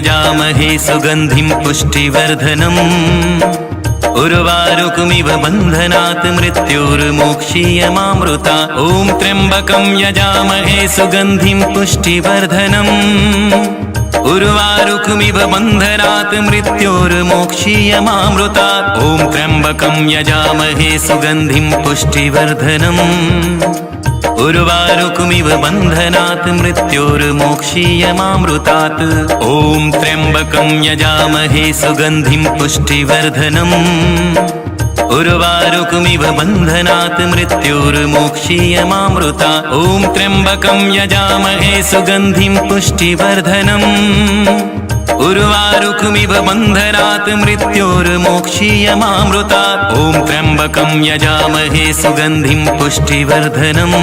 यजामहे सुगन्धिं पुष्टिवर्धनम् उर्वारुकमिव बन्धनात् मृत्योर्मोक्षीयमामृता ॐ त्र्यम्बकं यजामहे सुगन्धिं पुष्टिवर्धनम् उर्वारुकमिव बन्धनात् मृत्योर्मोक्षीयमामृता ॐ त्र्यम्बकं यजामहे सुगन्धिं पुष्टिवर्धनम् उर्वारुकमिव बन्धनात् मृत्योर्मोक्षीयमामृतात् ॐ त्र्यम्बकं यजामहे सुगन्धिं पुष्टिवर्धनम् उर्वारुकमिव बन्धनात् मृत्योर्मोक्षीयमामृता ॐ त्र्यम्बकं यजामहे सुगन्धिं पुष्टिवर्धनम् उर्वारुकमिव बन्धनात् मृत्योर्मोक्षीयमामृता ॐ त्र्यम्बकं यजामहे सुगन्धिं पुष्टिवर्धनम्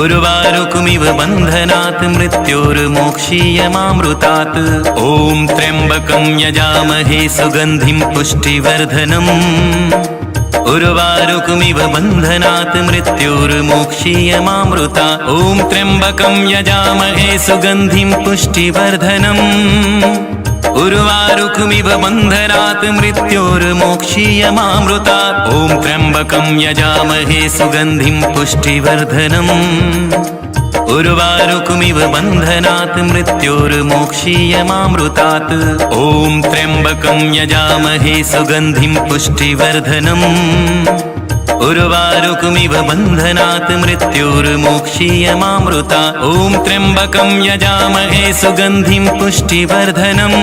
उर्वारुकमिव बन्धनात् मृत्योर्मोक्षीयमामृतात् ॐ त्र्यम्बकं यजामहे सुगन्धिं पुष्टिवर्धनम् उर्वारुकमिव बन्धनात् मृत्योर्मोक्षीयमामृता ॐ त्र्यम्बकं यजामहे सुगन्धिं पुष्टिवर्धनम् उर्वारुकमिव बन्धनात् मृत्योर्मोक्षीयमामृता ॐ त्र्यम्बकं यजामहे सुगन्धिं पुष्टिवर्धनम् उर्वारुकमिव बन्धनात् मृत्योर्मोक्षीयमामृतात् ॐ त्र्यम्बकं यजामहे सुगन्धिं पुष्टिवर्धनम् उर्वारुकमिव बन्धनात् मृत्योर्मोक्षीयमामृता ॐ त्र्यम्बकं यजामहे सुगन्धिं पुष्टिवर्धनम्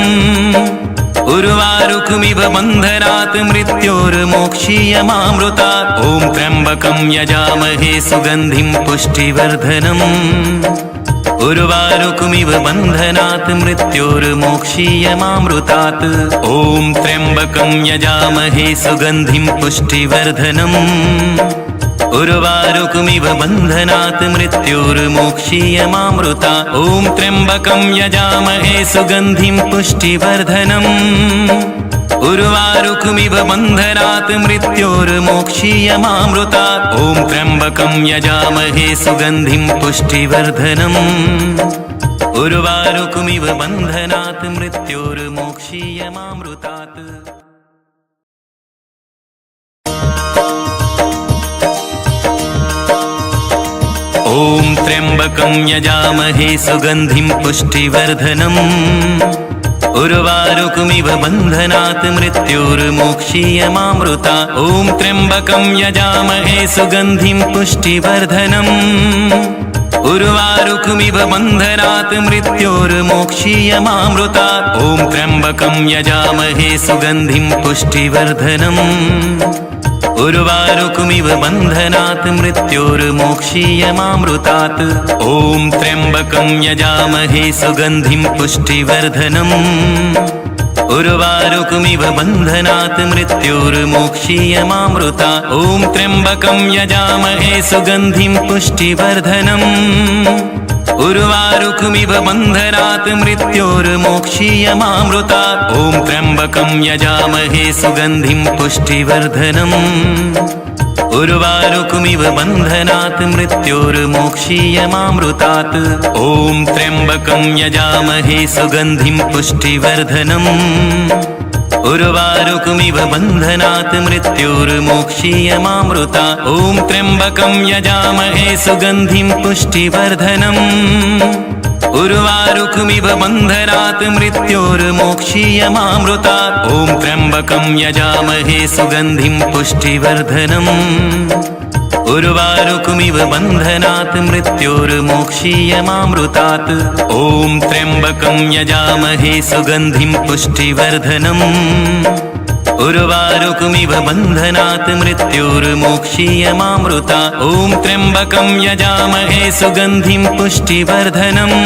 उर्वारुकमिव बन्धनात् मृत्योर्मोक्षीयमामृता ॐ त्र्यम्बकं यजामहे सुगन्धिं पुष्टिवर्धनम् उर्वारुकमिव बन्धनात् मृत्योर्मोक्षीयमामृतात् ॐ त्र्यम्बकं यजामहे सुगन्धिं पुष्टिवर्धनम् उर्वारुकमिव बन्धनात् मृत्योर्मोक्षीयमामृता ॐ त्र्यम्बकं यजामहे सुगन्धिं पुष्टिवर्धनम् उर्वारुकमिव बन्धनात् मृत्योर्मोक्षीयमामृता ॐ त्र्यम्बकं यजामहे सुगन्धिं पुष्टिवर्धनम् उर्वारुकमिव बन्धनात् मृत्योर्मोक्षीयमामृतात् ॐ त्र्यम्बकं यजामहे सुगन्धिं पुष्टिवर्धनम् उर्वारुकमिव बन्धनात् मृत्योर्मोक्षीयमामृता ॐ त्र्यम्बकं यजामहे सुगन्धिं पुष्टिवर्धनम् उर्वारुकमिव बन्धनात् मृत्योर्मोक्षीयमामृता ॐ त्र्यम्बकं यजामहे सुगन्धिं पुष्टिवर्धनम् उर्वारुकमिव बन्धनात् मृत्योर्मोक्षीयमामृतात् ॐ त्र्यम्बकं यजामहे सुगन्धिं पुष्टिवर्धनम् उर्वारुकमिव बन्धनात् मृत्योर्मोक्षीयमामृता ॐ त्र्यम्बकं यजामहे सुगन्धिं पुष्टिवर्धनम् उर्वारुकमिव बन्धनात् मृत्योर्मोक्षीयमामृता ॐ त्र्यम्बकं यजामहे सुगन्धिं पुष्टिवर्धनम् उर्वारुकमिव बन्धनात् मृत्योर्मोक्षीयमामृतात् ॐ त्र्यम्बकं यजामहे सुगन्धिं पुष्टिवर्धनम् उर्वारुकमिव बन्धनात् मृत्योर्मोक्षीयमामृता ॐ त्र्यम्बकं यजामहे सुगन्धिं पुष्टिवर्धनम् उर्वारुकमिव बन्धनात् मृत्योर्मोक्षीयमामृता ॐ त्र्यम्बकं यजामहे सुगन्धिं पुष्टिवर्धनम् उर्वारुकमिव बन्धनात् मृत्योर्मोक्षीयमामृतात् ॐ त्र्यम्बकं यजामहे सुगन्धिं पुष्टिवर्धनम् उर्वारुकमिव बन्धनात् मृत्योर्मोक्षीयमामृता ॐ त्र्यम्बकं यजामहे सुगन्धिं पुष्टिवर्धनम्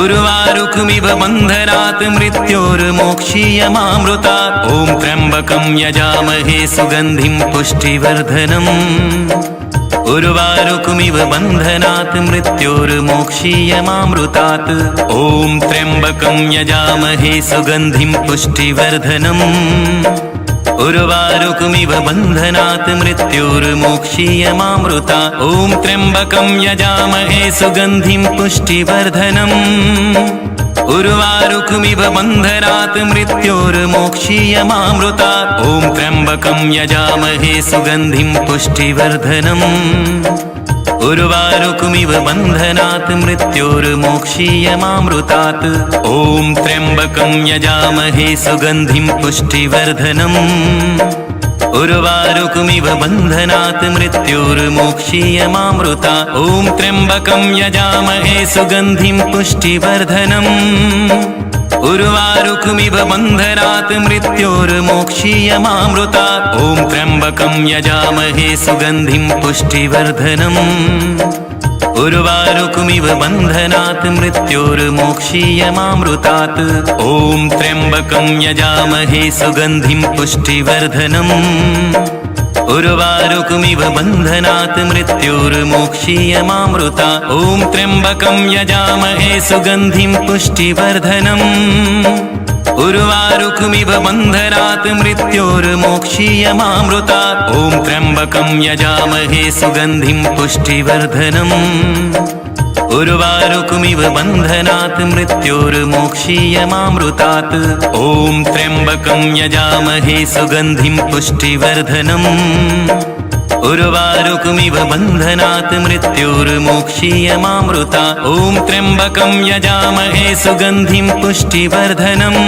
उर्वारुकमिव बन्धनात् मृत्योर्मोक्षीयमामृता ॐ त्र्यम्बकं यजामहे सुगन्धिं पुष्टिवर्धनम् उर्वारुकमिव बन्धनात् मृत्योर्मोक्षीयमामृतात् ॐ त्र्यम्बकं यजामहे सुगन्धिं पुष्टिवर्धनम् उर्वारुकमिव बन्धनात् मृत्योर्मोक्षीयमामृता ॐ त्र्यम्बकं यजामहे सुगन्धिं पुष्टिवर्धनम् उर्वारुकमिव बन्धनात् मृत्योर्मोक्षीयमामृतात्। ॐ त्र्यम्बकं यजामहे सुगन्धिं पुष्टिवर्धनम्। उर्वारुकमिव बन्धनात् मृत्योर्मोक्षीयमामृतात्। ॐ त्र्यम्बकं यजामहे सुगन्धिं पुष्टिवर्धनम्। उर्वारुकमिव बन्धनात् मृत्योर्मोक्षीयमामृतात्। ॐ त्र्यम्बकं यजामहे सुगन्धिं पुष्टिवर्धनम्। उर्वारुकमिव बन्धनात् मृत्योर्मोक्षीयमामृतात्। ॐ त्र्यम्बकं यजामहे सुगन्धिं पुष्टिवर्धनम्। उर्वारुकमिव बन्धनात् मृत्योर्मोक्षीयमामृतात्। ॐ त्र्यम्बकं यजामहे सुगन्धिं पुष्टिवर्धनम्। उर्वारुकमिव बन्धनात् मृत्योर्मोक्षीयमामृतात्। ॐ त्र्यम्बकं यजामहे सुगन्धिं पुष्टिवर्धनम्। उर्वारुकमिव बन्धनात् मृत्योर्मोक्षीयमामृतात्। ॐ त्र्यम्बकं यजामहे सुगन्धिं पुष्टिवर्धनम्। उर्वारुकमिव बन्धनात् मृत्योर्मोक्षीयमामृतात्। ॐ त्र्यम्बकं यजामहे सुगन्धिं पुष्टिवर्धनम्। उर्वारुकमिव बन्धनात् मृत्योर्मोक्षीयमामृतात्। ॐ त्र्यम्बकं यजामहे सुगन्धिं पुष्टिवर्धनम्।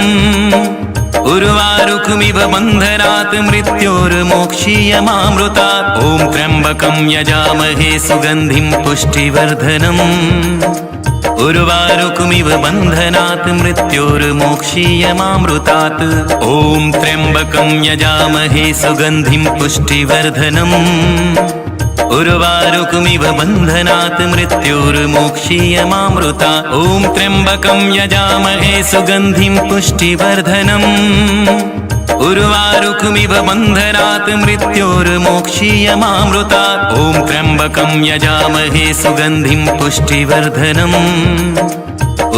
उर्वारुकमिव बन्धनात् मृत्योर्मोक्षीयमामृतात्। ॐ त्र्यम्बकं यजामहे सुगन्धिं पुष्टिवर्धनम्। उर्वारुकमिव बन्धनात् मृत्योर्मोक्षीयमामृतात्। ॐ त्र्यम्बकं यजामहे सुगन्धिं पुष्टिवर्धनम्। उर्वारुकमिव बन्धनात् मृत्योर्मोक्षीयमामृतात्। ॐ त्र्यम्बकं यजामहे सुगन्धिं पुष्टिवर्धनम्। उर्वारुकमिव बन्धनात् मृत्योर्मोक्षीयमामृतात्। ॐ त्र्यम्बकं यजामहे सुगन्धिं पुष्टिवर्धनम्।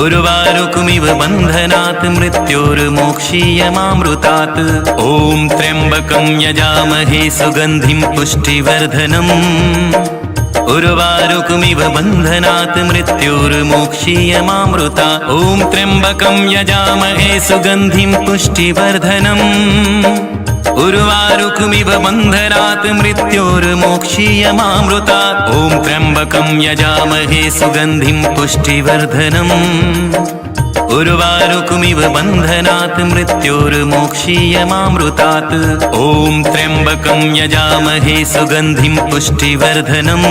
उर्वारुकमिव बन्धनात् मृत्योर्मोक्षीयमामृतात्। ॐ त्र्यम्बकं यजामहे सुगन्धिं पुष्टिवर्धनम्। उर्वारुकमिव बन्धनात् मृत्योर्मोक्षीयमामृतात्। ॐ त्र्यम्बकं यजामहे सुगन्धिं पुष्टिवर्धनम्। उर्वारुकमिव बन्धनात् मृत्योर्मोक्षीयमामृतात्। ॐ त्र्यम्बकं यजामहे सुगन्धिं पुष्टिवर्धनम्। उर्वारुकमिव बन्धनात् मृत्योर्मोक्षीयमामृतात्। ॐ त्र्यम्बकं यजामहे सुगन्धिं पुष्टिवर्धनम्।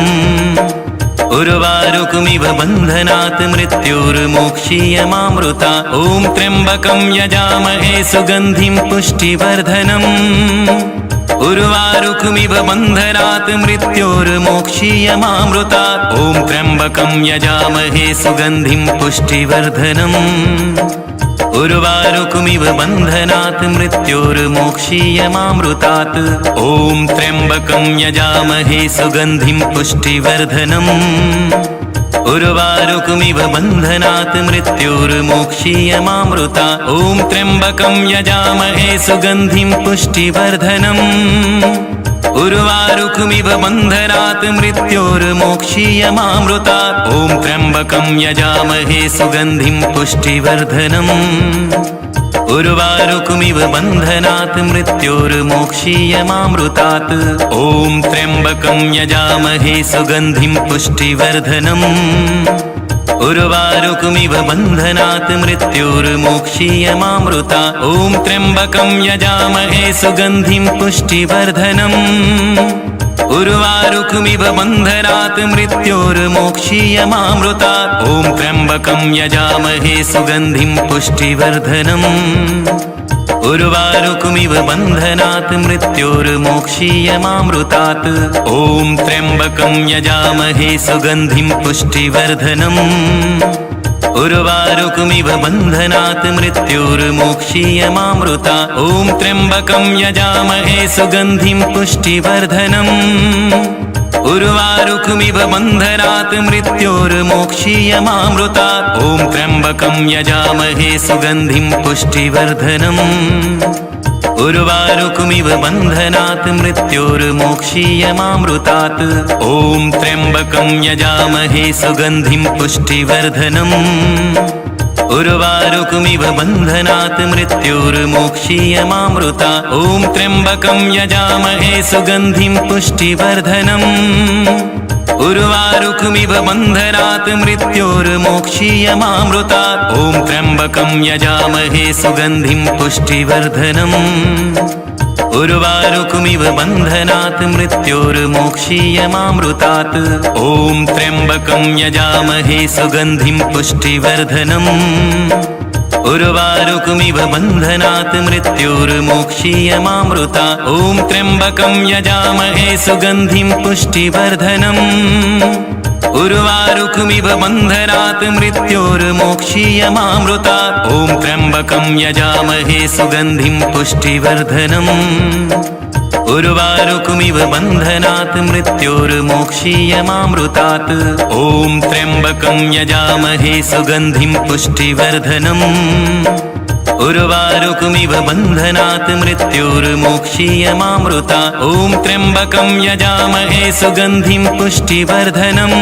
उर्वारुकमिव बन्धनात् मृत्योर्मोक्षीयमामृतात्। ॐ त्र्यम्बकं यजामहे सुगन्धिं पुष्टिवर्धनम्। उर्वारुकमिव बन्धनात् मृत्योर्मोक्षीयमामृतात्। ॐ त्र्यम्बकं यजामहे सुगन्धिं पुष्टिवर्धनम्। उर्वारुकमिव बन्धनात् मृत्योर्मोक्षीयमामृतात्। ॐ त्र्यम्बकं यजामहे सुगन्धिं पुष्टिवर्धनम्। उर्वारुकमिव बन्धनात् मृत्योर्मोक्षीयमामृतात्। ॐ त्र्यम्बकं यजामहे सुगन्धिं पुष्टिवर्धनम्। उर्वारुकमिव बन्धनात् मृत्योर्मोक्षीयमामृतात्। ॐ त्र्यम्बकं यजामहे सुगन्धिं पुष्टिवर्धनम्। उर्वारुकमिव बन्धनात् मृत्योर्मोक्षीयमामृतात्। ॐ त्र्यम्बकं यजामहे सुगन्धिं पुष्टिवर्धनम्। उर्वारुकमिव बन्धनात् मृत्योर्मोक्षीयमामृतात्। ॐ त्र्यम्बकं यजामहे सुगन्धिं पुष्टिवर्धनम्। उर्वारुकमिव बन्धनात् मृत्योर्मोक्षीयमामृतात्। ॐ त्र्यम्बकं यजामहे सुगन्धिं पुष्टिवर्धनम्। उर्वारुकमिव बन्धनात् मृत्योर्मोक्षीयमामृतात्। ॐ त्र्यम्बकं यजामहे सुगन्धिं पुष्टिवर्धनम्। उर्वारुकमिव बन्धनात् मृत्योर्मोक्षीयमामृतात्। ॐ त्र्यम्बकं यजामहे सुगन्धिं पुष्टिवर्धनम्। उर्वारुकमिव बन्धनात् मृत्योर्मोक्षीयमामृतात्। ॐ त्र्यम्बकं यजामहे सुगन्धिं पुष्टिवर्धनम्। उर्वारुकमिव बन्धनात् मृत्योर्मोक्षीयमामृतात्। ॐ त्र्यम्बकं यजामहे सुगन्धिं पुष्टिवर्धनम्। उर्वारुकमिव बन्धनात् मृत्योर्मोक्षीयमामृता ॐ त्र्यम्बकं यजामहे सुगन्धिं पुष्टिवर्धनम् उर्वारुकमिव बन्धनात् मृत्योर्मोक्षीयमामृता ॐ त्र्यम्बकं यजामहे सुगन्धिं पुष्टिवर्धनम् उर्वारुकमिव बन्धनात् मृत्योर्मोक्षीयमामृतात् ॐ त्र्यम्बकं यजामहे सुगन्धिं पुष्टिवर्धनम् उर्वारुकमिव बन्धनात् मृत्योर्मोक्षीयमामृता ॐ त्र्यम्बकं यजामहे सुगन्धिं पुष्टिवर्धनम् उर्वारुकमिव बन्धनात् मृत्योर्मोक्षीयमामृता ॐ त्र्यम्बकं यजामहे सुगन्धिं पुष्टिवर्धनम् उर्वारुकमिव बन्धनात् मृत्योर्मोक्षीयमामृतात् ॐ त्र्यम्बकं यजामहे सुगन्धिं पुष्टिवर्धनम् उर्वारुकमिव बन्धनात् मृत्योर्मोक्षीयमामृता ॐ त्र्यम्बकं यजामहे सुगन्धिं पुष्टिवर्धनम्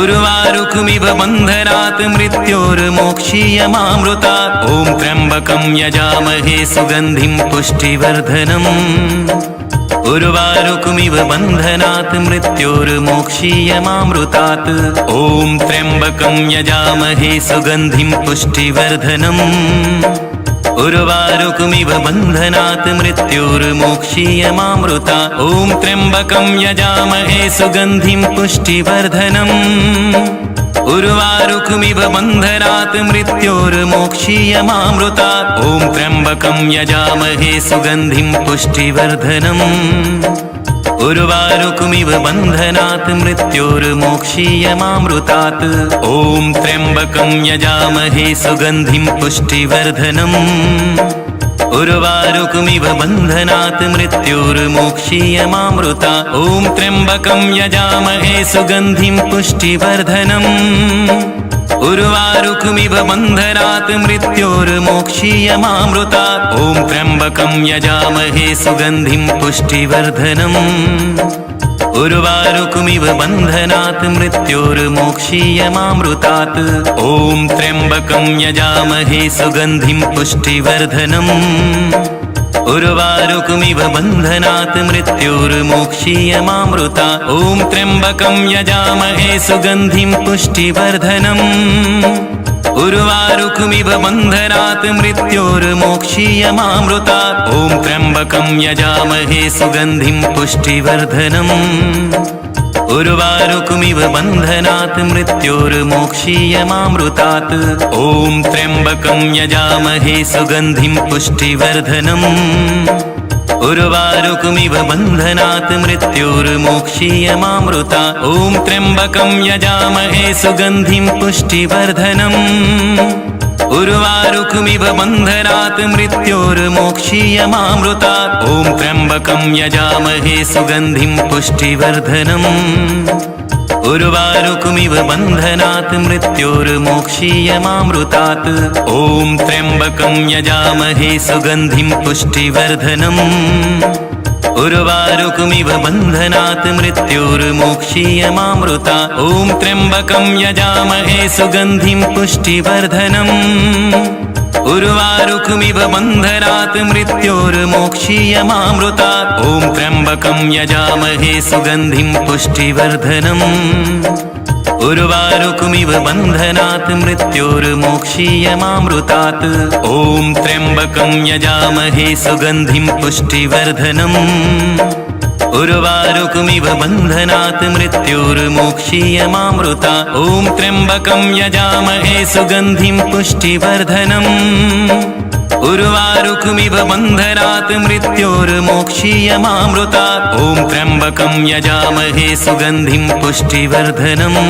उर्वारुकमिव बन्धनात् मृत्योर्मोक्षीयमामृता ॐ त्र्यम्बकं यजामहे सुगन्धिं पुष्टिवर्धनम् उर्वारुकमिव बन्धनात् मृत्योर्मोक्षीयमामृतात् ॐ त्र्यम्बकं यजामहे सुगन्धिं पुष्टिवर्धनम् उर्वारुकमिव बन्धनात् मृत्योर्मोक्षीयमामृता ॐ त्र्यम्बकं यजामहे सुगन्धिं पुष्टिवर्धनम् उर्वारुकमिव बन्धनात् मृत्योर्मोक्षीयमामृता ॐ त्र्यम्बकं यजामहे सुगन्धिं पुष्टिवर्धनम् उर्वारुकमिव बन्धनात् मृत्योर्मोक्षीयमामृतात् ॐ त्र्यम्बकं यजामहे सुगन्धिं पुष्टिवर्धनम् उर्वारुकमिव बन्धनात् मृत्योर्मोक्षीयमामृता ॐ त्र्यम्बकं यजामहे सुगन्धिं पुष्टिवर्धनम् उर्वारुकमिव बन्धनात् मृत्योर्मोक्षीयमामृता ॐ त्र्यम्बकं यजामहे सुगन्धिं पुष्टिवर्धनम् उर्वारुकमिव बन्धनात् मृत्योर्मोक्षीयमामृतात् ॐ त्र्यम्बकं यजामहे सुगन्धिं पुष्टिवर्धनम् उर्वारुकमिव बन्धनात् मृत्योर्मोक्षीयमामृता ॐ त्र्यम्बकं यजामहे सुगन्धिं पुष्टिवर्धनम् उर्वारुकमिव बन्धनात् मृत्योर्मोक्षीयमामृता ॐ त्र्यम्बकं यजामहे सुगन्धिं पुष्टिवर्धनम् उर्वारुकमिव बन्धनात् मृत्योर्मोक्षीयमामृतात् ॐ त्र्यम्बकं यजामहे सुगन्धिं पुष्टिवर्धनम् उर्वारुकमिव बन्धनात् मृत्योर्मोक्षीयमामृता ॐ त्र्यम्बकं यजामहे सुगन्धिं पुष्टिवर्धनम् उर्वारुकमिव बन्धनात् मृत्योर्मोक्षीयमामृता ॐ त्र्यम्बकं यजामहे सुगन्धिं पुष्टिवर्धनम् उर्वारुकमिव बन्धनात् मृत्योर्मोक्षीयमामृतात् ॐ त्र्यम्बकं यजामहे सुगन्धिं पुष्टिवर्धनम् उर्वारुकमिव बन्धनात् मृत्योर्मोक्षीयमामृता ॐ त्र्यम्बकं यजामहे सुगन्धिं पुष्टिवर्धनम् उर्वारुकमिव बन्धनात् मृत्योर्मोक्षीयमामृता ॐ त्र्यम्बकं यजामहे सुगन्धिं पुष्टिवर्धनम् उर्वारुकमिव बन्धनात् मृत्योर्मोक्षीयमामृतात् ॐ त्र्यम्बकं यजामहे सुगन्धिं पुष्टिवर्धनम् उर्वारुकमिव बन्धनात् मृत्योर्मोक्षीयमामृता ॐ त्र्यम्बकं यजामहे सुगन्धिं पुष्टिवर्धनम् उर्वारुकमिव बन्धनात् मृत्योर्मोक्षीयमामृता ॐ त्र्यम्बकं यजामहे सुगन्धिं पुष्टिवर्धनम्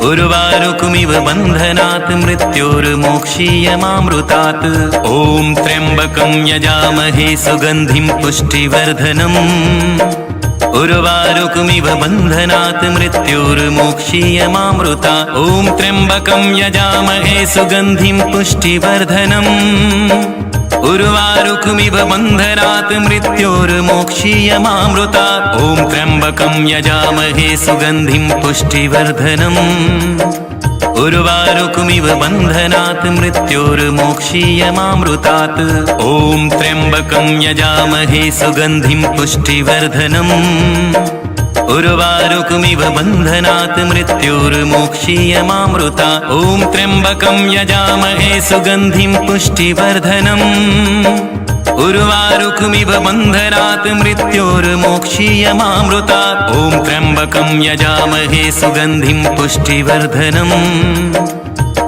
उर्वारुकमिव बन्धनात् मृत्योर्मोक्षीयमामृतात् ॐ त्र्यम्बकं यजामहे सुगन्धिं पुष्टिवर्धनम् उर्वारुकमिव बन्धनात् मृत्योर्मोक्षीयमामृता ॐ त्र्यम्बकं यजामहे सुगन्धिं पुष्टिवर्धनम् उर्वारुकमिव बन्धनात् मृत्योर्मोक्षीयमामृता ॐ त्र्यम्बकं यजामहे सुगन्धिं पुष्टिवर्धनम् उर्वारुकमिव बन्धनात् मृत्योर्मोक्षीयमामृतात्। ॐ त्र्यम्बकं यजामहे सुगन्धिं पुष्टिवर्धनम्। उर्वारुकमिव बन्धनात् मृत्योर्मोक्षीयमामृतात्। ॐ त्र्यम्बकं यजामहे सुगन्धिं पुष्टिवर्धनम्। उर्वारुकमिव बन्धनात् मृत्योर्मोक्षीयमामृतात्। ॐ त्र्यम्बकं यजामहे सुगन्धिं पुष्टिवर्धनम्।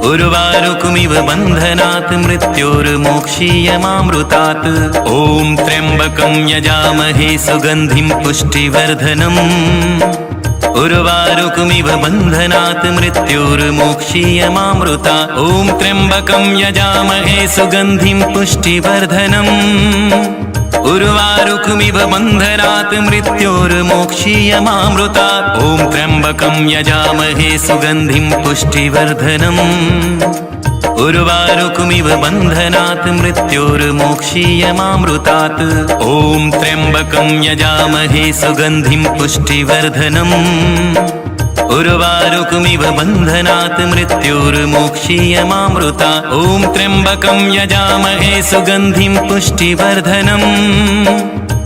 उर्वारुकमिव बन्धनात् मृत्योर्मोक्षीयमामृतात्। ॐ त्र्यम्बकं यजामहे सुगन्धिं पुष्टिवर्धनम्। उर्वारुकमिव बन्धनात् मृत्योर्मोक्षीयमामृतात्। ॐ त्र्यम्बकं यजामहे सुगन्धिं पुष्टिवर्धनम्। उर्वारुकमिव बन्धनात् मृत्योर्मोक्षीयमामृतात्। ॐ त्र्यम्बकं यजामहे सुगन्धिं पुष्टिवर्धनम्। उर्वारुकमिव बन्धनात् मृत्योर्मोक्षीयमामृतात्। ॐ त्र्यम्बकं यजामहे सुगन्धिं पुष्टिवर्धनम्। उर्वारुकमिव बन्धनात् मृत्योर्मोक्षीयमामृतात्। ॐ त्र्यम्बकं यजामहे सुगन्धिं पुष्टिवर्धनम्।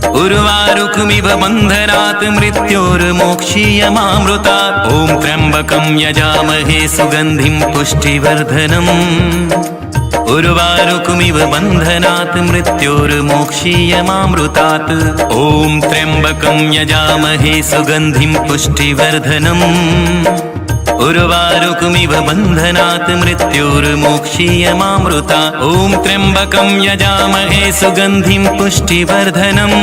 उर्वारुकमिव बन्धनात् मृत्योर्मोक्षीयमामृतात्। ॐ त्र्यम्बकं यजामहे सुगन्धिं पुष्टिवर्धनम्। उर्वारुकमिव बन्धनात् मृत्योर्मोक्षीयमामृतात्। ॐ त्र्यम्बकं यजामहे सुगन्धिं पुष्टिवर्धनम्। उर्वारुकमिव बन्धनात् मृत्योर्मोक्षीयमामृतात्। ॐ त्र्यम्बकं यजामहे सुगन्धिं पुष्टिवर्धनम्।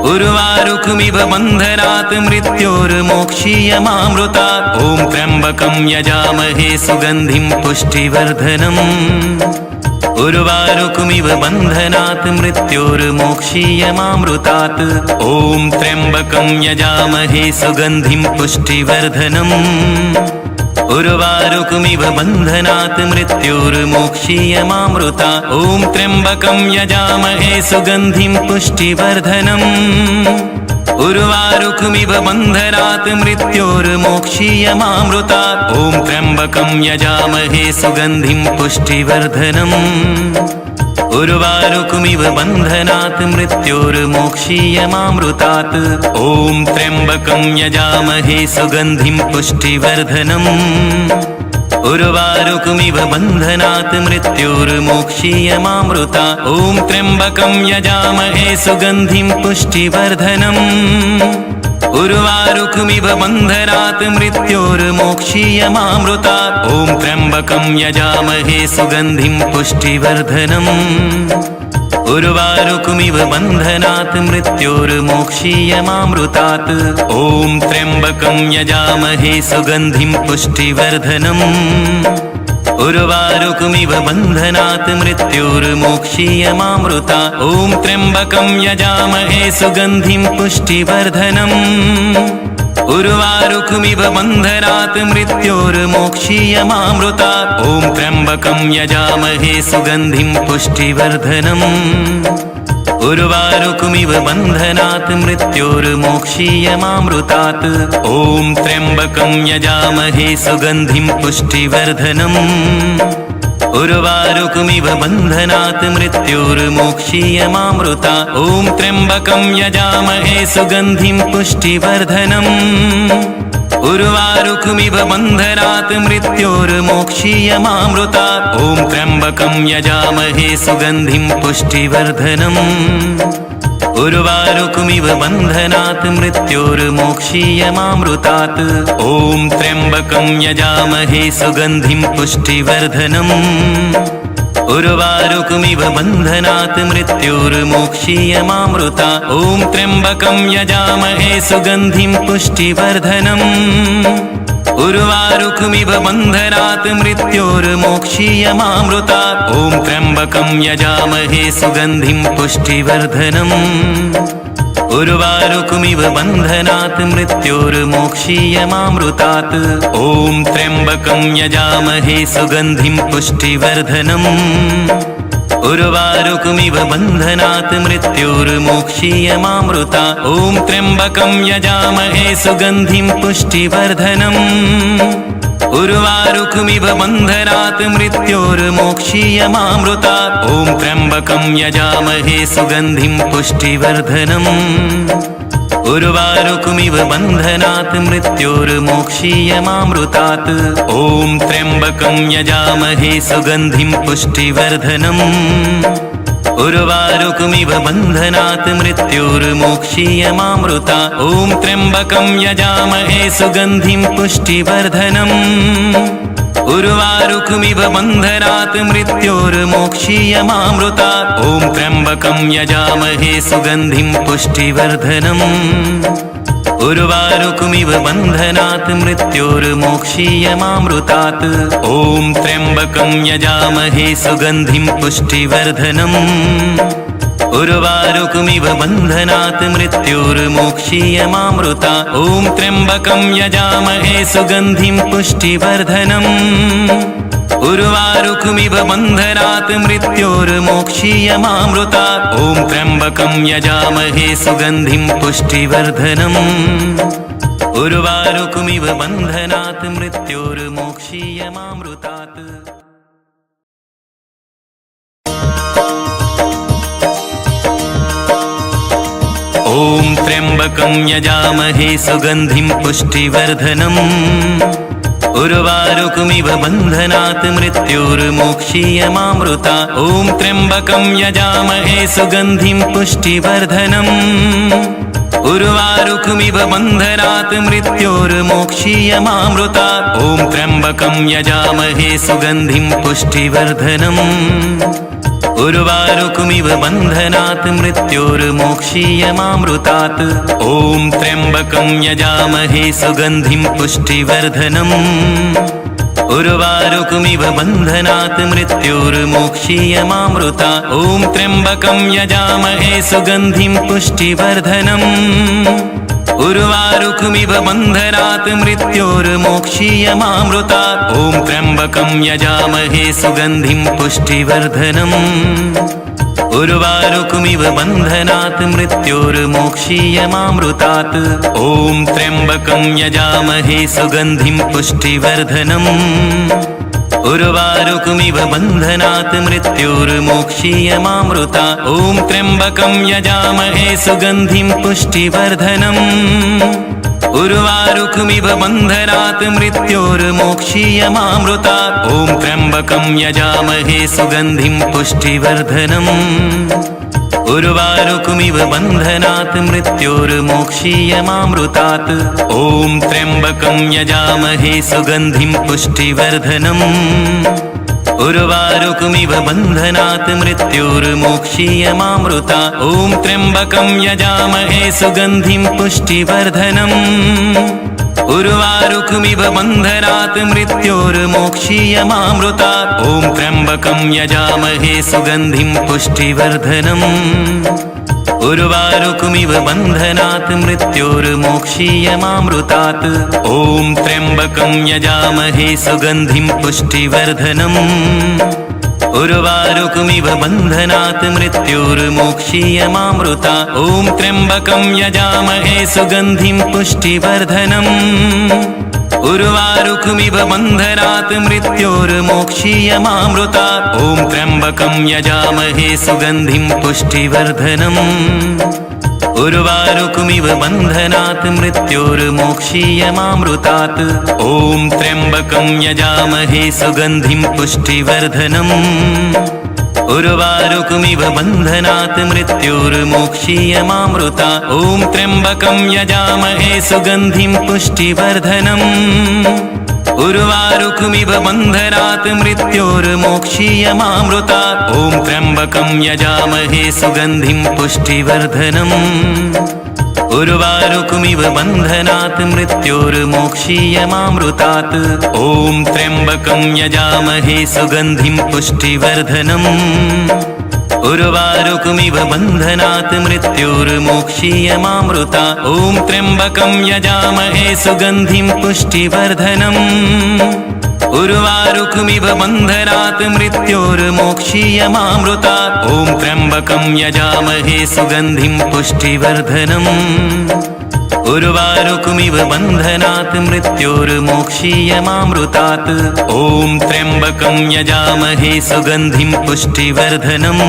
उर्वारुकमिव बन्धनात् मृत्योर्मोक्षीयमामृतात्। ॐ त्र्यम्बकं यजामहे सुगन्धिं पुष्टिवर्धनम्। उर्वारुकमिव बन्धनात् मृत्योर्मोक्षीयमामृतात्। ॐ त्र्यम्बकं यजामहे सुगन्धिं पुष्टिवर्धनम्। उर्वारुकमिव बन्धनात् मृत्योर्मोक्षीयमामृतात्। ॐ त्र्यम्बकं यजामहे सुगन्धिं पुष्टिवर्धनम्। उर्वारुकमिव बन्धनात् मृत्योर्मोक्षीयमामृतात्। ॐ त्र्यम्बकं यजामहे सुगन्धिं पुष्टिवर्धनम्। उर्वारुकमिव बन्धनात् मृत्योर्मोक्षीयमामृतात्। ॐ त्र्यम्बकं यजामहे सुगन्धिं पुष्टिवर्धनम्। उर्वारुकमिव बन्धनात् मृत्योर्मोक्षीयमामृतात्। ॐ त्र्यम्बकं यजामहे सुगन्धिं पुष्टिवर्धनम्। उर्वारुकमिव बन्धनात् मृत्योर्मोक्षीयमामृतात्। ॐ त्र्यम्बकं यजामहे सुगन्धिं पुष्टिवर्धनम्। उर्वारुकमिव बन्धनात् मृत्योर्मोक्षीयमामृतात्। ॐ त्र्यम्बकं यजामहे सुगन्धिं पुष्टिवर्धनम्। उर्वारुकमिव बन्धनात् मृत्योर्मोक्षीयमामृतात्। ॐ त्र्यम्बकं यजामहे सुगन्धिं पुष्टिवर्धनम्। उर्वारुकमिव बन्धनात् मृत्योर्मोक्षीयमामृतात्। ॐ त्र्यम्बकं यजामहे सुगन्धिं पुष्टिवर्धनम्। उर्वारुकमिव बन्धनात् मृत्योर्मोक्षीयमामृतात्। ॐ त्र्यम्बकं यजामहे सुगन्धिं पुष्टिवर्धनम्। उर्वारुकमिव बन्धनात् मृत्योर्मोक्षीयमामृतात्। ॐ त्र्यम्बकं यजामहे सुगन्धिं पुष्टिवर्धनम्। उर्वारुकमिव बन्धनात् मृत्योर्मोक्षीयमामृतात्। ॐ त्र्यम्बकं यजामहे सुगन्धिं पुष्टिवर्धनम्। उर्वारुकमिव बन्धनात् मृत्योर्मोक्षीयमामृतात्। ॐ त्र्यम्बकं यजामहे सुगन्धिं पुष्टिवर्धनम्। उर्वारुकमिव बन्धनात् मृत्योर्मोक्षीयमामृतात्। ॐ त्र्यम्बकं यजामहे सुगन्धिं पुष्टिवर्धनम्। उर्वारुकमिव बन्धनात् मृत्योर्मोक्षीयमामृतात्। ॐ त्र्यम्बकं यजामहे सुगन्धिं पुष्टिवर्धनम्। उर्वारुकमिव बन्धनात् मृत्योर्मोक्षीयमामृतात्। ॐ त्र्यम्बकं यजामहे सुगन्धिं पुष्टिवर्धनम्। उर्वारुकमिव बन्धनात् मृत्योर्मोक्षीयमामृतात्। ॐ त्र्यम्बकं यजामहे सुगन्धिं पुष्टिवर्धनम्। उर्वारुकमिव बन्धनात् मृत्योर्मोक्षीयमामृतात्। ॐ त्र्यम्बकं यजामहे सुगन्धिं पुष्टिवर्धनम्। उर्वारुकमिव बन्धनात् मृत्योर्मोक्षीयमामृतात्। ॐ त्र्यम्बकं यजामहे सुगन्धिं पुष्टिवर्धनम्। उर्वारुकमिव बन्धनात् मृत्योर्मोक्षीयमामृतात्। ॐ त्र्यम्बकं यजामहे सुगन्धिं पुष्टिवर्धनम्। उर्वारुकमिव बन्धनात् मृत्योर्मोक्षीयमामृतात्। ॐ त्र्यम्बकं यजामहे सुगन्धिं पुष्टिवर्धनम्। उर्वारुकमिव बन्धनात् मृत्योर्मोक्षीयमामृतात्। ॐ त्र्यम्बकं यजामहे सुगन्धिं पुष्टिवर्धनम्। उर्वारुकमिव बन्धनात् मृत्योर्मोक्षीयमामृतात्। ॐ त्र्यम्बकं यजामहे सुगन्धिं पुष्टिवर्धनम्। उर्वारुकमिव बन्धनात् मृत्योर्मोक्षीयमामृतात्। ॐ त्र्यम्बकं यजामहे सुगन्धिं पुष्टिवर्धनम्। उर्वारुकमिव बन्धनात् मृत्योर्मोक्षीयमामृतात्। ॐ त्र्यम्बकं यजामहे सुगन्धिं पुष्टिवर्धनम्। उर्वारुकमिव बन्धनात् मृत्योर्मोक्षीयमामृतात्। ॐ त्र्यम्बकं यजामहे सुगन्धिं पुष्टिवर्धनम्। उर्वारुकमिव बन्धनात् मृत्योर्मोक्षीयमामृतात्। ॐ त्र्यम्बकं यजामहे सुगन्धिं पुष्टिवर्धनम्। उर्वारुकमिव बन्धनात् मृत्योर्मोक्षीयमामृतात्। ॐ त्र्यम्बकं यजामहे सुगन्धिं पुष्टिवर्धनम्। उर्वारुकमिव बन्धनात् मृत्योर्मोक्षीयमामृतात्। ॐ त्र्यम्बकं यजामहे सुगन्धिं पुष्टिवर्धनम्। उर्वारुकमिव बन्धनात् मृत्योर्मोक्षीयमामृतात्। ॐ त्र्यम्बकं यजामहे सुगन्धिं पुष्टिवर्धनम्। उर्वारुकमिव बन्धनात् मृत्योर्मोक्षीयमामृतात्। ॐ त्र्यम्बकं यजामहे सुगन्धिं पुष्टिवर्धनम्। उर्वारुकमिव बन्धनात् मृत्योर्मोक्षीयमामृतात्। ॐ त्र्यम्बकं यजामहे सुगन्धिं पुष्टिवर्धनम्। उर्वारुकमिव बन्धनात् मृत्योर्मोक्षीयमामृतात्। ॐ त्र्यम्बकं यजामहे सुगन्धिं पुष्टिवर्धनम्। उर्वारुकमिव बन्धनात् मृत्योर्मोक्षीयमामृतात्। ॐ त्र्यम्बकं यजामहे सुगन्धिं पुष्टिवर्धनम्। उर्वारुकमिव बन्धनात् मृत्योर्मोक्षीयमामृतात्। ॐ त्र्यम्बकं यजामहे सुगन्धिं पुष्टिवर्धनम्। उर्वारुकमिव बन्धनात् मृत्योर्मोक्षीयमामृतात्। ॐ त्र्यम्बकं यजामहे सुगन्धिं पुष्टिवर्धनम्। उर्वारुकमिव बन्धनात् मृत्योर्मोक्षीयमामृतात्। ॐ त्र्यम्बकं यजामहे सुगन्धिं पुष्टिवर्धनम्। उर्वारुकमिव बन्धनात् मृत्योर्मोक्षीयमामृतात्। ॐ त्र्यम्बकं यजामहे सुगन्धिं पुष्टिवर्धनम्। उर्वारुकमिव बन्धनात् मृत्योर्मोक्षीयमामृतात्। ॐ त्र्यम्बकं यजामहे सुगन्धिं पुष्टिवर्धनम्। उर्वारुकमिव बन्धनात् मृत्योर्मोक्षीयमामृतात्। ॐ त्र्यम्बकं यजामहे सुगन्धिं पुष्टिवर्धनम्। उर्वारुकमिव बन्धनात् मृत्योर्मोक्षीयमामृतात्। ॐ त्र्यम्बकं यजामहे सुगन्धिं पुष्टिवर्धनम्। उर्वारुकमिव बन्धनात् मृत्योर्मोक्षीयमामृतात्। ॐ त्र्यम्बकं यजामहे सुगन्धिं पुष्टिवर्धनम्। उर्वारुकमिव बन्धनात् मृत्योर्मोक्षीयमामृतात्। ॐ त्र्यम्बकं यजामहे सुगन्धिं पुष्टिवर्धनम्। उर्वारुकमिव बन्धनात् मृत्योर्मोक्षीयमामृतात्। ॐ त्र्यम्बकं यजामहे सुगन्धिं पुष्टिवर्धनम्। उर्वारुकमिव बन्धनात् मृत्योर्मोक्षीयमामृतात्। ॐ त्र्यम्बकं यजामहे सुगन्धिं पुष्टिवर्धनम्। उर्वारुकमिव बन्धनात् मृत्योर्मोक्षीयमामृतात्। ॐ त्र्यम्बकं यजामहे सुगन्धिं पुष्टिवर्धनम्।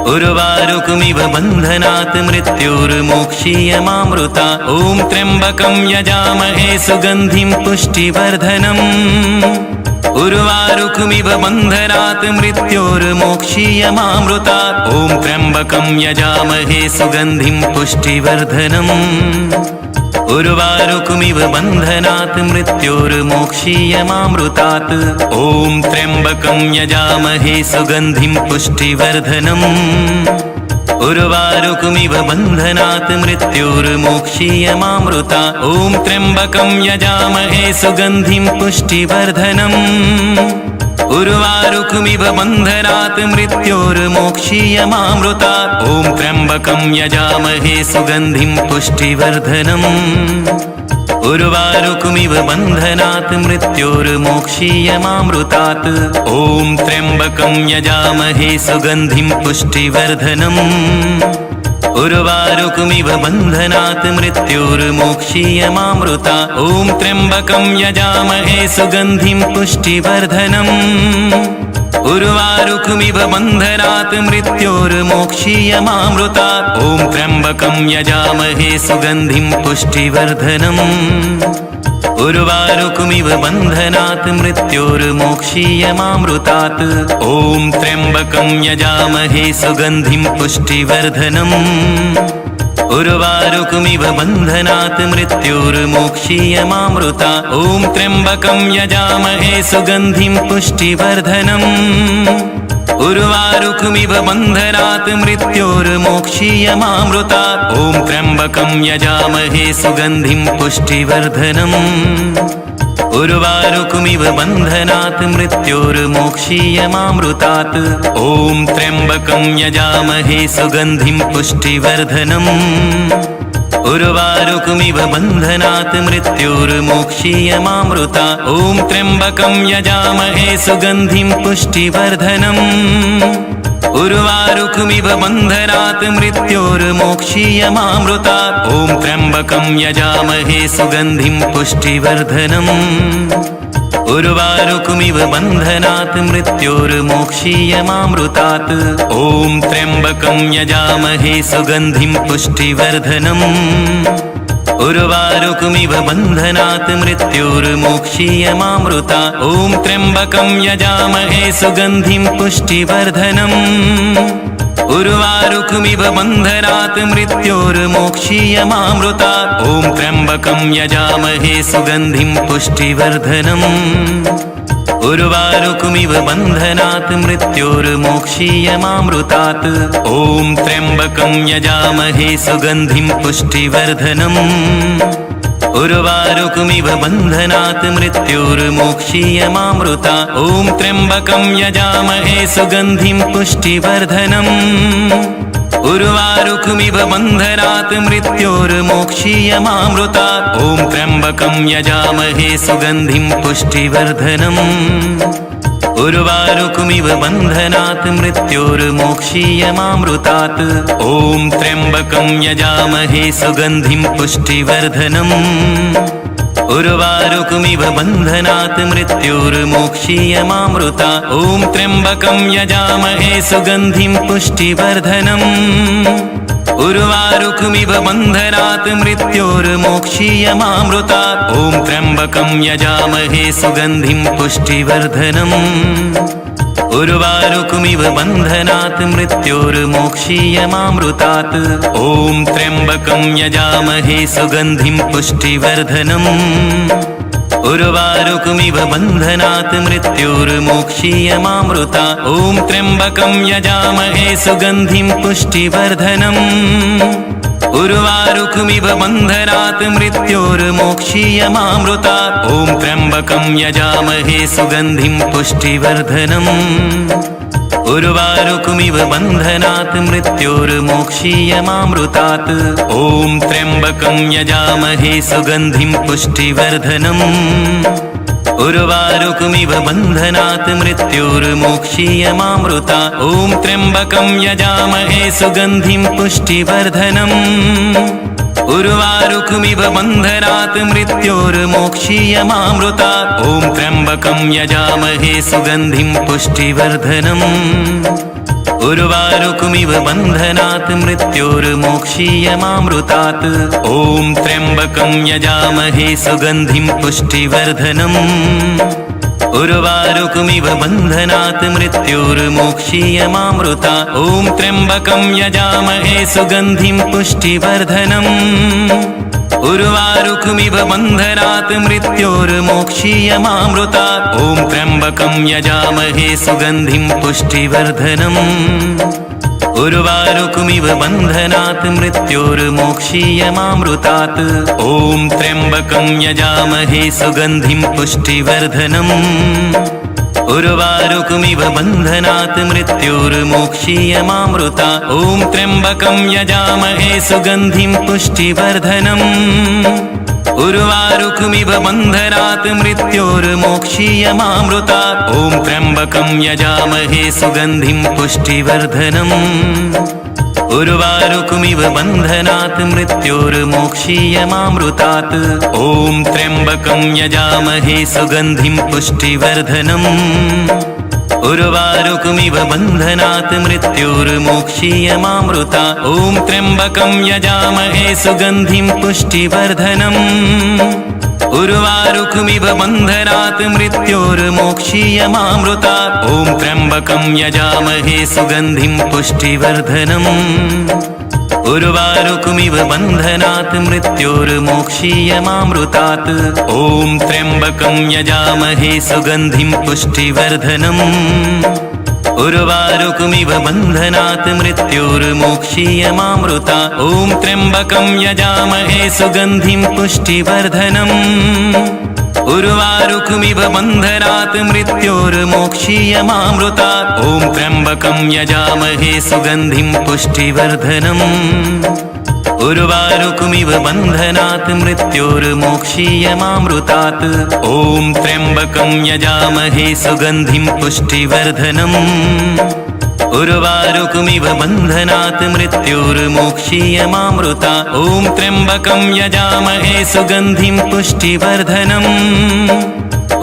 उर्वारुकमिव बन्धनात् मृत्योर्मोक्षीयमामृतात्। ॐ त्र्यम्बकं यजामहे सुगन्धिं पुष्टिवर्धनम्। उर्वारुकमिव बन्धनात् मृत्योर्मोक्षीयमामृतात्। ॐ त्र्यम्बकं यजामहे सुगन्धिं पुष्टिवर्धनम्। उर्वारुकमिव बन्धनात् मृत्योर्मोक्षीयमामृतात्। ॐ त्र्यम्बकं यजामहे सुगन्धिं पुष्टिवर्धनम्। उर्वारुकमिव बन्धनात् मृत्योर्मोक्षीयमामृतात्। ॐ त्र्यम्बकं यजामहे सुगन्धिं पुष्टिवर्धनम्। उर्वारुकमिव बन्धनात् मृत्योर्मोक्षीयमामृतात्। ॐ त्र्यम्बकं यजामहे सुगन्धिं पुष्टिवर्धनम्। उर्वारुकमिव बन्धनात् मृत्योर्मोक्षीयमामृतात्। ॐ त्र्यम्बकं यजामहे सुगन्धिं पुष्टिवर्धनम्। उर्वारुकमिव बन्धनात् मृत्योर्मोक्षीयमामृतात्। ॐ त्र्यम्बकं यजामहे सुगन्धिं पुष्टिवर्धनम्। उर्वारुकमिव बन्धनात् मृत्योर्मोक्षीयमामृतात्। ॐ त्र्यम्बकं यजामहे सुगन्धिं पुष्टिवर्धनम्। उर्वारुकमिव बन्धनात् मृत्योर्मोक्षीयमामृतात्। ॐ त्र्यम्बकं यजामहे सुगन्धिं पुष्टिवर्धनम्। उर्वारुकमिव बन्धनात् मृत्योर्मोक्षीयमामृतात्। ॐ त्र्यम्बकं यजामहे सुगन्धिं पुष्टिवर्धनम्। उर्वारुकमिव बन्धनात् मृत्योर्मोक्षीयमामृतात्। ॐ त्र्यम्बकं यजामहे सुगन्धिं पुष्टिवर्धनम्। उर्वारुकमिव बन्धनात् मृत्योर्मोक्षीयमामृतात्। ॐ त्र्यम्बकं यजामहे सुगन्धिं पुष्टिवर्धनम्। उर्वारुकमिव बन्धनात् मृत्योर्मोक्षीयमामृतात्। ॐ त्र्यम्बकं यजामहे सुगन्धिं पुष्टिवर्धनम्। उर्वारुकमिव बन्धनात् मृत्योर्मोक्षीयमामृतात्। ॐ त्र्यम्बकं यजामहे सुगन्धिं पुष्टिवर्धनम्। उर्वारुकमिव बन्धनात् मृत्योर्मोक्षीयमामृतात्। ॐ त्र्यम्बकं यजामहे सुगन्धिं पुष्टिवर्धनम्। उर्वारुकमिव बन्धनात् मृत्योर्मोक्षीयमामृतात्। ॐ त्र्यम्बकं यजामहे सुगन्धिं पुष्टिवर्धनम्। उर्वारुकमिव बन्धनात् मृत्योर्मोक्षीयमामृतात्। ॐ त्र्यम्बकं यजामहे सुगन्धिं पुष्टिवर्धनम्। उर्वारुकमिव बन्धनात् मृत्योर्मोक्षीयमामृतात्। ॐ त्र्यम्बकं यजामहे सुगन्धिं पुष्टिवर्धनम्। उर्वारुकमिव बन्धनात् मृत्योर्मोक्षीयमामृतात्। ॐ त्र्यम्बकं यजामहे सुगन्धिं पुष्टिवर्धनम्। उर्वारुकमिव बन्धनात् मृत्योर्मोक्षीयमामृतात्। ॐ त्र्यम्बकं यजामहे सुगन्धिं पुष्टिवर्धनम्। उर्वारुकमिव बन्धनात् मृत्योर्मोक्षीयमामृतात्। ॐ त्र्यम्बकं यजामहे सुगन्धिं पुष्टिवर्धनम्। उर्वारुकमिव बन्धनात् मृत्योर्मोक्षीयमामृतात्। ॐ त्र्यम्बकं यजामहे सुगन्धिं पुष्टिवर्धनम्। उर्वारुकमिव बन्धनात् मृत्योर्मोक्षीयमामृतात्। ॐ त्र्यम्बकं यजामहे सुगन्धिं पुष्टिवर्धनम्। उर्वारुकमिव बन्धनात् मृत्योर्मोक्षीयमामृतात्। ॐ त्र्यम्बकं यजामहे सुगन्धिं पुष्टिवर्धनम्। उर्वारुकमिव बन्धनात् मृत्योर्मोक्षीयमामृतात्। ॐ त्र्यम्बकं यजामहे सुगन्धिं पुष्टिवर्धनम्। उर्वारुकमिव बन्धनात् मृत्योर्मोक्षीयमामृतात्। ॐ त्र्यम्बकं यजामहे सुगन्धिं पुष्टिवर्धनम्। उर्वारुकमिव बन्धनात् मृत्योर्मोक्षीयमामृतात्। ॐ त्र्यम्बकं यजामहे सुगन्धिं पुष्टिवर्धनम्। उर्वारुकमिव बन्धनात् मृत्योर्मोक्षीयमामृता ॐ त्र्यम्बकं यजामहे सुगन्धिं पुष्टिवर्धनम् उर्वारुकमिव बन्धनात् मृत्योर्मोक्षीयमामृता ॐ त्र्यम्बकं यजामहे सुगन्धिं पुष्टिवर्धनम् उर्वारुकमिव बन्धनात् मृत्योर्मोक्षीयमामृतात् ॐ त्र्यम्बकं यजामहे सुगन्धिं पुष्टिवर्धनम् उर्वारुकमिव बन्धनात् मृत्योर्मोक्षीयमामृता ॐ त्र्यम्बकं यजामहे सुगन्धिं पुष्टिवर्धनम् उर्वारुकमिव बन्धनात् मृत्योर्मोक्षीयमामृता ॐ त्र्यम्बकं यजामहे सुगन्धिं पुष्टिवर्धनम् उर्वारुकमिव बन्धनात् मृत्योर्मोक्षीयमामृतात् ॐ त्र्यम्बकं यजामहे सुगन्धिं पुष्टिवर्धनम् उर्वारुकमिव बन्धनात् मृत्योर्मोक्षीयमामृता ॐ त्र्यम्बकं यजामहे सुगन्धिं पुष्टिवर्धनम् उर्वारुकमिव बन्धनात् मृत्योर्मोक्षीयमामृता ॐ त्र्यम्बकं यजामहे सुगन्धिं पुष्टिवर्धनम् उर्वारुकमिव बन्धनात् मृत्योर्मोक्षीयमामृतात् ॐ त्र्यम्बकं यजामहे सुगन्धिं पुष्टिवर्धनम् उर्वारुकमिव बन्धनात् मृत्योर्मोक्षीयमामृता ॐ त्र्यम्बकं यजामहे सुगन्धिं पुष्टिवर्धनम् उर्वारुकमिव बन्धनात् मृत्योर्मोक्षीयमामृता ॐ त्र्यम्बकं यजामहे सुगन्धिं पुष्टिवर्धनम् उर्वारुकमिव बन्धनात् मृत्योर्मोक्षीयमामृतात् ॐ त्र्यम्बकं यजामहे सुगन्धिं पुष्टिवर्धनम् उर्वारुकमिव बन्धनात् मृत्योर्मोक्षीयमामृता ॐ त्र्यम्बकं यजामहे सुगन्धिं पुष्टिवर्धनम् उर्वारुकमिव बन्धनात् मृत्योर्मोक्षीयमामृता ॐ त्र्यम्बकं यजामहे सुगन्धिं पुष्टिवर्धनम् उर्वारुकमिव बन्धनात् मृत्योर्मोक्षीयमामृतात् ॐ त्र्यम्बकं यजामहे सुगन्धिं पुष्टिवर्धनम् उर्वारुकमिव बन्धनात् मृत्योर्मोक्षीयमामृता ॐ त्र्यम्बकं यजामहे सुगन्धिं पुष्टिवर्धनम्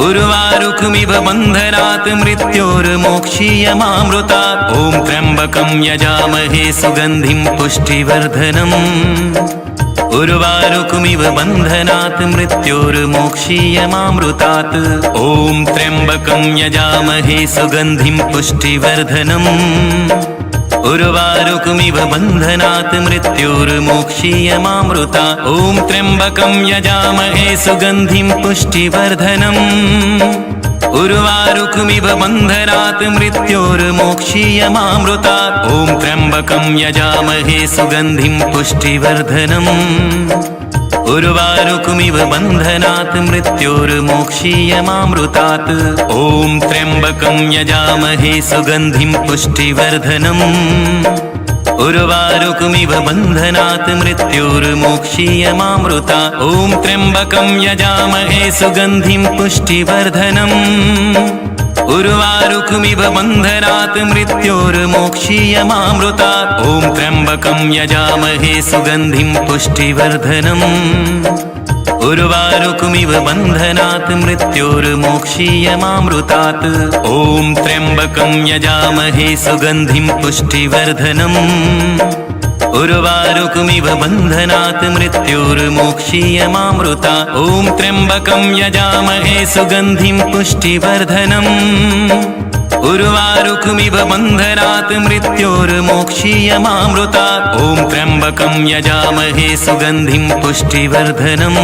उर्वारुकमिव बन्धनात् मृत्योर्मोक्षीयमामृता ॐ त्र्यम्बकं यजामहे सुगन्धिं पुष्टिवर्धनम् उर्वारुकमिव बन्धनात् मृत्योर्मोक्षीयमामृतात् ॐ त्र्यम्बकं यजामहे सुगन्धिं पुष्टिवर्धनम् उर्वारुकमिव बन्धनात् मृत्योर्मोक्षीयमामृता ॐ त्र्यम्बकं यजामहे सुगन्धिं पुष्टिवर्धनम् उर्वारुकमिव बन्धनात् मृत्योर्मोक्षीयमामृता ॐ त्र्यम्बकं यजामहे सुगन्धिं पुष्टिवर्धनम् उर्वारुकमिव बन्धनात् मृत्योर्मोक्षीयमामृतात् ॐ त्र्यम्बकं यजामहे सुगन्धिं पुष्टिवर्धनम् उर्वारुकमिव बन्धनात् मृत्योर्मोक्षीयमामृता ॐ त्र्यम्बकं यजामहे सुगन्धिं पुष्टिवर्धनम् उर्वारुकमिव बन्धनात् मृत्योर्मोक्षीयमामृता ॐ त्र्यम्बकं यजामहे सुगन्धिं पुष्टिवर्धनम् उर्वारुकमिव बन्धनात् मृत्योर्मोक्षीयमामृतात् ॐ त्र्यम्बकं यजामहे सुगन्धिं पुष्टिवर्धनम् उर्वारुकमिव बन्धनात् मृत्योर्मोक्षीयमामृता ॐ त्र्यम्बकं यजामहे सुगन्धिं पुष्टिवर्धनम् उर्वारुकमिव बन्धनात् मृत्योर्मोक्षीयमामृता ॐ त्र्यम्बकं यजामहे सुगन्धिं पुष्टिवर्धनम्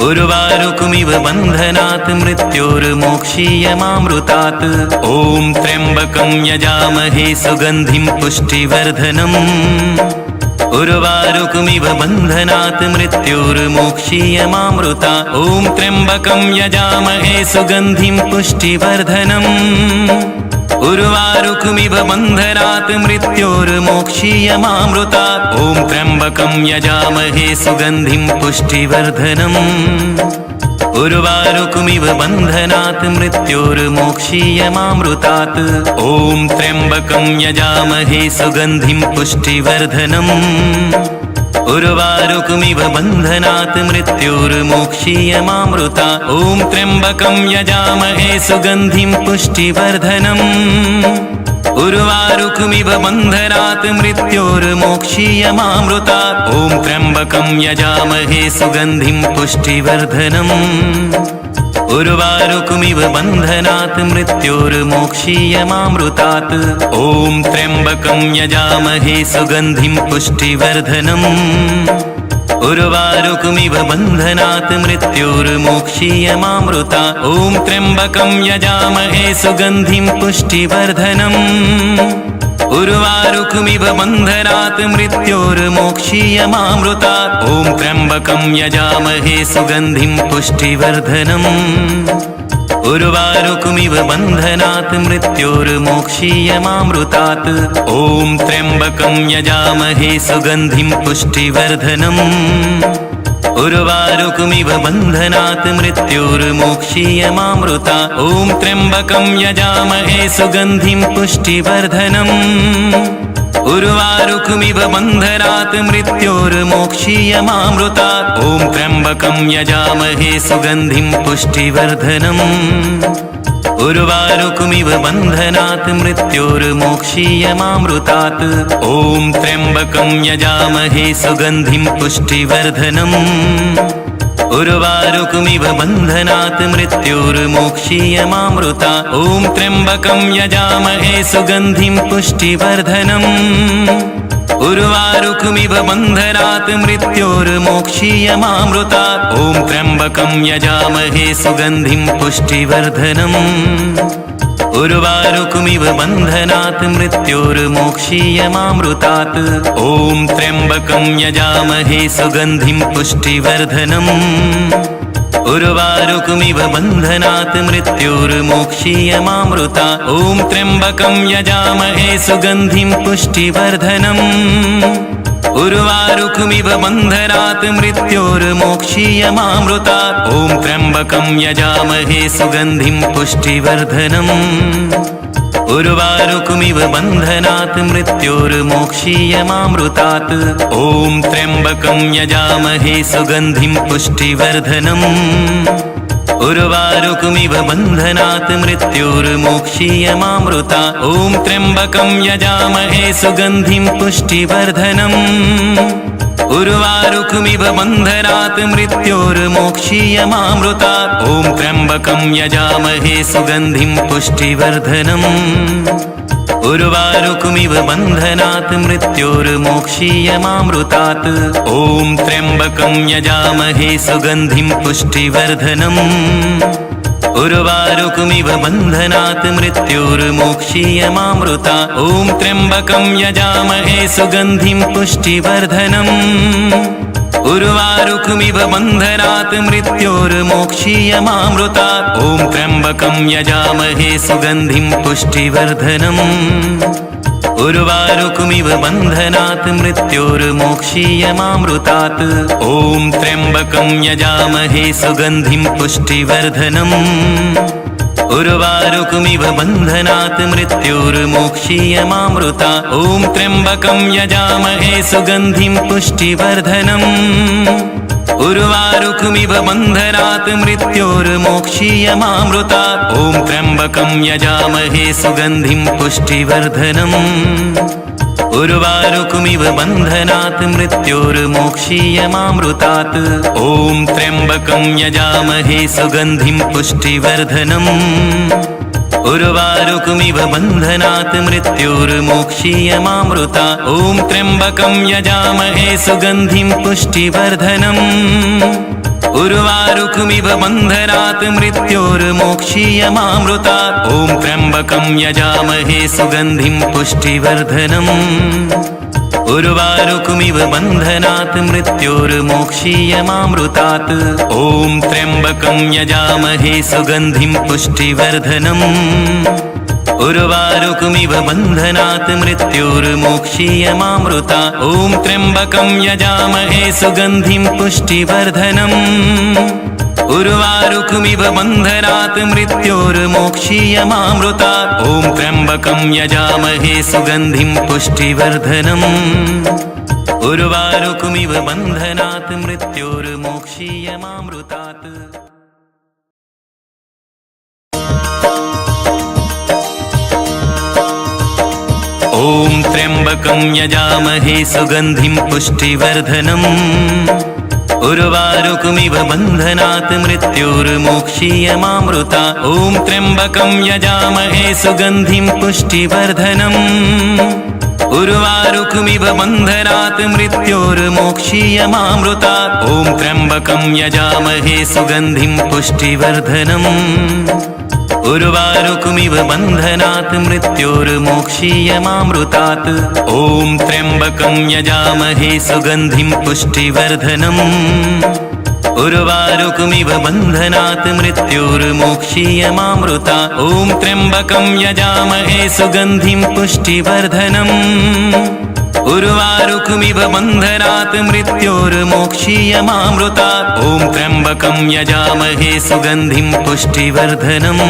उर्वारुकमिव बन्धनात् मृत्योर्मोक्षीयमामृतात् ॐ त्र्यम्बकं यजामहे सुगन्धिं पुष्टिवर्धनम् उर्वारुकमिव बन्धनात् मृत्योर्मोक्षीयमामृता ॐ त्र्यम्बकं यजामहे सुगन्धिं पुष्टिवर्धनम् उर्वारुकमिव बन्धनात् मृत्योर्मोक्षीयमामृता ॐ त्र्यम्बकं यजामहे सुगन्धिं पुष्टिवर्धनम् उर्वारुकमिव बन्धनात् मृत्योर्मोक्षीयमामृतात्। ॐ त्र्यम्बकं यजामहे सुगन्धिं पुष्टिवर्धनम्। उर्वारुकमिव बन्धनात् मृत्योर्मोक्षीयमामृतात्। ॐ त्र्यम्बकं यजामहे सुगन्धिं पुष्टिवर्धनम्। उर्वारुकमिव बन्धनात् मृत्योर्मोक्षीयमामृतात्। ॐ त्र्यम्बकं यजामहे सुगन्धिं पुष्टिवर्धनम्। उर्वारुकमिव बन्धनात् मृत्योर्मोक्षीयमामृतात्। ॐ त्र्यम्बकं यजामहे सुगन्धिं पुष्टिवर्धनम्। उर्वारुकमिव बन्धनात् मृत्योर्मोक्षीयमामृतात्। ॐ त्र्यम्बकं यजामहे सुगन्धिं पुष्टिवर्धनम्। उर्वारुकमिव बन्धनात् मृत्योर्मोक्षीयमामृतात्। ॐ त्र्यम्बकं यजामहे सुगन्धिं पुष्टिवर्धनम्। उर्वारुकमिव बन्धनात् मृत्योर्मोक्षीयमामृतात्। ॐ त्र्यम्बकं यजामहे सुगन्धिं पुष्टिवर्धनम्। उर्वारुकमिव बन्धनात् मृत्योर्मोक्षीयमामृतात्। ॐ त्र्यम्बकं यजामहे सुगन्धिं पुष्टिवर्धनम्। उर्वारुकमिव बन्धनात् मृत्योर्मोक्षीयमामृतात्। ॐ त्र्यम्बकं यजामहे सुगन्धिं पुष्टिवर्धनम्। उर्वारुकमिव बन्धनात् मृत्योर्मोक्षीयमामृतात्। ॐ त्र्यम्बकं यजामहे सुगन्धिं पुष्टिवर्धनम्। उर्वारुकमिव बन्धनात् मृत्योर्मोक्षीयमामृतात्। ॐ त्र्यम्बकं यजामहे सुगन्धिं पुष्टिवर्धनम्। उर्वारुकमिव बन्धनात् मृत्योर्मोक्षीयमामृतात्। ॐ त्र्यम्बकं यजामहे सुगन्धिं पुष्टिवर्धनम्। उर्वारुकमिव बन्धनात् मृत्योर्मोक्षीयमामृतात्। ॐ त्र्यम्बकं यजामहे सुगन्धिं पुष्टिवर्धनम्। उर्वारुकमिव बन्धनात् मृत्योर्मोक्षीयमामृतात्। ॐ त्र्यम्बकं यजामहे सुगन्धिं पुष्टिवर्धनम्। उर्वारुकमिव बन्धनात् मृत्योर्मोक्षीयमामृतात्। ॐ त्र्यम्बकं यजामहे सुगन्धिं पुष्टिवर्धनम्। उर्वारुकमिव बन्धनात् मृत्योर्मोक्षीयमामृतात्। ॐ त्र्यम्बकं यजामहे सुगन्धिं पुष्टिवर्धनम्। उर्वारुकमिव बन्धनात् मृत्योर्मोक्षीयमामृतात्। ॐ त्र्यम्बकं यजामहे सुगन्धिं पुष्टिवर्धनम्। उर्वारुकमिव बन्धनात् मृत्योर्मोक्षीयमामृतात्। ॐ त्र्यम्बकं यजामहे सुगन्धिं पुष्टिवर्धनम्। उर्वारुकमिव बन्धनात् मृत्योर्मोक्षीयमामृतात्। ॐ त्र्यम्बकं यजामहे सुगन्धिं पुष्टिवर्धनम्। उर्वारुकमिव बन्धनात् मृत्योर्मोक्षीयमामृतात्। ॐ त्र्यम्बकं यजामहे सुगन्धिं पुष्टिवर्धनम्। उर्वारुकमिव बन्धनात् मृत्योर्मोक्षीयमामृतात्। ॐ त्र्यम्बकं यजामहे सुगन्धिं पुष्टिवर्धनम्। उर्वारुकमिव बन्धनात् मृत्योर्मोक्षीयमामृतात्। ॐ त्र्यम्बकं यजामहे सुगन्धिं पुष्टिवर्धनम्। उर्वारुकमिव बन्धनात् मृत्योर्मोक्षीयमामृतात्। ॐ त्र्यम्बकं यजामहे सुगन्धिं पुष्टिवर्धनम्। उर्वारुकमिव बन्धनात् मृत्योर्मोक्षीयमामृतात्। ॐ त्र्यम्बकं यजामहे सुगन्धिं पुष्टिवर्धनम्। उर्वारुकमिव बन्धनात् मृत्योर्मोक्षीयमामृतात्। ॐ त्र्यम्बकं यजामहे सुगन्धिं पुष्टिवर्धनम्। उर्वारुकमिव बन्धनात् मृत्योर्मोक्षीयमामृतात्। ॐ त्र्यम्बकं यजामहे सुगन्धिं पुष्टिवर्धनम्। उर्वारुकमिव बन्धनात् मृत्योर्मोक्षीयमामृतात्। ॐ त्र्यम्बकं यजामहे सुगन्धिं पुष्टिवर्धनम्। उर्वारुकमिव बन्धनात् मृत्योर्मोक्षीयमामृतात्। ॐ त्र्यम्बकं यजामहे सुगन्धिं पुष्टिवर्धनम्। उर्वारुकमिव बन्धनात् मृत्योर्मोक्षीयमामृतात्। ॐ त्र्यम्बकं यजामहे सुगन्धिं पुष्टिवर्धनम्। उर्वारुकमिव बन्धनात् मृत्योर्मोक्षीयमामृतात्। ॐ त्र्यम्बकं यजामहे सुगन्धिं पुष्टिवर्धनम्। उर्वारुकमिव बन्धनात् मृत्योर्मोक्षीयमामृतात्। ॐ त्र्यम्बकं यजामहे सुगन्धिं पुष्टिवर्धनम्। उर्वारुकमिव बन्धनात् मृत्योर्मोक्षीयमामृतात्। ॐ त्र्यम्बकं यजामहे सुगन्धिं पुष्टिवर्धनम्। उर्वारुकमिव बन्धनात् मृत्योर्मोक्षीयमामृतात्। ॐ त्र्यम्बकं यजामहे सुगन्धिं पुष्टिवर्धनम्। उर्वारुकमिव बन्धनात् मृत्योर्मोक्षीयमामृतात्। ॐ त्र्यम्बकं यजामहे सुगन्धिं पुष्टिवर्धनम्। उर्वारुकमिव बन्धनात् मृत्योर्मोक्षीयमामृतात्। ॐ त्र्यम्बकं यजामहे सुगन्धिं पुष्टिवर्धनम्। उर्वारुकमिव बन्धनात् मृत्योर्मोक्षीयमामृतात्। ॐ त्र्यम्बकं यजामहे सुगन्धिं पुष्टिवर्धनम्।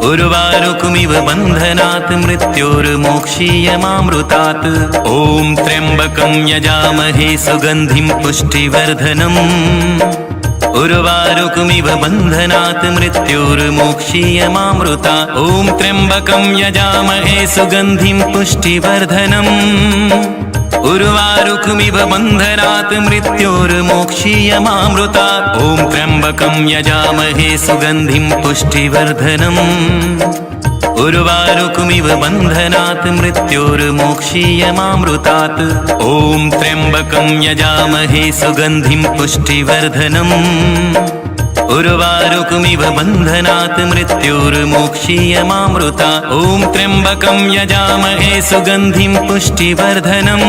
उर्वारुकमिव बन्धनात् मृत्योर्मोक्षीयमामृतात्। ॐ त्र्यम्बकं यजामहे सुगन्धिं पुष्टिवर्धनम्। उर्वारुकमिव बन्धनात् मृत्योर्मोक्षीयमामृतात्। ॐ त्र्यम्बकं यजामहे सुगन्धिं पुष्टिवर्धनम्। उर्वारुकमिव बन्धनात् मृत्योर्मोक्षीयमामृतात्। ॐ त्र्यम्बकं यजामहे सुगन्धिं पुष्टिवर्धनम्। उर्वारुकमिव बन्धनात् मृत्योर्मोक्षीयमामृतात्। ॐ त्र्यम्बकं यजामहे सुगन्धिं पुष्टिवर्धनम्। उर्वारुकमिव बन्धनात् मृत्योर्मोक्षीयमामृतात्। ॐ त्र्यम्बकं यजामहे सुगन्धिं पुष्टिवर्धनम्।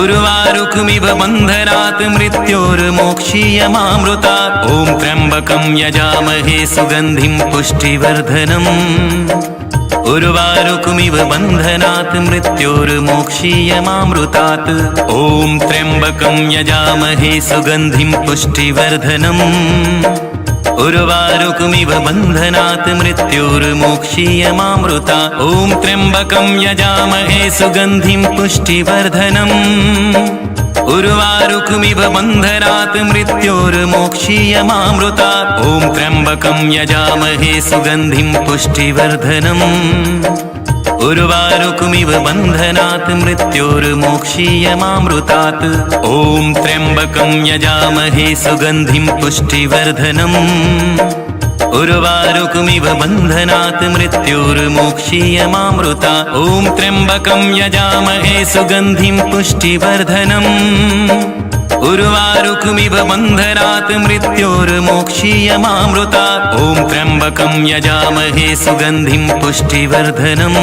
उर्वारुकमिव बन्धनात् मृत्योर्मोक्षीयमामृतात्। ॐ त्र्यम्बकं यजामहे सुगन्धिं पुष्टिवर्धनम्। उर्वारुकमिव बन्धनात् मृत्योर्मोक्षीयमामृतात्। ॐ त्र्यम्बकं यजामहे सुगन्धिं पुष्टिवर्धनम्। उर्वारुकमिव बन्धनात् मृत्योर्मोक्षीयमामृतात्। ॐ त्र्यम्बकं यजामहे सुगन्धिं पुष्टिवर्धनम्। उर्वारुकमिव बन्धनात् मृत्योर्मोक्षीयमामृतात्। ॐ त्र्यम्बकं यजामहे सुगन्धिं पुष्टिवर्धनम्। उर्वारुकमिव बन्धनात् मृत्योर्मोक्षीयमामृतात्। ॐ त्र्यम्बकं यजामहे सुगन्धिं पुष्टिवर्धनम्। उर्वारुकमिव बन्धनात् मृत्योर्मोक्षीयमामृतात्। ॐ त्र्यम्बकं यजामहे सुगन्धिं पुष्टिवर्धनम्। उर्वारुकमिव बन्धनात् मृत्योर्मोक्षीयमामृतात्। ॐ त्र्यम्बकं यजामहे सुगन्धिं पुष्टिवर्धनम्।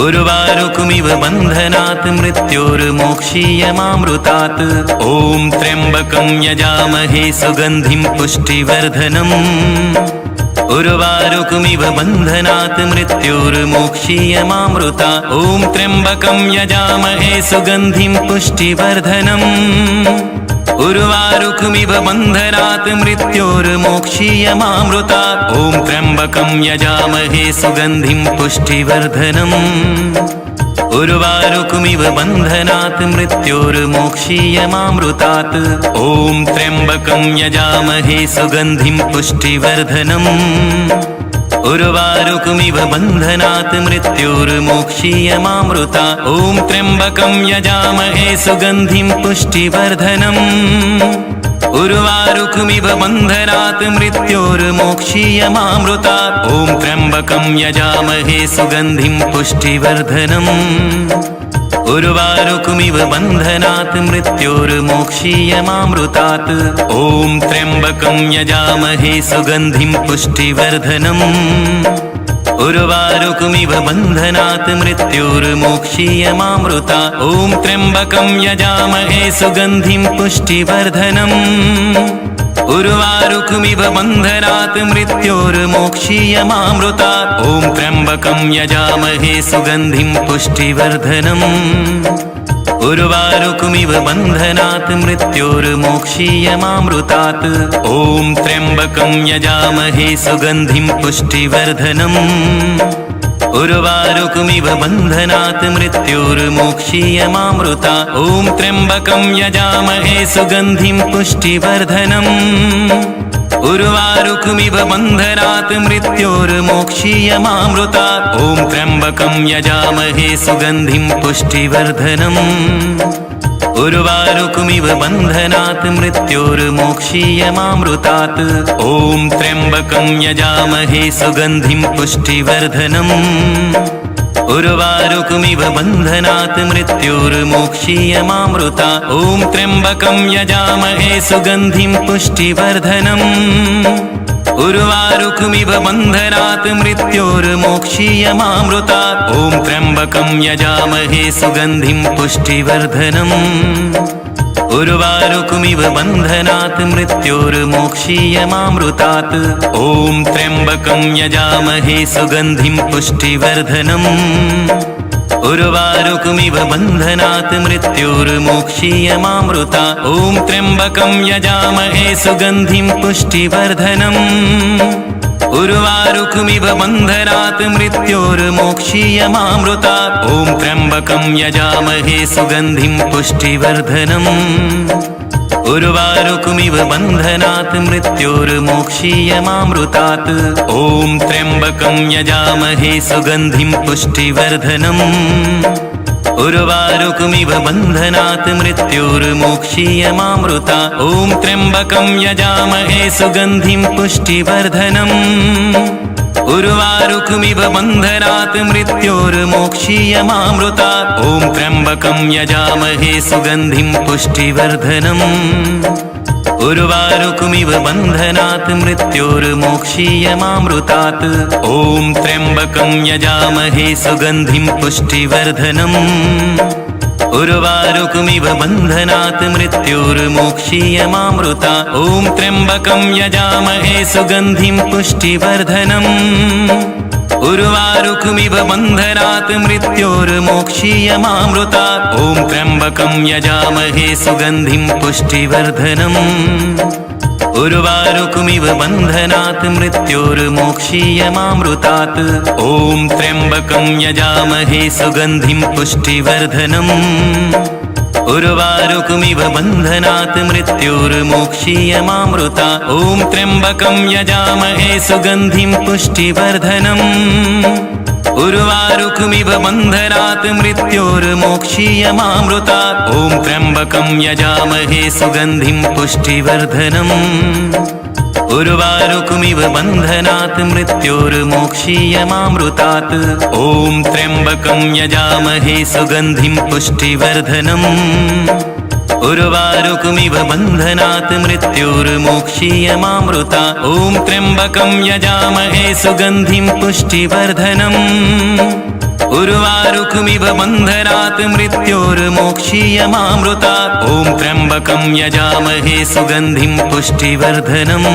उर्वारुकमिव बन्धनात् मृत्योर्मोक्षीयमामृतात्। ॐ त्र्यम्बकं यजामहे सुगन्धिं पुष्टिवर्धनम्। उर्वारुकमिव बन्धनात् मृत्योर्मोक्षीयमामृतात्। ॐ त्र्यम्बकं यजामहे सुगन्धिं पुष्टिवर्धनम्। उर्वारुकमिव बन्धनात् मृत्योर्मोक्षीयमामृतात्। ॐ त्र्यम्बकं यजामहे सुगन्धिं पुष्टिवर्धनम्। उर्वारुकमिव बन्धनात् मृत्योर्मोक्षीयमामृतात्। ॐ त्र्यम्बकं यजामहे सुगन्धिं पुष्टिवर्धनम्। उर्वारुकमिव बन्धनात् मृत्योर्मोक्षीयमामृतात्। ॐ त्र्यम्बकं यजामहे सुगन्धिं पुष्टिवर्धनम्। उर्वारुकमिव बन्धनात् मृत्योर्मोक्षीयमामृतात्। ॐ त्र्यम्बकं यजामहे सुगन्धिं पुष्टिवर्धनम्। उर्वारुकमिव बन्धनात् मृत्योर्मोक्षीयमामृतात्। ॐ त्र्यम्बकं यजामहे सुगन्धिं पुष्टिवर्धनम्। उर्वारुकमिव बन्धनात् मृत्योर्मोक्षीयमामृतात्। ॐ त्र्यम्बकं यजामहे सुगन्धिं पुष्टिवर्धनम्। उर्वारुकमिव बन्धनात् मृत्योर्मोक्षीयमामृतात्। ॐ त्र्यम्बकं यजामहे सुगन्धिं पुष्टिवर्धनम्। उर्वारुकमिव बन्धनात् मृत्योर्मोक्षीयमामृतात्। ॐ त्र्यम्बकं यजामहे सुगन्धिं पुष्टिवर्धनम्। उर्वारुकमिव बन्धनात् मृत्योर्मोक्षीयमामृतात्। ॐ त्र्यम्बकं यजामहे सुगन्धिं पुष्टिवर्धनम्। उर्वारुकमिव बन्धनात् मृत्योर्मोक्षीयमामृतात्। ॐ त्र्यम्बकं यजामहे सुगन्धिं पुष्टिवर्धनम्। उर्वारुकमिव बन्धनात् मृत्योर्मोक्षीयमामृतात्। ॐ त्र्यम्बकं यजामहे सुगन्धिं पुष्टिवर्धनम्। उर्वारुकमिव बन्धनात् मृत्योर्मोक्षीयमामृतात्। ॐ त्र्यम्बकं यजामहे सुगन्धिं पुष्टिवर्धनम्। उर्वारुकमिव बन्धनात् मृत्योर्मोक्षीयमामृतात्। ॐ त्र्यम्बकं यजामहे सुगन्धिं पुष्टिवर्धनम्। उर्वारुकमिव बन्धनात् मृत्योर्मोक्षीयमामृतात्। ॐ त्र्यम्बकं यजामहे सुगन्धिं पुष्टिवर्धनम्। उर्वारुकमिव बन्धनात् मृत्योर्मोक्षीयमामृतात्। ॐ त्र्यम्बकं यजामहे सुगन्धिं पुष्टिवर्धनम्। उर्वारुकमिव बन्धनात् मृत्योर्मोक्षीयमामृतात्। ॐ त्र्यम्बकं यजामहे सुगन्धिं पुष्टिवर्धनम्। उर्वारुकमिव बन्धनात् मृत्योर्मोक्षीयमामृतात्। ॐ त्र्यम्बकं यजामहे सुगन्धिं पुष्टिवर्धनम्। उर्वारुकमिव बन्धनात् मृत्योर्मोक्षीयमामृतात्। ॐ त्र्यम्बकं यजामहे सुगन्धिं पुष्टिवर्धनम्। उर्वारुकमिव बन्धनात् मृत्योर्मोक्षीयमामृतात्। ॐ त्र्यम्बकं यजामहे सुगन्धिं पुष्टिवर्धनम्। उर्वारुकमिव बन्धनात् मृत्योर्मोक्षीयमामृतात्। ॐ त्र्यम्बकं यजामहे सुगन्धिं पुष्टिवर्धनम्। उर्वारुकमिव बन्धनात् मृत्योर्मोक्षीयमामृतात्। ॐ त्र्यम्बकं यजामहे सुगन्धिं पुष्टिवर्धनम्। उर्वारुकमिव बन्धनात् मृत्योर्मोक्षीयमामृतात्। ॐ त्र्यम्बकं यजामहे सुगन्धिं पुष्टिवर्धनम्। उर्वारुकमिव बन्धनात् मृत्योर्मोक्षीयमामृतात्। ॐ त्र्यम्बकं यजामहे सुगन्धिं पुष्टिवर्धनम्। उर्वारुकमिव बन्धनात् मृत्योर्मोक्षीयमामृतात्। ॐ त्र्यम्बकं यजामहे सुगन्धिं पुष्टिवर्धनम्। उर्वारुकमिव बन्धनात् मृत्योर्मोक्षीयमामृतात्। ॐ त्र्यम्बकं यजामहे सुगन्धिं पुष्टिवर्धनम्। उर्वारुकमिव बन्धनात् मृत्योर्मोक्षीयमामृतात्। ॐ त्र्यम्बकं यजामहे सुगन्धिं पुष्टिवर्धनम्। उर्वारुकमिव बन्धनात् मृत्योर्मोक्षीयमामृतात्। ॐ त्र्यम्बकं यजामहे सुगन्धिं पुष्टिवर्धनम्। उर्वारुकमिव बन्धनात् मृत्योर्मोक्षीयमामृतात्। ॐ त्र्यम्बकं यजामहे सुगन्धिं पुष्टिवर्धनम्।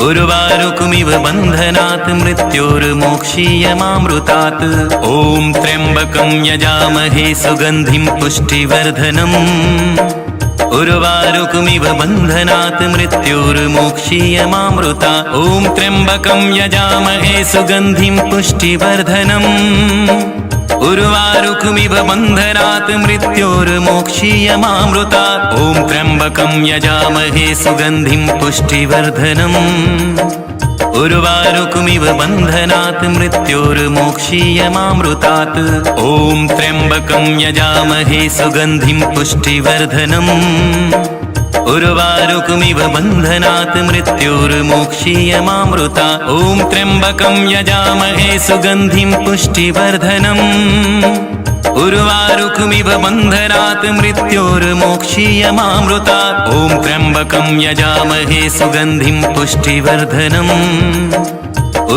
उर्वारुकमिव बन्धनात् मृत्योर्मोक्षीयमामृतात्। ॐ त्र्यम्बकं यजामहे सुगन्धिं पुष्टिवर्धनम्। उर्वारुकमिव बन्धनात् मृत्योर्मोक्षीयमामृतात्। ॐ त्र्यम्बकं यजामहे सुगन्धिं पुष्टिवर्धनम्। उर्वारुकमिव बन्धनात् मृत्योर्मोक्षीयमामृतात्। ॐ त्र्यम्बकं यजामहे सुगन्धिं पुष्टिवर्धनम्। उर्वारुकमिव बन्धनात् मृत्योर्मोक्षीयमामृतात्। ॐ त्र्यम्बकं यजामहे सुगन्धिं पुष्टिवर्धनम्। उर्वारुकमिव बन्धनात् मृत्योर्मोक्षीयमामृतात्। ॐ त्र्यम्बकं यजामहे सुगन्धिं पुष्टिवर्धनम्। उर्वारुकमिव बन्धनात् मृत्योर्मोक्षीयमामृतात्। ॐ त्र्यम्बकं यजामहे सुगन्धिं पुष्टिवर्धनम्।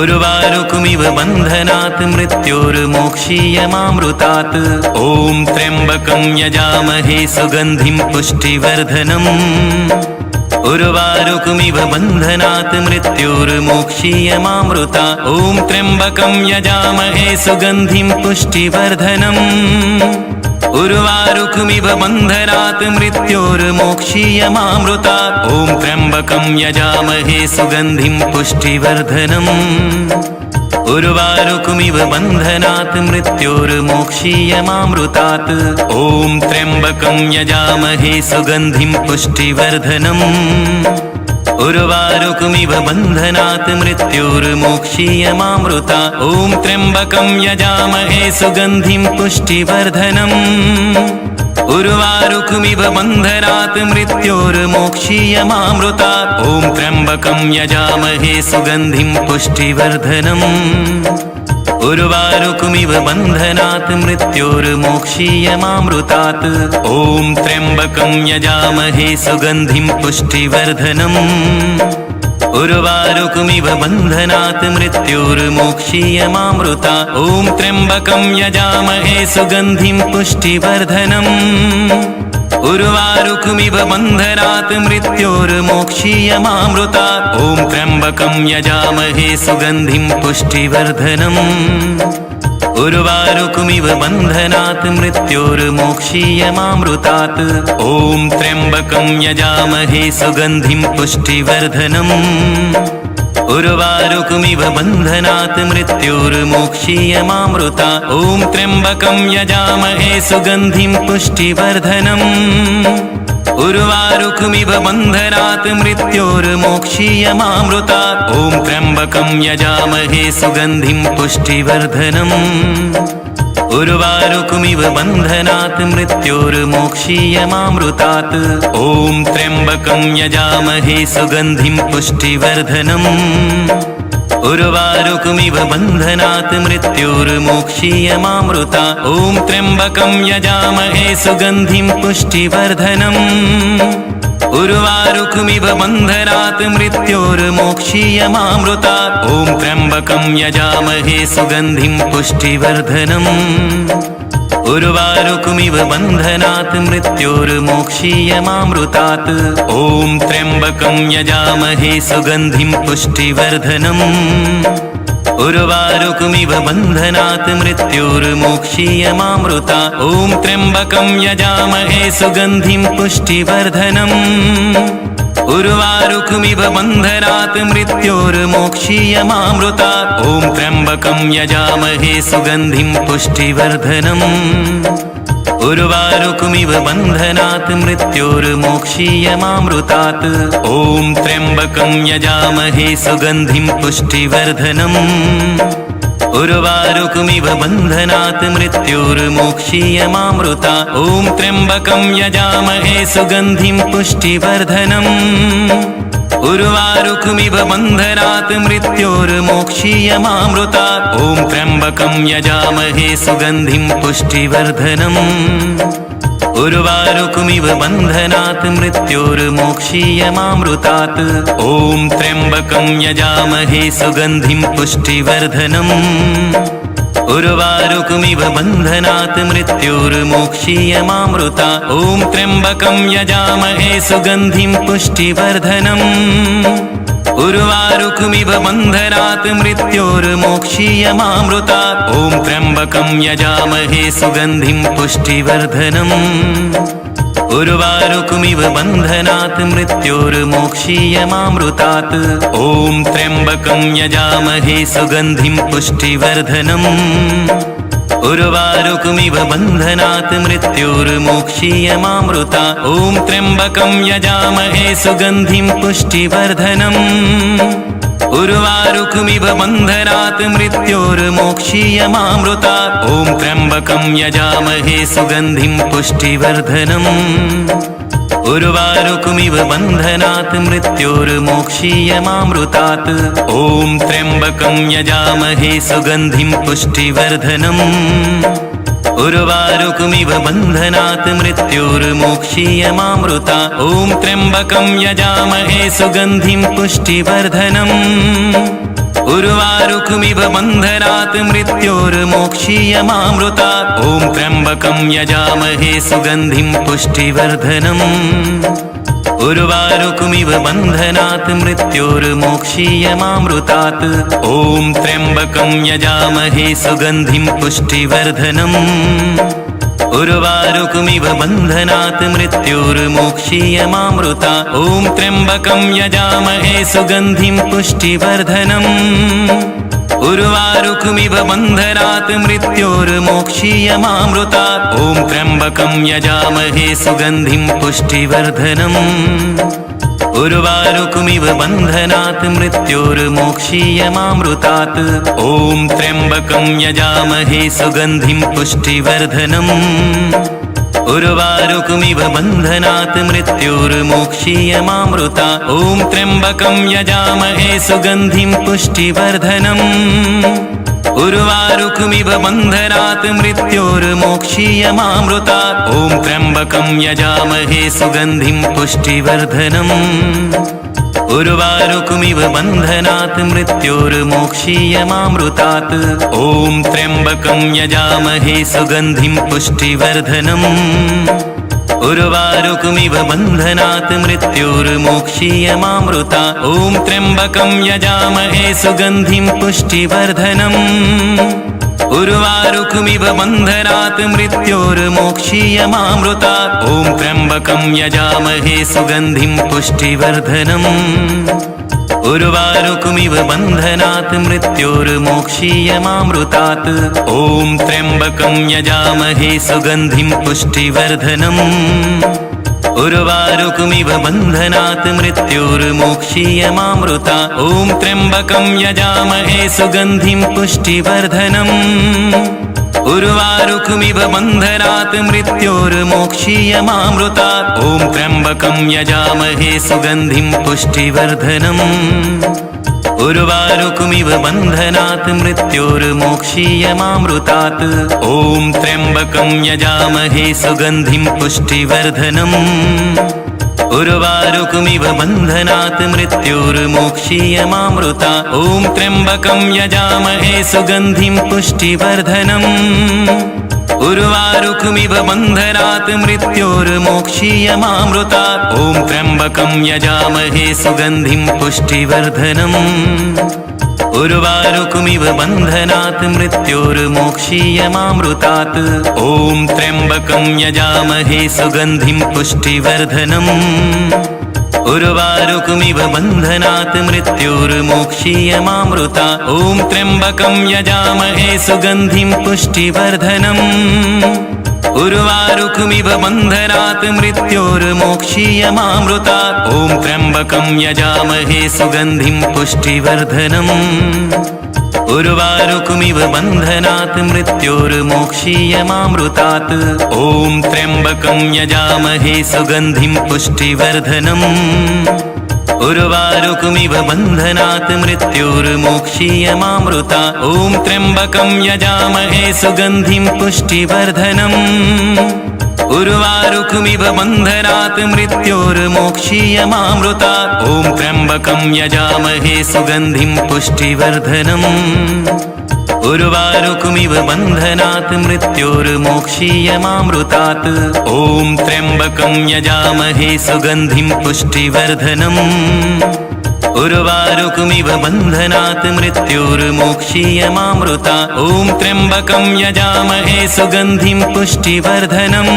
उर्वारुकमिव बन्धनात् मृत्योर्मोक्षीयमामृतात्। ॐ त्र्यम्बकं यजामहे सुगन्धिं पुष्टिवर्धनम्। उर्वारुकमिव बन्धनात् मृत्योर्मोक्षीयमामृता ॐ त्र्यम्बकं यजामहे सुगन्धिं पुष्टिवर्धनम् उर्वारुकमिव बन्धनात् मृत्योर्मोक्षीयमामृता ॐ त्र्यम्बकं यजामहे सुगन्धिं पुष्टिवर्धनम् उर्वारुकमिव बन्धनात् मृत्योर्मोक्षीयमामृतात् ॐ त्र्यम्बकं यजामहे सुगन्धिं पुष्टिवर्धनम् उर्वारुकमिव बन्धनात् मृत्योर्मोक्षीयमामृता ॐ त्र्यम्बकं यजामहे सुगन्धिं पुष्टिवर्धनम् उर्वारुकमिव बन्धनात् मृत्योर्मोक्षीयमामृता ॐ त्र्यम्बकं यजामहे सुगन्धिं पुष्टिवर्धनम् उर्वारुकमिव बन्धनात् मृत्योर्मोक्षीयमामृतात् ॐ त्र्यम्बकं यजामहे सुगन्धिं पुष्टिवर्धनम् उर्वारुकमिव बन्धनात् मृत्योर्मोक्षीयमामृता ॐ त्र्यम्बकं यजामहे सुगन्धिं पुष्टिवर्धनम् उर्वारुकमिव बन्धनात् मृत्योर्मोक्षीयमामृता ॐ त्र्यम्बकं यजामहे सुगन्धिं पुष्टिवर्धनम् उर्वारुकमिव बन्धनात् मृत्योर्मोक्षीयमामृतात् ॐ त्र्यम्बकं यजामहे सुगन्धिं पुष्टिवर्धनम् उर्वारुकमिव बन्धनात् मृत्योर्मोक्षीयमामृता ॐ त्र्यम्बकं यजामहे सुगन्धिं पुष्टिवर्धनम् उर्वारुकमिव बन्धनात् मृत्योर्मोक्षीयमामृता ॐ त्र्यम्बकं यजामहे सुगन्धिं पुष्टिवर्धनम् उर्वारुकमिव बन्धनात् मृत्योर्मोक्षीयमामृतात् ॐ त्र्यम्बकं यजामहे सुगन्धिं पुष्टिवर्धनम् उर्वारुकमिव बन्धनात् मृत्योर्मोक्षीयमामृता ॐ त्र्यम्बकं यजामहे सुगन्धिं पुष्टिवर्धनम् उर्वारुकमिव बन्धनात् मृत्योर्मोक्षीयमामृता ॐ त्र्यम्बकं यजामहे सुगन्धिं पुष्टिवर्धनम् उर्वारुकमिव बन्धनात् मृत्योर्मोक्षीयमामृतात् ॐ त्र्यम्बकं यजामहे सुगन्धिं पुष्टिवर्धनम् उर्वारुकमिव बन्धनात् मृत्योर्मोक्षीयमामृता ॐ त्र्यम्बकं यजामहे सुगन्धिं पुष्टिवर्धनम् उर्वारुकमिव बन्धनात् मृत्योर्मोक्षीयमामृता ॐ त्र्यम्बकं यजामहे सुगन्धिं पुष्टिवर्धनम् उर्वारुकमिव बन्धनात् मृत्योर्मोक्षीयमामृतात् ॐ त्र्यम्बकं यजामहे सुगन्धिं पुष्टिवर्धनम् उर्वारुकमिव बन्धनात् मृत्योर्मोक्षीयमामृता ॐ त्र्यम्बकं यजामहे सुगन्धिं पुष्टिवर्धनम् उर्वारुकमिव बन्धनात् मृत्योर्मोक्षीयमामृता ॐ त्र्यम्बकं यजामहे सुगन्धिं पुष्टिवर्धनम् उर्वारुकमिव बन्धनात् मृत्योर्मोक्षीयमामृतात् ॐ त्र्यम्बकं यजामहे सुगन्धिं पुष्टिवर्धनम् उर्वारुकमिव बन्धनात् मृत्योर्मोक्षीयमामृता ॐ त्र्यम्बकं यजामहे सुगन्धिं पुष्टिवर्धनम् उर्वारुकमिव बन्धनात् मृत्योर्मोक्षीयमामृता ॐ त्र्यम्बकं यजामहे सुगन्धिं पुष्टिवर्धनम् उर्वारुकमिव बन्धनात् मृत्योर्मोक्षीयमामृतात् ॐ त्र्यम्बकं यजामहे सुगन्धिं पुष्टिवर्धनम् उर्वारुकमिव बन्धनात् मृत्योर्मोक्षीयमामृता ॐ त्र्यम्बकं यजामहे सुगन्धिं पुष्टिवर्धनम् उर्वारुकमिव बन्धनात् मृत्योर्मोक्षीयमामृता ॐ त्र्यम्बकं यजामहे सुगन्धिं पुष्टिवर्धनम् उर्वारुकमिव बन्धनात् मृत्योर्मोक्षीयमामृतात् ॐ त्र्यम्बकं यजामहे सुगन्धिं पुष्टिवर्धनम् उर्वारुकमिव बन्धनात् मृत्योर्मोक्षीयमामृता ॐ त्र्यम्बकं यजामहे सुगन्धिं पुष्टिवर्धनम् उर्वारुकमिव बन्धनात् मृत्योर्मोक्षीयमामृता ॐ त्र्यम्बकं यजामहे सुगन्धिं पुष्टिवर्धनम् उर्वारुकमिव बन्धनात् मृत्योर्मोक्षीयमामृतात्। ॐ त्र्यम्बकं यजामहे सुगन्धिं पुष्टिवर्धनम्। उर्वारुकमिव बन्धनात् मृत्योर्मोक्षीयमामृतात्। ॐ त्र्यम्बकं यजामहे सुगन्धिं पुष्टिवर्धनम्। उर्वारुकमिव बन्धनात् मृत्योर्मोक्षीयमामृतात्। ॐ त्र्यम्बकं यजामहे सुगन्धिं पुष्टिवर्धनम्। उर्वारुकमिव बन्धनात् मृत्योर्मोक्षीयमामृतात्। ॐ त्र्यम्बकं यजामहे सुगन्धिं पुष्टिवर्धनम्। उर्वारुकमिव बन्धनात् मृत्योर्मोक्षीयमामृतात्। ॐ त्र्यम्बकं यजामहे सुगन्धिं पुष्टिवर्धनम्। उर्वारुकमिव बन्धनात् मृत्योर्मोक्षीयमामृतात्। ॐ त्र्यम्बकं यजामहे सुगन्धिं पुष्टिवर्धनम्। उर्वारुकमिव बन्धनात् मृत्योर्मोक्षीयमामृतात्। ॐ त्र्यम्बकं यजामहे सुगन्धिं पुष्टिवर्धनम्। उर्वारुकमिव बन्धनात् मृत्योर्मोक्षीयमामृतात्। ॐ त्र्यम्बकं यजामहे सुगन्धिं पुष्टिवर्धनम्। उर्वारुकमिव बन्धनात् मृत्योर्मोक्षीयमामृतात्। ॐ त्र्यम्बकं यजामहे सुगन्धिं पुष्टिवर्धनम्। उर्वारुकमिव बन्धनात् मृत्योर्मोक्षीयमामृतात्। ॐ त्र्यम्बकं यजामहे सुगन्धिं पुष्टिवर्धनम्। उर्वारुकमिव बन्धनात् मृत्योर्मोक्षीयमामृतात्। ॐ त्र्यम्बकं यजामहे सुगन्धिं पुष्टिवर्धनम्। उर्वारुकमिव बन्धनात् मृत्योर्मोक्षीयमामृतात्। ॐ त्र्यम्बकं यजामहे सुगन्धिं पुष्टिवर्धनम्। उर्वारुकमिव बन्धनात् मृत्योर्मोक्षीयमामृतात्। ॐ त्र्यम्बकं यजामहे सुगन्धिं पुष्टिवर्धनम्। उर्वारुकमिव बन्धनात् मृत्योर्मोक्षीयमामृतात्। ॐ त्र्यम्बकं यजामहे सुगन्धिं पुष्टिवर्धनम्। उर्वारुकमिव बन्धनात् मृत्योर्मोक्षीयमामृतात्। ॐ त्र्यम्बकं यजामहे सुगन्धिं पुष्टिवर्धनम्। उर्वारुकमिव बन्धनात् मृत्योर्मोक्षीयमामृतात्। ॐ त्र्यम्बकं यजामहे सुगन्धिं पुष्टिवर्धनम्। उर्वारुकमिव बन्धनात् मृत्योर्मोक्षीयमामृतात्। ॐ त्र्यम्बकं यजामहे सुगन्धिं पुष्टिवर्धनम्। उर्वारुकमिव बन्धनात् मृत्योर्मोक्षीयमामृतात्। ॐ त्र्यम्बकं यजामहे सुगन्धिं पुष्टिवर्धनम्। उर्वारुकमिव बन्धनात् मृत्योर्मोक्षीयमामृतात्। ॐ त्र्यम्बकं यजामहे सुगन्धिं पुष्टिवर्धनम्। उर्वारुकमिव बन्धनात् मृत्योर्मोक्षीयमामृतात्। ॐ त्र्यम्बकं यजामहे सुगन्धिं पुष्टिवर्धनम्। उर्वारुकमिव बन्धनात् मृत्योर्मोक्षीयमामृतात्। ॐ त्र्यम्बकं यजामहे सुगन्धिं पुष्टिवर्धनम्। उर्वारुकमिव बन्धनात् मृत्योर्मोक्षीयमामृतात्। ॐ त्र्यम्बकं यजामहे सुगन्धिं पुष्टिवर्धनम्। उर्वारुकमिव बन्धनात् मृत्योर्मोक्षीयमामृतात्। ॐ त्र्यम्बकं यजामहे सुगन्धिं पुष्टिवर्धनम्।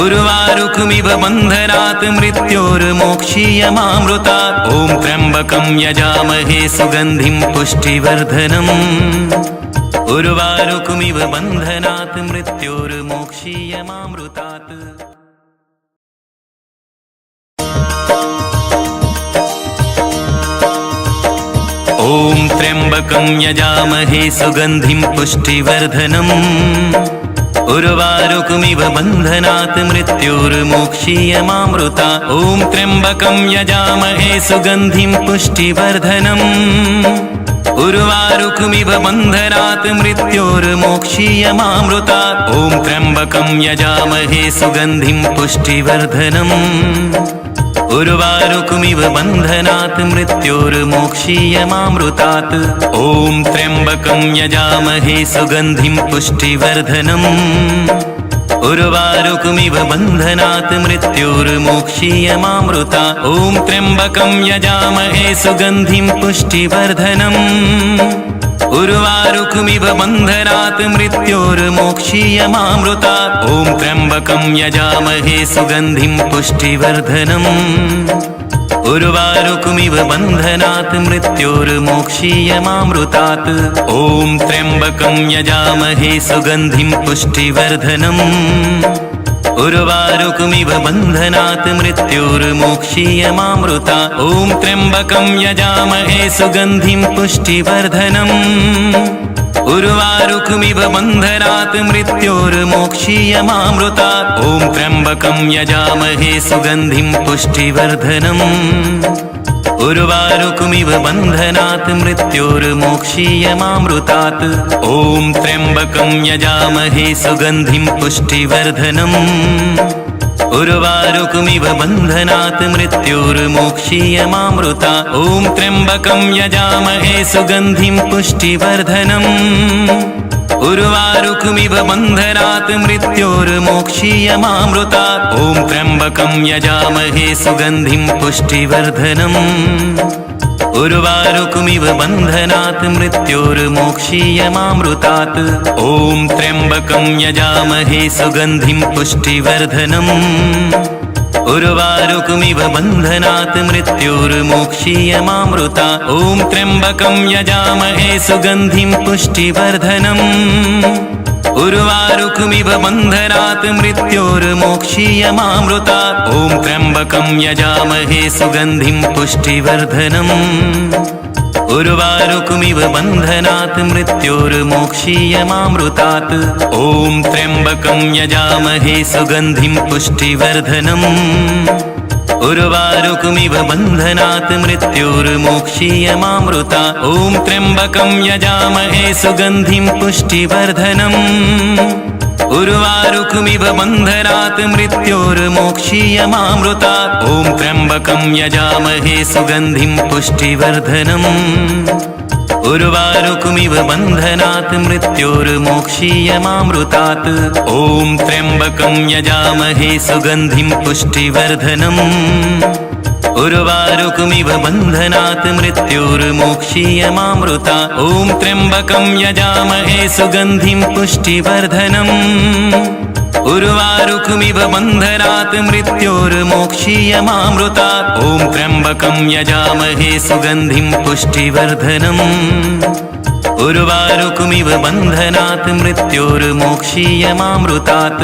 उर्वारुकमिव बन्धनात् मृत्योर्मोक्षीयमामृतात्। ॐ त्र्यम्बकं यजामहे सुगन्धिं पुष्टिवर्धनम्। उर्वारुकमिव बन्धनात् मृत्योर्मोक्षीयमामृतात्। ॐ त्र्यम्बकं यजामहे सुगन्धिं पुष्टिवर्धनम्। उर्वारुकमिव बन्धनात् मृत्योर्मोक्षीयमामृतात्। ॐ त्र्यम्बकं यजामहे सुगन्धिं पुष्टिवर्धनम्। उर्वारुकमिव बन्धनात् मृत्योर्मोक्षीयमामृतात्। ॐ त्र्यम्बकं यजामहे सुगन्धिं पुष्टिवर्धनम्। उर्वारुकमिव बन्धनात् मृत्योर्मोक्षीयमामृतात्। ॐ त्र्यम्बकं यजामहे सुगन्धिं पुष्टिवर्धनम्। उर्वारुकमिव बन्धनात् मृत्योर्मोक्षीयमामृता ॐ त्र्यम्बकं यजामहे सुगन्धिं पुष्टिवर्धनम् उर्वारुकमिव बन्धनात् मृत्योर्मोक्षीयमामृता ॐ त्र्यम्बकं यजामहे सुगन्धिं पुष्टिवर्धनम् उर्वारुकमिव बन्धनात् मृत्योर्मोक्षीयमामृतात् ॐ त्र्यम्बकं यजामहे सुगन्धिं पुष्टिवर्धनम् उर्वारुकमिव बन्धनात् मृत्योर्मोक्षीयमामृता ॐ त्र्यम्बकं यजामहे सुगन्धिं पुष्टिवर्धनम् उर्वारुकमिव बन्धनात् मृत्योर्मोक्षीयमामृता ॐ त्र्यम्बकं यजामहे सुगन्धिं पुष्टिवर्धनम् उर्वारुकमिव बन्धनात् मृत्योर्मोक्षीयमामृतात् ॐ त्र्यम्बकं यजामहे सुगन्धिं पुष्टिवर्धनम् उर्वारुकमिव बन्धनात् मृत्योर्मोक्षीयमामृता ॐ त्र्यम्बकं यजामहे सुगन्धिं पुष्टिवर्धनम् उर्वारुकमिव बन्धनात् मृत्योर्मोक्षीयमामृता ॐ त्र्यम्बकं यजामहे सुगन्धिं पुष्टिवर्धनम् उर्वारुकमिव बन्धनात् मृत्योर्मोक्षीयमामृतात् ॐ त्र्यम्बकं यजामहे सुगन्धिं पुष्टिवर्धनम् उर्वारुकमिव बन्धनात् मृत्योर्मोक्षीयमामृता ॐ त्र्यम्बकं यजामहे सुगन्धिं पुष्टिवर्धनम् उर्वारुकमिव बन्धनात् मृत्योर्मोक्षीयमामृता ॐ त्र्यम्बकं यजामहे सुगन्धिं पुष्टिवर्धनम् उर्वारुकमिव बन्धनात् मृत्योर्मोक्षीयमामृतात् ॐ त्र्यम्बकं यजामहे सुगन्धिं पुष्टिवर्धनम् उर्वारुकमिव बन्धनात् मृत्योर्मोक्षीयमामृता ॐ त्र्यम्बकं यजामहे सुगन्धिं पुष्टिवर्धनम् उर्वारुकमिव बन्धनात् मृत्योर्मोक्षीयमामृता ॐ त्र्यम्बकं यजामहे सुगन्धिं पुष्टिवर्धनम् उर्वारुकमिव बन्धनात् मृत्योर्मोक्षीयमामृतात् ॐ त्र्यम्बकं यजामहे सुगन्धिं पुष्टिवर्धनम् उर्वारुकमिव बन्धनात् मृत्योर्मोक्षीयमामृता ॐ त्र्यम्बकं यजामहे सुगन्धिं पुष्टिवर्धनम् उर्वारुकमिव बन्धनात् मृत्योर्मोक्षीयमामृता ॐ त्र्यम्बकं यजामहे सुगन्धिं पुष्टिवर्धनम् उर्वारुकमिव बन्धनात् मृत्योर्मोक्षीयमामृतात्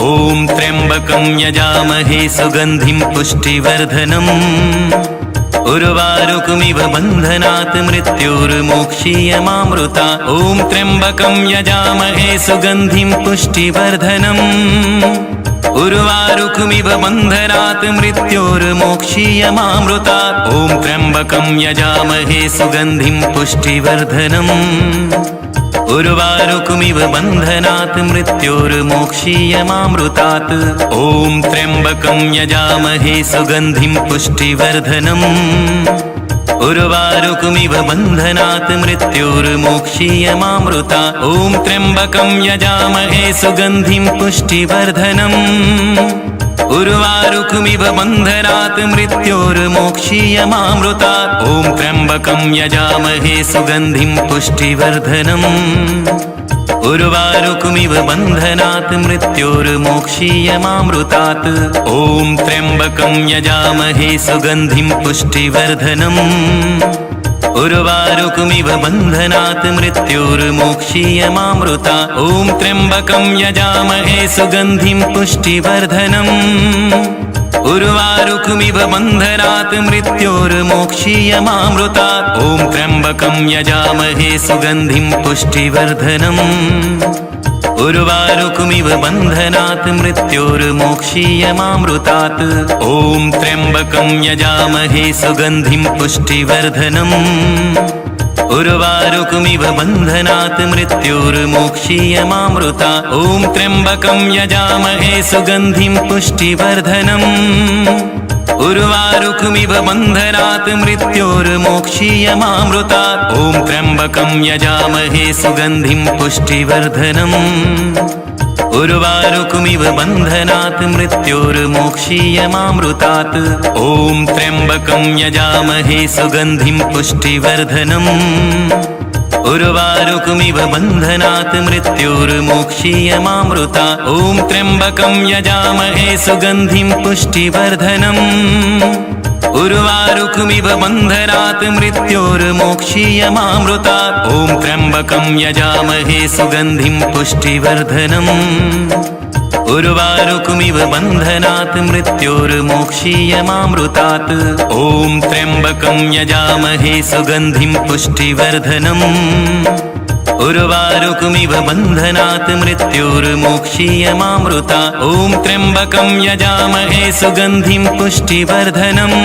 ॐ त्र्यम्बकं यजामहे सुगन्धिं पुष्टिवर्धनम् उर्वारुकमिव बन्धनात् मृत्योर्मोक्षीयमामृता ॐ त्र्यम्बकं यजामहे सुगन्धिं पुष्टिवर्धनम् उर्वारुकमिव बन्धनात् मृत्योर्मोक्षीयमामृता ॐ त्र्यम्बकं यजामहे सुगन्धिं पुष्टिवर्धनम् उर्वारुकमिव बन्धनात् मृत्योर्मोक्षीयमामृतात् ॐ त्र्यम्बकं यजामहे सुगन्धिं पुष्टिवर्धनम् उर्वारुकमिव बन्धनात् मृत्योर्मोक्षीयमामृता ॐ त्र्यम्बकं यजामहे सुगन्धिं पुष्टिवर्धनम् उर्वारुकमिव बन्धनात् मृत्योर्मोक्षीयमामृता ॐ त्र्यम्बकं यजामहे सुगन्धिं पुष्टिवर्धनम् उर्वारुकमिव बन्धनात् मृत्योर्मोक्षीयमामृतात् ॐ त्र्यम्बकं यजामहे सुगन्धिं पुष्टिवर्धनम् उर्वारुकमिव बन्धनात् मृत्योर्मोक्षीयमामृता ॐ त्र्यम्बकं यजामहे सुगन्धिं पुष्टिवर्धनम् उर्वारुकमिव बन्धनात् मृत्योर्मोक्षीयमामृता ॐ त्र्यम्बकं यजामहे सुगन्धिं पुष्टिवर्धनम् उर्वारुकमिव बन्धनात् मृत्योर्मोक्षीयमामृतात् ॐ त्र्यम्बकं यजामहे सुगन्धिं पुष्टिवर्धनम् उर्वारुकमिव बन्धनात् मृत्योर्मोक्षीयमामृता ॐ त्र्यम्बकं यजामहे सुगन्धिं पुष्टिवर्धनम् उर्वारुकमिव बन्धनात् मृत्योर्मोक्षीयमामृतात् ॐ त्र्यम्बकं यजामहे सुगन्धिं पुष्टिवर्धनम् उर्वारुकमिव बन्धनात् मृत्योर्मोक्षीयमामृतात् ॐ त्र्यम्बकं यजामहे सुगन्धिं पुष्टिवर्धनम् उर्वारुकमिव बन्धनात् मृत्योर्मोक्षीयमामृतात् ॐ त्र्यम्बकं यजामहे सुगन्धिं पुष्टिवर्धनम् उर्वारुकमिव बन्धनात् मृत्योर्मोक्षीयमामृतात् ॐ त्र्यम्बकं यजामहे सुगन्धिं पुष्टिवर्धनम् उर्वारुकमिव बन्धनात् मृत्योर्मोक्षीयमामृतात् ॐ त्र्यम्बकं यजामहे सुगन्धिं पुष्टिवर्धनम् उर्वारुकमिव बन्धनात् मृत्योर्मोक्षीयमामृतात् ॐ त्र्यम्बकं यजामहे सुगन्धिं पुष्टिवर्धनम्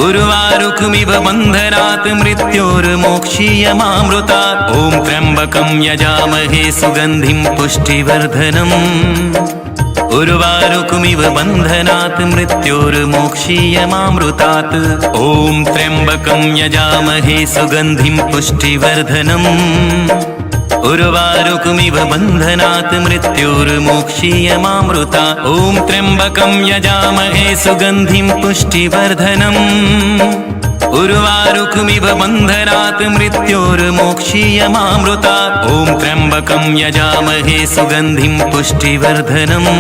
उर्वारुकमिव बन्धनात् मृत्योर्मोक्षीयमामृतात् ॐ त्र्यम्बकं यजामहे सुगन्धिं पुष्टिवर्धनम् उर्वारुकमिव बन्धनात् मृत्योर्मोक्षीयमामृतात् ॐ त्र्यम्बकं यजामहे सुगन्धिं पुष्टिवर्धनम् उर्वारुकमिव बन्धनात् मृत्योर्मोक्षीयमामृतात् ॐ त्र्यम्बकं यजामहे सुगन्धिं पुष्टिवर्धनम् उर्वारुकमिव बन्धनात् मृत्योर्मोक्षीयमामृतात् ॐ त्र्यम्बकं यजामहे सुगन्धिं पुष्टिवर्धनम्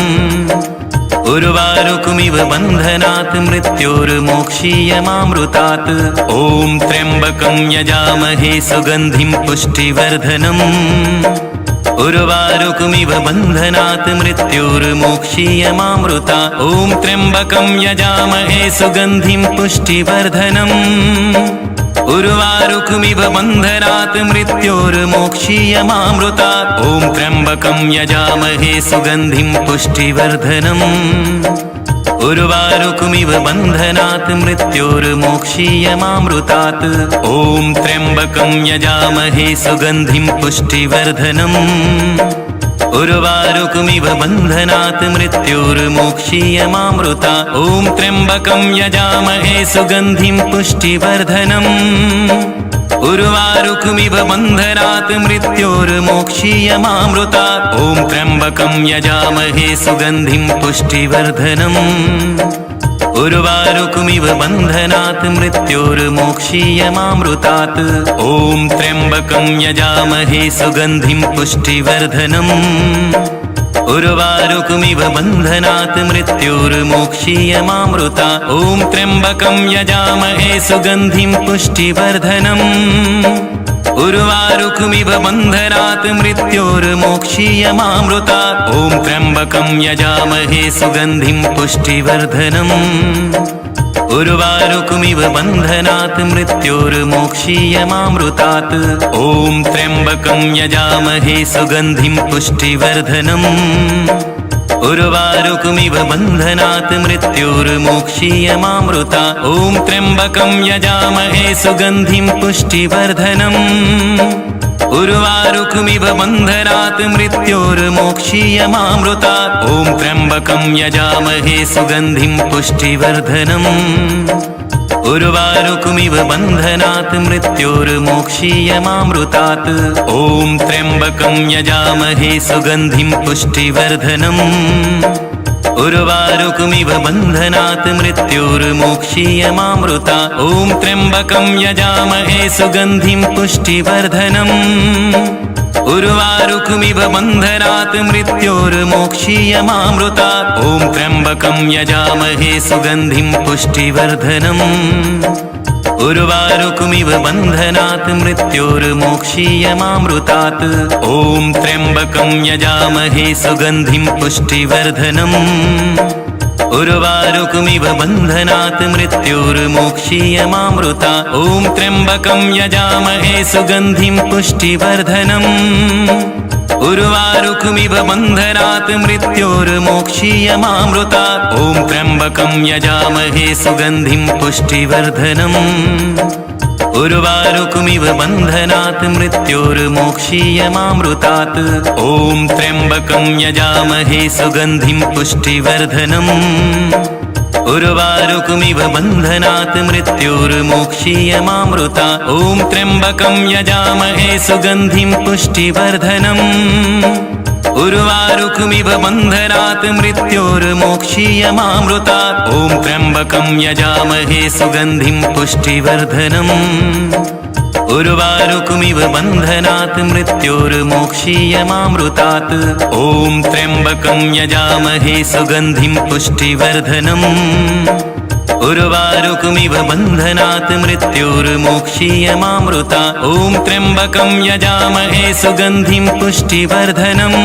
उर्वारुकमिव बन्धनात् मृत्योर्मोक्षीयमामृतात् ॐ त्र्यम्बकं यजामहे सुगन्धिं पुष्टिवर्धनम् उर्वारुकमिव बन्धनात् मृत्योर्मोक्षीयमामृतात् ॐ त्र्यम्बकं यजामहे सुगन्धिं पुष्टिवर्धनम् उर्वारुकमिव बन्धनात् मृत्योर्मोक्षीयमामृतात् ॐ त्र्यम्बकं यजामहे सुगन्धिं पुष्टिवर्धनम् उर्वारुकमिव बन्धनात् मृत्योर्मोक्षीयमामृतात् ॐ त्र्यम्बकं यजामहे सुगन्धिं पुष्टिवर्धनम् उर्वारुकमिव बन्धनात् मृत्योर्मोक्षीयमामृतात् ॐ त्र्यम्बकं यजामहे सुगन्धिं पुष्टिवर्धनम् उर्वारुकमिव बन्धनात् मृत्योर्मोक्षीयमामृतात् ॐ त्र्यम्बकं यजामहे सुगन्धिं पुष्टिवर्धनम् उर्वारुकमिव बन्धनात् मृत्योर्मोक्षीयमामृतात् ॐ त्र्यम्बकं यजामहे सुगन्धिं पुष्टिवर्धनम् उर्वारुकमिव बन्धनात् मृत्योर्मोक्षीयमामृतात् ॐ त्र्यम्बकं यजामहे सुगन्धिं पुष्टिवर्धनम् उर्वारुकमिव बन्धनात् मृत्योर्मोक्षीयमामृतात् ॐ त्र्यम्बकं यजामहे सुगन्धिं पुष्टिवर्धनम् उर्वारुकमिव बन्धनात् मृत्योर्मोक्षीयमामृतात् ॐ त्र्यम्बकं यजामहे सुगन्धिं पुष्टिवर्धनम् उर्वारुकमिव बन्धनात् मृत्योर्मोक्षीयमामृतात् ॐ त्र्यम्बकं यजामहे सुगन्धिं पुष्टिवर्धनम् उर्वारुकमिव बन्धनात् मृत्योर्मोक्षीयमामृतात् ॐ त्र्यम्बकं यजामहे सुगन्धिं पुष्टिवर्धनम् उर्वारुकमिव बन्धनात् मृत्योर्मोक्षीयमामृतात् ॐ त्र्यम्बकं यजामहे सुगन्धिं पुष्टिवर्धनम् उर्वारुकमिव बन्धनात् मृत्योर्मोक्षीयमामृतात् ॐ त्र्यम्बकं यजामहे सुगन्धिं पुष्टिवर्धनम् उर्वारुकमिव बन्धनात् मृत्योर्मोक्षीयमामृतात् ॐ त्र्यम्बकं यजामहे सुगन्धिं पुष्टिवर्धनम् उर्वारुकमिव बन्धनात् मृत्योर्मोक्षीयमामृतात् ॐ त्र्यम्बकं यजामहे सुगन्धिं पुष्टिवर्धनम् उर्वारुकमिव बन्धनात् मृत्योर्मोक्षीयमामृतात् ॐ त्र्यम्बकं यजामहे सुगन्धिं पुष्टिवर्धनम् उर्वारुकमिव बन्धनात् मृत्योर्मोक्षीयमामृतात् ॐ त्र्यम्बकं यजामहे सुगन्धिं पुष्टिवर्धनम् उर्वारुकमिव बन्धनात् मृत्योर्मोक्षीयमामृतात् ॐ त्र्यम्बकं यजामहे सुगन्धिं पुष्टिवर्धनम् उर्वारुकमिव बन्धनात् मृत्योर्मोक्षीयमामृता ॐ त्र्यम्बकं यजामहे सुगन्धिं पुष्टिवर्धनम् उर्वारुकमिव बन्धनात् मृत्योर्मोक्षीयमामृता ॐ त्र्यम्बकं यजामहे सुगन्धिं पुष्टिवर्धनम् उर्वारुकमिव बन्धनात् मृत्योर्मोक्षीयमामृतात् ॐ त्र्यम्बकं यजामहे सुगन्धिं पुष्टिवर्धनम् उर्वारुकमिव बन्धनात् मृत्योर्मोक्षीयमामृता ॐ त्र्यम्बकं यजामहे सुगन्धिं पुष्टिवर्धनम्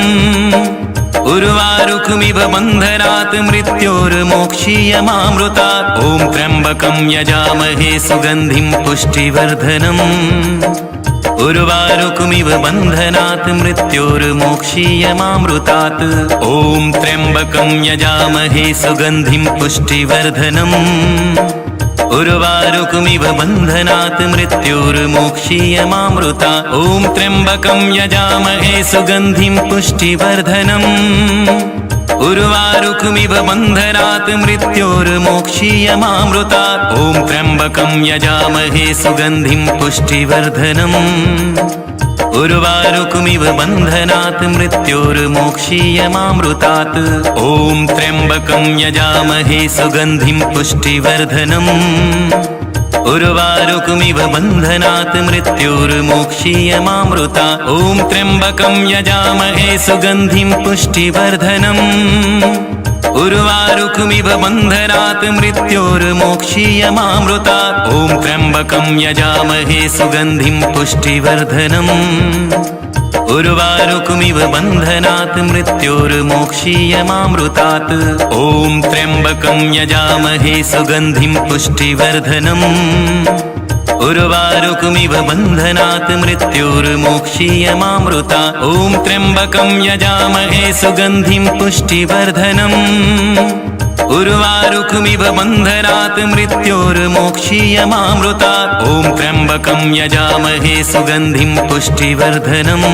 उर्वारुकमिव बन्धनात् मृत्योर्मोक्षीयमामृता ॐ त्र्यम्बकं यजामहे सुगन्धिं पुष्टिवर्धनम् उर्वारुकमिव बन्धनात् मृत्योर्मोक्षीयमामृतात् ॐ त्र्यम्बकं यजामहे सुगन्धिं पुष्टिवर्धनम् उर्वारुकमिव बन्धनात् मृत्योर्मोक्षीयमामृता ॐ त्र्यम्बकं यजामहे सुगन्धिं पुष्टिवर्धनम् उर्वारुकमिव बन्धनात् मृत्योर्मोक्षीयमामृता ॐ त्र्यम्बकं यजामहे सुगन्धिं पुष्टिवर्धनम् उर्वारुकमिव बन्धनात् मृत्योर्मोक्षीयमामृतात् ॐ त्र्यम्बकं यजामहे सुगन्धिं पुष्टिवर्धनम् उर्वारुकमिव बन्धनात् मृत्योर्मोक्षीयमामृता ॐ त्र्यम्बकं यजामहे सुगन्धिं पुष्टिवर्धनम् उर्वारुकमिव बन्धनात् मृत्योर्मोक्षीयमामृता ॐ त्र्यम्बकं यजामहे सुगन्धिं पुष्टिवर्धनम् उर्वारुकमिव बन्धनात् मृत्योर्मोक्षीयमामृतात् ॐ त्र्यम्बकं यजामहे सुगन्धिं पुष्टिवर्धनम् उर्वारुकमिव बन्धनात् मृत्योर्मोक्षीयमामृता ॐ त्र्यम्बकं यजामहे सुगन्धिं पुष्टिवर्धनम् उर्वारुकमिव बन्धनात् मृत्योर्मोक्षीयमामृता ॐ त्र्यम्बकं यजामहे सुगन्धिं पुष्टिवर्धनम्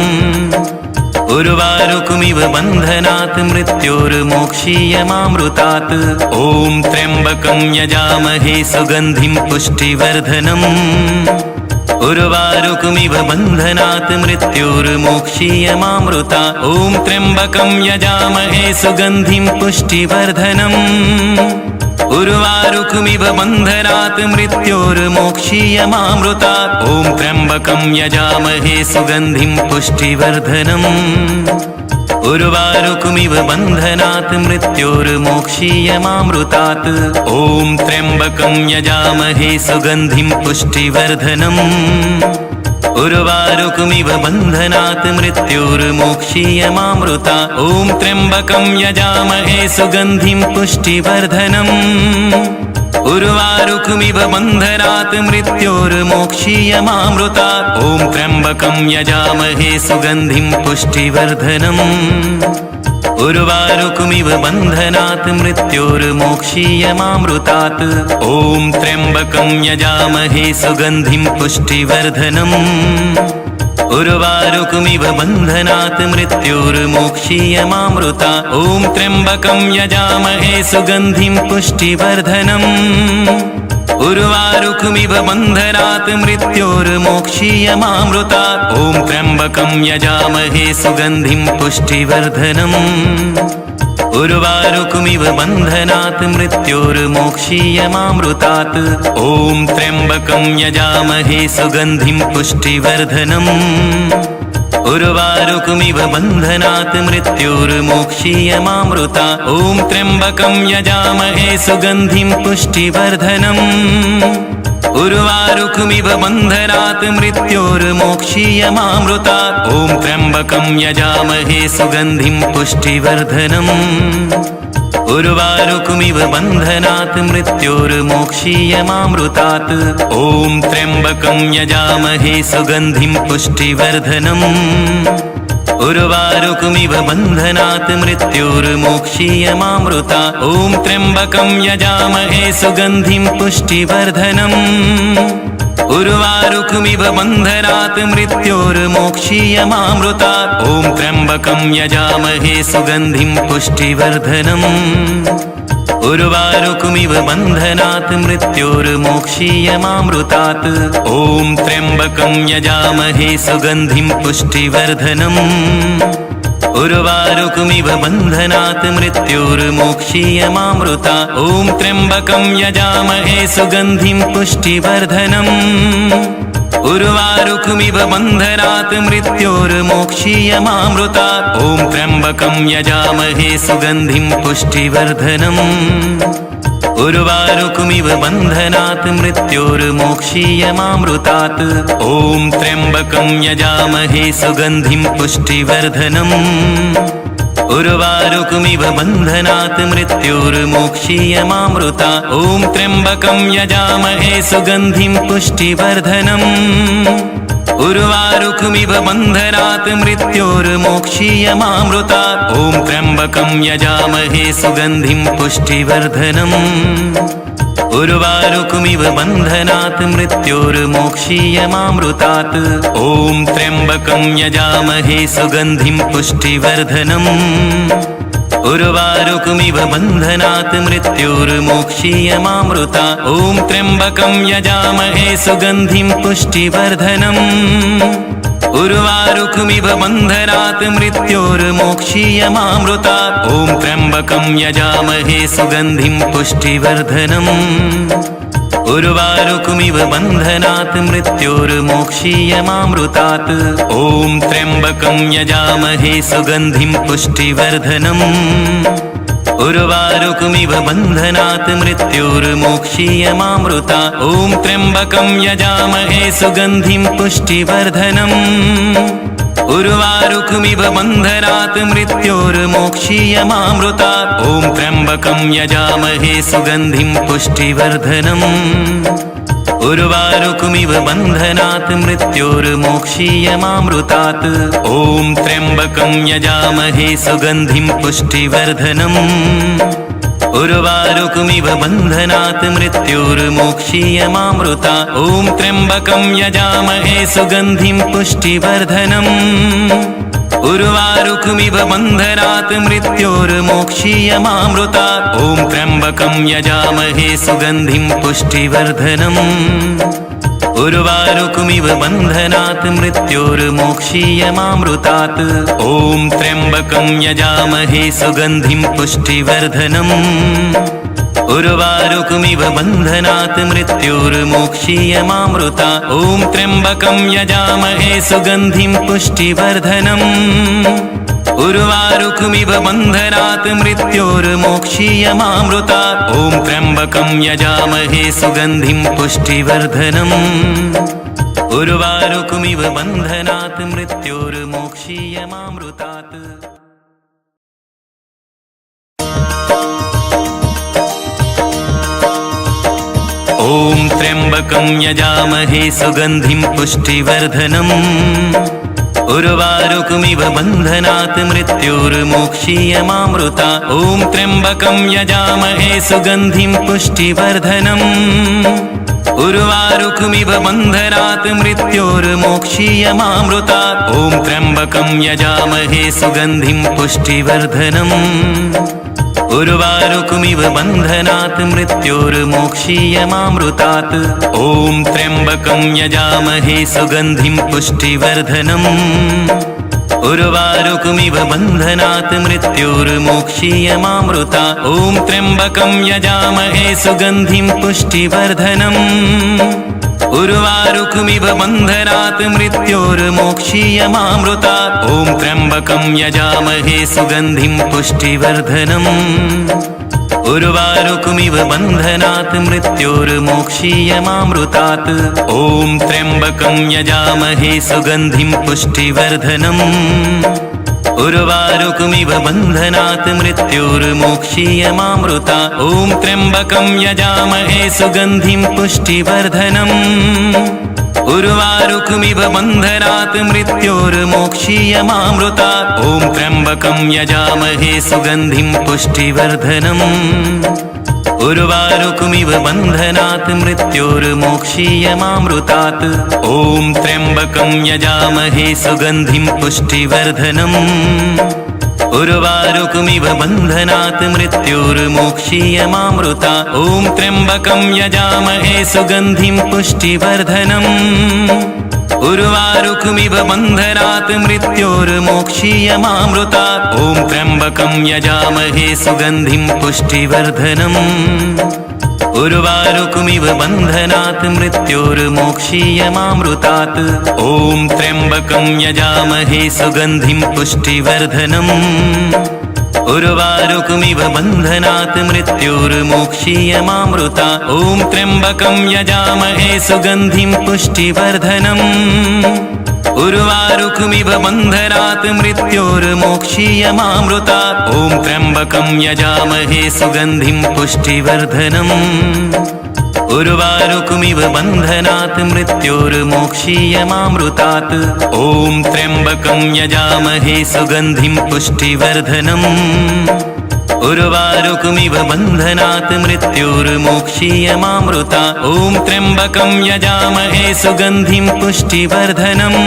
उर्वारुकमिव बन्धनात् मृत्योर्मोक्षीयमामृतात् ॐ त्र्यम्बकं यजामहे सुगन्धिं पुष्टिवर्धनम् उर्वारुकमिव बन्धनात् मृत्योर्मोक्षीयमामृता ॐ त्र्यम्बकं यजामहे सुगन्धिं पुष्टिवर्धनम् उर्वारुकमिव बन्धनात् मृत्योर्मोक्षीयमामृता ॐ त्र्यम्बकं यजामहे सुगन्धिं पुष्टिवर्धनम् उर्वारुकमिव बन्धनात् मृत्योर्मोक्षीयमामृतात् ॐ त्र्यम्बकं यजामहे सुगन्धिं पुष्टिवर्धनम् उर्वारुकमिव बन्धनात् मृत्योर्मोक्षीयमामृता ॐ त्र्यम्बकं यजामहे सुगन्धिं पुष्टिवर्धनम् उर्वारुकमिव बन्धनात् मृत्योर्मोक्षीयमामृता ॐ त्र्यम्बकं यजामहे सुगन्धिं पुष्टिवर्धनम् उर्वारुकमिव बन्धनात् मृत्योर्मोक्षीयमामृतात् ॐ त्र्यम्बकं यजामहे सुगन्धिं पुष्टिवर्धनम् उर्वारुकमिव बन्धनात् मृत्योर्मोक्षीयमामृता ॐ त्र्यम्बकं यजामहे सुगन्धिं पुष्टिवर्धनम् उर्वारुकमिव बन्धनात् मृत्योर्मोक्षीयमामृता ॐ त्र्यम्बकं यजामहे सुगन्धिं पुष्टिवर्धनम् उर्वारुकमिव बन्धनात् मृत्योर्मोक्षीयमामृतात् ॐ त्र्यम्बकं यजामहे सुगन्धिं पुष्टिवर्धनम् उर्वारुकमिव बन्धनात् मृत्योर्मोक्षीयमामृता ॐ त्र्यम्बकं यजामहे सुगन्धिं पुष्टिवर्धनम् उर्वारुकमिव बन्धनात् मृत्योर्मोक्षीयमामृता ॐ त्र्यम्बकं यजामहे सुगन्धिं पुष्टिवर्धनम् उर्वारुकमिव बन्धनात् मृत्योर्मोक्षीयमामृतात् ॐ त्र्यम्बकं यजामहे सुगन्धिं पुष्टिवर्धनम् उर्वारुकमिव बन्धनात् मृत्योर्मोक्षीयमामृता ॐ त्र्यम्बकं यजामहे सुगन्धिं पुष्टिवर्धनम् उर्वारुकमिव बन्धनात् मृत्योर्मोक्षीयमामृतात् ॐ त्र्यम्बकं यजामहे सुगन्धिं पुष्टिवर्धनम् उर्वारुकमिव बन्धनात् मृत्योर्मोक्षीयमामृतात् ॐ त्र्यम्बकं यजामहे सुगन्धिं पुष्टिवर्धनम् उर्वारुकमिव बन्धनात् मृत्योर्मोक्षीयमामृता ॐ त्र्यम्बकं यजामहे सुगन्धिं पुष्टिवर्धनम् उर्वारुकमिव बन्धनात् मृत्योर्मोक्षीयमामृतात् ॐ त्र्यम्बकं यजामहे सुगन्धिं पुष्टिवर्धनम् उर्वारुकमिव बन्धनात् मृत्योर्मोक्षीयमामृतात् ॐ त्र्यम्बकं यजामहे सुगन्धिं पुष्टिवर्धनम् उर्वारुकमिव बन्धनात् मृत्योर्मोक्षीयमामृता ॐ त्र्यम्बकं यजामहे सुगन्धिं पुष्टिवर्धनम् उर्वारुकमिव बन्धनात् मृत्योर्मोक्षीयमामृतात् ॐ त्र्यम्बकं यजामहे सुगन्धिं पुष्टिवर्धनम् उर्वारुकमिव बन्धनात् मृत्योर्मोक्षीयमामृतात् ॐ त्र्यम्बकं यजामहे सुगन्धिं पुष्टिवर्धनम् उर्वारुकमिव बन्धनात् मृत्योर्मोक्षीयमामृता ॐ त्र्यम्बकं यजामहे सुगन्धिं पुष्टिवर्धनम् उर्वारुकमिव बन्धनात् मृत्योर्मोक्षीयमामृतात् ॐ त्र्यम्बकं यजामहे सुगन्धिं पुष्टिवर्धनम् उर्वारुकमिव बन्धनात् मृत्योर्मोक्षीयमामृतात् ॐ त्र्यम्बकं यजामहे सुगन्धिं पुष्टिवर्धनम् उर्वारुकमिव बन्धनात् मृत्योर्मोक्षीयमामृता ॐ त्र्यम्बकं यजामहे सुगन्धिं पुष्टिवर्धनम् उर्वारुकमिव बन्धनात् मृत्योर्मोक्षीयमामृतात् ॐ त्र्यम्बकं यजामहे सुगन्धिं पुष्टिवर्धनम् उर्वारुकमिव बन्धनात् मृत्योर्मोक्षीयमामृतात् ॐ त्र्यम्बकं यजामहे सुगन्धिं पुष्टिवर्धनम् उर्वारुकमिव बन्धनात् मृत्योर्मोक्षीयमामृता ॐ त्र्यम्बकं यजामहे सुगन्धिं पुष्टिवर्धनम् उर्वारुकमिव बन्धनात् मृत्योर्मोक्षीयमामृतात् ॐ त्र्यम्बकं यजामहे सुगन्धिं पुष्टिवर्धनम् उर्वारुकमिव बन्धनात् मृत्योर्मोक्षीयमामृतात् ॐ त्र्यम्बकं यजामहे सुगन्धिं पुष्टिवर्धनम् उर्वारुकमिव बन्धनात् मृत्योर्मोक्षीयमामृता ॐ त्र्यम्बकं यजामहे सुगन्धिं पुष्टिवर्धनम् उर्वारुकमिव बन्धनात् मृत्योर्मोक्षीयमामृतात् ॐ त्र्यम्बकं यजामहे सुगन्धिं पुष्टिवर्धनम् उर्वारुकमिव बन्धनात् मृत्योर्मोक्षीयमामृतात् ॐ त्र्यम्बकं यजामहे सुगन्धिं पुष्टिवर्धनम् उर्वारुकमिव बन्धनात् मृत्योर्मोक्षीयमामृता ॐ त्र्यम्बकं यजामहे सुगन्धिं पुष्टिवर्धनम् उर्वारुकमिव बन्धनात् मृत्योर्मोक्षीयमामृतात् ॐ त्र्यम्बकं यजामहे सुगन्धिं पुष्टिवर्धनम् उर्वारुकमिव बन्धनात् मृत्योर्मोक्षीयमामृतात् ॐ त्र्यम्बकं यजामहे सुगन्धिं पुष्टिवर्धनम् उर्वारुकमिव बन्धनात् मृत्योर्मोक्षीयमामृता ॐ त्र्यम्बकं यजामहे सुगन्धिं पुष्टिवर्धनम् उर्वारुकमिव बन्धनात् मृत्योर्मोक्षीयमामृतात् ॐ त्र्यम्बकं यजामहे सुगन्धिं पुष्टिवर्धनम् उर्वारुकमिव बन्धनात् मृत्योर्मोक्षीयमामृतात् ॐ त्र्यम्बकं यजामहे सुगन्धिं पुष्टिवर्धनम् उर्वारुकमिव बन्धनात् मृत्योर्मोक्षीयमामृता ॐ त्र्यम्बकं यजामहे सुगन्धिं पुष्टिवर्धनम् उर्वारुकमिव बन्धनात् मृत्योर्मोक्षीयमामृतात् ॐ त्र्यम्बकं यजामहे सुगन्धिं पुष्टिवर्धनम् उर्वारुकमिव बन्धनात् मृत्योर्मोक्षीयमामृतात् ॐ त्र्यम्बकं यजामहे सुगन्धिं पुष्टिवर्धनम् उर्वारुकमिव बन्धनात् मृत्योर्मोक्षीयमामृतात् ॐ त्र्यम्बकं यजामहे सुगन्धिं पुष्टिवर्धनम् उर्वारुकमिव बन्धनात् मृत्योर्मोक्षीयमामृतात् ॐ त्र्यम्बकं यजामहे सुगन्धिं पुष्टिवर्धनम् उर्वारुकमिव बन्धनात् मृत्योर्मोक्षीयमामृतात् ॐ त्र्यम्बकं यजामहे सुगन्धिं पुष्टिवर्धनम् उर्वारुकमिव बन्धनात् मृत्योर्मोक्षीयमामृतात् ॐ त्र्यम्बकं यजामहे सुगन्धिं पुष्टिवर्धनम् उर्वारुकमिव बन्धनात् मृत्योर्मोक्षीयमामृतात् ॐ त्र्यम्बकं यजामहे सुगन्धिं पुष्टिवर्धनम् उर्वारुकमिव बन्धनात् मृत्योर्मोक्षीयमामृतात् ॐ त्र्यम्बकं यजामहे सुगन्धिं पुष्टिवर्धनम् उर्वारुकमिव बन्धनात् मृत्योर्मोक्षीयमामृतात् ॐ त्र्यम्बकं यजामहे सुगन्धिं पुष्टिवर्धनम्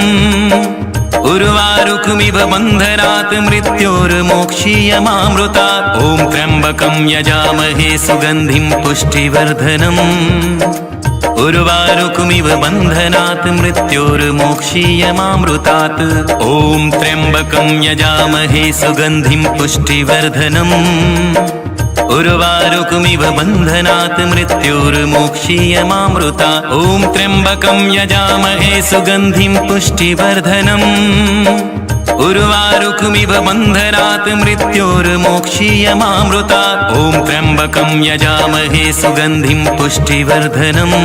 उर्वारुकमिव बन्धनात् मृत्योर्मोक्षीयमामृतात् ॐ त्र्यम्बकं यजामहे सुगन्धिं पुष्टिवर्धनम् उर्वारुकमिव बन्धनात् मृत्योर्मोक्षीयमामृतात् ॐ त्र्यम्बकं यजामहे सुगन्धिं पुष्टिवर्धनम् उर्वारुकमिव बन्धनात् मृत्योर्मोक्षीयमामृतात् ॐ त्र्यम्बकं यजामहे सुगन्धिं पुष्टिवर्धनम् उर्वारुकमिव बन्धनात् मृत्योर्मोक्षीयमामृतात् ॐ त्र्यम्बकं यजामहे सुगन्धिं पुष्टिवर्धनम्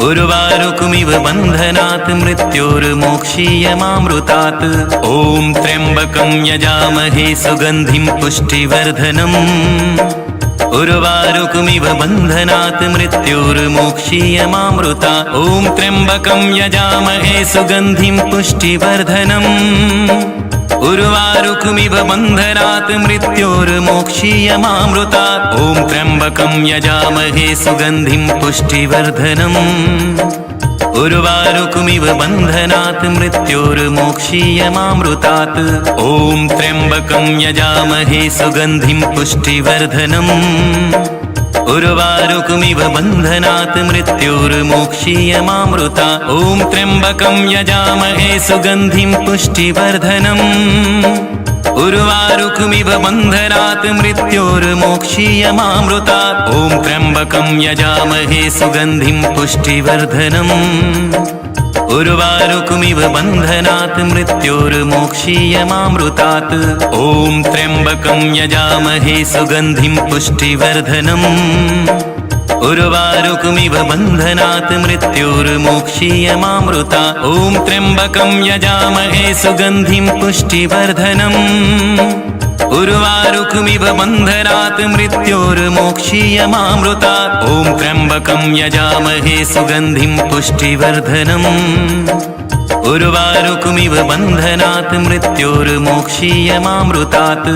उर्वारुकमिव बन्धनात् मृत्योर्मोक्षीयमामृतात् ॐ त्र्यम्बकं यजामहे सुगन्धिं पुष्टिवर्धनम् उर्वारुकमिव बन्धनात् मृत्योर्मोक्षीयमामृतात् ॐ त्र्यम्बकं यजामहे सुगन्धिं पुष्टिवर्धनम् उर्वारुकमिव बन्धनात् मृत्योर्मोक्षीयमामृतात् ॐ त्र्यम्बकं यजामहे सुगन्धिं पुष्टिवर्धनम् उर्वारुकमिव बन्धनात् मृत्योर्मोक्षीयमामृतात् ॐ त्र्यम्बकं यजामहे सुगन्धिं पुष्टिवर्धनम् उर्वारुकमिव बन्धनात् मृत्योर्मोक्षीयमामृतात् ॐ त्र्यम्बकं यजामहे सुगन्धिं पुष्टिवर्धनम् उर्वारुकमिव बन्धनात् मृत्योर्मोक्षीयमामृतात् ॐ त्र्यम्बकं यजामहे सुगन्धिं पुष्टिवर्धनम् उर्वारुकमिव बन्धनात् मृत्योर्मोक्षीयमामृतात् ॐ त्र्यम्बकं यजामहे सुगन्धिं पुष्टिवर्धनम् उर्वारुकमिव बन्धनात् मृत्योर्मोक्षीयमामृतात् ॐ त्र्यम्बकं यजामहे सुगन्धिं पुष्टिवर्धनम् उर्वारुकमिव बन्धनात् मृत्योर्मोक्षीयमामृतात् ॐ त्र्यम्बकं यजामहे सुगन्धिं पुष्टिवर्धनम् उर्वारुकमिव बन्धनात् मृत्योर्मोक्षीयमामृतात्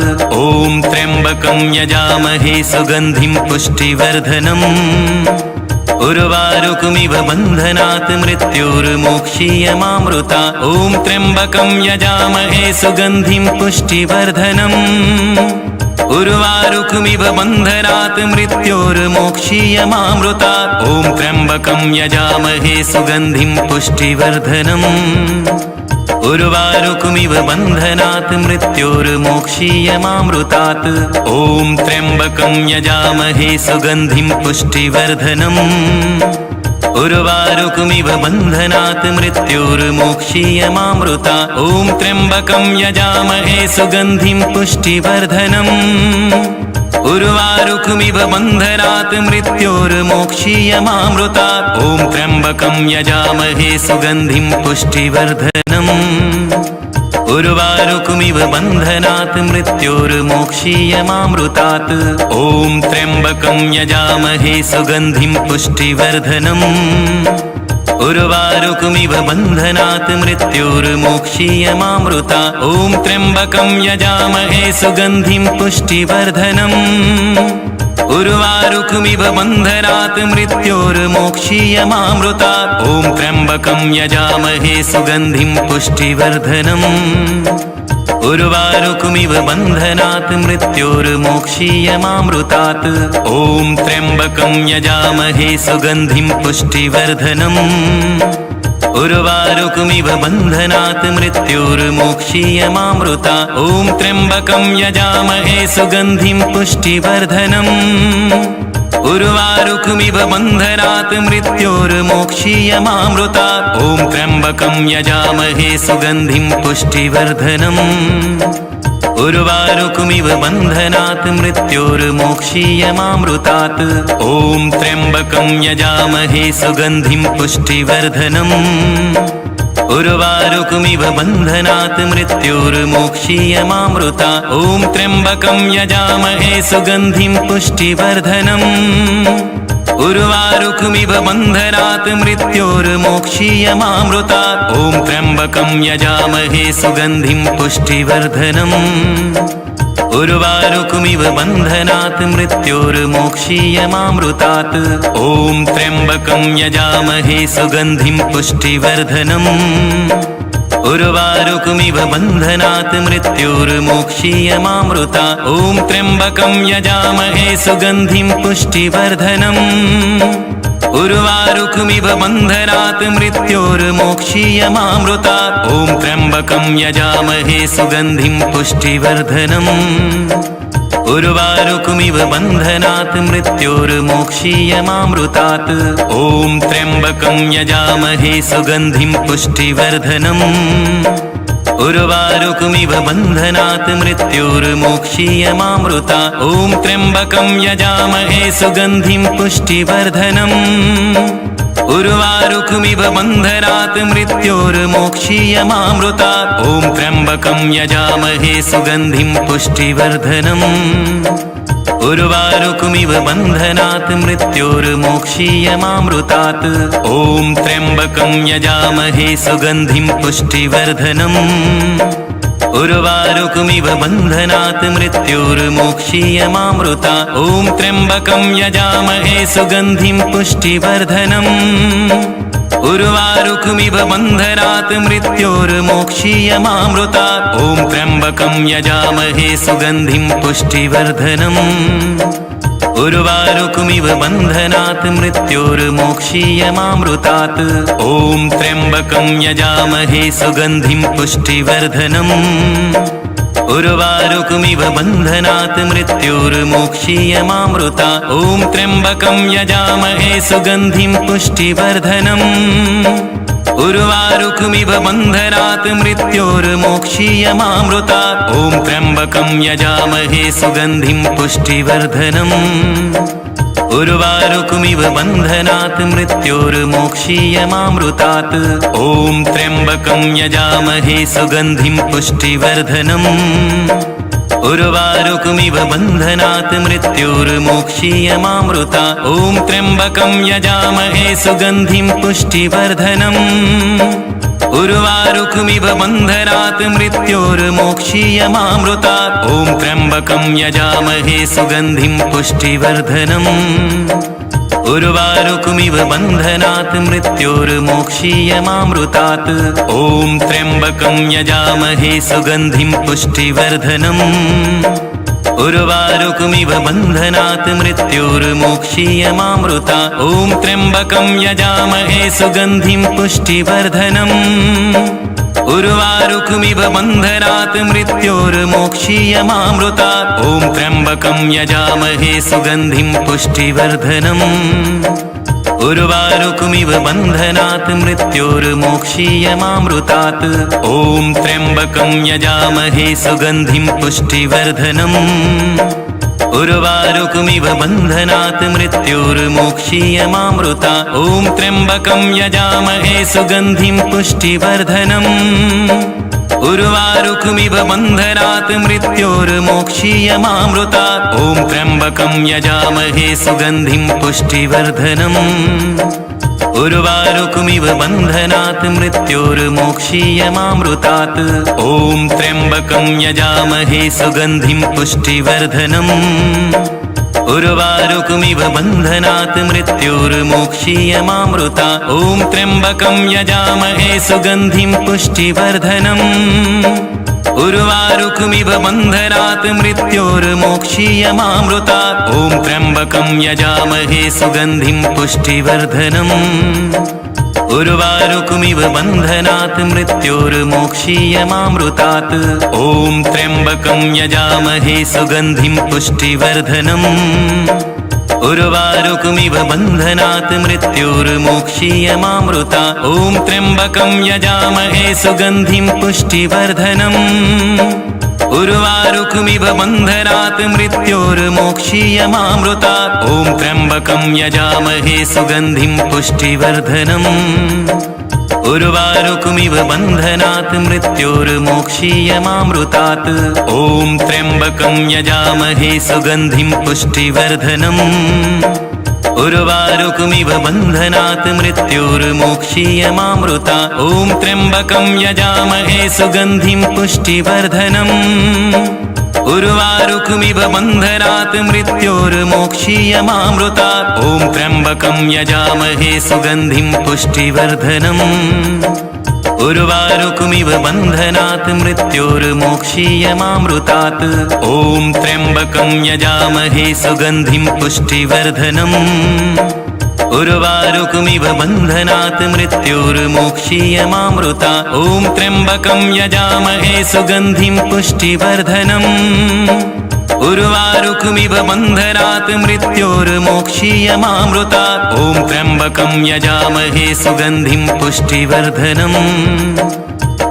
ॐ त्र्यम्बकं यजामहे सुगन्धिं पुष्टिवर्धनम् उर्वारुकमिव बन्धनात् मृत्योर्मोक्षीयमामृतात् ॐ त्र्यम्बकं यजामहे सुगन्धिं पुष्टिवर्धनम् उर्वारुकमिव बन्धनात् मृत्योर्मोक्षीयमामृतात् ॐ त्र्यम्बकं यजामहे सुगन्धिं पुष्टिवर्धनम् उर्वारुकमिव बन्धनात् मृत्योर्मोक्षीयमामृतात् ॐ त्र्यम्बकं यजामहे सुगन्धिं पुष्टिवर्धनम् उर्वारुकमिव बन्धनात् मृत्योर्मोक्षीयमामृतात् ॐ त्र्यम्बकं यजामहे सुगन्धिं पुष्टिवर्धनम् उर्वारुकमिव बन्धनात् मृत्योर्मोक्षीयमामृतात् ॐ त्र्यम्बकं यजामहे सुगन्धिं पुष्टिवर्धनम् उर्वारुकमिव बन्धनात् मृत्योर्मोक्षीयमामृतात् ॐ त्र्यम्बकं यजामहे सुगन्धिं पुष्टिवर्धनम् उर्वारुकमिव बन्धनात् मृत्योर्मोक्षीयमामृता ॐ त्र्यम्बकं यजामहे सुगन्धिं पुष्टिवर्धनम् उर्वारुकमिव बन्धनात् मृत्योर्मोक्षीयमामृता ॐ त्र्यम्बकं यजामहे सुगन्धिं पुष्टिवर्धनम् उर्वारुकमिव बन्धनात् मृत्योर्मोक्षीयमामृतात् ॐ त्र्यम्बकं यजामहे सुगन्धिं पुष्टिवर्धनम् उर्वारुकमिव बन्धनात् मृत्योर्मोक्षीयमामृता ॐ त्र्यम्बकं यजामहे सुगन्धिं पुष्टिवर्धनम् उर्वारुकमिव बन्धनात् मृत्योर्मोक्षीयमामृता ॐ त्र्यम्बकं यजामहे सुगन्धिं पुष्टिवर्धनम् उर्वारुकमिव बन्धनात् मृत्योर्मोक्षीयमामृतात् ॐ त्र्यम्बकं यजामहे सुगन्धिं पुष्टिवर्धनम् उर्वारुकमिव बन्धनात् मृत्योर्मोक्षीयमामृता ॐ त्र्यम्बकं यजामहे सुगन्धिं पुष्टिवर्धनम् उर्वारुकमिव बन्धनात् मृत्योर्मोक्षीयमामृता ॐ त्र्यम्बकं यजामहे सुगन्धिं पुष्टिवर्धनम् उर्वारुकमिव बन्धनात् मृत्योर्मोक्षीयमामृतात् ॐ त्र्यम्बकं यजामहे सुगन्धिं पुष्टिवर्धनम् उर्वारुकमिव बन्धनात् मृत्योर्मोक्षीयमामृता ॐ त्र्यम्बकं यजामहे सुगन्धिं पुष्टिवर्धनम् उर्वारुकमिव बन्धनात् मृत्योर्मोक्षीयमामृता ॐ त्र्यम्बकं यजामहे सुगन्धिं पुष्टिवर्धनम् उर्वारुकमिव बन्धनात् मृत्योर्मोक्षीयमामृतात् ॐ त्र्यम्बकं यजामहे सुगन्धिं पुष्टिवर्धनम् उर्वारुकमिव बन्धनात् मृत्योर्मोक्षीयमामृता ॐ त्र्यम्बकं यजामहे सुगन्धिं पुष्टिवर्धनम् उर्वारुकमिव बन्धनात् मृत्योर्मोक्षीयमामृता ॐ त्र्यम्बकं यजामहे सुगन्धिं पुष्टिवर्धनम् उर्वारुकमिव बन्धनात् मृत्योर्मोक्षीयमामृतात् ॐ त्र्यम्बकं यजामहे सुगन्धिं पुष्टिवर्धनम् उर्वारुकमिव बन्धनात् मृत्योर्मोक्षीयमामृता ॐ त्र्यम्बकं यजामहे सुगन्धिं पुष्टिवर्धनम् उर्वारुकमिव बन्धनात् मृत्योर्मोक्षीयमामृता ॐ त्र्यम्बकं यजामहे सुगन्धिं पुष्टिवर्धनम् उर्वारुकमिव बन्धनात् मृत्योर्मोक्षीयमामृतात् ॐ त्र्यम्बकं यजामहे सुगन्धिं पुष्टिवर्धनम् उर्वारुकमिव बन्धनात् मृत्योर्मोक्षीयमामृता ॐ त्र्यम्बकं यजामहे सुगन्धिं पुष्टिवर्धनम् उर्वारुकमिव बन्धनात् मृत्योर्मोक्षीयमामृता ॐ त्र्यम्बकं यजामहे सुगन्धिं पुष्टिवर्धनम् उर्वारुकमिव बन्धनात् मृत्योर्मोक्षीयमामृतात् ॐ त्र्यम्बकं यजामहे सुगन्धिं पुष्टिवर्धनम् उर्वारुकमिव बन्धनात् मृत्योर्मोक्षीयमामृता ॐ त्र्यम्बकं यजामहे सुगन्धिं पुष्टिवर्धनम् उर्वारुकमिव बन्धनात् मृत्योर्मोक्षीयमामृता ॐ त्र्यम्बकं यजामहे सुगन्धिं पुष्टिवर्धनम् उर्वारुकमिव बन्धनात् मृत्योर्मोक्षीयमामृतात् ॐ त्र्यम्बकं यजामहे सुगन्धिं पुष्टिवर्धनम् उर्वारुकमिव बन्धनात् मृत्योर्मोक्षीयमामृता ॐ त्र्यम्बकं यजामहे सुगन्धिं पुष्टिवर्धनम् उर्वारुकमिव बन्धनात् मृत्योर्मोक्षीयमामृता ॐ त्र्यम्बकं यजामहे सुगन्धिं पुष्टिवर्धनम् उर्वारुकमिव बन्धनात् मृत्योर्मोक्षीयमामृतात् ॐ त्र्यम्बकं यजामहे सुगन्धिं पुष्टिवर्धनम् उर्वारुकमिव बन्धनात् मृत्योर्मोक्षीयमामृता ॐ त्र्यम्बकं यजामहे सुगन्धिं पुष्टिवर्धनम् उर्वारुकमिव बन्धनात् मृत्योर्मोक्षीयमामृता ॐ त्र्यम्बकं यजामहे सुगन्धिं पुष्टिवर्धनम् उर्वारुकमिव बन्धनात् मृत्योर्मोक्षीयमामृतात्। ॐ त्र्यम्बकं यजामहे सुगन्धिं पुष्टिवर्धनम्। उर्वारुकमिव बन्धनात् मृत्योर्मोक्षीयमामृतात्। ॐ त्र्यम्बकं यजामहे सुगन्धिं पुष्टिवर्धनम्। उर्वारुकमिव बन्धनात् मृत्योर्मोक्षीयमामृतात्। ॐ त्र्यम्बकं यजामहे सुगन्धिं पुष्टिवर्धनम्। उर्वारुकमिव बन्धनात् मृत्योर्मोक्षीयमामृतात्। ॐ त्र्यम्बकं यजामहे सुगन्धिं पुष्टिवर्धनम्। उर्वारुकमिव बन्धनात् मृत्योर्मोक्षीयमामृतात्। ॐ त्र्यम्बकं यजामहे सुगन्धिं पुष्टिवर्धनम्। उर्वारुकमिव बन्धनात् मृत्योर्मोक्षीयमामृतात्। ॐ त्र्यम्बकं यजामहे सुगन्धिं पुष्टिवर्धनम्। उर्वारुकमिव बन्धनात् मृत्योर्मोक्षीयमामृतात्। ॐ त्र्यम्बकं यजामहे सुगन्धिं पुष्टिवर्धनम्। उर्वारुकमिव बन्धनात् मृत्योर्मोक्षीयमामृतात्। ॐ त्र्यम्बकं यजामहे सुगन्धिं पुष्टिवर्धनम्। उर्वारुकमिव बन्धनात् मृत्योर्मोक्षीयमामृतात्। ॐ त्र्यम्बकं यजामहे सुगन्धिं पुष्टिवर्धनम्। उर्वारुकमिव बन्धनात् मृत्योर्मोक्षीयमामृतात्। ॐ त्र्यम्बकं यजामहे सुगन्धिं पुष्टिवर्धनम्। उर्वारुकमिव बन्धनात् मृत्योर्मोक्षीयमामृतात्। ॐ त्र्यम्बकं यजामहे सुगन्धिं पुष्टिवर्धनम्। उर्वारुकमिव बन्धनात् मृत्योर्मोक्षीयमामृतात्। ॐ त्र्यम्बकं यजामहे सुगन्धिं पुष्टिवर्धनम्।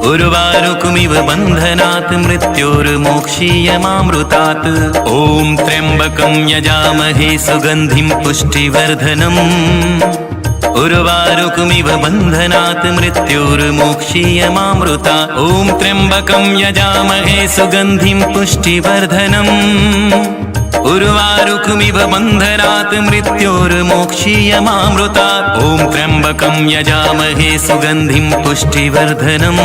उर्वारुकमिव बन्धनात् मृत्योर्मोक्षीयमामृतात्। ॐ त्र्यम्बकं यजामहे सुगन्धिं पुष्टिवर्धनम्। उर्वारुकमिव बन्धनात् मृत्योर्मोक्षीयमामृतात्। ॐ त्र्यम्बकं यजामहे सुगन्धिं पुष्टिवर्धनम्। उर्वारुकमिव बन्धनात् मृत्योर्मोक्षीयमामृतात्। ॐ त्र्यम्बकं यजामहे सुगन्धिं पुष्टिवर्धनम्।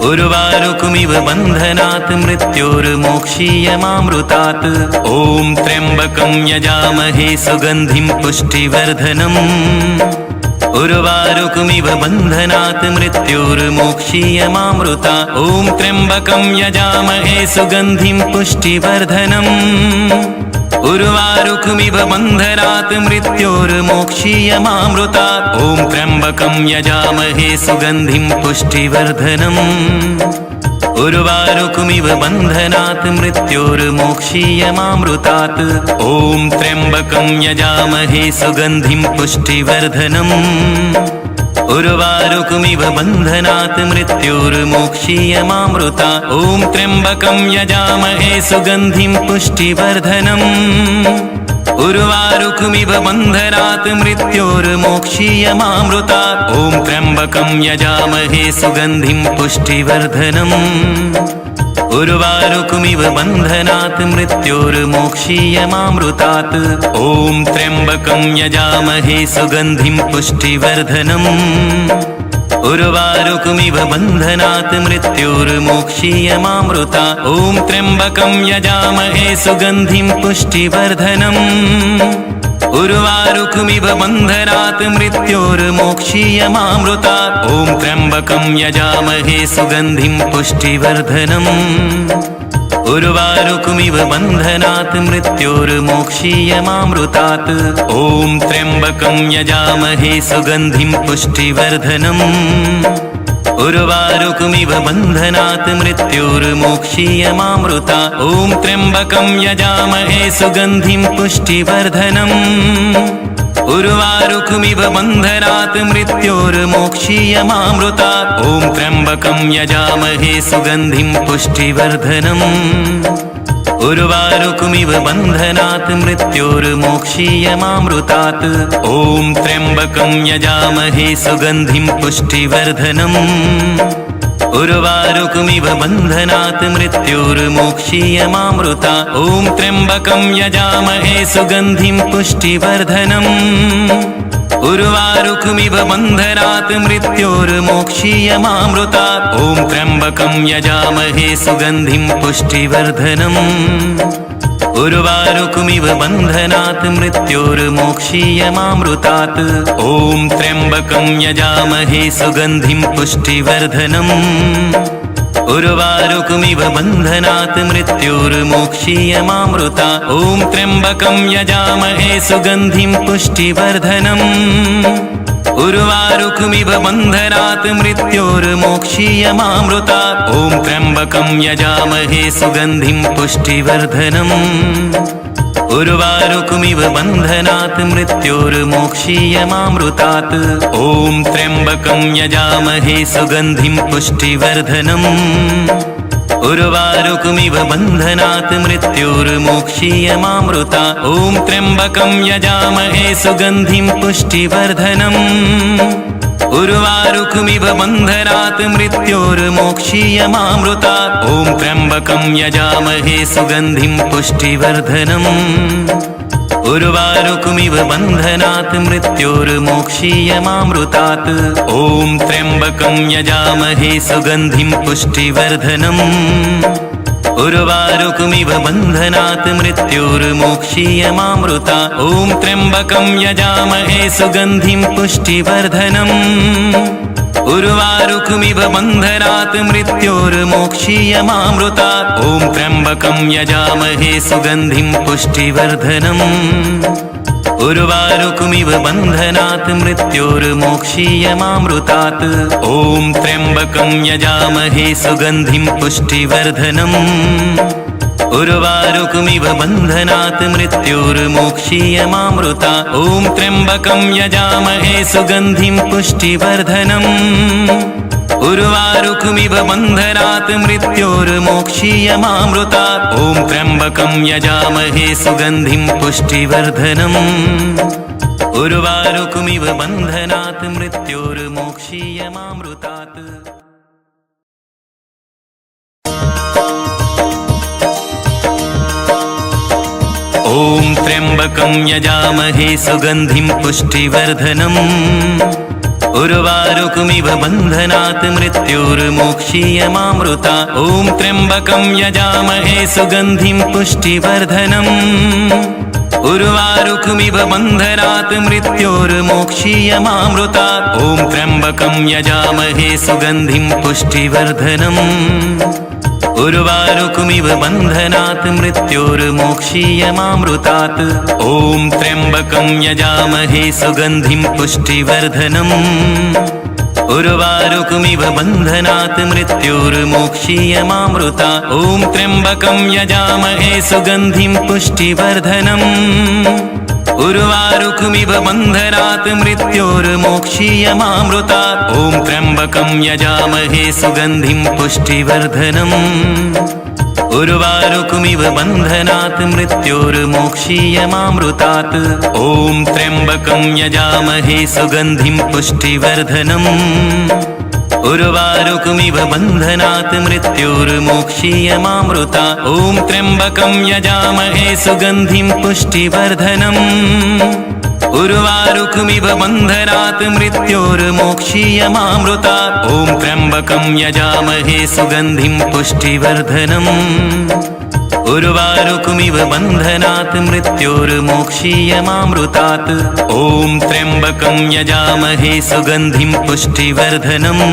उर्वारुकमिव बन्धनात् मृत्योर्मोक्षीयमामृतात्। ॐ त्र्यम्बकं यजामहे सुगन्धिं पुष्टिवर्धनम्। उर्वारुकमिव बन्धनात् मृत्योर्मोक्षीयमामृतात्। ॐ त्र्यम्बकं यजामहे सुगन्धिं पुष्टिवर्धनम्। उर्वारुकमिव बन्धनात् मृत्योर्मोक्षीयमामृतात्। ॐ त्र्यम्बकं यजामहे सुगन्धिं पुष्टिवर्धनम्। उर्वारुकमिव बन्धनात् मृत्योर्मोक्षीयमामृतात्। ॐ त्र्यम्बकं यजामहे सुगन्धिं पुष्टिवर्धनम्। उर्वारुकमिव बन्धनात् मृत्योर्मोक्षीयमामृतात्। ॐ त्र्यम्बकं यजामहे सुगन्धिं पुष्टिवर्धनम्। उर्वारुकमिव बन्धनात् मृत्योर्मोक्षीयमामृतात्। ॐ त्र्यम्बकं यजामहे सुगन्धिं पुष्टिवर्धनम्। उर्वारुकमिव बन्धनात् मृत्योर्मोक्षीयमामृतात्। ॐ त्र्यम्बकं यजामहे सुगन्धिं पुष्टिवर्धनम्। उर्वारुकमिव बन्धनात् मृत्योर्मोक्षीयमामृतात्। ॐ त्र्यम्बकं यजामहे सुगन्धिं पुष्टिवर्धनम्। उर्वारुकमिव बन्धनात् मृत्योर्मोक्षीयमामृतात्। ॐ त्र्यम्बकं यजामहे सुगन्धिं पुष्टिवर्धनम्। उर्वारुकमिव बन्धनात् मृत्योर्मोक्षीयमामृतात्। ॐ त्र्यम्बकं यजामहे सुगन्धिं पुष्टिवर्धनम्। उर्वारुकमिव बन्धनात् मृत्योर्मोक्षीयमामृतात्। ॐ त्र्यम्बकं यजामहे सुगन्धिं पुष्टिवर्धनम्। उर्वारुकमिव बन्धनात् मृत्योर्मोक्षीयमामृतात्। ॐ त्र्यम्बकं यजामहे सुगन्धिं पुष्टिवर्धनम्। उर्वारुकमिव बन्धनात् मृत्योर्मोक्षीयमामृतात्। ॐ त्र्यम्बकं यजामहे सुगन्धिं पुष्टिवर्धनम्। उर्वारुकमिव बन्धनात् मृत्योर्मोक्षीयमामृतात्। ॐ त्र्यम्बकं यजामहे सुगन्धिं पुष्टिवर्धनम्। उर्वारुकमिव बन्धनात् मृत्योर्मोक्षीयमामृतात्। ॐ त्र्यम्बकं यजामहे सुगन्धिं पुष्टिवर्धनम्। उर्वारुकमिव बन्धनात् मृत्योर्मोक्षीयमामृतात्। ॐ त्र्यम्बकं यजामहे सुगन्धिं पुष्टिवर्धनम्। उर्वारुकमिव बन्धनात् मृत्योर्मोक्षीयमामृतात्। ॐ त्र्यम्बकं यजामहे सुगन्धिं पुष्टिवर्धनम्। उर्वारुकमिव बन्धनात् मृत्योर्मोक्षीयमामृतात्। ॐ त्र्यम्बकं यजामहे सुगन्धिं पुष्टिवर्धनम्। उर्वारुकमिव बन्धनात् मृत्योर्मोक्षीयमामृतात्। ॐ त्र्यम्बकं यजामहे सुगन्धिं पुष्टिवर्धनम्। उर्वारुकमिव बन्धनात् मृत्योर्मोक्षीयमामृतात्। ॐ त्र्यम्बकं यजामहे सुगन्धिं पुष्टिवर्धनम्। उर्वारुकमिव बन्धनात् मृत्योर्मोक्षीयमामृतात्। ॐ त्र्यम्बकं यजामहे सुगन्धिं पुष्टिवर्धनम्। उर्वारुकमिव बन्धनात् मृत्योर्मोक्षीयमामृतात्। ॐ त्र्यम्बकं यजामहे सुगन्धिं पुष्टिवर्धनम्। उर्वारुकमिव बन्धनात् मृत्योर्मोक्षीयमामृतात्। ॐ त्र्यम्बकं यजामहे सुगन्धिं पुष्टिवर्धनम्। उर्वारुकमिव बन्धनात् मृत्योर्मोक्षीयमामृतात्। ॐ त्र्यम्बकं यजामहे सुगन्धिं पुष्टिवर्धनम्। उर्वारुकमिव बन्धनात् मृत्योर्मोक्षीयमामृतात्। ॐ त्र्यम्बकं यजामहे सुगन्धिं पुष्टिवर्धनम्। उर्वारुकमिव बन्धनात् मृत्योर्मोक्षीयमामृतात्। ॐ त्र्यम्बकं यजामहे सुगन्धिं पुष्टिवर्धनम्। उर्वारुकमिव बन्धनात् मृत्योर्मोक्षीयमामृतात्। ॐ त्र्यम्बकं यजामहे सुगन्धिं पुष्टिवर्धनम्। उर्वारुकमिव बन्धनात् मृत्योर्मोक्षीयमामृतात्। ॐ त्र्यम्बकं यजामहे सुगन्धिं पुष्टिवर्धनम्। उर्वारुकमिव बन्धनात् मृत्योर्मोक्षीयमामृतात्। ॐ त्र्यम्बकं यजामहे सुगन्धिं पुष्टिवर्धनम्। उर्वारुकमिव बन्धनात् मृत्योर्मोक्षीयमामृतात्। ॐ त्र्यम्बकं यजामहे सुगन्धिं पुष्टिवर्धनम्। उर्वारुकमिव बन्धनात् मृत्योर्मोक्षीयमामृतात्। ॐ त्र्यम्बकं यजामहे सुगन्धिं पुष्टिवर्धनम्। उर्वारुकमिव बन्धनात् मृत्योर्मोक्षीयमामृतात्। ॐ त्र्यम्बकं यजामहे सुगन्धिं पुष्टिवर्धनम्। उर्वारुकमिव बन्धनात् मृत्योर्मोक्षीयमामृतात्। ॐ त्र्यम्बकं यजामहे सुगन्धिं पुष्टिवर्धनम्। उर्वारुकमिव बन्धनात् मृत्योर्मोक्षीयमामृतात्। ॐ त्र्यम्बकं यजामहे सुगन्धिं पुष्टिवर्धनम्। उर्वारुकमिव बन्धनात् मृत्योर्मोक्षीयमामृतात्। ॐ त्र्यम्बकं यजामहे सुगन्धिं पुष्टिवर्धनम्। उर्वारुकमिव बन्धनात् मृत्योर्मोक्षीयमामृतात्। ॐ त्र्यम्बकं यजामहे सुगन्धिं पुष्टिवर्धनम्। उर्वारुकमिव बन्धनात् मृत्योर्मोक्षीयमामृतात्। ॐ त्र्यम्बकं यजामहे सुगन्धिं पुष्टिवर्धनम्।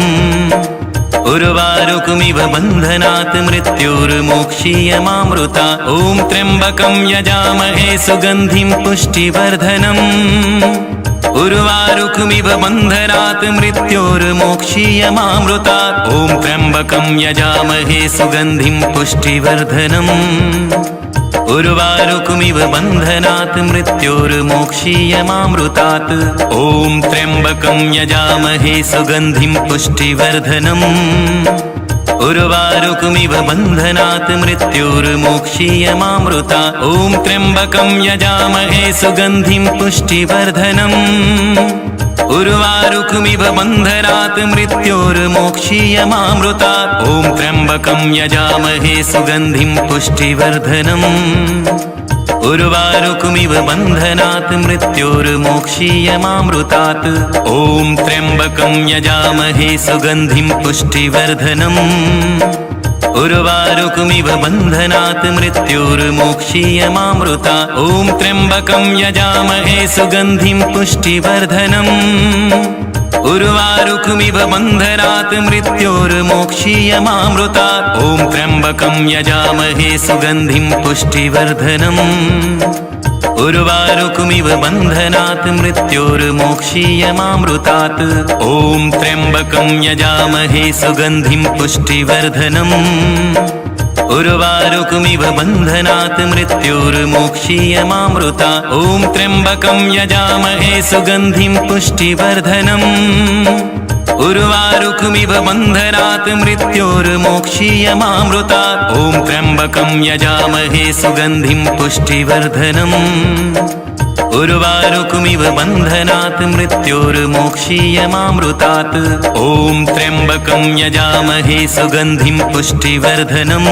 उर्वारुकमिव बन्धनात् मृत्योर्मोक्षीयमामृतात्। ॐ त्र्यम्बकं यजामहे सुगन्धिं पुष्टिवर्धनम्। उर्वारुकमिव बन्धनात् मृत्योर्मोक्षीयमामृतात्। ॐ त्र्यम्बकं यजामहे सुगन्धिं पुष्टिवर्धनम्। उर्वारुकमिव बन्धनात् मृत्योर्मोक्षीयमामृतात्। ॐ त्र्यम्बकं यजामहे सुगन्धिं पुष्टिवर्धनम्। उर्वारुकमिव बन्धनात् मृत्योर्मोक्षीयमामृतात्। ॐ त्र्यम्बकं यजामहे सुगन्धिं पुष्टिवर्धनम्। उर्वारुकमिव बन्धनात् मृत्योर्मोक्षीयमामृतात्। ॐ त्र्यम्बकं यजामहे सुगन्धिं पुष्टिवर्धनम्। उर्वारुकमिव बन्धनात् मृत्योर्मोक्षीयमामृतात्। ॐ त्र्यम्बकं यजामहे सुगन्धिं पुष्टिवर्धनम्। उर्वारुकमिव बन्धनात् मृत्योर्मोक्षीयमामृतात्। ॐ त्र्यम्बकं यजामहे सुगन्धिं पुष्टिवर्धनम्। उर्वारुकमिव बन्धनात् मृत्योर्मोक्षीयमामृतात्। ॐ त्र्यम्बकं यजामहे सुगन्धिं पुष्टिवर्धनम्। उर्वारुकमिव बन्धनात् मृत्योर्मोक्षीयमामृतात्। ॐ त्र्यम्बकं यजामहे सुगन्धिं पुष्टिवर्धनम्। उर्वारुकमिव बन्धनात् मृत्योर्मोक्षीयमामृतात्। ॐ त्र्यम्बकं यजामहे सुगन्धिं पुष्टिवर्धनम्। उर्वारुकमिव बन्धनात् मृत्योर्मोक्षीयमामृतात्। ॐ त्र्यम्बकं यजामहे सुगन्धिं पुष्टिवर्धनम्। उर्वारुकमिव बन्धनात् मृत्योर्मोक्षीयमामृतात्। ॐ त्र्यम्बकं यजामहे सुगन्धिं पुष्टिवर्धनम्।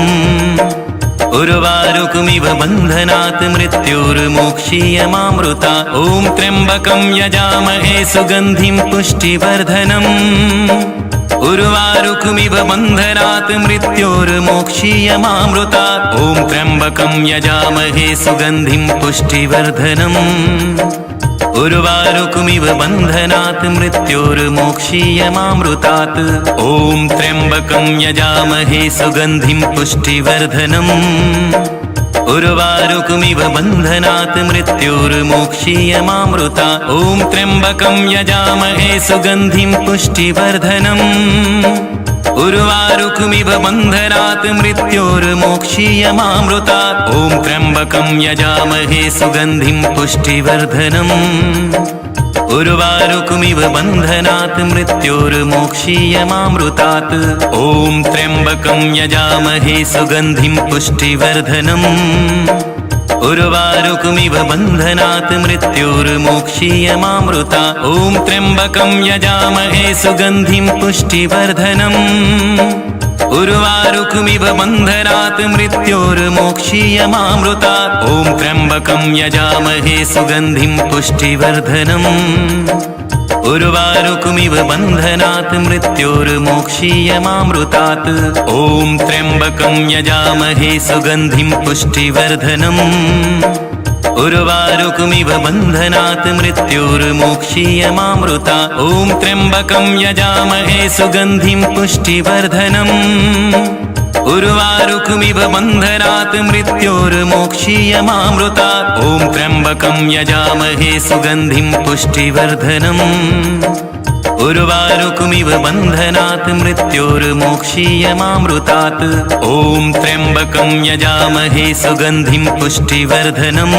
उर्वारुकमिव बन्धनात् मृत्योर्मोक्षीयमामृतात्। ॐ त्र्यम्बकं यजामहे सुगन्धिं पुष्टिवर्धनम्। उर्वारुकमिव बन्धनात् मृत्योर्मोक्षीयमामृतात्। ॐ त्र्यम्बकं यजामहे सुगन्धिं पुष्टिवर्धनम्। उर्वारुकमिव बन्धनात् मृत्योर्मोक्षीयमामृतात्। ॐ त्र्यम्बकं यजामहे सुगन्धिं पुष्टिवर्धनम्। उर्वारुकमिव बन्धनात् मृत्योर्मोक्षीयमामृतात्। ॐ त्र्यम्बकं यजामहे सुगन्धिं पुष्टिवर्धनम्। उर्वारुकमिव बन्धनात् मृत्योर्मोक्षीयमामृतात्। ॐ त्र्यम्बकं यजामहे सुगन्धिं पुष्टिवर्धनम्। उर्वारुकमिव बन्धनात् मृत्योर्मोक्षीयमामृतात्। ॐ त्र्यम्बकं यजामहे सुगन्धिं पुष्टिवर्धनम्। उर्वारुकमिव बन्धनात् मृत्योर्मोक्षीयमामृतात्। ॐ त्र्यम्बकं यजामहे सुगन्धिं पुष्टिवर्धनम्। उर्वारुकमिव बन्धनात् मृत्योर्मोक्षीयमामृतात्। ॐ त्र्यम्बकं यजामहे सुगन्धिं पुष्टिवर्धनम्। उर्वारुकमिव बन्धनात् मृत्योर्मोक्षीयमामृतात्। ॐ त्र्यम्बकं यजामहे सुगन्धिं पुष्टिवर्धनम्। उर्वारुकमिव बन्धनात् मृत्योर्मोक्षीयमामृतात्। ॐ त्र्यम्बकं यजामहे सुगन्धिं पुष्टिवर्धनम्। उर्वारुकमिव बन्धनात् मृत्योर्मोक्षीयमामृतात्। ॐ त्र्यम्बकं यजामहे सुगन्धिं पुष्टिवर्धनम्। उर्वारुकमिव बन्धनात् मृत्योर्मोक्षीयमामृतात्। ॐ त्र्यम्बकं यजामहे सुगन्धिं पुष्टिवर्धनम्।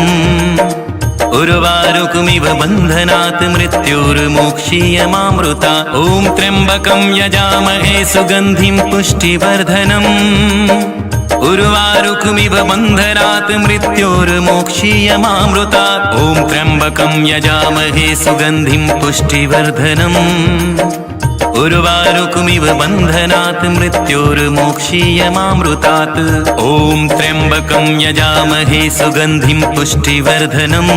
उर्वारुकमिव बन्धनात् मृत्योर्मोक्षीयमामृतात्। ॐ त्र्यम्बकं यजामहे सुगन्धिं पुष्टिवर्धनम्। उर्वारुकमिव बन्धनात् मृत्योर्मोक्षीयमामृतात्। ॐ त्र्यम्बकं यजामहे सुगन्धिं पुष्टिवर्धनम्। उर्वारुकमिव बन्धनात् मृत्योर्मोक्षीयमामृतात्। ॐ त्र्यम्बकं यजामहे सुगन्धिं पुष्टिवर्धनम्।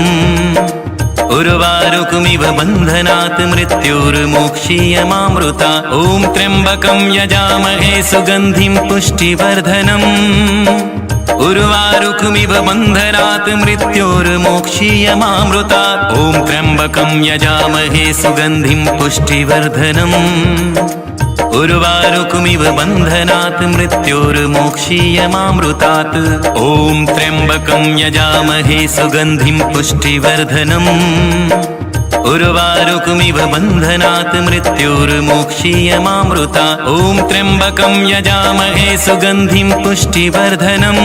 उर्वारुकमिव बन्धनात् मृत्योर्मोक्षीयमामृतात्। ॐ त्र्यम्बकं यजामहे सुगन्धिं पुष्टिवर्धनम्। उर्वारुकमिव बन्धनात् मृत्योर्मोक्षीयमामृतात्। ॐ त्र्यम्बकं यजामहे सुगन्धिं पुष्टिवर्धनम्। उर्वारुकमिव बन्धनात् मृत्योर्मोक्षीयमामृतात्। ॐ त्र्यम्बकं यजामहे सुगन्धिं पुष्टिवर्धनम्। उर्वारुकमिव बन्धनात् मृत्योर्मोक्षीयमामृतात्। ॐ त्र्यम्बकं यजामहे सुगन्धिं पुष्टिवर्धनम्।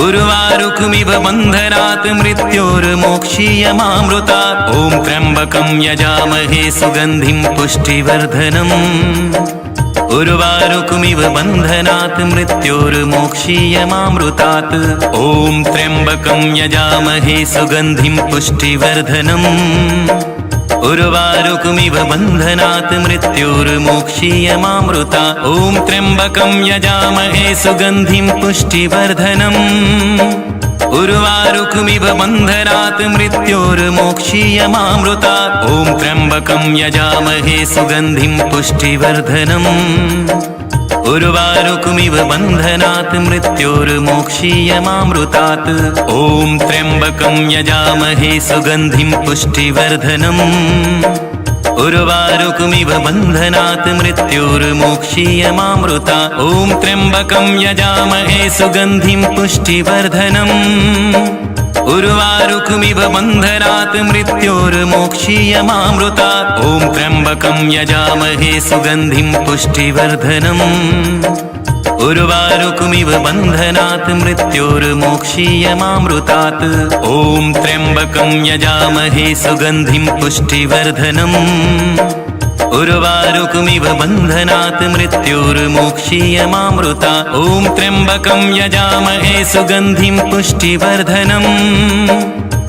उर्वारुकमिव बन्धनात् मृत्योर्मोक्षीयमामृतात्। ॐ त्र्यम्बकं यजामहे सुगन्धिं पुष्टिवर्धनम्। उर्वारुकमिव बन्धनात् मृत्योर्मोक्षीयमामृतात्। ॐ त्र्यम्बकं यजामहे सुगन्धिं पुष्टिवर्धनम्। उर्वारुकमिव बन्धनात् मृत्योर्मोक्षीयमामृतात्। ॐ त्र्यम्बकं यजामहे सुगन्धिं पुष्टिवर्धनम्। उर्वारुकमिव बन्धनात् मृत्योर्मोक्षीयमामृतात्। ॐ त्र्यम्बकं यजामहे सुगन्धिं पुष्टिवर्धनम्। उर्वारुकमिव बन्धनात् मृत्योर्मोक्षीयमामृतात्। ॐ त्र्यम्बकं यजामहे सुगन्धिं पुष्टिवर्धनम्। उर्वारुकमिव बन्धनात् मृत्योर्मोक्षीयमामृतात्। ॐ त्र्यम्बकं यजामहे सुगन्धिं पुष्टिवर्धनम्। उर्वारुकमिव बन्धनात् मृत्योर्मोक्षीयमामृतात्। ॐ त्र्यम्बकं यजामहे सुगन्धिं पुष्टिवर्धनम्। उर्वारुकमिव बन्धनात् मृत्योर्मोक्षीयमामृतात्। ॐ त्र्यम्बकं यजामहे सुगन्धिं पुष्टिवर्धनम्। उर्वारुकमिव बन्धनात् मृत्योर्मोक्षीयमामृतात्। ॐ त्र्यम्बकं यजामहे सुगन्धिं पुष्टिवर्धनम्।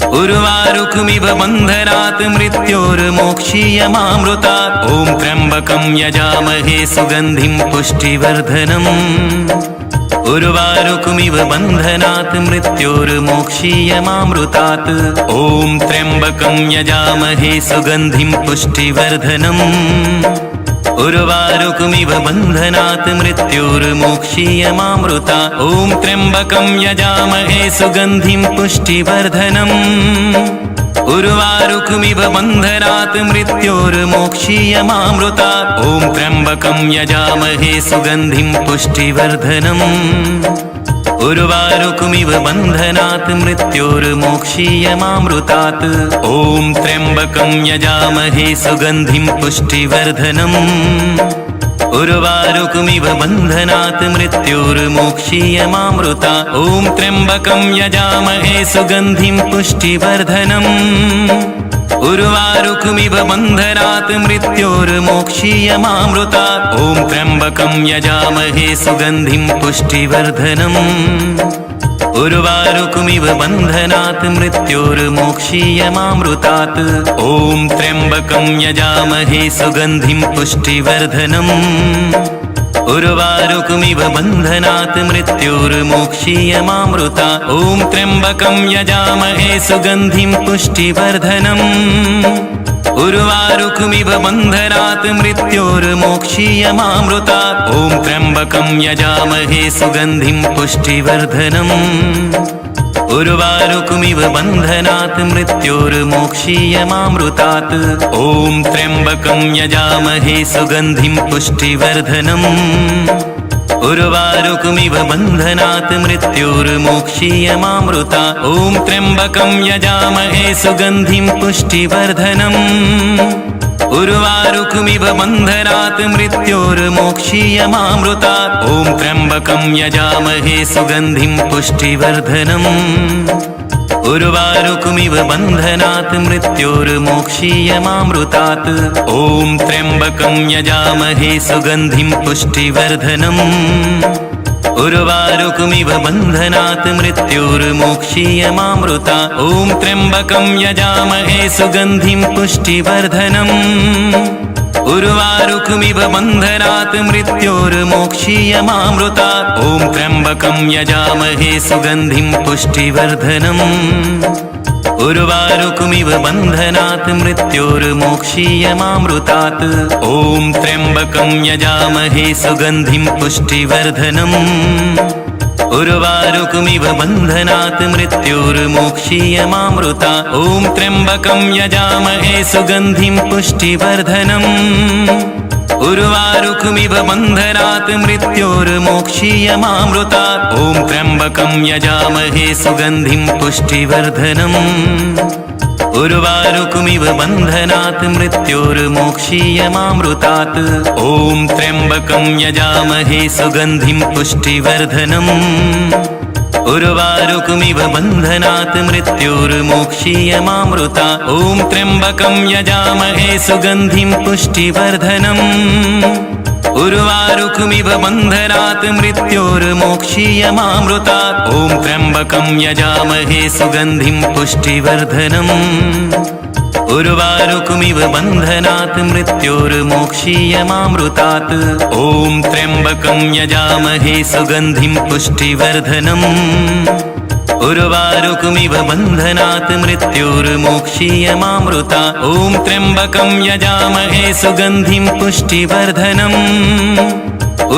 उर्वारुकमिव बन्धनात् मृत्योर्मोक्षीयमामृतात्। ॐ त्र्यम्बकं यजामहे सुगन्धिं पुष्टिवर्धनम्। उर्वारुकमिव बन्धनात् मृत्योर्मोक्षीयमामृतात्। ॐ त्र्यम्बकं यजामहे सुगन्धिं पुष्टिवर्धनम्। उर्वारुकमिव बन्धनात् मृत्योर्मोक्षीयमामृतात्। ॐ त्र्यम्बकं यजामहे सुगन्धिं पुष्टिवर्धनम्। उर्वारुकमिव बन्धनात् मृत्योर्मोक्षीयमामृतात्। ॐ त्र्यम्बकं यजामहे सुगन्धिं पुष्टिवर्धनम्। उर्वारुकमिव बन्धनात् मृत्योर्मोक्षीयमामृतात्। ॐ त्र्यम्बकं यजामहे सुगन्धिं पुष्टिवर्धनम्। उर्वारुकमिव बन्धनात् मृत्योर्मोक्षीयमामृतात्। ॐ त्र्यम्बकं यजामहे सुगन्धिं पुष्टिवर्धनम्। उर्वारुकमिव बन्धनात् मृत्योर्मोक्षीयमामृतात्। ॐ त्र्यम्बकं यजामहे सुगन्धिं पुष्टिवर्धनम्। उर्वारुकमिव बन्धनात् मृत्योर्मोक्षीयमामृतात्। ॐ त्र्यम्बकं यजामहे सुगन्धिं पुष्टिवर्धनम्। उर्वारुकमिव बन्धनात् मृत्योर्मोक्षीयमामृतात्। ॐ त्र्यम्बकं यजामहे सुगन्धिं पुष्टिवर्धनम्। उर्वारुकमिव बन्धनात् मृत्योर्मोक्षीयमामृतात्। ॐ त्र्यम्बकं यजामहे सुगन्धिं पुष्टिवर्धनम्। उर्वारुकमिव बन्धनात् मृत्योर्मोक्षीयमामृतात्। ॐ त्र्यम्बकं यजामहे सुगन्धिं पुष्टिवर्धनम्। उर्वारुकमिव बन्धनात् मृत्योर्मोक्षीयमामृतात्। ॐ त्र्यम्बकं यजामहे सुगन्धिं पुष्टिवर्धनम्। उर्वारुकमिव बन्धनात् मृत्योर्मोक्षीयमामृतात्। ॐ त्र्यम्बकं यजामहे सुगन्धिं पुष्टिवर्धनम्। उर्वारुकमिव बन्धनात् मृत्योर्मोक्षीयमामृतात्। ॐ त्र्यम्बकं यजामहे सुगन्धिं पुष्टिवर्धनम्। उर्वारुकमिव बन्धनात् मृत्योर्मोक्षीयमामृतात्। ॐ त्र्यम्बकं यजामहे सुगन्धिं पुष्टिवर्धनम्। उर्वारुकमिव बन्धनात् मृत्योर्मोक्षीयमामृतात्। ॐ त्र्यम्बकं यजामहे सुगन्धिं पुष्टिवर्धनम्। उर्वारुकमिव बन्धनात् मृत्योर्मोक्षीयमामृतात्। ॐ त्र्यम्बकं यजामहे सुगन्धिं पुष्टिवर्धनम्। उर्वारुकमिव बन्धनात् मृत्योर्मोक्षीयमामृतात्। ॐ त्र्यम्बकं यजामहे सुगन्धिं पुष्टिवर्धनम्। उर्वारुकमिव बन्धनात् मृत्योर्मोक्षीयमामृतात्। ॐ त्र्यम्बकं यजामहे सुगन्धिं पुष्टिवर्धनम्। उर्वारुकमिव बन्धनात् मृत्योर्मोक्षीयमामृतात्। ॐ त्र्यम्बकं यजामहे सुगन्धिं पुष्टिवर्धनम्। उर्वारुकमिव बन्धनात् मृत्योर्मोक्षीयमामृतात्। ॐ त्र्यम्बकं यजामहे सुगन्धिं पुष्टिवर्धनम्। उर्वारुकमिव बन्धनात् मृत्योर्मोक्षीयमामृतात्। ॐ त्र्यम्बकं यजामहे सुगन्धिं पुष्टिवर्धनम्। उर्वारुकमिव बन्धनात् मृत्योर्मोक्षीयमामृतात्। ॐ त्र्यम्बकं यजामहे सुगन्धिं पुष्टिवर्धनम्। उर्वारुकमिव बन्धनात् मृत्योर्मोक्षीयमामृता ॐ त्र्यम्बकं यजामहे सुगन्धिं पुष्टिवर्धनम्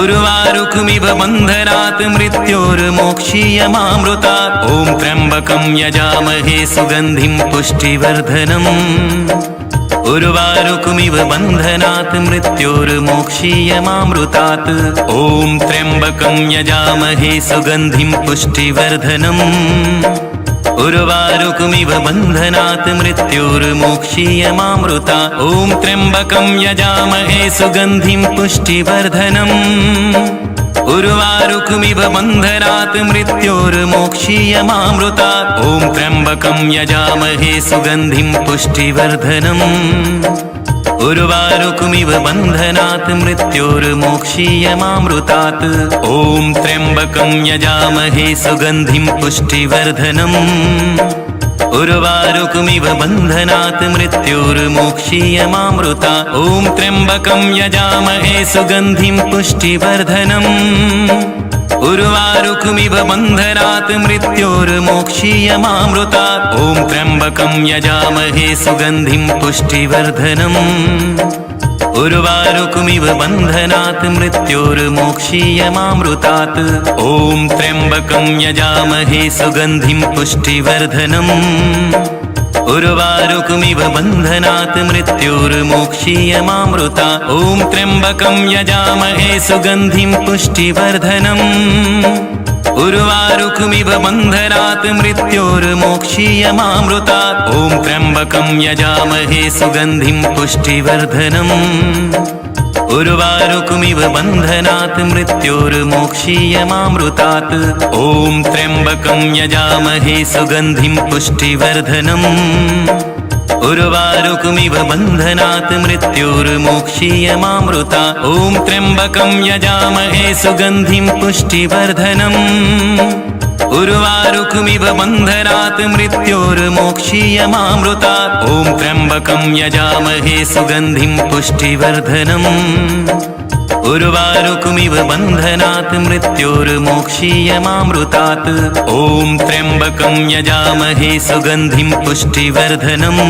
उर्वारुकमिव बन्धनात् मृत्योर्मोक्षीयमामृता ॐ त्र्यम्बकं यजामहे सुगन्धिं पुष्टिवर्धनम् उर्वारुकमिव बन्धनात् मृत्योर्मोक्षीयमामृतात् ॐ त्र्यम्बकं यजामहे सुगन्धिं पुष्टिवर्धनम् उर्वारुकमिव बन्धनात् मृत्योर्मोक्षीयमामृता ॐ त्र्यम्बकं यजामहे सुगन्धिं पुष्टिवर्धनम् उर्वारुकमिव बन्धनात् मृत्योर्मोक्षीयमामृता ॐ त्र्यम्बकं यजामहे सुगन्धिं पुष्टिवर्धनम् उर्वारुकमिव बन्धनात् मृत्योर्मोक्षीयमामृतात् ॐ त्र्यम्बकं यजामहे सुगन्धिं पुष्टिवर्धनम् उर्वारुकमिव बन्धनात् मृत्योर्मोक्षीयमामृता ॐ त्र्यम्बकं यजामहे सुगन्धिं पुष्टिवर्धनम् उर्वारुकमिव बन्धनात् मृत्योर्मोक्षीयमामृता ॐ त्र्यम्बकं यजामहे सुगन्धिं पुष्टिवर्धनम् उर्वारुकमिव बन्धनात् मृत्योर्मोक्षीयमामृतात् ॐ त्र्यम्बकं यजामहे सुगन्धिं पुष्टिवर्धनम् उर्वारुकमिव बन्धनात् मृत्योर्मोक्षीयमामृता ॐ त्र्यम्बकं यजामहे सुगन्धिं पुष्टिवर्धनम् उर्वारुकमिव बन्धनात् मृत्योर्मोक्षीयमामृता ॐ त्र्यम्बकं यजामहे सुगन्धिं पुष्टिवर्धनम् उर्वारुकमिव बन्धनात् मृत्योर्मोक्षीयमामृतात् ॐ त्र्यम्बकं यजामहे सुगन्धिं पुष्टिवर्धनम् उर्वारुकमिव बन्धनात् मृत्योर्मोक्षीयमामृता ॐ त्र्यम्बकं यजामहे सुगन्धिं पुष्टिवर्धनम् उर्वारुकमिव बन्धनात् मृत्योर्मोक्षीयमामृता ॐ त्र्यम्बकं यजामहे सुगन्धिं पुष्टिवर्धनम् उर्वारुकमिव बन्धनात् मृत्योर्मोक्षीयमामृतात् ॐ त्र्यम्बकं यजामहे सुगन्धिं पुष्टिवर्धनम्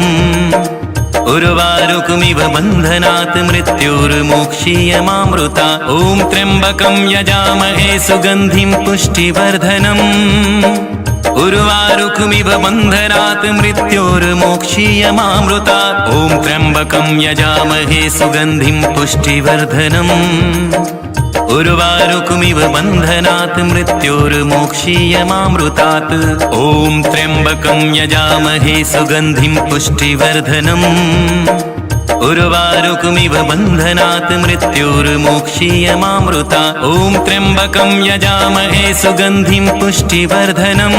उर्वारुकमिव बन्धनात् मृत्योर्मोक्षीयमामृता ॐ त्र्यम्बकं यजामहे सुगन्धिं पुष्टिवर्धनम् उर्वारुकमिव बन्धनात् मृत्योर्मोक्षीयमामृता ॐ त्र्यम्बकं यजामहे सुगन्धिं पुष्टिवर्धनम् उर्वारुकमिव बन्धनात् मृत्योर्मोक्षीयमामृतात् ॐ त्र्यम्बकं यजामहे सुगन्धिं पुष्टिवर्धनम् उर्वारुकमिव बन्धनात् मृत्योर्मोक्षीयमामृता ॐ त्र्यम्बकं यजामहे सुगन्धिं पुष्टिवर्धनम्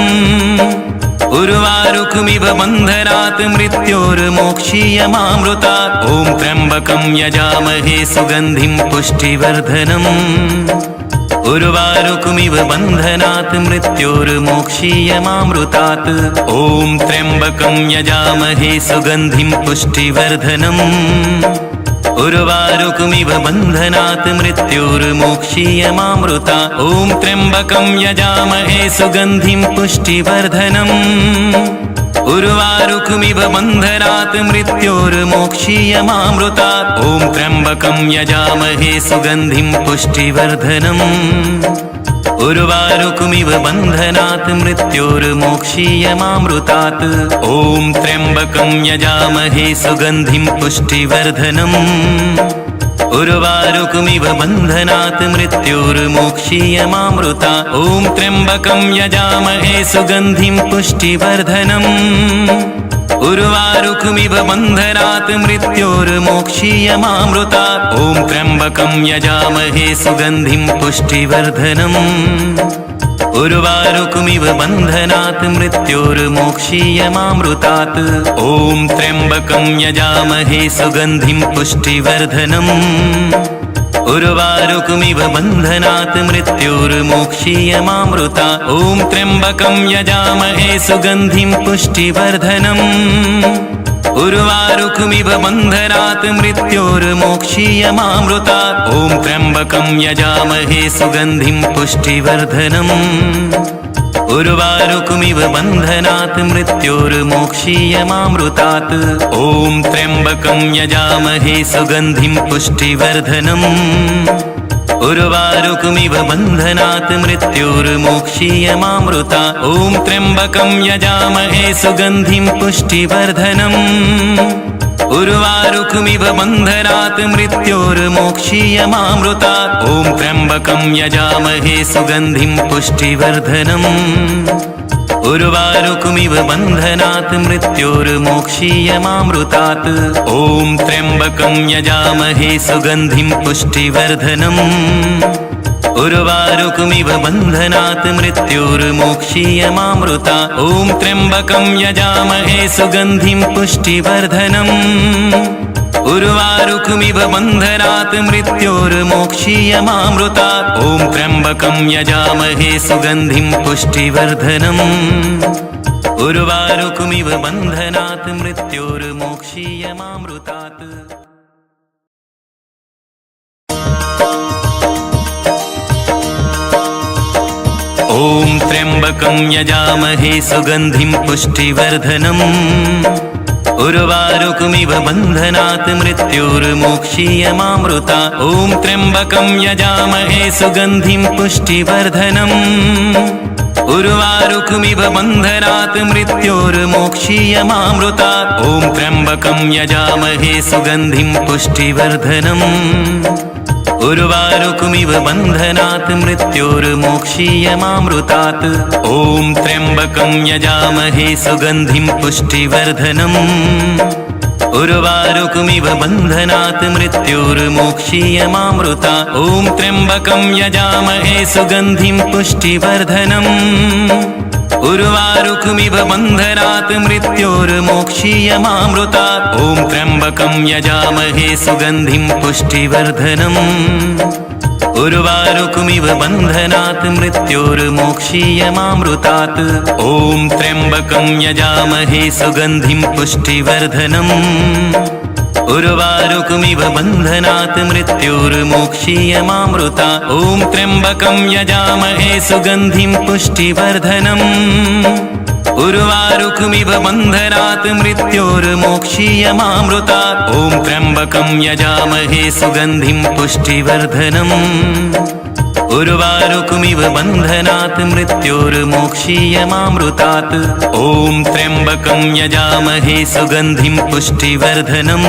उर्वारुकमिव बन्धनात् मृत्योर्मोक्षीयमामृता ॐ त्र्यम्बकं यजामहे सुगन्धिं पुष्टिवर्धनम् उर्वारुकमिव बन्धनात् मृत्योर्मोक्षीयमामृतात् ॐ त्र्यम्बकं यजामहे सुगन्धिं पुष्टिवर्धनम् उर्वारुकमिव बन्धनात् मृत्योर्मोक्षीयमामृता ॐ त्र्यम्बकं यजामहे सुगन्धिं पुष्टिवर्धनम् उर्वारुकमिव बन्धनात् मृत्योर्मोक्षीयमामृता ॐ त्र्यम्बकं यजामहे सुगन्धिं पुष्टिवर्धनम् उर्वारुकमिव बन्धनात् मृत्योर्मोक्षीयमामृतात् ॐ त्र्यम्बकं यजामहे सुगन्धिं पुष्टिवर्धनम् उर्वारुकमिव बन्धनात् मृत्योर्मोक्षीयमामृता ॐ त्र्यम्बकं यजामहे सुगन्धिं पुष्टिवर्धनम् उर्वारुकमिव बन्धनात् मृत्योर्मोक्षीयमामृता ॐ त्र्यम्बकं यजामहे सुगन्धिं पुष्टिवर्धनम् उर्वारुकमिव बन्धनात् मृत्योर्मोक्षीयमामृतात् ॐ त्र्यम्बकं यजामहे सुगन्धिं पुष्टिवर्धनम् उर्वारुकमिव बन्धनात् मृत्योर्मोक्षीयमामृता ॐ त्र्यम्बकं यजामहे सुगन्धिं पुष्टिवर्धनम् उर्वारुकमिव बन्धनात् मृत्योर्मोक्षीयमामृता ॐ त्र्यम्बकं यजामहे सुगन्धिं पुष्टिवर्धनम् उर्वारुकमिव बन्धनात् मृत्योर्मोक्षीयमामृतात्। ॐ त्र्यम्बकं यजामहे सुगन्धिं पुष्टिवर्धनम्। उर्वारुकमिव बन्धनात् मृत्योर्मोक्षीयमामृतात्। ॐ त्र्यम्बकं यजामहे सुगन्धिं पुष्टिवर्धनम्। उर्वारुकमिव बन्धनात् मृत्योर्मोक्षीयमामृतात्। ॐ त्र्यम्बकं यजामहे सुगन्धिं पुष्टिवर्धनम्। उर्वारुकमिव बन्धनात् मृत्योर्मोक्षीयमामृतात्। ॐ त्र्यम्बकं यजामहे सुगन्धिं पुष्टिवर्धनम्। उर्वारुकमिव बन्धनात् मृत्योर्मोक्षीयमामृतात्। ॐ त्र्यम्बकं यजामहे सुगन्धिं पुष्टिवर्धनम्। उर्वारुकमिव बन्धनात् मृत्योर्मोक्षीयमामृतात्। ॐ त्र्यम्बकं यजामहे सुगन्धिं पुष्टिवर्धनम्। उर्वारुकमिव बन्धनात् मृत्योर्मोक्षीयमामृतात्। ॐ त्र्यम्बकं यजामहे सुगन्धिं पुष्टिवर्धनम्। उर्वारुकमिव बन्धनात् मृत्योर्मोक्षीयमामृतात्। ॐ त्र्यम्बकं यजामहे सुगन्धिं पुष्टिवर्धनम्। उर्वारुकमिव बन्धनात् मृत्योर्मोक्षीयमामृतात्। ॐ त्र्यम्बकं यजामहे सुगन्धिं पुष्टिवर्धनम्। उर्वारुकमिव बन्धनात् मृत्योर्मोक्षीयमामृतात्। ॐ त्र्यम्बकं यजामहे सुगन्धिं पुष्टिवर्धनम्। उर्वारुकमिव बन्धनात् मृत्योर्मोक्षीयमामृतात्। ॐ त्र्यम्बकं यजामहे सुगन्धिं पुष्टिवर्धनम्। उर्वारुकमिव बन्धनात् मृत्योर्मोक्षीयमामृतात्। ॐ त्र्यम्बकं यजामहे सुगन्धिं पुष्टिवर्धनम्। उर्वारुकमिव बन्धनात् मृत्योर्मोक्षीयमामृतात्। ॐ त्र्यम्बकं यजामहे सुगन्धिं पुष्टिवर्धनम्। उर्वारुकमिव बन्धनात् मृत्योर्मोक्षीयमामृतात्। ॐ त्र्यम्बकं यजामहे सुगन्धिं पुष्टिवर्धनम्। उर्वारुकमिव बन्धनात् मृत्योर्मोक्षीयमामृतात्। ॐ त्र्यम्बकं यजामहे सुगन्धिं पुष्टिवर्धनम्। उर्वारुकमिव बन्धनात् मृत्योर्मोक्षीयमामृतात्। ॐ त्र्यम्बकं यजामहे सुगन्धिं पुष्टिवर्धनम्।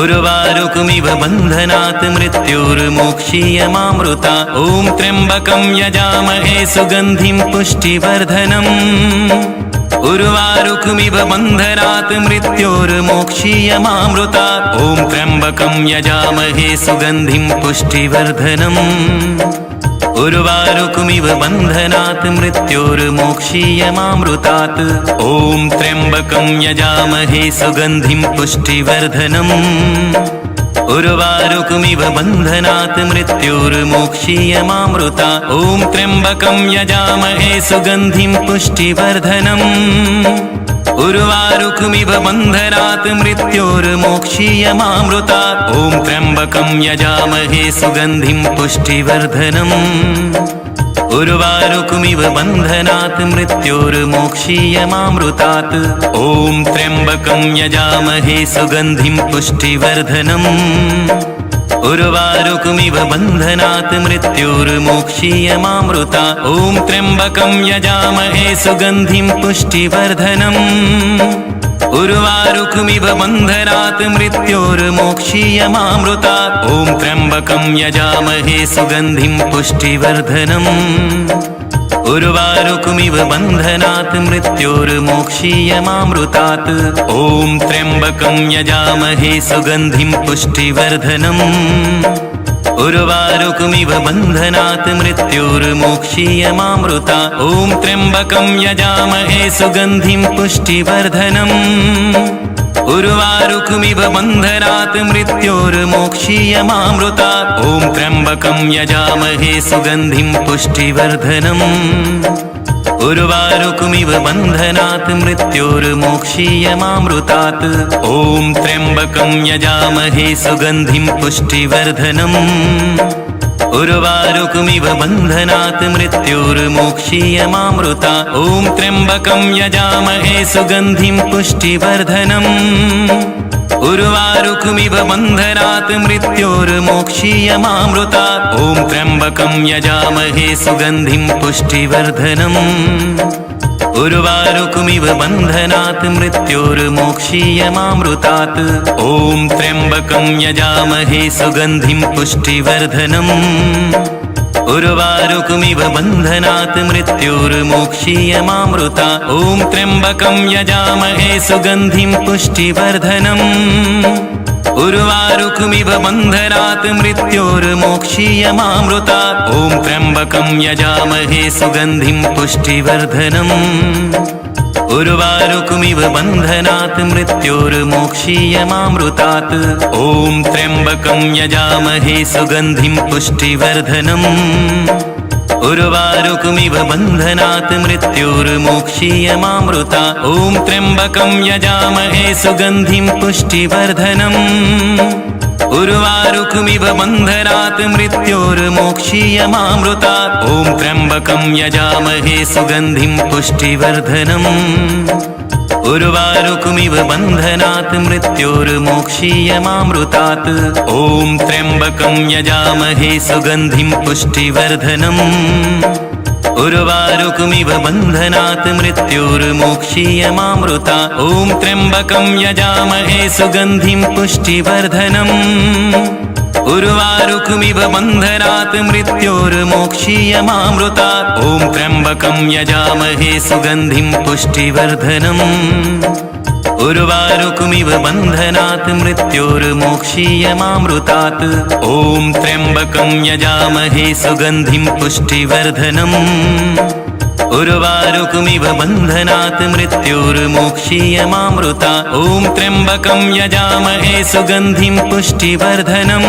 उर्वारुकमिव बन्धनात् मृत्योर्मोक्षीयमामृतात्। ॐ त्र्यम्बकं यजामहे सुगन्धिं पुष्टिवर्धनम्। उर्वारुकमिव बन्धनात् मृत्योर्मोक्षीयमामृतात्। ॐ त्र्यम्बकं यजामहे सुगन्धिं पुष्टिवर्धनम्। उर्वारुकमिव बन्धनात् मृत्योर्मोक्षीयमामृतात्। ॐ त्र्यम्बकं यजामहे सुगन्धिं पुष्टिवर्धनम्। उर्वारुकमिव बन्धनात् मृत्योर्मोक्षीयमामृतात्। ॐ त्र्यम्बकं यजामहे सुगन्धिं पुष्टिवर्धनम्। उर्वारुकमिव बन्धनात् मृत्योर्मोक्षीयमामृतात्। ॐ त्र्यम्बकं यजामहे सुगन्धिं पुष्टिवर्धनम्। उर्वारुकमिव बन्धनात् मृत्योर्मोक्षीयमामृतात्। ॐ त्र्यम्बकं यजामहे सुगन्धिं पुष्टिवर्धनम्। उर्वारुकमिव बन्धनात् मृत्योर्मोक्षीयमामृतात्। ॐ त्र्यम्बकं यजामहे सुगन्धिं पुष्टिवर्धनम्। उर्वारुकमिव बन्धनात् मृत्योर्मोक्षीयमामृतात्। ॐ त्र्यम्बकं यजामहे सुगन्धिं पुष्टिवर्धनम्। उर्वारुकमिव बन्धनात् मृत्योर्मोक्षीयमामृतात्। ॐ त्र्यम्बकं यजामहे सुगन्धिं पुष्टिवर्धनम्। उर्वारुकमिव बन्धनात् मृत्योर्मोक्षीयमामृतात्। ॐ त्र्यम्बकं यजामहे सुगन्धिं पुष्टिवर्धनम्। उर्वारुकमिव बन्धनात् मृत्योर्मोक्षीयमामृतात्। ॐ त्र्यम्बकं यजामहे सुगन्धिं पुष्टिवर्धनम्। उर्वारुकमिव बन्धनात् मृत्योर्मोक्षीयमामृतात्। ॐ त्र्यम्बकं यजामहे सुगन्धिं पुष्टिवर्धनम्। उर्वारुकमिव बन्धनात् मृत्योर्मोक्षीयमामृता ॐ त्र्यम्बकं यजामहे सुगन्धिं पुष्टिवर्धनम् उर्वारुकमिव बन्धनात् मृत्योर्मोक्षीयमामृता ॐ त्र्यम्बकं यजामहे सुगन्धिं पुष्टिवर्धनम् उर्वारुकमिव बन्धनात् मृत्योर्मोक्षीयमामृतात् ॐ त्र्यम्बकं यजामहे सुगन्धिं पुष्टिवर्धनम् उर्वारुकमिव बन्धनात् मृत्योर्मोक्षीयमामृता ॐ त्र्यम्बकं यजामहे सुगन्धिं पुष्टिवर्धनम् उर्वारुकमिव बन्धनात् मृत्योर्मोक्षीयमामृता ॐ त्र्यम्बकं यजामहे सुगन्धिं पुष्टिवर्धनम् उर्वारुकमिव बन्धनात् मृत्योर्मोक्षीयमामृतात् ॐ त्र्यम्बकं यजामहे सुगन्धिं पुष्टिवर्धनम् उर्वारुकमिव बन्धनात् मृत्योर्मोक्षीयमामृता ॐ त्र्यम्बकं यजामहे सुगन्धिं पुष्टिवर्धनम् उर्वारुकमिव बन्धनात् मृत्योर्मोक्षीयमामृता ॐ त्र्यम्बकं यजामहे सुगन्धिं पुष्टिवर्धनम् उर्वारुकमिव बन्धनात् मृत्योर्मोक्षीयमामृतात् ॐ त्र्यम्बकं यजामहे सुगन्धिं पुष्टिवर्धनम् उर्वारुकमिव बन्धनात् मृत्योर्मोक्षीयमामृता ॐ त्र्यम्बकं यजामहे सुगन्धिं पुष्टिवर्धनम् उर्वारुकमिव बन्धनात् मृत्योर्मोक्षीयमामृता ॐ त्र्यम्बकं यजामहे सुगन्धिं पुष्टिवर्धनम् उर्वारुकमिव बन्धनात् मृत्योर्मोक्षीयमामृतात् ॐ त्र्यम्बकं यजामहे सुगन्धिं पुष्टिवर्धनम् उर्वारुकमिव बन्धनात् मृत्योर्मोक्षीयमामृता ॐ त्र्यम्बकं यजामहे सुगन्धिं पुष्टिवर्धनम्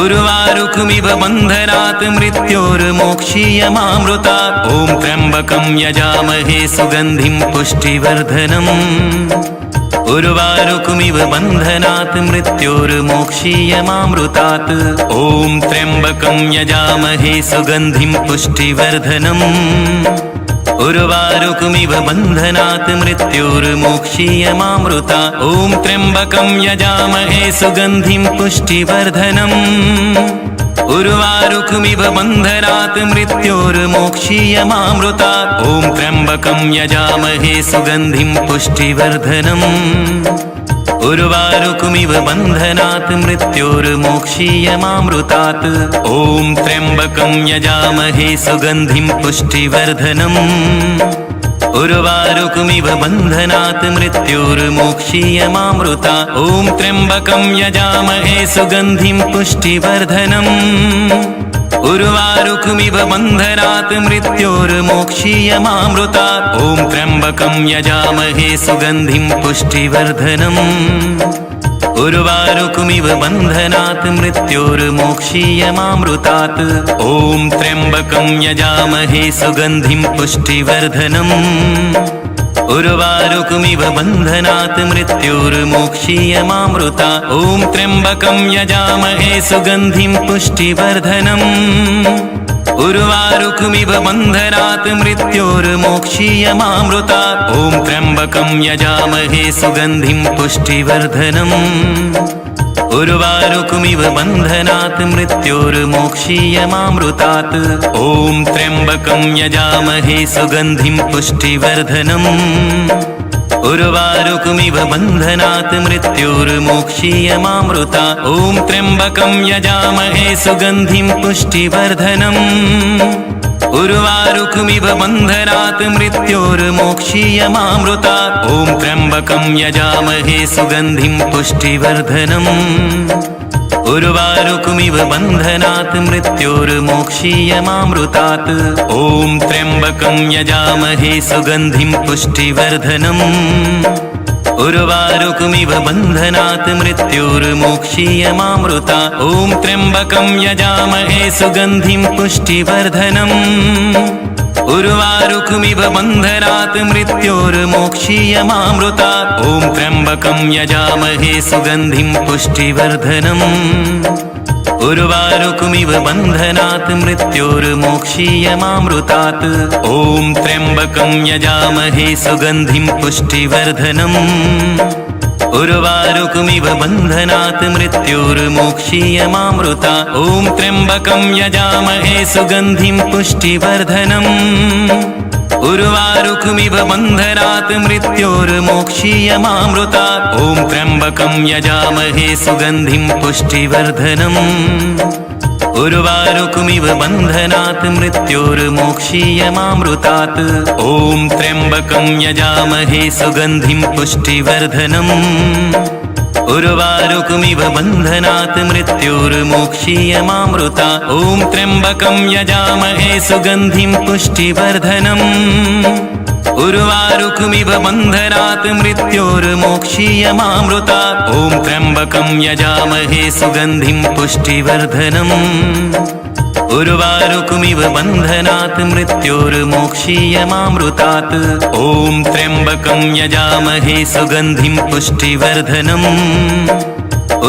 उर्वारुकमिव बन्धनात् मृत्योर्मोक्षीयमामृता ॐ त्र्यम्बकं यजामहे सुगन्धिं पुष्टिवर्धनम् उर्वारुकमिव बन्धनात् मृत्योर्मोक्षीयमामृतात् ॐ त्र्यम्बकं यजामहे सुगन्धिं पुष्टिवर्धनम् उर्वारुकमिव बन्धनात् मृत्योर्मोक्षीयमामृता ॐ त्र्यम्बकं यजामहे सुगन्धिं पुष्टिवर्धनम् उर्वारुकमिव बन्धनात् मृत्योर्मोक्षीयमामृता ॐ त्र्यम्बकं यजामहे सुगन्धिं पुष्टिवर्धनम् उर्वारुकमिव बन्धनात् मृत्योर्मोक्षीयमामृतात् ॐ त्र्यम्बकं यजामहे सुगन्धिं पुष्टिवर्धनम् उर्वारुकमिव बन्धनात् मृत्योर्मोक्षीयमामृता ॐ त्र्यम्बकं यजामहे सुगन्धिं पुष्टिवर्धनम् उर्वारुकमिव बन्धनात् मृत्योर्मोक्षीयमामृता ॐ त्र्यम्बकं यजामहे सुगन्धिं पुष्टिवर्धनम् उर्वारुकमिव बन्धनात् मृत्योर्मोक्षीयमामृतात् ॐ त्र्यम्बकं यजामहे सुगन्धिं पुष्टिवर्धनम् उर्वारुकमिव बन्धनात् मृत्योर्मोक्षीयमामृता ॐ त्र्यम्बकं यजामहे सुगन्धिं पुष्टिवर्धनम् उर्वारुकमिव बन्धनात् मृत्योर्मोक्षीयमामृता ॐ त्र्यम्बकं यजामहे सुगन्धिं पुष्टिवर्धनम् उर्वारुकमिव बन्धनात् मृत्योर्मोक्षीयमामृतात् ॐ त्र्यम्बकं यजामहे सुगन्धिं पुष्टिवर्धनम् उर्वारुकमिव बन्धनात् मृत्योर्मोक्षीयमामृता ॐ त्र्यम्बकं यजामहे सुगन्धिं पुष्टिवर्धनम् उर्वारुकमिव बन्धनात् मृत्योर्मोक्षीयमामृता ॐ त्र्यम्बकं यजामहे सुगन्धिं पुष्टिवर्धनम् उर्वारुकमिव बन्धनात् मृत्योर्मोक्षीयमामृतात् ॐ त्र्यम्बकं यजामहे सुगन्धिं पुष्टिवर्धनम् उर्वारुकमिव बन्धनात् मृत्योर्मोक्षीयमामृता ॐ त्र्यम्बकं यजामहे सुगन्धिं पुष्टिवर्धनम् उर्वारुकमिव बन्धनात् मृत्योर्मोक्षीयमामृता ॐ त्र्यम्बकं यजामहे सुगन्धिं पुष्टिवर्धनम् उर्वारुकमिव बन्धनात् मृत्योर्मोक्षीयमामृतात्। ॐ त्र्यम्बकं यजामहे सुगन्धिं पुष्टिवर्धनम्। उर्वारुकमिव बन्धनात् मृत्योर्मोक्षीयमामृतात्। ॐ त्र्यम्बकं यजामहे सुगन्धिं पुष्टिवर्धनम्। उर्वारुकमिव बन्धनात् मृत्योर्मोक्षीयमामृतात्। ॐ त्र्यम्बकं यजामहे सुगन्धिं पुष्टिवर्धनम्। उर्वारुकमिव बन्धनात् मृत्योर्मोक्षीयमामृतात्। ॐ त्र्यम्बकं यजामहे सुगन्धिं पुष्टिवर्धनम्। उर्वारुकमिव बन्धनात् मृत्योर्मोक्षीयमामृतात्। ॐ त्र्यम्बकं यजामहे सुगन्धिं पुष्टिवर्धनम्। उर्वारुकमिव बन्धनात् मृत्योर्मोक्षीयमामृतात्। ॐ त्र्यम्बकं यजामहे सुगन्धिं पुष्टिवर्धनम्। उर्वारुकमिव बन्धनात् मृत्योर्मोक्षीयमामृतात्। ॐ त्र्यम्बकं यजामहे सुगन्धिं पुष्टिवर्धनम्।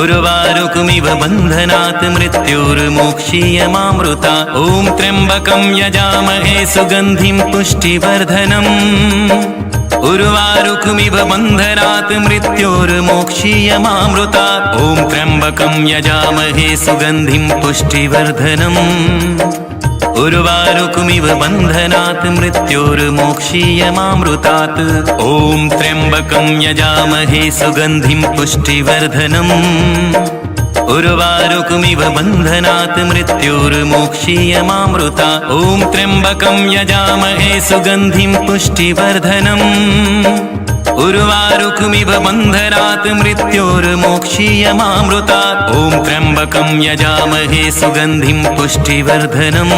उर्वारुकमिव बन्धनात् मृत्योर्मोक्षीयमामृतात्। ॐ त्र्यम्बकं यजामहे सुगन्धिं पुष्टिवर्धनम्। उर्वारुकमिव बन्धनात् मृत्योर्मोक्षीयमामृतात्। ॐ त्र्यम्बकं यजामहे सुगन्धिं पुष्टिवर्धनम्। उर्वारुकमिव बन्धनात् मृत्योर्मोक्षीयमामृतात्। ॐ त्र्यम्बकं यजामहे सुगन्धिं पुष्टिवर्धनम्। उर्वारुकमिव बन्धनात् मृत्योर्मोक्षीयमामृतात्। ॐ त्र्यम्बकं यजामहे सुगन्धिं पुष्टिवर्धनम्। उर्वारुकमिव बन्धनात् मृत्योर्मोक्षीयमामृतात्। ॐ त्र्यम्बकं यजामहे सुगन्धिं पुष्टिवर्धनम्।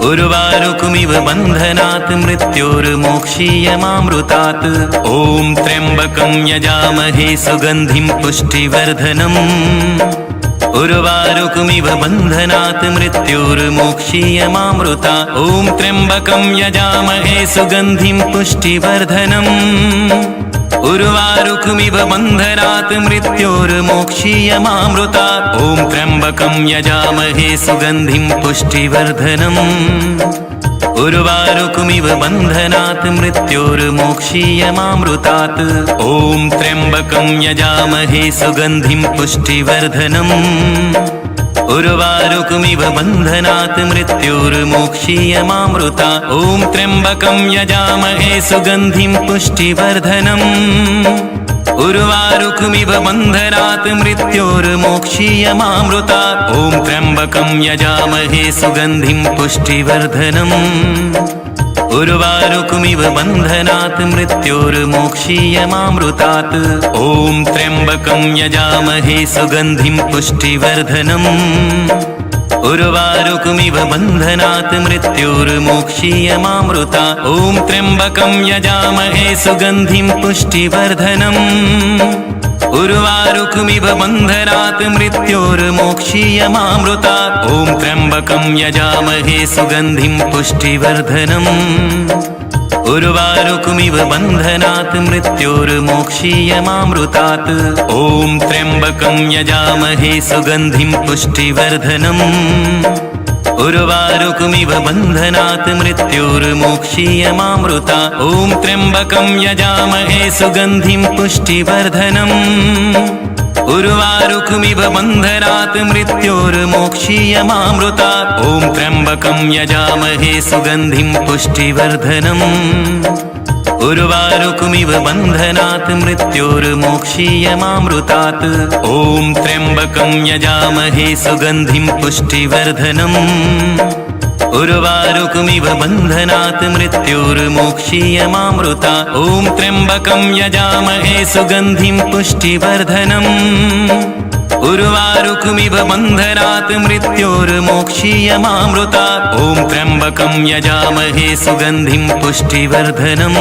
उर्वारुकमिव बन्धनात् मृत्योर्मोक्षीयमामृतात्। ॐ त्र्यम्बकं यजामहे सुगन्धिं पुष्टिवर्धनम्। उर्वारुकमिव बन्धनात् मृत्योर्मोक्षीयमामृतात्। ॐ त्र्यम्बकं यजामहे सुगन्धिं पुष्टिवर्धनम्। उर्वारुकमिव बन्धनात् मृत्योर्मोक्षीयमामृतात्। ॐ त्र्यम्बकं यजामहे सुगन्धिं पुष्टिवर्धनम्। उर्वारुकमिव बन्धनात् मृत्योर्मोक्षीयमामृतात्। ॐ त्र्यम्बकं यजामहे सुगन्धिं पुष्टिवर्धनम्। उर्वारुकमिव बन्धनात् मृत्योर्मोक्षीयमामृतात्। ॐ त्र्यम्बकं यजामहे सुगन्धिं पुष्टिवर्धनम्। उर्वारुकमिव बन्धनात् मृत्योर्मोक्षीयमामृतात्। ॐ त्र्यम्बकं यजामहे सुगन्धिं पुष्टिवर्धनम्। उर्वारुकमिव बन्धनात् मृत्योर्मोक्षीयमामृतात्। ॐ त्र्यम्बकं यजामहे सुगन्धिं पुष्टिवर्धनम्। उर्वारुकमिव बन्धनात् मृत्योर्मोक्षीयमामृतात्। ॐ त्र्यम्बकं यजामहे सुगन्धिं पुष्टिवर्धनम्। उर्वारुकमिव बन्धनात् मृत्योर्मोक्षीयमामृतात्। ॐ त्र्यम्बकं यजामहे सुगन्धिं पुष्टिवर्धनम्। उर्वारुकमिव बन्धनात् मृत्योर्मोक्षीयमामृतात्। ॐ त्र्यम्बकं यजामहे सुगन्धिं पुष्टिवर्धनम्। उर्वारुकमिव बन्धनात् मृत्योर्मोक्षीयमामृतात्। ॐ त्र्यम्बकं यजामहे सुगन्धिं पुष्टिवर्धनम्। उर्वारुकमिव बन्धनात् मृत्योर्मोक्षीयमामृतात्। ॐ त्र्यम्बकं यजामहे सुगन्धिं पुष्टिवर्धनम्। उर्वारुकमिव बन्धनात् मृत्योर्मोक्षीयमामृतात्। ॐ त्र्यम्बकं यजामहे सुगन्धिं पुष्टिवर्धनम्। उर्वारुकमिव बन्धनात् मृत्योर्मोक्षीयमामृतात्। ॐ त्र्यम्बकं यजामहे सुगन्धिं पुष्टिवर्धनम्। उर्वारुकमिव बन्धनात् मृत्योर्मोक्षीयमामृतात्। ॐ त्र्यम्बकं यजामहे सुगन्धिं पुष्टिवर्धनम्।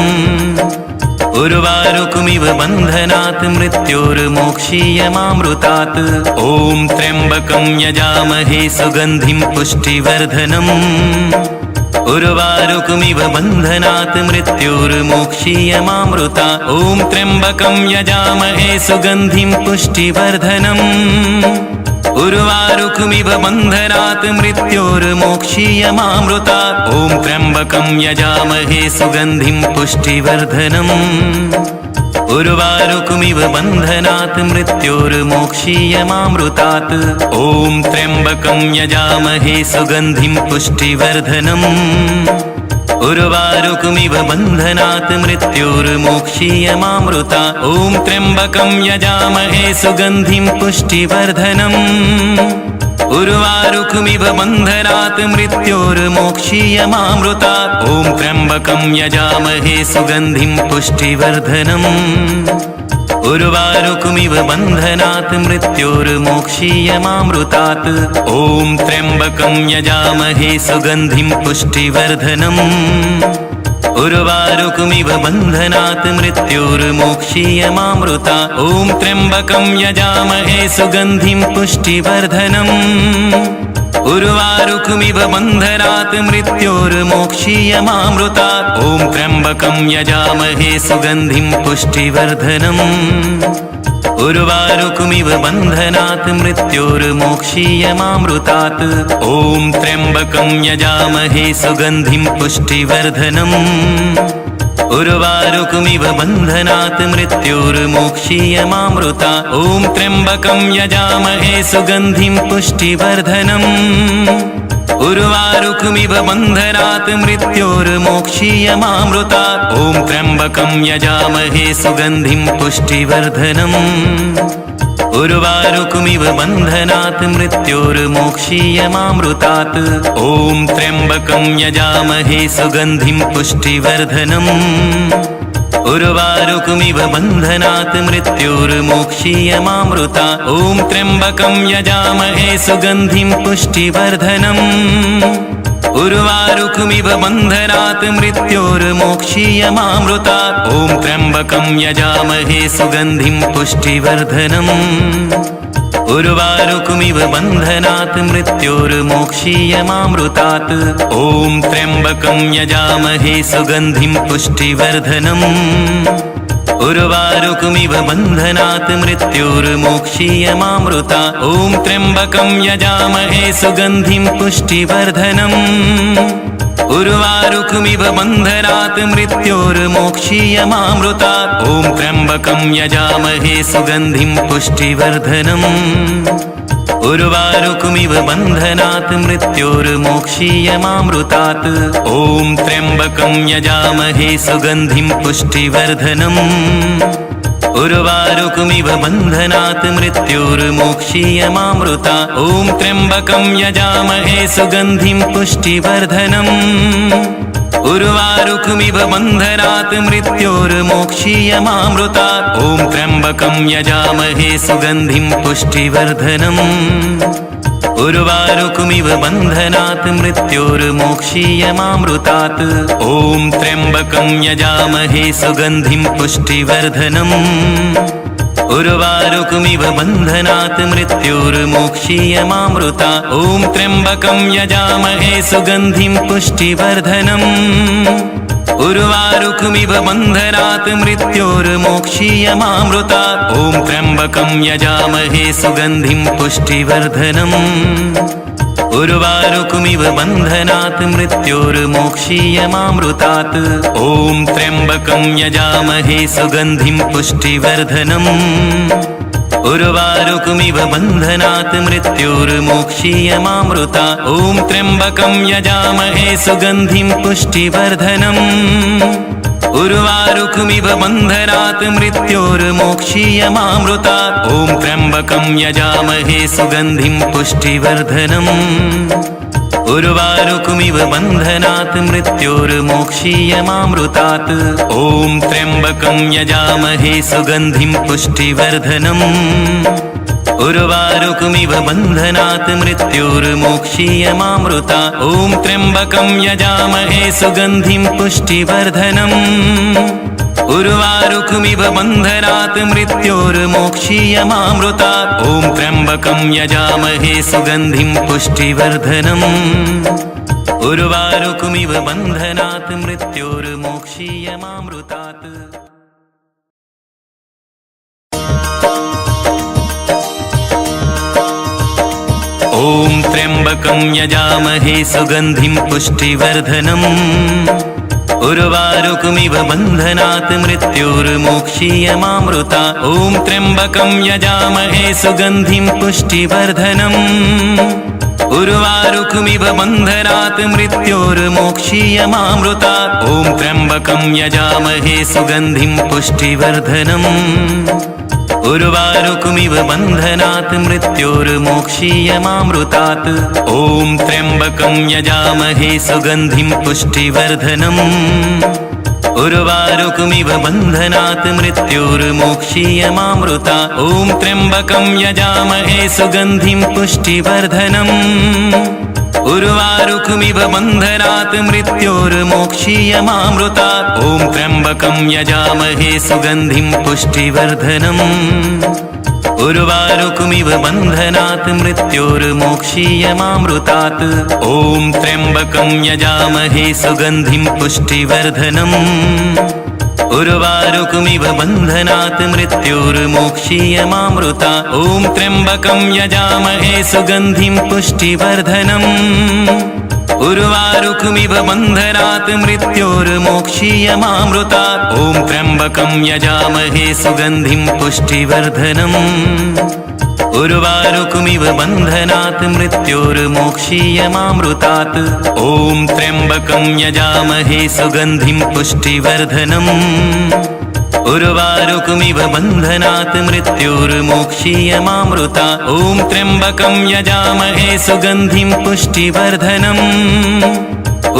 उर्वारुकमिव बन्धनात् मृत्योर्मोक्षीयमामृतात्। ॐ त्र्यम्बकं यजामहे सुगन्धिं पुष्टिवर्धनम्। उर्वारुकमिव बन्धनात् मृत्योर्मोक्षीयमामृतात्। ॐ त्र्यम्बकं यजामहे सुगन्धिं पुष्टिवर्धनम्। उर्वारुकमिव बन्धनात् मृत्योर्मोक्षीयमामृतात् ॐ त्र्यम्बकं यजामहे सुगन्धिं पुष्टिवर्धनम् उर्वारुकमिव बन्धनात् मृत्योर्मोक्षीयमामृतात् ॐ त्र्यम्बकं यजामहे सुगन्धिं पुष्टिवर्धनम् उर्वारुकमिव बन्धनात् मृत्योर्मोक्षीयमामृतात् ॐ त्र्यम्बकं यजामहे सुगन्धिं पुष्टिवर्धनम् उर्वारुकमिव बन्धनात् मृत्योर्मोक्षीयमामृतात् ॐ त्र्यम्बकं यजामहे सुगन्धिं पुष्टिवर्धनम् उर्वारुकमिव बन्धनात् मृत्योर्मोक्षीयमामृतात् ॐ त्र्यम्बकं यजामहे सुगन्धिं पुष्टिवर्धनम् उर्वारुकमिव बन्धनात् मृत्योर्मोक्षीयमामृतात् ॐ त्र्यम्बकं यजामहे सुगन्धिं पुष्टिवर्धनम् उर्वारुकमिव बन्धनात् मृत्योर्मोक्षीयमामृतात् ॐ त्र्यम्बकं यजामहे सुगन्धिं पुष्टिवर्धनम् उर्वारुकमिव बन्धनात् मृत्योर्मोक्षीयमामृतात् ॐ त्र्यम्बकं यजामहे सुगन्धिं पुष्टिवर्धनम् उर्वारुकमिव बन्धनात् मृत्योर्मोक्षीयमामृतात् ॐ त्र्यम्बकं यजामहे सुगन्धिं पुष्टिवर्धनम् उर्वारुकमिव बन्धनात् मृत्योर्मोक्षीयमामृतात् ॐ त्र्यम्बकं यजामहे सुगन्धिं पुष्टिवर्धनम् उर्वारुकमिव बन्धनात् मृत्योर्मोक्षीयमामृतात् ॐ त्र्यम्बकं यजामहे सुगन्धिं पुष्टिवर्धनम् उर्वारुकमिव बन्धनात् मृत्योर्मोक्षीयमामृतात् ॐ त्र्यम्बकं यजामहे सुगन्धिं पुष्टिवर्धनम् उर्वारुकमिव बन्धनात् मृत्योर्मोक्षीयमामृतात् ॐ त्र्यम्बकं यजामहे सुगन्धिं पुष्टिवर्धनम् उर्वारुकमिव बन्धनात् मृत्योर्मोक्षीयमामृतात् ॐ त्र्यम्बकं यजामहे सुगन्धिं पुष्टिवर्धनम् उर्वारुकमिव बन्धनात् मृत्योर्मोक्षीयमामृतात् ॐ त्र्यम्बकं यजामहे सुगन्धिं पुष्टिवर्धनम् उर्वारुकमिव बन्धनात् मृत्योर्मोक्षीयमामृतात् ॐ त्र्यम्बकं यजामहे सुगन्धिं पुष्टिवर्धनम् उर्वारुकमिव बन्धनात् मृत्योर्मोक्षीयमामृतात् ॐ त्र्यम्बकं यजामहे सुगन्धिं पुष्टिवर्धनम् उर्वारुकमिव बन्धनात् मृत्योर्मोक्षीयमामृतात् ॐ त्र्यम्बकं यजामहे सुगन्धिं पुष्टिवर्धनम् उर्वारुकमिव बन्धनात् मृत्योर्मोक्षीयमामृतात् ॐ त्र्यम्बकं यजामहे सुगन्धिं पुष्टिवर्धनम् उर्वारुकमिव बन्धनात् मृत्योर्मोक्षीयमामृतात् ॐ त्र्यम्बकं यजामहे सुगन्धिं पुष्टिवर्धनम् उर्वारुकमिव बन्धनात् मृत्योर्मोक्षीयमामृतात् ॐ त्र्यम्बकं यजामहे सुगन्धिं पुष्टिवर्धनम् उर्वारुकमिव बन्धनात् मृत्योर्मोक्षीयमामृतात् ॐ त्र्यम्बकं यजामहे सुगन्धिं पुष्टिवर्धनम् उर्वारुकमिव बन्धनात् मृत्योर्मोक्षीयमामृतात् ॐ त्र्यम्बकं यजामहे सुगन्धिं पुष्टिवर्धनम् उर्वारुकमिव बन्धनात् मृत्योर्मोक्षीयमामृतात् ॐ त्र्यम्बकं यजामहे सुगन्धिं पुष्टिवर्धनम् उर्वारुकमिव बन्धनात् मृत्योर्मोक्षीयमामृतात् ॐ त्र्यम्बकं यजामहे सुगन्धिं पुष्टिवर्धनम् उर्वारुकमिव बन्धनात् मृत्योर्मोक्षीयमामृतात् ॐ त्र्यम्बकं यजामहे सुगन्धिं पुष्टिवर्धनम् उर्वारुकमिव बन्धनात् मृत्योर्मोक्षीयमामृतात् ॐ त्र्यम्बकं यजामहे सुगन्धिं पुष्टिवर्धनम् उर्वारुकमिव बन्धनात् मृत्योर्मोक्षीयमामृतात् ॐ त्र्यम्बकं यजामहे सुगन्धिं पुष्टिवर्धनम् उर्वारुकमिव बन्धनात् मृत्योर्मोक्षीयमामृतात् त्र्यम्बकं यजामहे सुगन्धिं पुष्टिवर्धनम् उर्वारुकमिव बन्धनात् मृत्योर्मोक्षीयमामृता ॐ त्र्यम्बकं यजामहे सुगन्धिं पुष्टिवर्धनम् उर्वारुकमिव बन्धनात् मृत्योर्मोक्षीयमामृता ॐ त्र्यम्बकं यजामहे सुगन्धिं पुष्टिवर्धनम् उर्वारुकमिव बन्धनात् मृत्योर्मोक्षीयमामृतात् ॐ त्र्यम्बकं यजामहे सुगन्धिं पुष्टिवर्धनम् उर्वारुकमिव बन्धनात् मृत्योर्मोक्षीयमामृता ॐ त्र्यम्बकं यजामहे सुगन्धिं पुष्टिवर्धनम् उर्वारुकमिव बन्धनात् मृत्योर्मोक्षीयमामृता ॐ त्र्यम्बकं यजामहे सुगन्धिं पुष्टिवर्धनम् उर्वारुकमिव बन्धनात् मृत्योर्मोक्षीयमामृतात् ॐ त्र्यम्बकं यजामहे सुगन्धिं पुष्टिवर्धनम् उर्वारुकमिव बन्धनात् मृत्योर्मोक्षीयमामृता ॐ त्र्यम्बकं यजामहे सुगन्धिं पुष्टिवर्धनम् उर्वारुकमिव बन्धनात् मृत्योर्मोक्षीयमामृता ॐ त्र्यम्बकं यजामहे सुगन्धिं पुष्टिवर्धनम् उर्वारुकमिव बन्धनात् मृत्योर्मोक्षीयमामृतात् ॐ त्र्यम्बकं यजामहे सुगन्धिं पुष्टिवर्धनम् उर्वारुकमिव बन्धनात् मृत्योर्मोक्षीयमामृता ॐ त्र्यम्बकं यजामहे सुगन्धिं पुष्टिवर्धनम्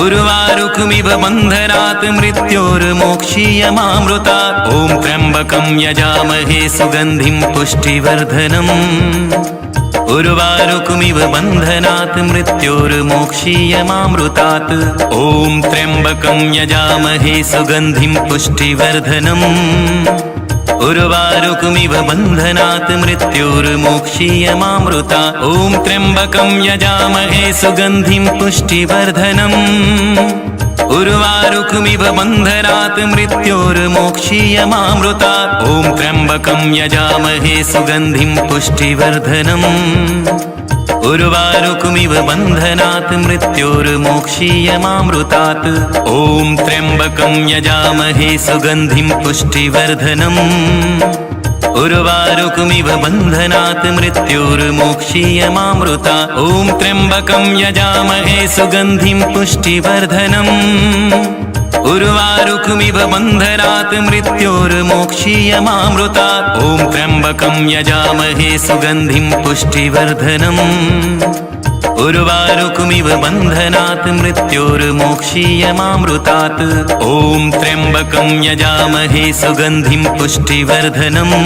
उर्वारुकमिव बन्धनात् मृत्योर्मोक्षीयमामृता ॐ त्र्यम्बकं यजामहे सुगन्धिं पुष्टिवर्धनम् उर्वारुकमिव बन्धनात् मृत्योर्मोक्षीयमामृतात् ॐ त्र्यम्बकं यजामहे सुगन्धिं पुष्टिवर्धनम् उर्वारुकमिव बन्धनात् मृत्योर्मोक्षीयमामृता ॐ त्र्यम्बकं यजामहे सुगन्धिं पुष्टिवर्धनम् उर्वारुकमिव बन्धनात् मृत्योर्मोक्षीयमामृता ॐ त्र्यम्बकं यजामहे सुगन्धिं पुष्टिवर्धनम् उर्वारुकमिव बन्धनात् मृत्योर्मोक्षीयमामृतात् ॐ त्र्यम्बकं यजामहे सुगन्धिं पुष्टिवर्धनम् उर्वारुकमिव बन्धनात् मृत्योर्मोक्षीयमामृता ॐ त्र्यम्बकं यजामहे सुगन्धिं पुष्टिवर्धनम् उर्वारुकमिव बन्धनात् मृत्योर्मोक्षीयमामृता ॐ त्र्यम्बकं यजामहे सुगन्धिं पुष्टिवर्धनम् उर्वारुकमिव बन्धनात् मृत्योर्मोक्षीयमामृतात् ॐ त्र्यम्बकं यजामहे सुगन्धिं पुष्टिवर्धनम्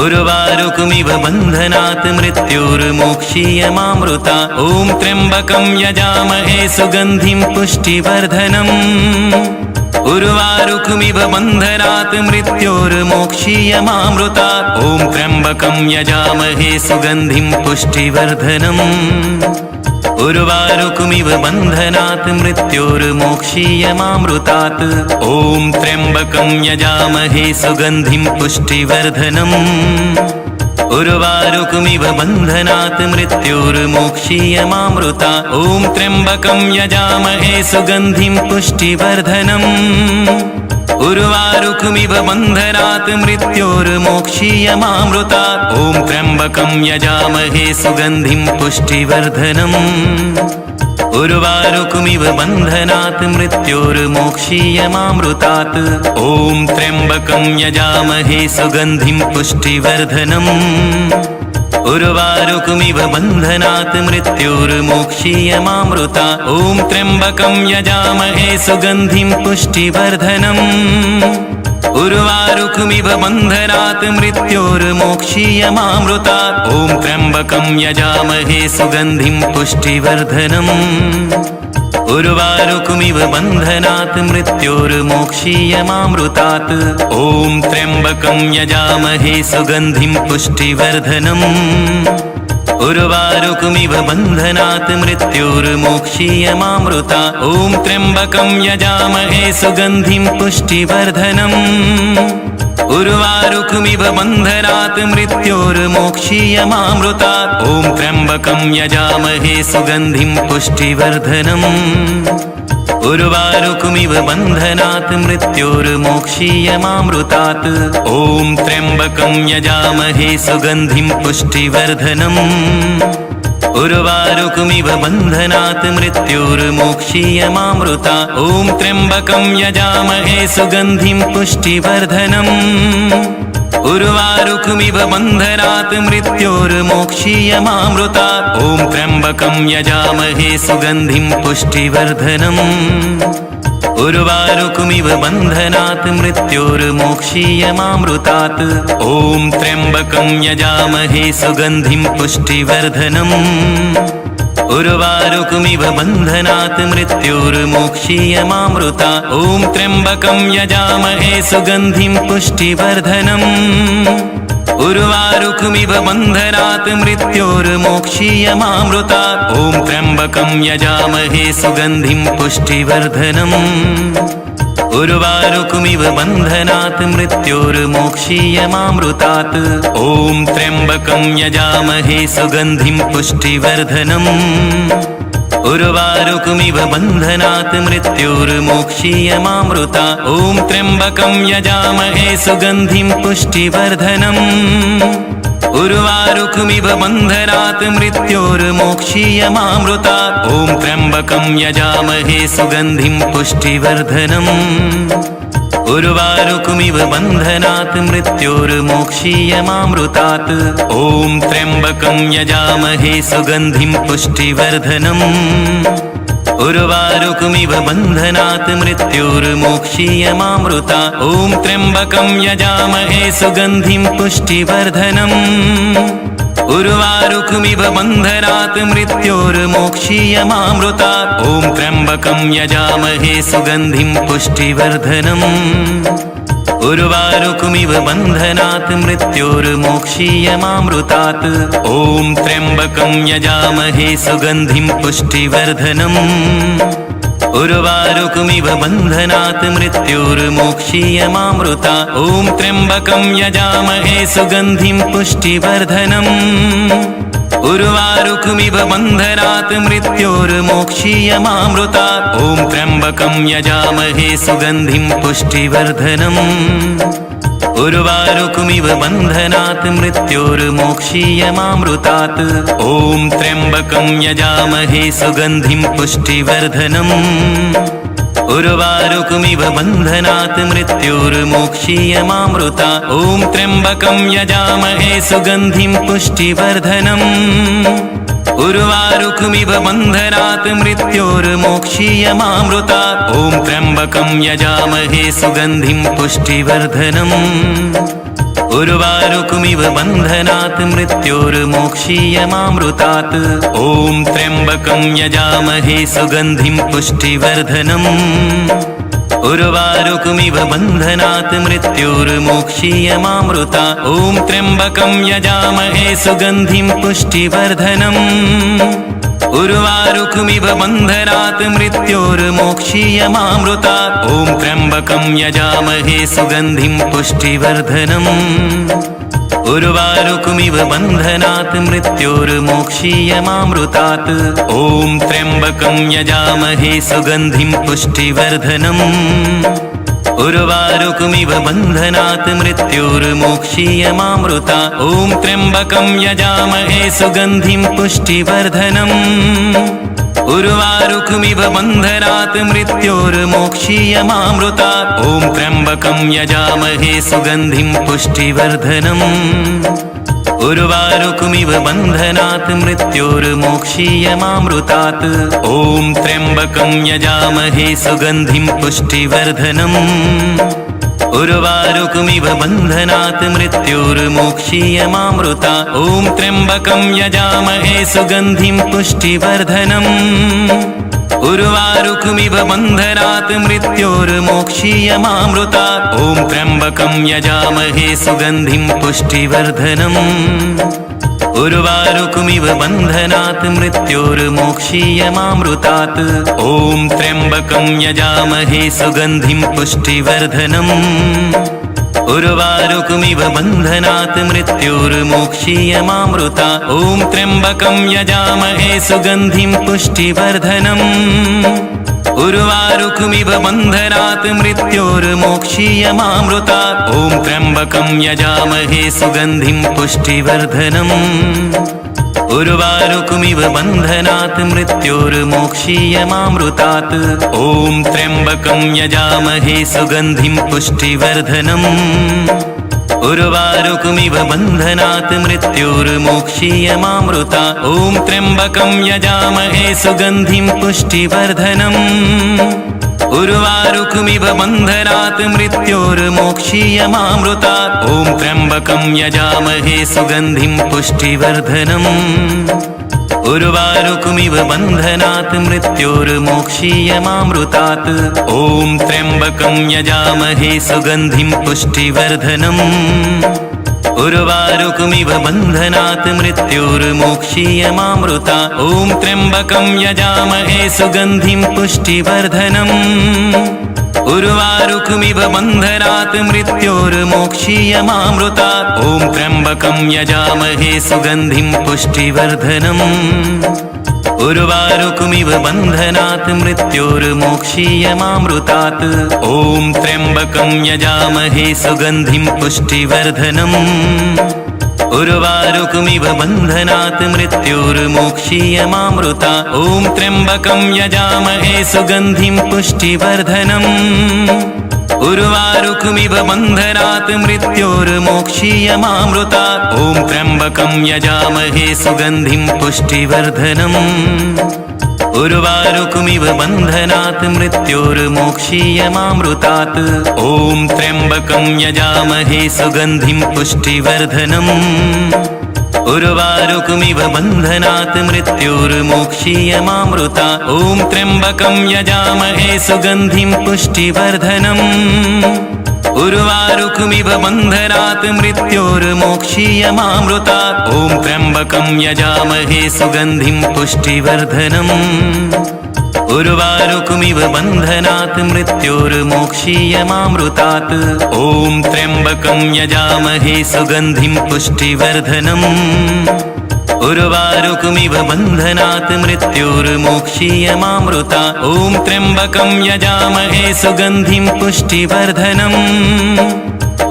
उर्वारुकमिव बन्धनात् मृत्योर्मोक्षीयमामृता ॐ त्र्यम्बकं यजामहे सुगन्धिं पुष्टिवर्धनम् उर्वारुकमिव बन्धनात् मृत्योर्मोक्षीयमामृता ॐ त्र्यम्बकं यजामहे सुगन्धिं पुष्टिवर्धनम् उर्वारुकमिव बन्धनात् मृत्योर्मोक्षीयमामृतात् ॐ त्र्यम्बकं यजामहे सुगन्धिं पुष्टिवर्धनम् उर्वारुकमिव बन्धनात् मृत्योर्मोक्षीयमामृता ॐ त्र्यम्बकं यजामहे सुगन्धिं पुष्टिवर्धनम् उर्वारुकमिव बन्धनात् मृत्योर्मोक्षीयमामृता ॐ त्र्यम्बकं यजामहे सुगन्धिं पुष्टिवर्धनम् उर्वारुकमिव बन्धनात् मृत्योर्मोक्षीयमामृतात् ॐ त्र्यम्बकं यजामहे सुगन्धिं पुष्टिवर्धनम् उर्वारुकमिव बन्धनात् मृत्योर्मोक्षीयमामृता ॐ त्र्यम्बकं यजामहे सुगन्धिं पुष्टिवर्धनम् उर्वारुकमिव बन्धनात् मृत्योर्मोक्षीयमामृता ॐ त्र्यम्बकं यजामहे सुगन्धिं पुष्टिवर्धनम् उर्वारुकमिव बन्धनात् मृत्योर्मोक्षीयमामृतात् ॐ त्र्यम्बकं यजामहे सुगन्धिं पुष्टिवर्धनम् उर्वारुकमिव बन्धनात् मृत्योर्मोक्षीयमामृता ॐ त्र्यम्बकं यजामहे सुगन्धिं पुष्टिवर्धनम् उर्वारुकमिव बन्धनात् मृत्योर्मोक्षीयमामृतात्। ॐ त्र्यम्बकं यजामहे सुगन्धिं पुष्टिवर्धनम्। उर्वारुकमिव बन्धनात् मृत्योर्मोक्षीयमामृतात्। ॐ त्र्यम्बकं यजामहे सुगन्धिं पुष्टिवर्धनम्। उर्वारुकमिव बन्धनात् मृत्योर्मोक्षीयमामृतात्। ॐ त्र्यम्बकं यजामहे सुगन्धिं पुष्टिवर्धनम्। उर्वारुकमिव बन्धनात् मृत्योर्मोक्षीयमामृतात्। ॐ त्र्यम्बकं यजामहे सुगन्धिं पुष्टिवर्धनम्। उर्वारुकमिव बन्धनात् मृत्योर्मोक्षीयमामृतात्। ॐ त्र्यम्बकं यजामहे सुगन्धिं पुष्टिवर्धनम्। उर्वारुकमिव बन्धनात् मृत्योर्मोक्षीयमामृतात्। ॐ त्र्यम्बकं यजामहे सुगन्धिं पुष्टिवर्धनम्। उर्वारुकमिव बन्धनात् मृत्योर्मोक्षीयमामृतात्। ॐ त्र्यम्बकं यजामहे सुगन्धिं पुष्टिवर्धनम्। उर्वारुकमिव बन्धनात् मृत्योर्मोक्षीयमामृतात्। ॐ त्र्यम्बकं यजामहे सुगन्धिं पुष्टिवर्धनम्। उर्वारुकमिव बन्धनात् मृत्योर्मोक्षीयमामृतात्। ॐ त्र्यम्बकं यजामहे सुगन्धिं पुष्टिवर्धनम्। उर्वारुकमिव बन्धनात् मृत्योर्मोक्षीयमामृतात्। ॐ त्र्यम्बकं यजामहे सुगन्धिं पुष्टिवर्धनम्। उर्वारुकमिव बन्धनात् मृत्योर्मोक्षीयमामृतात्। ॐ त्र्यम्बकं यजामहे सुगन्धिं पुष्टिवर्धनम्। उर्वारुकमिव बन्धनात् मृत्योर्मोक्षीयमामृतात्। ॐ त्र्यम्बकं यजामहे सुगन्धिं पुष्टिवर्धनम्। उर्वारुकमिव बन्धनात् मृत्योर्मोक्षीयमामृतात्। ॐ त्र्यम्बकं यजामहे सुगन्धिं पुष्टिवर्धनम्। उर्वारुकमिव बन्धनात् मृत्योर्मोक्षीयमामृतात्। ॐ त्र्यम्बकं यजामहे सुगन्धिं पुष्टिवर्धनम्। उर्वारुकमिव बन्धनात् मृत्योर्मोक्षीयमामृतात्। ॐ त्र्यम्बकं यजामहे सुगन्धिं पुष्टिवर्धनम्। उर्वारुकमिव बन्धनात् मृत्योर्मोक्षीयमामृतात्। ॐ त्र्यम्बकं यजामहे सुगन्धिं पुष्टिवर्धनम्। उर्वारुकमिव बन्धनात् मृत्योर्मोक्षीयमामृतात्। ॐ त्र्यम्बकं यजामहे सुगन्धिं पुष्टिवर्धनम्। उर्वारुकमिव बन्धनात् मृत्योर्मोक्षीयमामृतात्। ॐ त्र्यम्बकं यजामहे सुगन्धिं पुष्टिवर्धनम्। उर्वारुकमिव बन्धनात् मृत्योर्मोक्षीयमामृतात्। ॐ त्र्यम्बकं यजामहे सुगन्धिं पुष्टिवर्धनम्। उर्वारुकमिव बन्धनात् मृत्योर्मोक्षीयमामृतात्। ॐ त्र्यम्बकं यजामहे सुगन्धिं पुष्टिवर्धनम्। उर्वारुकमिव बन्धनात् मृत्योर्मोक्षीयमामृतात्। ॐ त्र्यम्बकं यजामहे सुगन्धिं पुष्टिवर्धनम्। उर्वारुकमिव बन्धनात् मृत्योर्मोक्षीयमामृतात्। ॐ त्र्यम्बकं यजामहे सुगन्धिं पुष्टिवर्धनम्। उर्वारुकमिव बन्धनात् मृत्योर्मोक्षीयमामृतात्। ॐ त्र्यम्बकं यजामहे सुगन्धिं पुष्टिवर्धनम्। उर्वारुकमिव बन्धनात् मृत्योर्मोक्षीयमामृतात्। ॐ त्र्यम्बकं यजामहे सुगन्धिं पुष्टिवर्धनम्। उर्वारुकमिव बन्धनात् मृत्योर्मोक्षीयमामृतात्। ॐ त्र्यम्बकं यजामहे सुगन्धिं पुष्टिवर्धनम्। उर्वारुकमिव बन्धनात् मृत्योर्मोक्षीयमामृतात्। ॐ त्र्यम्बकं यजामहे सुगन्धिं पुष्टिवर्धनम्। उर्वारुकमिव बन्धनात् मृत्योर्मोक्षीयमामृतात्। ॐ त्र्यम्बकं यजामहे सुगन्धिं पुष्टिवर्धनम्। उर्वारुकमिव बन्धनात् मृत्योर्मोक्षीयमामृतात्। ॐ त्र्यम्बकं यजामहे सुगन्धिं पुष्टिवर्धनम्। उर्वारुकमिव बन्धनात् मृत्योर्मोक्षीयमामृतात्। ॐ त्र्यम्बकं यजामहे सुगन्धिं पुष्टिवर्धनम्। उर्वारुकमिव बन्धनात् मृत्योर्मोक्षीयमामृता ॐ त्र्यम्बकं यजामहे सुगन्धिं पुष्टिवर्धनम् उर्वारुकमिव बन्धनात् मृत्योर्मोक्षीयमामृता ॐ त्र्यम्बकं यजामहे सुगन्धिं पुष्टिवर्धनम् उर्वारुकमिव बन्धनात् मृत्योर्मोक्षीयमामृतात् ॐ त्र्यम्बकं यजामहे सुगन्धिं पुष्टिवर्धनम् उर्वारुकमिव बन्धनात् मृत्योर्मोक्षीयमामृता ॐ त्र्यम्बकं यजामहे सुगन्धिं पुष्टिवर्धनम् उर्वारुकमिव बन्धनात् मृत्योर्मोक्षीयमामृता ॐ त्र्यम्बकं यजामहे सुगन्धिं पुष्टिवर्धनम् उर्वारुकमिव बन्धनात् मृत्योर्मोक्षीयमामृतात् ॐ त्र्यम्बकं यजामहे सुगन्धिं पुष्टिवर्धनम् उर्वारुकमिव बन्धनात् मृत्योर्मोक्षीयमामृता ॐ त्र्यम्बकं यजामहे सुगन्धिं पुष्टिवर्धनम् उर्वारुकमिव बन्धनात् मृत्योर्मोक्षीयमामृता ॐ त्र्यम्बकं यजामहे सुगन्धिं पुष्टिवर्धनम् उर्वारुकमिव बन्धनात् मृत्योर्मोक्षीयमामृतात् ॐ त्र्यम्बकं यजामहे सुगन्धिं पुष्टिवर्धनम् उर्वारुकमिव बन्धनात् मृत्योर्मोक्षीयमामृता ॐ त्र्यम्बकं यजामहे सुगन्धिं पुष्टिवर्धनम् उर्वारुकमिव बन्धनात् मृत्योर्मोक्षीयमामृता ॐ त्र्यम्बकं यजामहे सुगन्धिं पुष्टिवर्धनम् उर्वारुकमिव बन्धनात् मृत्योर्मोक्षीयमामृतात् ॐ त्र्यम्बकं यजामहे सुगन्धिं पुष्टिवर्धनम् उर्वारुकमिव बन्धनात् मृत्योर्मोक्षीयमामृता ॐ त्र्यम्बकं यजामहे सुगन्धिं पुष्टिवर्धनम् उर्वारुकमिव बन्धनात् मृत्योर्मोक्षीयमामृता ॐ त्र्यम्बकं यजामहे सुगन्धिं पुष्टिवर्धनम् उर्वारुकमिव बन्धनात् मृत्योर्मोक्षीयमामृतात् ॐ त्र्यम्बकं यजामहे सुगन्धिं पुष्टिवर्धनम् उर्वारुकमिव बन्धनात् मृत्योर्मोक्षीयमामृता ॐ त्र्यम्बकं यजामहे सुगन्धिं पुष्टिवर्धनम्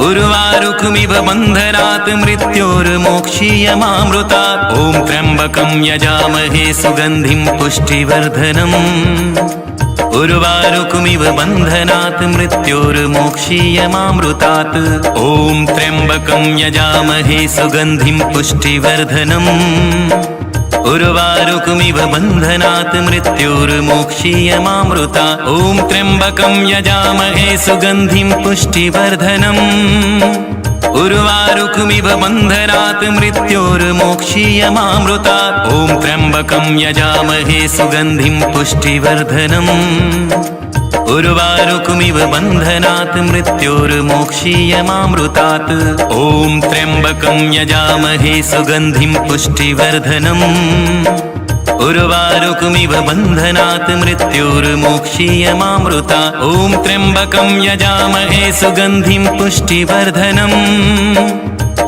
उर्वारुकमिव बन्धनात् मृत्योर्मोक्षीयमामृता ॐ त्र्यम्बकं यजामहे सुगन्धिं पुष्टिवर्धनम् उर्वारुकमिव बन्धनात् मृत्योर्मोक्षीयमामृतात् ॐ त्र्यम्बकं यजामहे सुगन्धिं पुष्टिवर्धनम् उर्वारुकमिव बन्धनात् मृत्योर्मोक्षीयमामृता ॐ त्र्यम्बकं यजामहे सुगन्धिं पुष्टिवर्धनम् उर्वारुकमिव बन्धनात् मृत्योर्मोक्षीयमामृता ॐ त्र्यम्बकं यजामहे सुगन्धिं पुष्टिवर्धनम् उर्वारुकमिव बन्धनात् मृत्योर्मोक्षीयमामृतात् ॐ त्र्यम्बकं यजामहे सुगन्धिं पुष्टिवर्धनम् उर्वारुकमिव बन्धनात् मृत्योर्मोक्षीयमामृता ॐ त्र्यम्बकं यजामहे सुगन्धिं पुष्टिवर्धनम्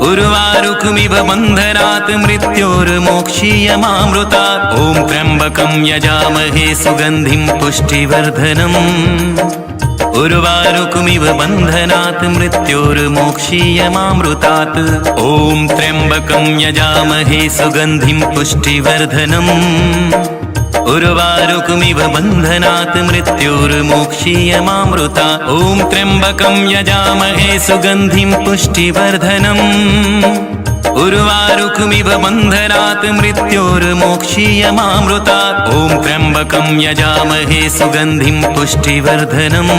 उर्वारुकमिव बन्धनात् मृत्योर्मोक्षीयमामृता ॐ त्र्यम्बकं यजामहे सुगन्धिं पुष्टिवर्धनम् उर्वारुकमिव बन्धनात् मृत्योर्मोक्षीयमामृतात् ॐ त्र्यम्बकं यजामहे सुगन्धिं पुष्टिवर्धनम् उर्वारुकमिव बन्धनात् मृत्योर्मोक्षीयमामृता ॐ त्र्यम्बकं यजामहे सुगन्धिं पुष्टिवर्धनम् उर्वारुकमिव बन्धनात् मृत्योर्मोक्षीयमामृता ॐ त्र्यम्बकं यजामहे सुगन्धिं पुष्टिवर्धनम्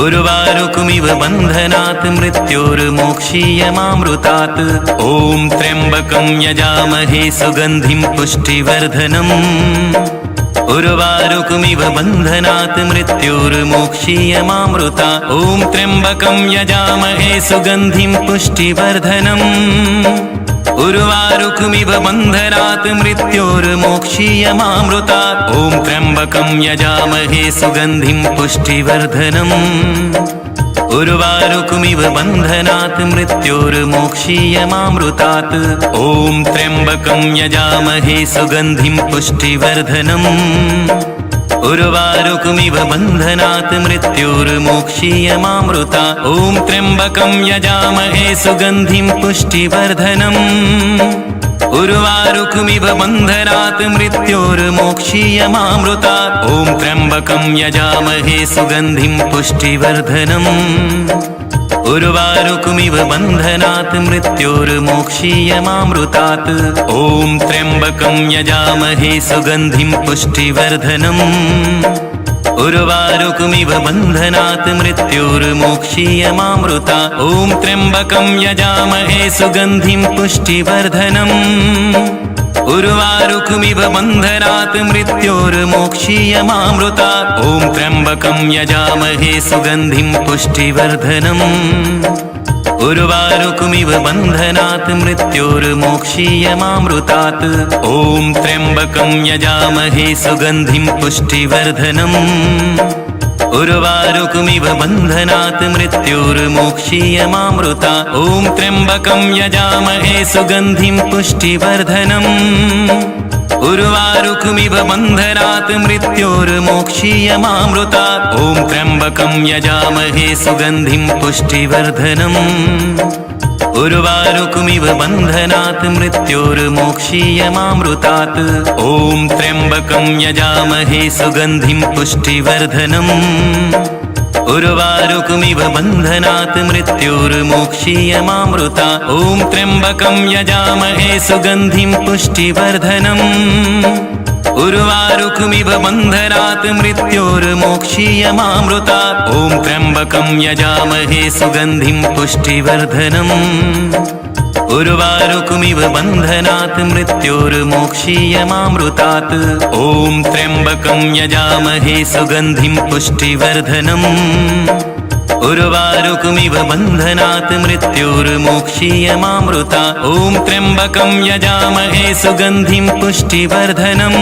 उर्वारुकमिव बन्धनात् मृत्योर्मोक्षीयमामृतात् ॐ त्र्यम्बकं यजामहे सुगन्धिं पुष्टिवर्धनम् उर्वारुकमिव बन्धनात् मृत्योर्मोक्षीयमामृता ॐ त्र्यम्बकं यजामहे सुगन्धिं पुष्टिवर्धनम् उर्वारुकमिव बन्धनात् मृत्योर्मोक्षीयमामृता ॐ त्र्यम्बकं यजामहे सुगन्धिं पुष्टिवर्धनम् उर्वारुकमिव बन्धनात् मृत्योर्मोक्षीयमामृतात्। ॐ त्र्यम्बकं यजामहे सुगन्धिं पुष्टिवर्धनम्। उर्वारुकमिव बन्धनात् मृत्योर्मोक्षीयमामृतात्। ॐ त्र्यम्बकं यजामहे सुगन्धिं पुष्टिवर्धनम्। उर्वारुकमिव बन्धनात् मृत्योर्मोक्षीयमामृतात्। ॐ त्र्यम्बकं यजामहे सुगन्धिं पुष्टिवर्धनम्। उर्वारुकमिव बन्धनात् मृत्योर्मोक्षीयमामृतात्। ॐ त्र्यम्बकं यजामहे सुगन्धिं पुष्टिवर्धनम्। उर्वारुकमिव बन्धनात् मृत्योर्मोक्षीयमामृतात्। ॐ त्र्यम्बकं यजामहे सुगन्धिं पुष्टिवर्धनम्। उर्वारुकमिव बन्धनात् मृत्योर्मोक्षीयमामृतात्। ॐ त्र्यम्बकं यजामहे सुगन्धिं पुष्टिवर्धनम्। उर्वारुकमिव बन्धनात् मृत्योर्मोक्षीयमामृतात्। ॐ त्र्यम्बकं यजामहे सुगन्धिं पुष्टिवर्धनम्। उर्वारुकमिव बन्धनात् मृत्योर्मोक्षीयमामृतात्। ॐ त्र्यम्बकं यजामहे सुगन्धिं पुष्टिवर्धनम्। उर्वारुकमिव बन्धनात् मृत्योर्मोक्षीयमामृतात्। ॐ त्र्यम्बकं यजामहे सुगन्धिं पुष्टिवर्धनम्। उर्वारुकमिव बन्धनात् मृत्योर्मोक्षीयमामृतात्। ॐ त्र्यम्बकं यजामहे सुगन्धिं पुष्टिवर्धनम्। उर्वारुकमिव बन्धनात् मृत्योर्मोक्षीयमामृतात्। ॐ त्र्यम्बकं यजामहे सुगन्धिं पुष्टिवर्धनम्। उर्वारुकमिव बन्धनात् मृत्योर्मोक्षीयमामृतात्। ॐ त्र्यम्बकं यजामहे सुगन्धिं पुष्टिवर्धनम्। उर्वारुकमिव बन्धनात् मृत्योर्मोक्षीयमामृतात्। ॐ त्र्यम्बकं यजामहे सुगन्धिं पुष्टिवर्धनम्। उर्वारुकमिव बन्धनात् मृत्योर्मोक्षीयमामृतात्। ॐ त्र्यम्बकं यजामहे सुगन्धिं पुष्टिवर्धनम्।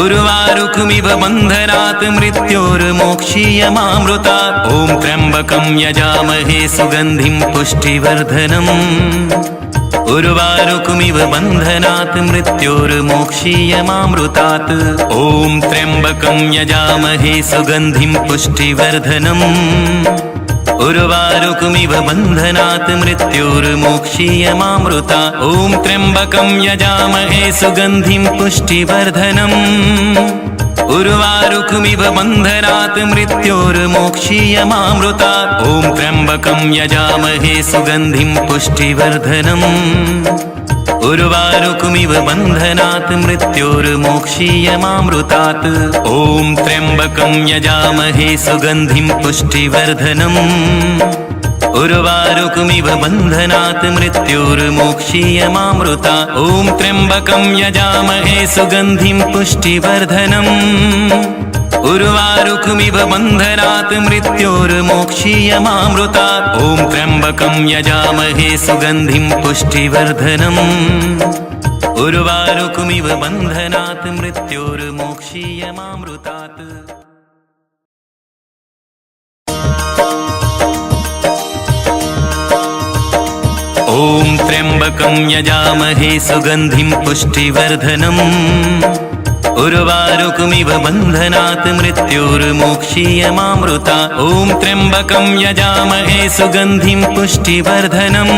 उर्वारुकमिव बन्धनात् मृत्योर्मोक्षीयमामृतात्। ॐ त्र्यम्बकं यजामहे सुगन्धिं पुष्टिवर्धनम्। उर्वारुकमिव बन्धनात् मृत्योर्मोक्षीयमामृतात्। ॐ त्र्यम्बकं यजामहे सुगन्धिं पुष्टिवर्धनम्। उर्वारुकमिव बन्धनात् मृत्योर्मोक्षीयमामृतात्। ॐ त्र्यम्बकं यजामहे सुगन्धिं पुष्टिवर्धनम्। उर्वारुकमिव बन्धनात् मृत्योर्मोक्षीयमामृतात्। ॐ त्र्यम्बकं यजामहे सुगन्धिं पुष्टिवर्धनम्। उर्वारुकमिव बन्धनात् मृत्योर्मोक्षीयमामृतात्। ॐ त्र्यम्बकं यजामहे सुगन्धिं पुष्टिवर्धनम्। उर्वारुकमिव बन्धनात् मृत्योर्मोक्षीयमामृतात्। ॐ त्र्यम्बकं यजामहे सुगन्धिं पुष्टिवर्धनम्। उर्वारुकमिव बन्धनात् मृत्योर्मोक्षीयमामृतात्। ॐ त्र्यम्बकं यजामहे सुगन्धिं पुष्टिवर्धनम्। उर्वारुकमिव बन्धनात् मृत्योर्मोक्षीयमामृतात्। ॐ त्र्यम्बकं यजामहे सुगन्धिं पुष्टिवर्धनम्। उर्वारुकमिव बन्धनात् मृत्योर्मोक्षीयमामृतात्। ॐ त्र्यम्बकं यजामहे सुगन्धिं पुष्टिवर्धनम्।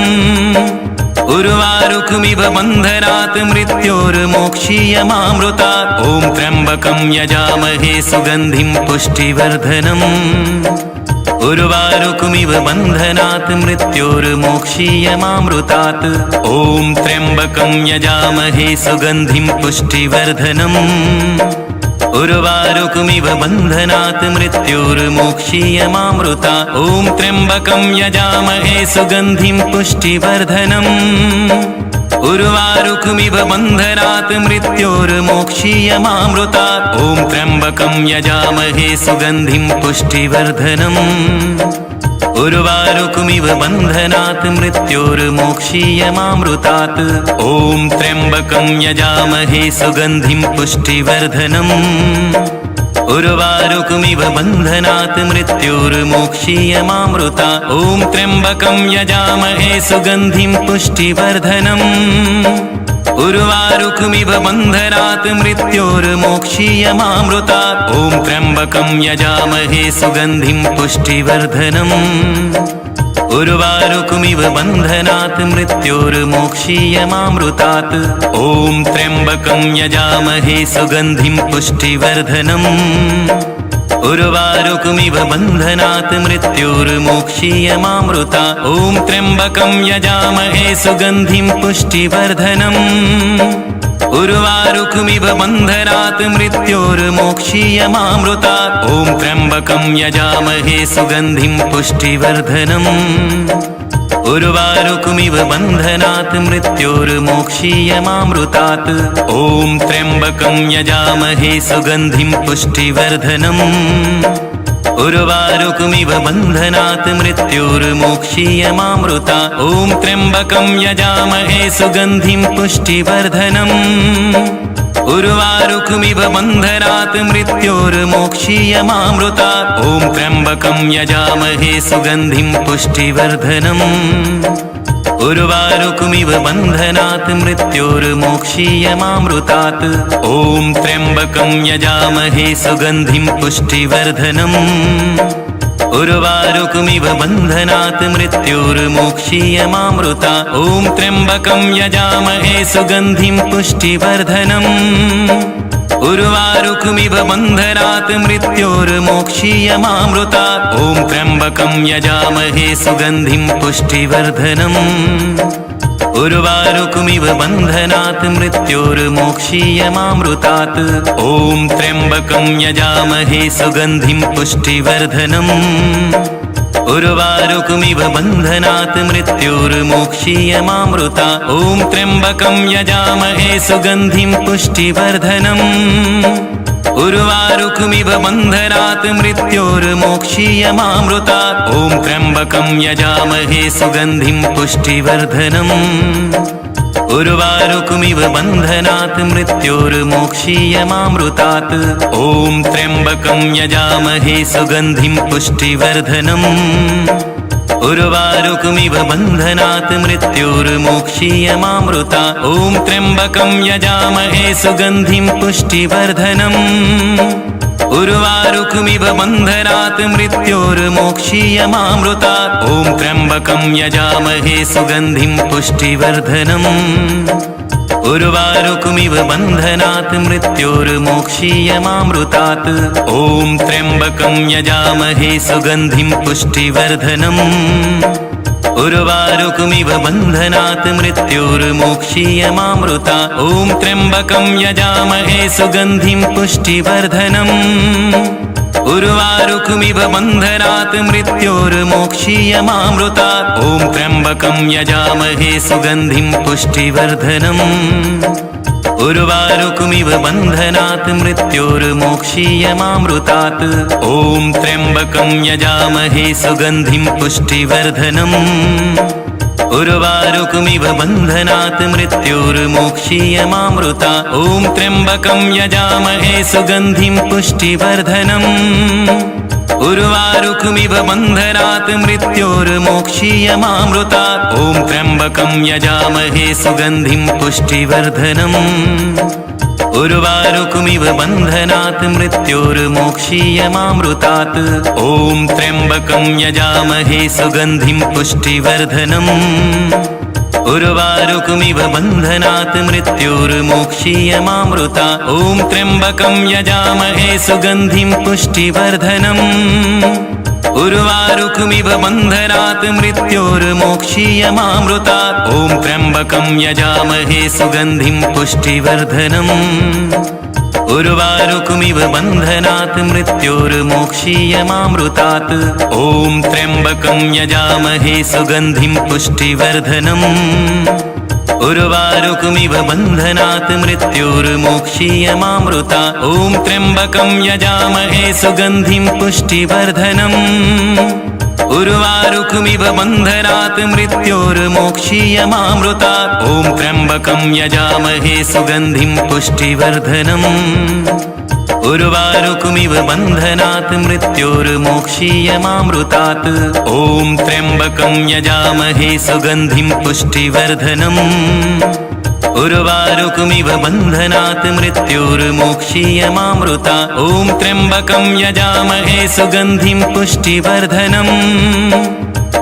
उर्वारुकमिव बन्धनात् मृत्योर्मोक्षीयमामृतात्। ॐ त्र्यम्बकं यजामहे सुगन्धिं पुष्टिवर्धनम्। उर्वारुकमिव बन्धनात् मृत्योर्मोक्षीयमामृतात्। ॐ त्र्यम्बकं यजामहे सुगन्धिं पुष्टिवर्धनम्। उर्वारुकमिव बन्धनात् मृत्योर्मोक्षीयमामृतात्। ॐ त्र्यम्बकं यजामहे सुगन्धिं पुष्टिवर्धनम्। उर्वारुकमिव बन्धनात् मृत्योर्मोक्षीयमामृतात्। ॐ त्र्यम्बकं यजामहे सुगन्धिं पुष्टिवर्धनम्। उर्वारुकमिव बन्धनात् मृत्योर्मोक्षीयमामृतात्। ॐ त्र्यम्बकं यजामहे सुगन्धिं पुष्टिवर्धनम्। उर्वारुकमिव बन्धनात् मृत्योर्मोक्षीयमामृता ॐ त्र्यम्बकं यजामहे सुगन्धिं पुष्टिवर्धनम् उर्वारुकमिव बन्धनात् मृत्योर्मोक्षीयमामृता ॐ त्र्यम्बकं यजामहे सुगन्धिं पुष्टिवर्धनम् उर्वारुकमिव बन्धनात् मृत्योर्मोक्षीयमामृतात् ॐ त्र्यम्बकं यजामहे सुगन्धिं पुष्टिवर्धनम् उर्वारुकमिव बन्धनात् मृत्योर्मोक्षीयमामृता ॐ त्र्यम्बकं यजामहे सुगन्धिं पुष्टिवर्धनम् उर्वारुकमिव बन्धनात् मृत्योर्मोक्षीयमामृता ॐ त्र्यम्बकं यजामहे सुगन्धिं पुष्टिवर्धनम् उर्वारुकमिव बन्धनात् मृत्योर्मोक्षीयमामृतात् ॐ त्र्यम्बकं यजामहे सुगन्धिं पुष्टिवर्धनम् उर्वारुकमिव बन्धनात् मृत्योर्मोक्षीयमामृता ॐ त्र्यम्बकं यजामहे सुगन्धिं पुष्टिवर्धनम् उर्वारुकमिव बन्धनात् मृत्योर्मोक्षीयमामृता ॐ त्र्यम्बकं यजामहे सुगन्धिं पुष्टिवर्धनम् उर्वारुकमिव बन्धनात् मृत्योर्मोक्षीयमामृतात् ॐ त्र्यम्बकं यजामहे सुगन्धिं पुष्टिवर्धनम् उर्वारुकमिव बन्धनात् मृत्योर्मोक्षीयमामृता ॐ त्र्यम्बकं यजामहे सुगन्धिं पुष्टिवर्धनम् उर्वारुकमिव बन्धनात् मृत्योर्मोक्षीयमामृता ॐ त्र्यम्बकं यजामहे सुगन्धिं पुष्टिवर्धनम् उर्वारुकमिव बन्धनात् मृत्योर्मोक्षीयमामृतात् ॐ त्र्यम्बकं यजामहे सुगन्धिं पुष्टिवर्धनम् उर्वारुकमिव बन्धनात् मृत्योर्मोक्षीयमामृता ॐ त्र्यम्बकं यजामहे सुगन्धिं पुष्टिवर्धनम् उर्वारुकमिव बन्धनात् मृत्योर्मोक्षीयमामृता ॐ त्र्यम्बकं यजामहे सुगन्धिं पुष्टिवर्धनम् उर्वारुकमिव बन्धनात् मृत्योर्मोक्षीयमामृतात् ॐ त्र्यम्बकं यजामहे सुगन्धिं पुष्टिवर्धनम् उर्वारुकमिव बन्धनात् मृत्योर्मोक्षीयमामृता ॐ त्र्यम्बकं यजामहे सुगन्धिं पुष्टिवर्धनम् उर्वारुकमिव बन्धनात् मृत्योर्मोक्षीयमामृता ॐ त्र्यम्बकं यजामहे सुगन्धिं पुष्टिवर्धनम् उर्वारुकमिव बन्धनात् मृत्योर्मोक्षीयमामृतात् ॐ त्र्यम्बकं यजामहे सुगन्धिं पुष्टिवर्धनम् उर्वारुकमिव बन्धनात् मृत्योर्मोक्षीयमामृता ॐ त्र्यम्बकं यजामहे सुगन्धिं पुष्टिवर्धनम् उर्वारुकमिव बन्धनात् मृत्योर्मोक्षीयमामृता ॐ त्र्यम्बकं यजामहे सुगन्धिं पुष्टिवर्धनम् उर्वारुकमिव बन्धनात् मृत्योर्मोक्षीयमामृतात् ॐ त्र्यम्बकं यजामहे सुगन्धिं पुष्टिवर्धनम् उर्वारुकमिव बन्धनात् मृत्योर्मोक्षीयमामृता ॐ त्र्यम्बकं यजामहे सुगन्धिं पुष्टिवर्धनम् उर्वारुकमिव बन्धनात् मृत्योर्मोक्षीयमामृता ॐ त्र्यम्बकं यजामहे सुगन्धिं पुष्टिवर्धनम् उर्वारुकमिव बन्धनात् मृत्योर्मोक्षीयमामृतात् ॐ त्र्यम्बकं यजामहे सुगन्धिं पुष्टिवर्धनम् उर्वारुकमिव बन्धनात् मृत्योर्मोक्षीयमामृता ॐ त्र्यम्बकं यजामहे सुगन्धिं पुष्टिवर्धनम् उर्वारुकमिव बन्धनात् मृत्योर्मोक्षीयमामृता ॐ त्र्यम्बकं यजामहे सुगन्धिं पुष्टिवर्धनम् उर्वारुकमिव बन्धनात् मृत्योर्मोक्षीयमामृतात् ॐ त्र्यम्बकं यजामहे सुगन्धिं पुष्टिवर्धनम् उर्वारुकमिव बन्धनात् मृत्योर्मोक्षीयमामृता ॐ त्र्यम्बकं यजामहे सुगन्धिं पुष्टिवर्धनम् उर्वारुकमिव बन्धनात् मृत्योर्मोक्षीयमामृता ॐ त्र्यम्बकं यजामहे सुगन्धिं पुष्टिवर्धनम् उर्वारुकमिव बन्धनात् मृत्योर्मोक्षीयमामृतात्। ॐ त्र्यम्बकं यजामहे सुगन्धिं पुष्टिवर्धनम्। उर्वारुकमिव बन्धनात् मृत्योर्मोक्षीयमामृता। ॐ त्र्यम्बकं यजामहे सुगन्धिं पुष्टिवर्धनम्।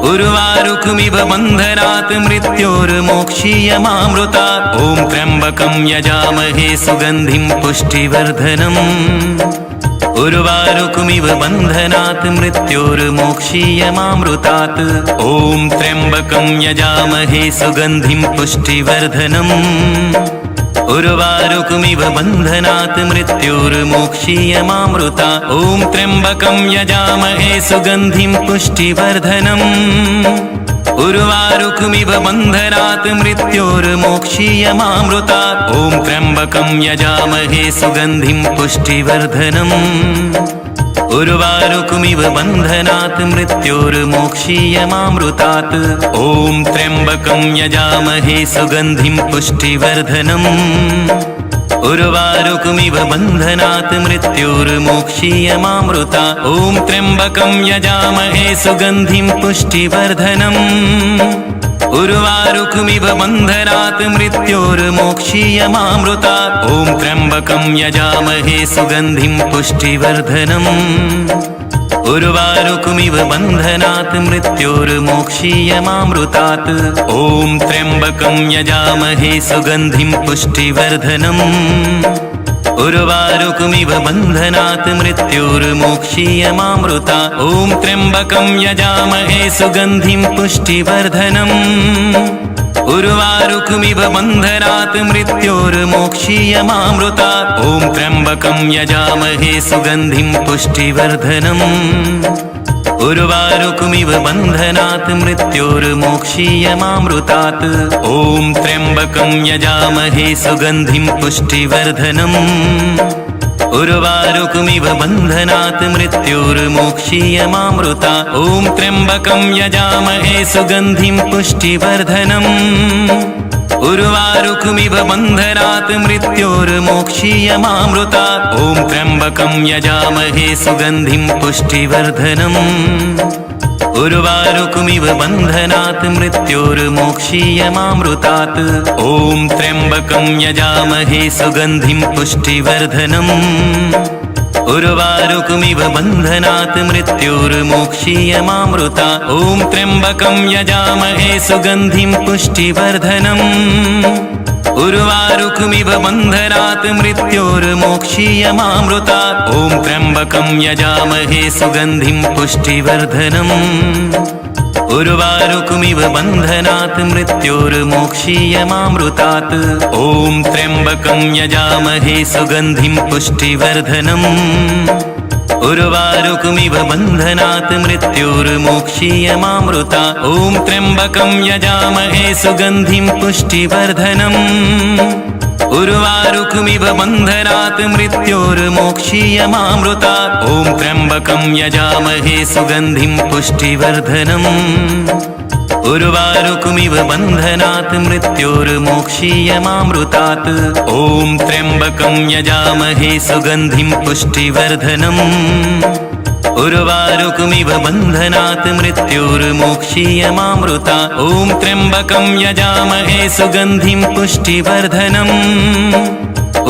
उर्वारुकमिव बन्धनात् मृत्योर्मोक्षीयमामृता। ॐ त्र्यम्बकं यजामहे सुगन्धिं पुष्टिवर्धनम्। उर्वारुकमिव बन्धनात् मृत्योर्मोक्षीयमामृतात्। ॐ त्र्यम्बकं यजामहे सुगन्धिं पुष्टिवर्धनम्। उर्वारुकमिव बन्धनात् मृत्योर्मोक्षीयमामृता। ॐ त्र्यम्बकं यजामहे सुगन्धिं पुष्टिवर्धनम्। उर्वारुकमिव बन्धनात् मृत्योर्मोक्षीयमामृता। ॐ त्र्यम्बकं यजामहे सुगन्धिं पुष्टिवर्धनम्। उर्वारुकमिव बन्धनात् मृत्योर्मोक्षीयमामृतात्। ॐ त्र्यम्बकं यजामहे सुगन्धिं पुष्टिवर्धनम्। उर्वारुकमिव बन्धनात् मृत्योर्मोक्षीयमामृता। ॐ त्र्यम्बकं यजामहे सुगन्धिं पुष्टिवर्धनम्। उर्वारुकमिव बन्धनात् मृत्योर्मोक्षीयमामृता। ॐ त्र्यम्बकं यजामहे सुगन्धिं पुष्टिवर्धनम्। उर्वारुकमिव बन्धनात् मृत्योर्मोक्षीयमामृतात्। ॐ त्र्यम्बकं यजामहे सुगन्धिं पुष्टिवर्धनम्। उर्वारुकमिव बन्धनात् मृत्योर्मोक्षीयमामृता। ॐ त्र्यम्बकं यजामहे सुगन्धिं पुष्टिवर्धनम्। उर्वारुकमिव बन्धनात् मृत्योर्मोक्षीयमामृता। ॐ त्र्यम्बकं यजामहे सुगन्धिं पुष्टिवर्धनम्। उर्वारुकमिव बन्धनात् मृत्योर्मोक्षीयमामृतात्। ॐ त्र्यम्बकं यजामहे सुगन्धिं पुष्टिवर्धनम्। उर्वारुकमिव बन्धनात् मृत्योर्मोक्षीयमामृता। ॐ त्र्यम्बकं यजामहे सुगन्धिं पुष्टिवर्धनम्। उर्वारुकमिव बन्धनात् मृत्योर्मोक्षीयमामृता। ॐ त्र्यम्बकं यजामहे सुगन्धिं पुष्टिवर्धनम्। उर्वारुकमिव बन्धनात् मृत्योर्मोक्षीयमामृतात्। ॐ त्र्यम्बकं यजामहे सुगन्धिं पुष्टिवर्धनम्। उर्वारुकमिव बन्धनात् मृत्योर्मोक्षीयमामृता। ॐ त्र्यम्बकं यजामहे सुगन्धिं पुष्टिवर्धनम्। उर्वारुकमिव बन्धनात् मृत्योर्मोक्षीयमामृता। ॐ त्र्यम्बकं यजामहे सुगन्धिं पुष्टिवर्धनम्। उर्वारुकमिव बन्धनात् मृत्योर्मोक्षीयमामृतात्। ॐ त्र्यम्बकं यजामहे सुगन्धिं पुष्टिवर्धनम्। उर्वारुकमिव बन्धनात् मृत्योर्मोक्षीयमामृता। ॐ त्र्यम्बकं यजामहे सुगन्धिं पुष्टिवर्धनम्। उर्वारुकमिव बन्धनात् मृत्योर्मोक्षीयमामृता। ॐ त्र्यम्बकं यजामहे सुगन्धिं पुष्टिवर्धनम्। उर्वारुकमिव बन्धनात् मृत्योर्मोक्षीयमामृतात्। ॐ त्र्यम्बकं यजामहे सुगन्धिं पुष्टिवर्धनम्। उर्वारुकमिव बन्धनात् मृत्योर्मोक्षीयमामृता। ॐ त्र्यम्बकं यजामहे सुगन्धिं पुष्टिवर्धनम्।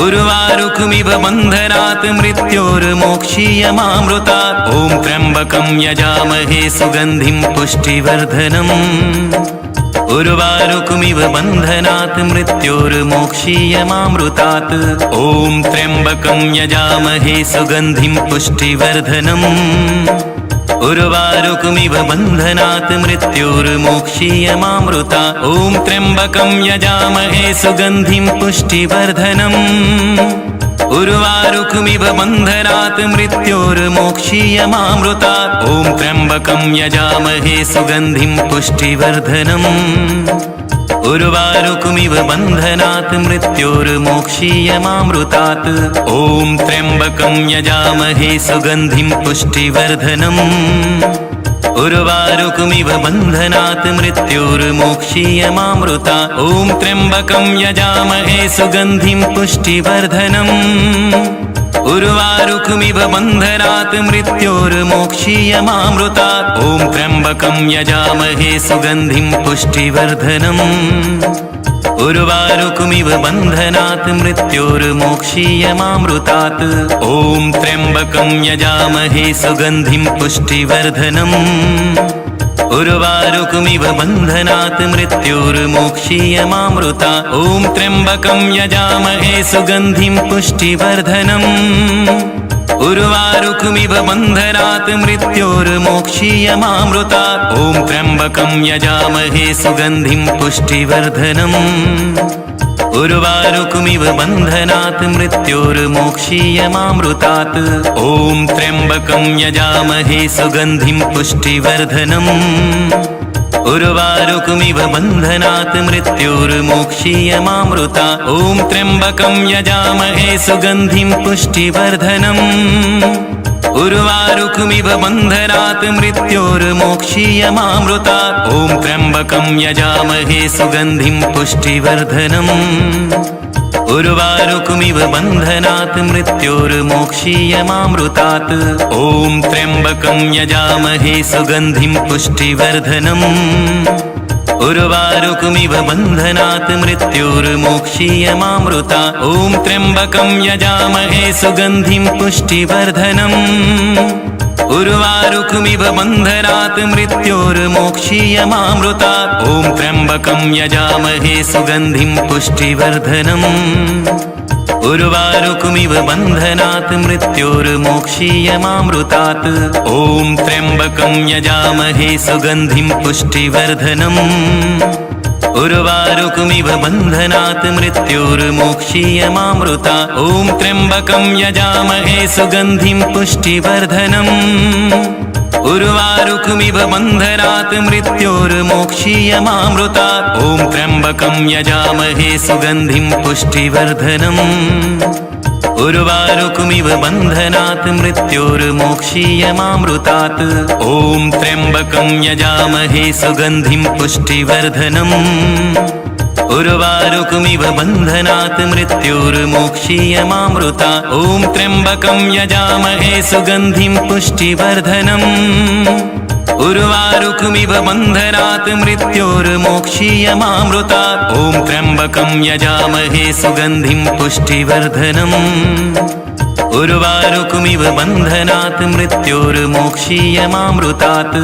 उर्वारुकमिव बन्धनात् मृत्योर्मोक्षीयमामृता। ॐ त्र्यम्बकं यजामहे सुगन्धिं पुष्टिवर्धनम्। उर्वारुकमिव बन्धनात् मृत्योर्मोक्षीयमामृतात्। ॐ त्र्यम्बकं यजामहे सुगन्धिं पुष्टिवर्धनम्। उर्वारुकमिव बन्धनात् मृत्योर्मोक्षीयमामृता। ॐ त्र्यम्बकं यजामहे सुगन्धिं पुष्टिवर्धनम्। उर्वारुकमिव बन्धनात् मृत्योर्मोक्षीयमामृता। ॐ त्र्यम्बकं यजामहे सुगन्धिं पुष्टिवर्धनम्। उर्वारुकमिव बन्धनात् मृत्योर्मोक्षीयमामृतात्। ॐ त्र्यम्बकं यजामहे सुगन्धिं पुष्टिवर्धनम्। उर्वारुकमिव बन्धनात् मृत्योर्मोक्षीयमामृता। ॐ त्र्यम्बकं यजामहे सुगन्धिं पुष्टिवर्धनम्। उर्वारुकमिव बन्धनात् मृत्योर्मोक्षीयमामृतात् ॐ त्र्यम्बकं यजामहे सुगन्धिं पुष्टिवर्धनम् उर्वारुकमिव बन्धनात् मृत्योर्मोक्षीयमामृतात् ॐ त्र्यम्बकं यजामहे सुगन्धिं पुष्टिवर्धनम् उर्वारुकमिव बन्धनात् मृत्योर्मोक्षीयमामृतात् ॐ त्र्यम्बकं यजामहे सुगन्धिं पुष्टिवर्धनम् उर्वारुकमिव बन्धनात् मृत्योर्मोक्षीयमामृतात् ॐ त्र्यम्बकं यजामहे सुगन्धिं पुष्टिवर्धनम् उर्वारुकमिव बन्धनात् मृत्योर्मोक्षीयमामृतात् ॐ त्र्यम्बकं यजामहे सुगन्धिं पुष्टिवर्धनम् उर्वारुकमिव बन्धनात् मृत्योर्मोक्षीयमामृतात् ॐ त्र्यम्बकं यजामहे सुगन्धिं पुष्टिवर्धनम् उर्वारुकमिव बन्धनात् मृत्योर्मोक्षीयमामृतात् ॐ त्र्यम्बकं यजामहे सुगन्धिं पुष्टिवर्धनम् उर्वारुकमिव बन्धनात् मृत्योर्मोक्षीयमामृतात् ॐ त्र्यम्बकं यजामहे सुगन्धिं पुष्टिवर्धनम् उर्वारुकमिव बन्धनात् मृत्योर्मोक्षीयमामृतात् ॐ त्र्यम्बकं यजामहे सुगन्धिं पुष्टिवर्धनम् उर्वारुकमिव बन्धनात् मृत्योर्मोक्षीयमामृतात् ॐ त्र्यम्बकं यजामहे सुगन्धिं पुष्टिवर्धनम् उर्वारुकमिव बन्धनात् मृत्योर्मोक्षीयमामृतात् ॐ त्र्यम्बकं यजामहे सुगन्धिं पुष्टिवर्धनम् उर्वारुकमिव बन्धनात् मृत्योर्मोक्षीयमामृतात् ॐ त्र्यम्बकं यजामहे सुगन्धिं पुष्टिवर्धनम् उर्वारुकमिव बन्धनात् मृत्योर्मोक्षीयमामृतात् ॐ त्र्यम्बकं यजामहे सुगन्धिं पुष्टिवर्धनम् उर्वारुकमिव बन्धनात् मृत्योर्मोक्षीयमामृतात् ॐ त्र्यम्बकं यजामहे सुगन्धिं पुष्टिवर्धनम् उर्वारुकमिव बन्धनात् मृत्योर्मोक्षीयमामृतात् ॐ त्र्यम्बकं यजामहे सुगन्धिं पुष्टिवर्धनम् उर्वारुकमिव बन्धनात् मृत्योर्मोक्षीयमामृतात् ॐ त्र्यम्बकं यजामहे सुगन्धिं पुष्टिवर्धनम् उर्वारुकमिव बन्धनात् मृत्योर्मोक्षीयमामृतात्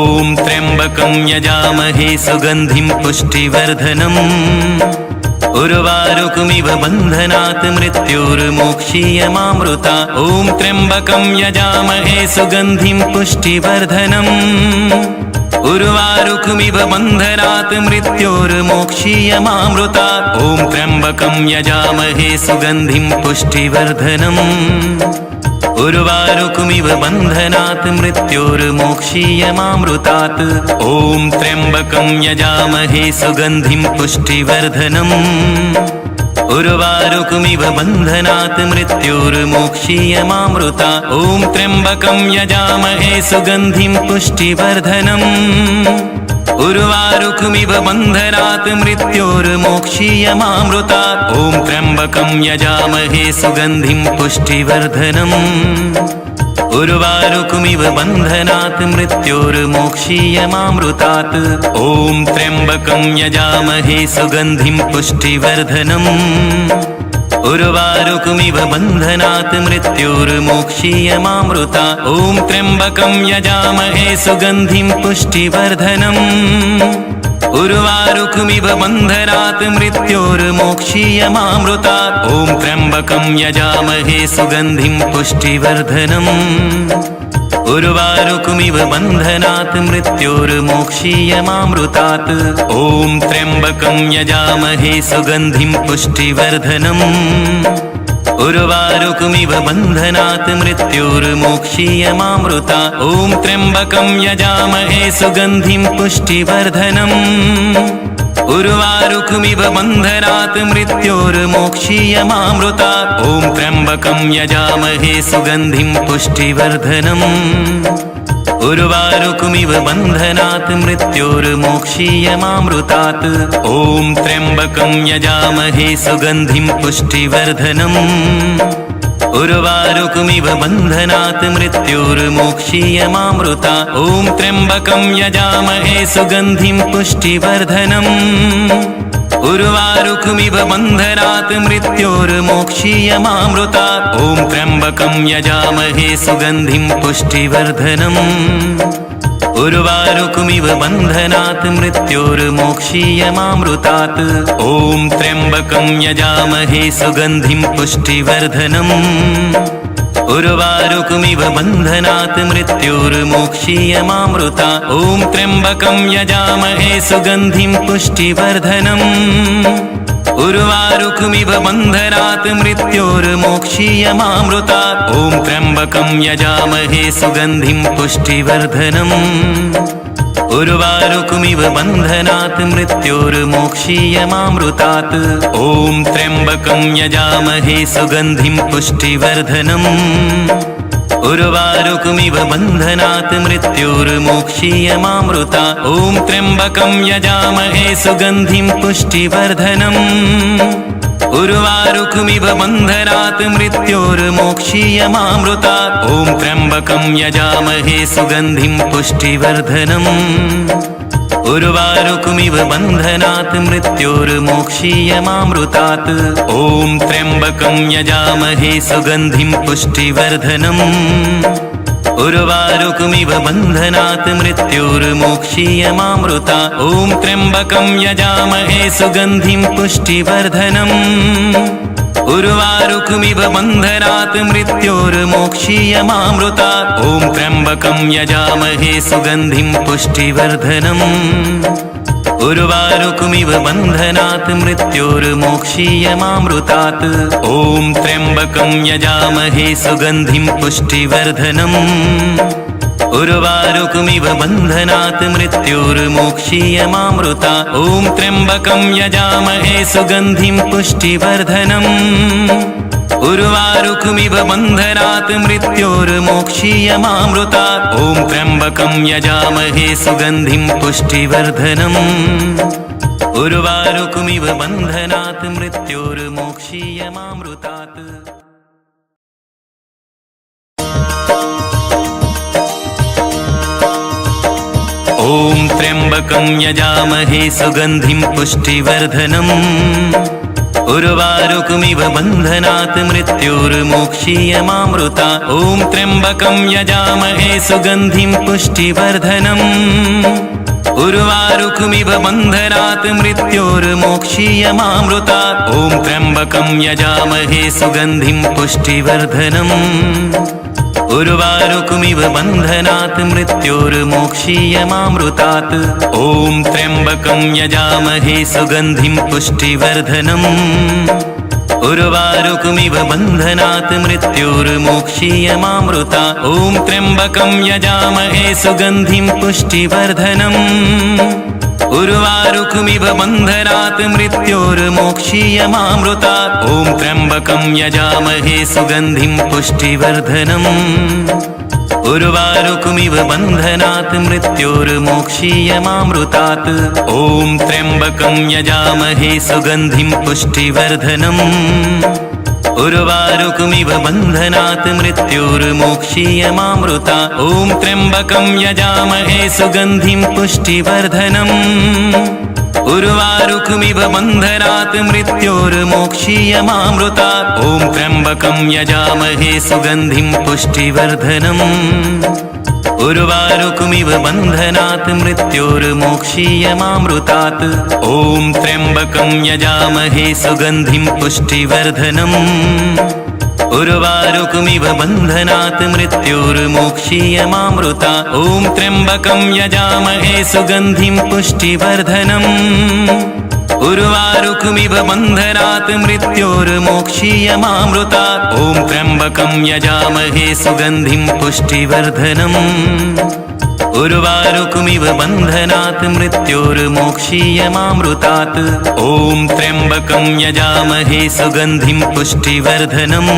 ॐ त्र्यम्बकं यजामहे सुगन्धिं पुष्टिवर्धनम् उर्वारुकमिव बन्धनात् मृत्योर्मोक्षीयमामृतात् ॐ त्र्यम्बकं यजामहे सुगन्धिं पुष्टिवर्धनम् उर्वारुकमिव बन्धनात् मृत्योर्मोक्षीयमामृतात् ॐ त्र्यम्बकं यजामहे सुगन्धिं पुष्टिवर्धनम् उर्वारुकमिव बन्धनात् मृत्योर्मोक्षीयमामृतात् ॐ त्र्यम्बकं यजामहे सुगन्धिं पुष्टिवर्धनम् उर्वारुकमिव बन्धनात् मृत्योर्मोक्षीयमामृतात् ॐ त्र्यम्बकं यजामहे सुगन्धिं पुष्टिवर्धनम् उर्वारुकमिव बन्धनात् मृत्योर्मोक्षीयमामृतात् ॐ त्र्यम्बकं यजामहे सुगन्धिं पुष्टिवर्धनम् उर्वारुकमिव बन्धनात् मृत्योर्मोक्षीयमामृतात् ॐ त्र्यम्बकं यजामहे सुगन्धिं पुष्टिवर्धनम् उर्वारुकमिव बन्धनात् मृत्योर्मोक्षीयमामृतात् ॐ त्र्यम्बकं यजामहे सुगन्धिं पुष्टिवर्धनम् उर्वारुकमिव बन्धनात् मृत्योर्मोक्षीयमामृतात् ॐ त्र्यम्बकं यजामहे सुगन्धिं पुष्टिवर्धनम् उर्वारुकमिव बन्धनात् मृत्योर्मोक्षीयमामृतात् ॐ त्र्यम्बकं यजामहे सुगन्धिं पुष्टिवर्धनम् उर्वारुकमिव बन्धनात् मृत्योर्मोक्षीयमामृतात् ॐ त्र्यम्बकं यजामहे सुगन्धिं पुष्टिवर्धनम् उर्वारुकमिव बन्धनात् मृत्योर्मोक्षीयमामृतात् ॐ त्र्यम्बकं यजामहे सुगन्धिं पुष्टिवर्धनम् उर्वारुकमिव बन्धनात् मृत्योर्मोक्षीयमामृतात् ॐ त्र्यम्बकं यजामहे सुगन्धिं पुष्टिवर्धनम् उर्वारुकमिव बन्धनात् मृत्योर्मोक्षीयमामृता ॐ त्र्यम्बकं यजामहे सुगन्धिं पुष्टिवर्धनम् उर्वारुकमिव बन्धनात् मृत्योर्मोक्षीयमामृता ॐ त्र्यम्बकं यजामहे सुगन्धिं पुष्टिवर्धनम् उर्वारुकमिव बन्धनात् मृत्योर्मोक्षीयमामृतात् ॐ त्र्यम्बकं यजामहे सुगन्धिं पुष्टिवर्धनम् उर्वारुकमिव बन्धनात् मृत्योर्मोक्षीयमामृता ॐ त्र्यम्बकं यजामहे सुगन्धिं पुष्टिवर्धनम् उर्वारुकमिव बन्धनात् मृत्योर्मोक्षीयमामृता ॐ त्र्यम्बकं यजामहे सुगन्धिं पुष्टिवर्धनम् उर्वारुकमिव बन्धनात् मृत्योर्मोक्षीयमामृतात् ॐ त्र्यम्बकं यजामहे सुगन्धिं पुष्टिवर्धनम् उर्वारुकमिव बन्धनात् मृत्योर्मोक्षीयमामृता ॐ त्र्यम्बकं यजामहे सुगन्धिं पुष्टिवर्धनम् उर्वारुकमिव बन्धनात् मृत्योर्मोक्षीयमामृता ॐ त्र्यम्बकं यजामहे सुगन्धिं पुष्टिवर्धनम् उर्वारुकमिव बन्धनात् मृत्योर्मोक्षीयमामृतात् ॐ त्र्यम्बकं यजामहे सुगन्धिं पुष्टिवर्धनम् उर्वारुकमिव बन्धनात् मृत्योर्मोक्षीयमामृता ॐ त्र्यम्बकं यजामहे सुगन्धिं पुष्टिवर्धनम् उर्वारुकमिव बन्धनात् मृत्योर्मोक्षीयमामृता ॐ त्र्यम्बकं यजामहे सुगन्धिं पुष्टिवर्धनम् उर्वारुकमिव बन्धनात् मृत्योर्मोक्षीयमामृतात् ॐ त्र्यम्बकं यजामहे सुगन्धिं पुष्टिवर्धनम् उर्वारुकमिव बन्धनात् मृत्योर्मोक्षीयमामृता ॐ त्र्यम्बकं यजामहे सुगन्धिं पुष्टिवर्धनम् उर्वारुकमिव बन्धनात् मृत्योर्मोक्षीयमामृता ॐ त्र्यम्बकं यजामहे सुगन्धिं पुष्टिवर्धनम् उर्वारुकमिव बन्धनात् मृत्योर्मोक्षीयमामृतात् ॐ त्र्यम्बकं यजामहे सुगन्धिं पुष्टिवर्धनम् उर्वारुकमिव बन्धनात् मृत्योर्मोक्षीयमामृता ॐ त्र्यम्बकं यजामहे सुगन्धिं पुष्टिवर्धनम् उर्वारुकमिव बन्धनात् मृत्योर्मोक्षीयमामृता ॐ त्र्यम्बकं यजामहे सुगन्धिं पुष्टिवर्धनम् उर्वारुकमिव बन्धनात् मृत्योर्मोक्षीयमामृतात् ॐ त्र्यम्बकं यजामहे सुगन्धिं पुष्टिवर्धनम् उर्वारुकमिव बन्धनात् मृत्योर्मोक्षीयमामृता ॐ त्र्यम्बकं यजामहे सुगन्धिं पुष्टिवर्धनम् उर्वारुकमिव बन्धनात् मृत्योर्मोक्षीयमामृता ॐ त्र्यम्बकं यजामहे सुगन्धिं पुष्टिवर्धनम् उर्वारुकमिव बन्धनात् मृत्योर्मोक्षीयमामृतात् ॐ त्र्यम्बकं यजामहे सुगन्धिं पुष्टिवर्धनम् उर्वारुकमिव बन्धनात् मृत्योर्मोक्षीयमामृता ॐ त्र्यम्बकं यजामहे सुगन्धिं पुष्टिवर्धनम् उर्वारुकमिव बन्धनात् मृत्योर्मोक्षीयमामृता ॐ त्र्यम्बकं यजामहे सुगन्धिं पुष्टिवर्धनम् उर्वारुकमिव बन्धनात् मृत्योर्मोक्षीयमामृतात् ॐ त्र्यम्बकं यजामहे सुगन्धिं पुष्टिवर्धनम् उर्वारुकमिव बन्धनात् मृत्योर्मोक्षीयमामृता ॐ त्र्यम्बकं यजामहे सुगन्धिं पुष्टिवर्धनम् उर्वारुकमिव बन्धनात् मृत्योर्मोक्षीयमामृता ॐ त्र्यम्बकं यजामहे सुगन्धिं पुष्टिवर्धनम् उर्वारुकमिव बन्धनात् मृत्योर्मोक्षीयमामृतात् ॐ त्र्यम्बकं यजामहे सुगन्धिं पुष्टिवर्धनम्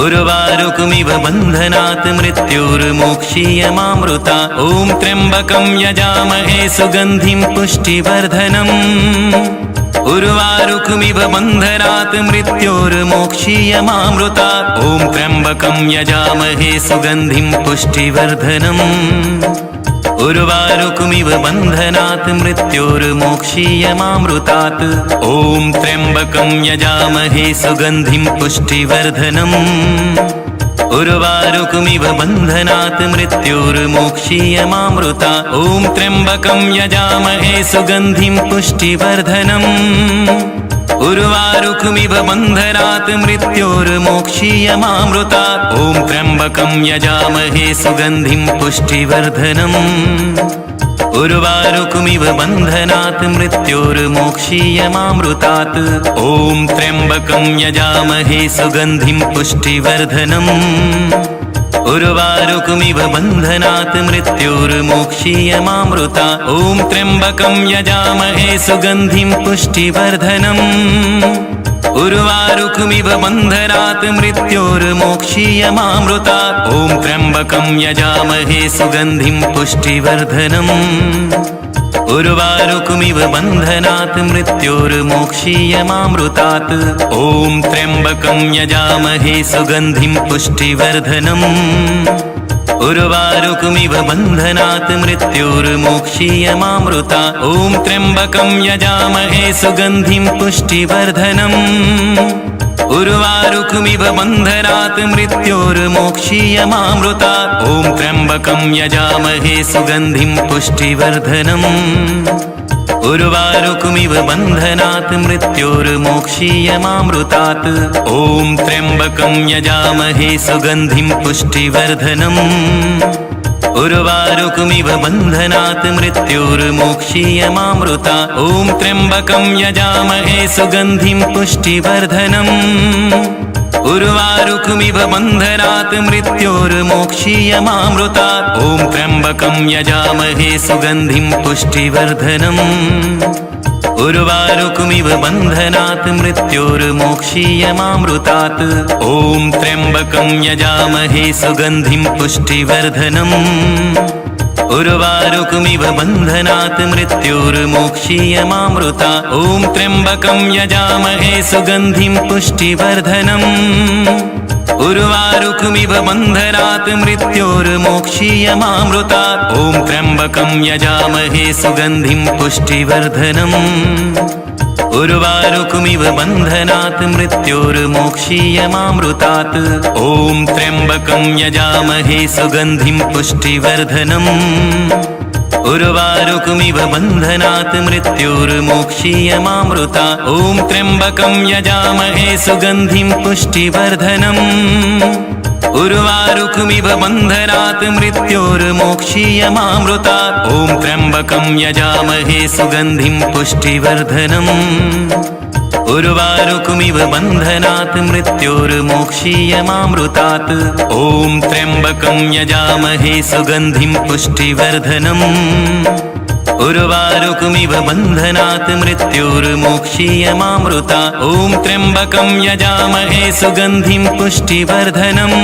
उर्वारुकमिव बन्धनात् मृत्योर्मोक्षीयमामृता ॐ त्र्यम्बकं यजामहे सुगन्धिं पुष्टिवर्धनम् उर्वारुकमिव बन्धनात् मृत्योर्मोक्षीयमामृतात् ॐ त्र्यम्बकं यजामहे सुगन्धिं पुष्टिवर्धनम् उर्वारुकमिव बन्धनात् मृत्योर्मोक्षीयमामृतात् ॐ त्र्यम्बकं यजामहे सुगन्धिं पुष्टिवर्धनम् उर्वारुकमिव बन्धनात् मृत्योर्मोक्षीयमामृतात् ॐ त्र्यम्बकं यजामहे सुगन्धिं पुष्टिवर्धनम् उर्वारुकमिव बन्धनात् मृत्योर्मोक्षीयमामृतात् ॐ त्र्यम्बकं यजामहे सुगन्धिं पुष्टिवर्धनम् उर्वारुकमिव बन्धनात् मृत्योर्मोक्षीयमामृतात् ॐ त्र्यम्बकं यजामहे सुगन्धिं पुष्टिवर्धनम् उर्वारुकमिव बन्धनात् मृत्योर्मोक्षीयमामृतात् ॐ त्र्यम्बकं यजामहे सुगन्धिं पुष्टिवर्धनम् उर्वारुकमिव बन्धनात् मृत्योर्मोक्षीयमामृतात् ॐ त्र्यम्बकं यजामहे सुगन्धिं पुष्टिवर्धनम् उर्वारुकमिव बन्धनात् मृत्योर्मोक्षीयमामृतात् ॐ त्र्यम्बकं यजामहे सुगन्धिं पुष्टिवर्धनम् उर्वारुकमिव बन्धनात् मृत्योर्मोक्षीयमामृतात् ॐ त्र्यम्बकं यजामहे सुगन्धिं पुष्टिवर्धनम् उर्वारुकमिव बन्धनात् मृत्योर्मोक्षीयमामृतात् ॐ त्र्यम्बकं यजामहे सुगन्धिं पुष्टिवर्धनम् उर्वारुकमिव बन्धनात् मृत्योर्मोक्षीयमामृतात् ॐ त्र्यम्बकं यजामहे सुगन्धिं पुष्टिवर्धनम् उर्वारुकमिव बन्धनात् मृत्योर्मोक्षीयमामृतात् ॐ त्र्यम्बकं यजामहे सुगन्धिं पुष्टिवर्धनम् उर्वारुकमिव बन्धनात् मृत्योर्मोक्षीयमामृतात् ॐ त्र्यम्बकं यजामहे सुगन्धिं पुष्टिवर्धनम् उर्वारुकमिव बन्धनात् मृत्योर्मोक्षीयमामृतात् ॐ त्र्यम्बकं यजामहे सुगन्धिं पुष्टिवर्धनम् उर्वारुकमिव बन्धनात् मृत्योर्मोक्षीयमामृतात् ॐ त्र्यम्बकं यजामहे सुगन्धिं पुष्टिवर्धनम् उर्वारुकमिव बन्धनात् मृत्योर्मोक्षीयमामृतात् ॐ त्र्यम्बकं यजामहे सुगन्धिं पुष्टिवर्धनम् उर्वारुकमिव बन्धनात् मृत्योर्मोक्षीयमामृतात् ॐ त्र्यम्बकं यजामहे सुगन्धिं पुष्टिवर्धनम् उर्वारुकमिव बन्धनात् मृत्योर्मोक्षीयमामृतात् ॐ त्र्यम्बकं यजामहे सुगन्धिं पुष्टिवर्धनम् उर्वारुकमिव बन्धनात् मृत्योर्मोक्षीयमामृतात् ॐ त्र्यम्बकं यजामहे सुगन्धिं पुष्टिवर्धनम् उर्वारुकमिव बन्धनात् मृत्योर्मोक्षीयमामृतात् ॐ त्र्यम्बकं यजामहे सुगन्धिं पुष्टिवर्धनम् उर्वारुकमिव बन्धनात् मृत्योर्मोक्षीयमामृतात् ॐ त्र्यम्बकं यजामहे सुगन्धिं पुष्टिवर्धनम्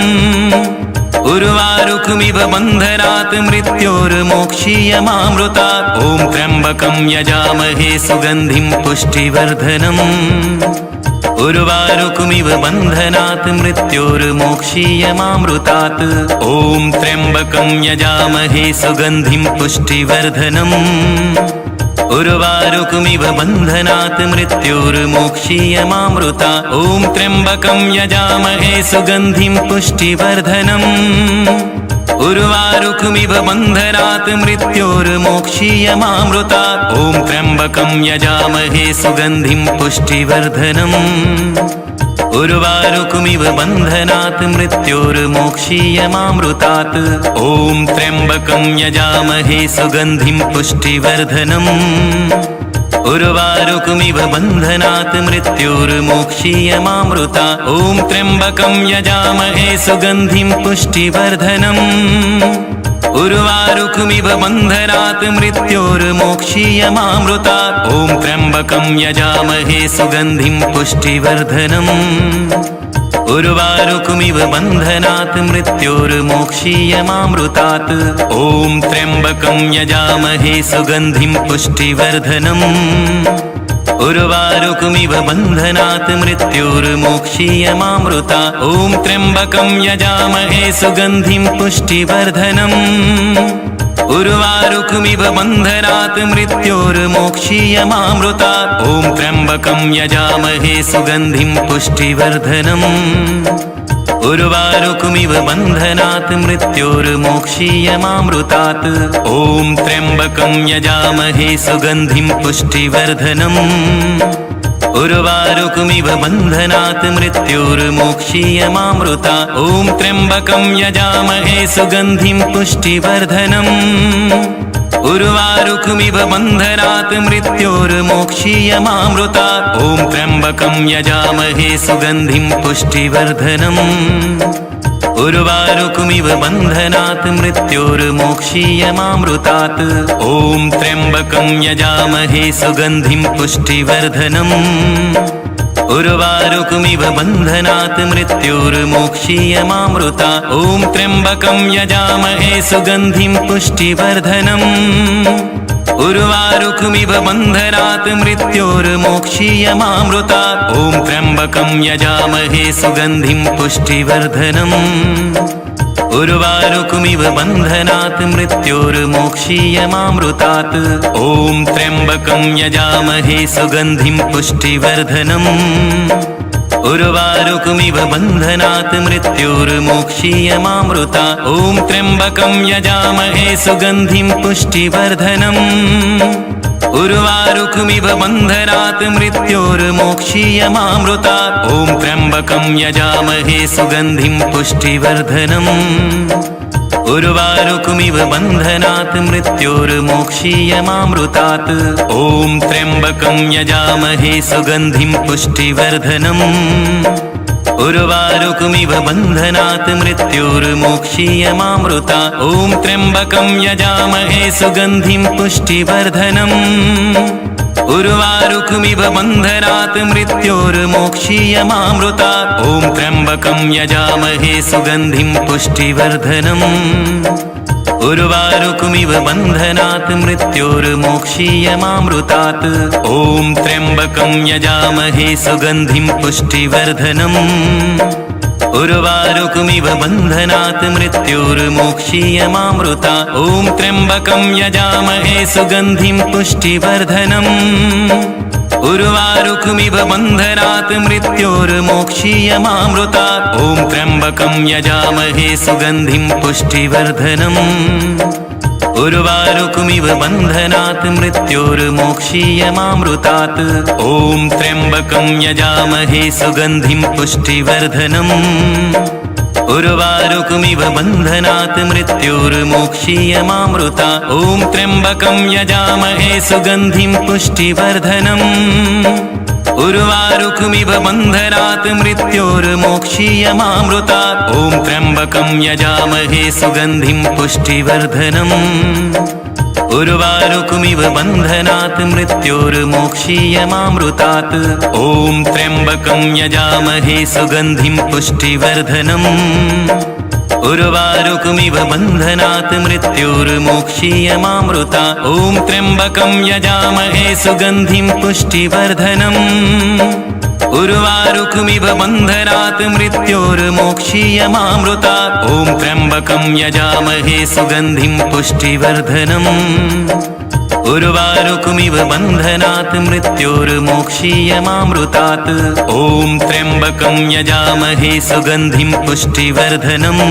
उर्वारुकमिव बन्धनात् मृत्योर्मोक्षीयमामृतात् ॐ त्र्यम्बकं यजामहे सुगन्धिं पुष्टिवर्धनम् उर्वारुकमिव बन्धनात् मृत्योर्मोक्षीयमामृतात् ॐ त्र्यम्बकं यजामहे सुगन्धिं पुष्टिवर्धनम् उर्वारुकमिव बन्धनात् मृत्योर्मोक्षीयमामृतात् ॐ त्र्यम्बकं यजामहे सुगन्धिं पुष्टिवर्धनम् उर्वारुकमिव बन्धनात् मृत्योर्मोक्षीयमामृतात् ॐ त्र्यम्बकं यजामहे सुगन्धिं पुष्टिवर्धनम् उर्वारुकमिव बन्धनात् मृत्योर्मोक्षीयमामृतात् ॐ त्र्यम्बकं यजामहे सुगन्धिं पुष्टिवर्धनम् उर्वारुकमिव बन्धनात् मृत्योर्मोक्षीयमामृतात् ॐ त्र्यम्बकं यजामहे सुगन्धिं पुष्टिवर्धनम् उर्वारुकमिव बन्धनात् मृत्योर्मोक्षीयमामृतात् ॐ त्र्यम्बकं यजामहे सुगन्धिं पुष्टिवर्धनम् उर्वारुकमिव बन्धनात् मृत्योर्मोक्षीयमामृतात् ॐ त्र्यम्बकं यजामहे सुगन्धिं पुष्टिवर्धनम् उर्वारुकमिव बन्धनात् मृत्योर्मोक्षीयमामृता ॐ त्र्यम्बकं यजामहे सुगन्धिं पुष्टिवर्धनम् उर्वारुकमिव बन्धनात् मृत्योर्मोक्षीयमामृता ॐ त्र्यम्बकं यजामहे सुगन्धिं पुष्टिवर्धनम् उर्वारुकमिव बन्धनात् मृत्योर्मोक्षीयमामृतात् ॐ त्र्यम्बकं यजामहे सुगन्धिं पुष्टिवर्धनम् उर्वारुकमिव बन्धनात् मृत्योर्मोक्षीयमामृता ॐ त्र्यम्बकं यजामहे सुगन्धिं पुष्टिवर्धनम् उर्वारुकमिव बन्धनात् मृत्योर्मोक्षीयमामृता ॐ त्र्यम्बकं यजामहे सुगन्धिं पुष्टिवर्धनम् उर्वारुकमिव बन्धनात् मृत्योर्मोक्षीयमामृतात् ॐ त्र्यम्बकं यजामहे सुगन्धिं पुष्टिवर्धनम् उर्वारुकमिव बन्धनात् मृत्योर्मोक्षीयमामृता ॐ त्र्यम्बकं यजामहे सुगन्धिं पुष्टिवर्धनम् उर्वारुकमिव बन्धनात् मृत्योर्मोक्षीयमामृता ॐ त्र्यम्बकं यजामहे सुगन्धिं पुष्टिवर्धनम् उर्वारुकमिव बन्धनात् मृत्योर्मोक्षीयमामृतात् ॐ त्र्यम्बकं यजामहे सुगन्धिं पुष्टिवर्धनम् उर्वारुकमिव बन्धनात् मृत्योर्मोक्षीयमामृता ॐ त्र्यम्बकं यजामहे सुगन्धिं पुष्टिवर्धनम् उर्वारुकमिव बन्धनात् मृत्योर्मोक्षीयमामृता ॐ त्र्यम्बकं यजामहे सुगन्धिं पुष्टिवर्धनम् उर्वारुकमिव बन्धनात् मृत्योर्मोक्षीयमामृतात् ॐ त्र्यम्बकं यजामहे सुगन्धिं पुष्टिवर्धनम् उर्वारुकमिव बन्धनात् मृत्योर्मोक्षीयमामृता ॐ त्र्यम्बकं यजामहे सुगन्धिं पुष्टिवर्धनम् उर्वारुकमिव बन्धनात् मृत्योर्मोक्षीयमामृता ॐ त्र्यम्बकं यजामहे सुगन्धिं पुष्टिवर्धनम् उर्वारुकमिव बन्धनात् मृत्योर्मोक्षीयमामृतात् ॐ त्र्यम्बकं यजामहे सुगन्धिं पुष्टिवर्धनम् उर्वारुकमिव बन्धनात् मृत्योर्मोक्षीयमामृता ॐ त्र्यम्बकं यजामहे सुगन्धिं पुष्टिवर्धनम् उर्वारुकमिव बन्धनात् मृत्योर्मोक्षीयमामृता ॐ त्र्यम्बकं यजामहे सुगन्धिं पुष्टिवर्धनम् उर्वारुकमिव बन्धनात् मृत्योर्मोक्षीयमामृतात् ॐ त्र्यम्बकं यजामहे सुगन्धिं पुष्टिवर्धनम् उर्वारुकमिव बन्धनात् मृत्योर्मोक्षीयमामृता ॐ त्र्यम्बकं यजामहे सुगन्धिं पुष्टिवर्धनम् उर्वारुकमिव बन्धनात् मृत्योर्मोक्षीयमामृता ॐ त्र्यम्बकं यजामहे सुगन्धिं पुष्टिवर्धनम् उर्वारुकमिव बन्धनात् मृत्योर्मोक्षीयमामृतात् ॐ त्र्यम्बकं यजामहे सुगन्धिं पुष्टिवर्धनम् उर्वारुकमिव बन्धनात् मृत्योर्मोक्षीयमामृता ॐ त्र्यम्बकं यजामहे सुगन्धिं पुष्टिवर्धनम् उर्वारुकमिव बन्धनात् मृत्योर्मोक्षीयमामृता ॐ त्र्यम्बकं यजामहे सुगन्धिं पुष्टिवर्धनम् उर्वारुकमिव बन्धनात् मृत्योर्मोक्षीयमामृतात् ॐ त्र्यम्बकं यजामहे सुगन्धिं पुष्टिवर्धनम्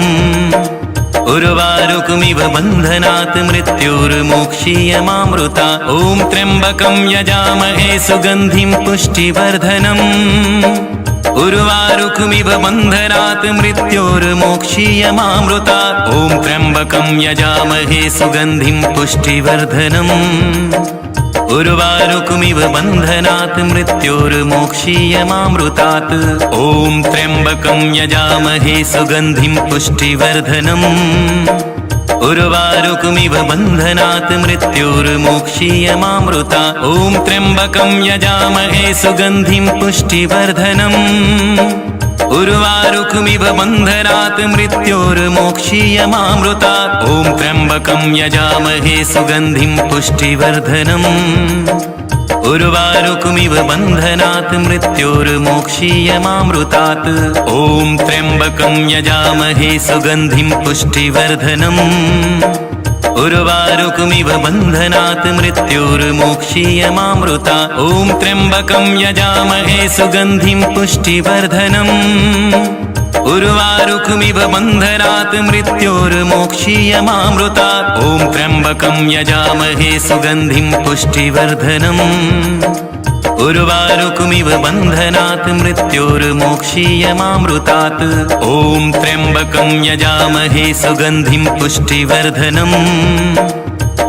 उर्वारुकमिव बन्धनात् मृत्योर्मोक्षीयमामृता ॐ त्र्यम्बकं यजामहे सुगन्धिं पुष्टिवर्धनम् उर्वारुकमिव बन्धनात् मृत्योर्मोक्षीयमामृता ॐ त्र्यम्बकं यजामहे सुगन्धिं पुष्टिवर्धनम् उर्वारुकमिव बन्धनात् मृत्योर्मोक्षीयमामृतात् ॐ त्र्यम्बकं यजामहे सुगन्धिं पुष्टिवर्धनम् उर्वारुकमिव बन्धनात् मृत्योर्मोक्षीयमामृता ॐ त्र्यम्बकं यजामहे सुगन्धिं पुष्टिवर्धनम् उर्वारुकमिव बन्धनात् मृत्योर्मोक्षीयमामृता ॐ त्र्यम्बकं यजामहे सुगन्धिं पुष्टिवर्धनम् उर्वारुकमिव बन्धनात् मृत्योर्मोक्षीयमामृतात्। ॐ त्र्यम्बकं यजामहे सुगन्धिं पुष्टिवर्धनम्। उर्वारुकमिव बन्धनात् मृत्योर्मोक्षीयमामृतात्। ॐ त्र्यम्बकं यजामहे सुगन्धिं पुष्टिवर्धनम्। उर्वारुकमिव बन्धनात् मृत्योर्मोक्षीयमामृतात्। ॐ त्र्यम्बकं यजामहे सुगन्धिं पुष्टिवर्धनम्। उर्वारुकमिव बन्धनात् मृत्योर्मोक्षीयमामृतात्। ॐ त्र्यम्बकं यजामहे सुगन्धिं पुष्टिवर्धनम्।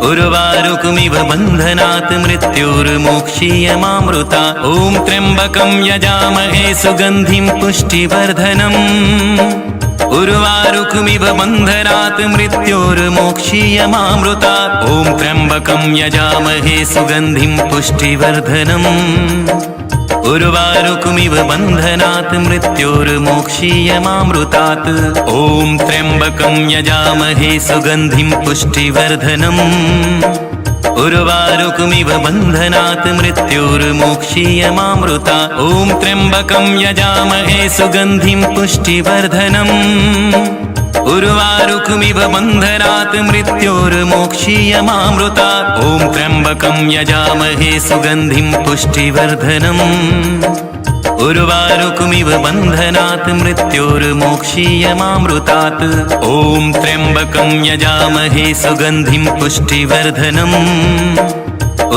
उर्वारुकमिव बन्धनात् मृत्योर्मोक्षीयमामृतात्। ॐ त्र्यम्बकं यजामहे सुगन्धिं पुष्टिवर्धनम्। उर्वारुकमिव बन्धनात् मृत्योर्मोक्षीयमामृतात्। ॐ त्र्यम्बकं यजामहे सुगन्धिं पुष्टिवर्धनम्। उर्वारुकमिव बन्धनात् मृत्योर्मोक्षीयमामृतात्। ॐ त्र्यम्बकं यजामहे सुगन्धिं पुष्टिवर्धनम्। उर्वारुकमिव बन्धनात् मृत्योर्मोक्षीयमामृतात्। ॐ त्र्यम्बकं यजामहे सुगन्धिं पुष्टिवर्धनम्। उर्वारुकमिव बन्धनात् मृत्योर्मोक्षीयमामृतात्। ॐ त्र्यम्बकं यजामहे सुगन्धिं पुष्टिवर्धनम्। उर्वारुकमिव बन्धनात् मृत्योर्मोक्षीयमामृतात्। ॐ त्र्यम्बकं यजामहे सुगन्धिं पुष्टिवर्धनम्।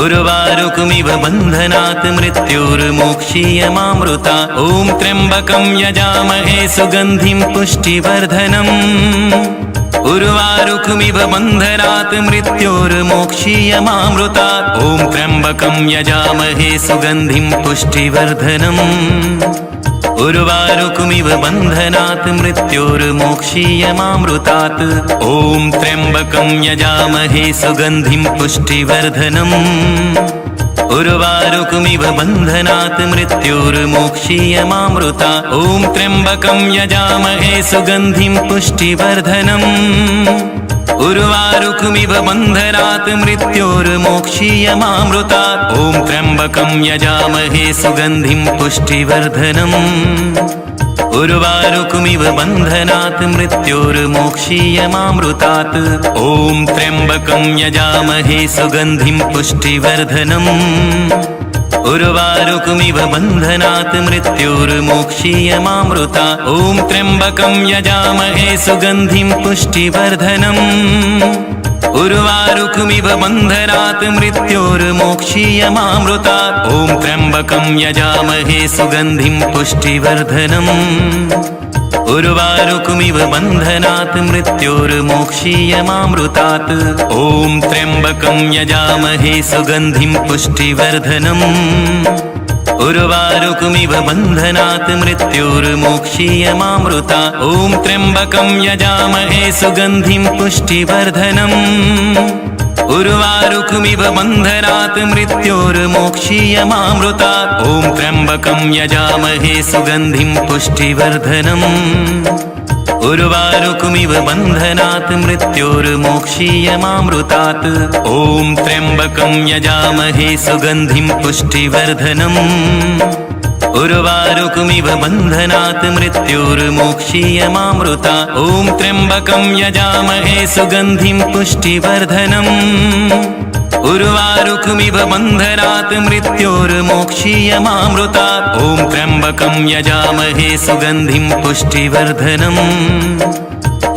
उर्वारुकमिव बन्धनात् मृत्योर्मोक्षीयमामृतात्। ॐ त्र्यम्बकं यजामहे सुगन्धिं पुष्टिवर्धनम्। उर्वारुकमिव बन्धनात् मृत्योर्मोक्षीयमामृतात्। ॐ त्र्यम्बकं यजामहे सुगन्धिं पुष्टिवर्धनम्। उर्वारुकमिव बन्धनात् मृत्योर्मोक्षीयमामृतात्। ॐ त्र्यम्बकं यजामहे सुगन्धिं पुष्टिवर्धनम्। उर्वारुकमिव बन्धनात् मृत्योर्मोक्षीयमामृतात्। ॐ त्र्यम्बकं यजामहे सुगन्धिं पुष्टिवर्धनम्। उर्वारुकमिव बन्धनात् मृत्योर्मोक्षीयमामृतात्। ॐ त्र्यम्बकं यजामहे सुगन्धिं पुष्टिवर्धनम्। उर्वारुकमिव बन्धनात् मृत्योर्मोक्षीयमामृतात्। ॐ त्र्यम्बकं यजामहे सुगन्धिं पुष्टिवर्धनम्। उर्वारुकमिव बन्धनात् मृत्योर्मोक्षीयमामृतात्। ॐ त्र्यम्बकं यजामहे सुगन्धिं पुष्टिवर्धनम्। उर्वारुकमिव बन्धनात् मृत्योर्मोक्षीयमामृतात्। ॐ त्र्यम्बकं यजामहे सुगन्धिं पुष्टिवर्धनम्। उर्वारुकमिव बन्धनात् मृत्योर्मोक्षीयमामृतात्। ॐ त्र्यम्बकं यजामहे सुगन्धिं पुष्टिवर्धनम्। उर्वारुकमिव बन्धनात् मृत्योर्मोक्षीयमामृतात्। ॐ त्र्यम्बकं यजामहे सुगन्धिं पुष्टिवर्धनम्। उर्वारुकमिव बन्धनात् मृत्योर्मोक्षीयमामृतात्। ॐ त्र्यम्बकं यजामहे सुगन्धिं पुष्टिवर्धनम्। उर्वारुकमिव बन्धनात् मृत्योर्मोक्षीयमामृतात्। ॐ त्र्यम्बकं यजामहे सुगन्धिं पुष्टिवर्धनम्। उर्वारुकमिव बन्धनात् मृत्योर्मोक्षीयमामृतात्। ॐ त्र्यम्बकं यजामहे सुगन्धिं पुष्टिवर्धनम्। उर्वारुकमिव बन्धनात् मृत्योर्मोक्षीयमामृतात्। ॐ त्र्यम्बकं यजामहे सुगन्धिं पुष्टिवर्धनम्।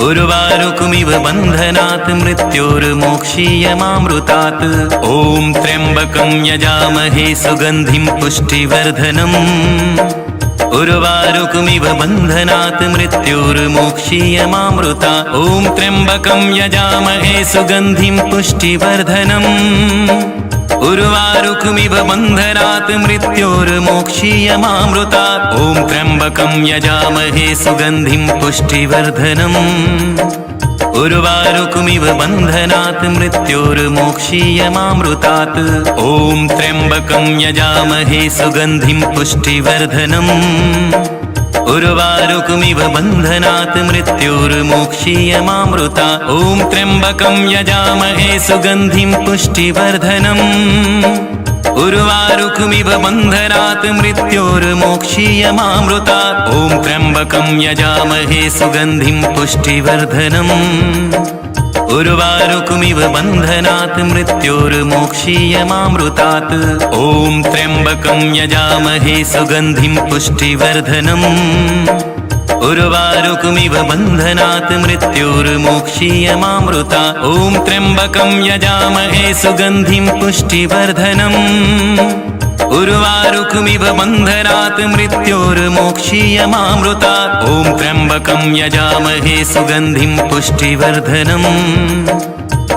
उर्वारुकमिव बन्धनात् मृत्योर्मोक्षीयमामृतात्। ॐ त्र्यम्बकं यजामहे सुगन्धिं पुष्टिवर्धनम्। उर्वारुकमिव बन्धनात् मृत्योर्मोक्षीयमामृतात्। ॐ त्र्यम्बकं यजामहे सुगन्धिं पुष्टिवर्धनम्। उर्वारुकमिव बन्धनात् मृत्योर्मोक्षीयमामृतात्। ॐ त्र्यम्बकं यजामहे सुगन्धिं पुष्टिवर्धनम्। उर्वारुकमिव बन्धनात् मृत्योर्मोक्षीयमामृतात्। ॐ त्र्यम्बकं यजामहे सुगन्धिं पुष्टिवर्धनम्। उर्वारुकमिव बन्धनात् मृत्योर्मोक्षीयमामृतात्। ॐ त्र्यम्बकं यजामहे सुगन्धिं पुष्टिवर्धनम्। उर्वारुकमिव बन्धनात् मृत्योर्मोक्षीयमामृतात्। ॐ त्र्यम्बकं यजामहे सुगन्धिं पुष्टिवर्धनम्। उर्वारुकमिव बन्धनात् मृत्योर्मोक्षीयमामृतात्। ॐ त्र्यम्बकं यजामहे सुगन्धिं पुष्टिवर्धनम्। उर्वारुकमिव बन्धनात् मृत्योर्मोक्षीयमामृतात्। ॐ त्र्यम्बकं यजामहे सुगन्धिं पुष्टिवर्धनम्। उर्वारुकमिव बन्धनात् मृत्योर्मोक्षीयमामृतात्। ॐ त्र्यम्बकं यजामहे सुगन्धिं पुष्टिवर्धनम्।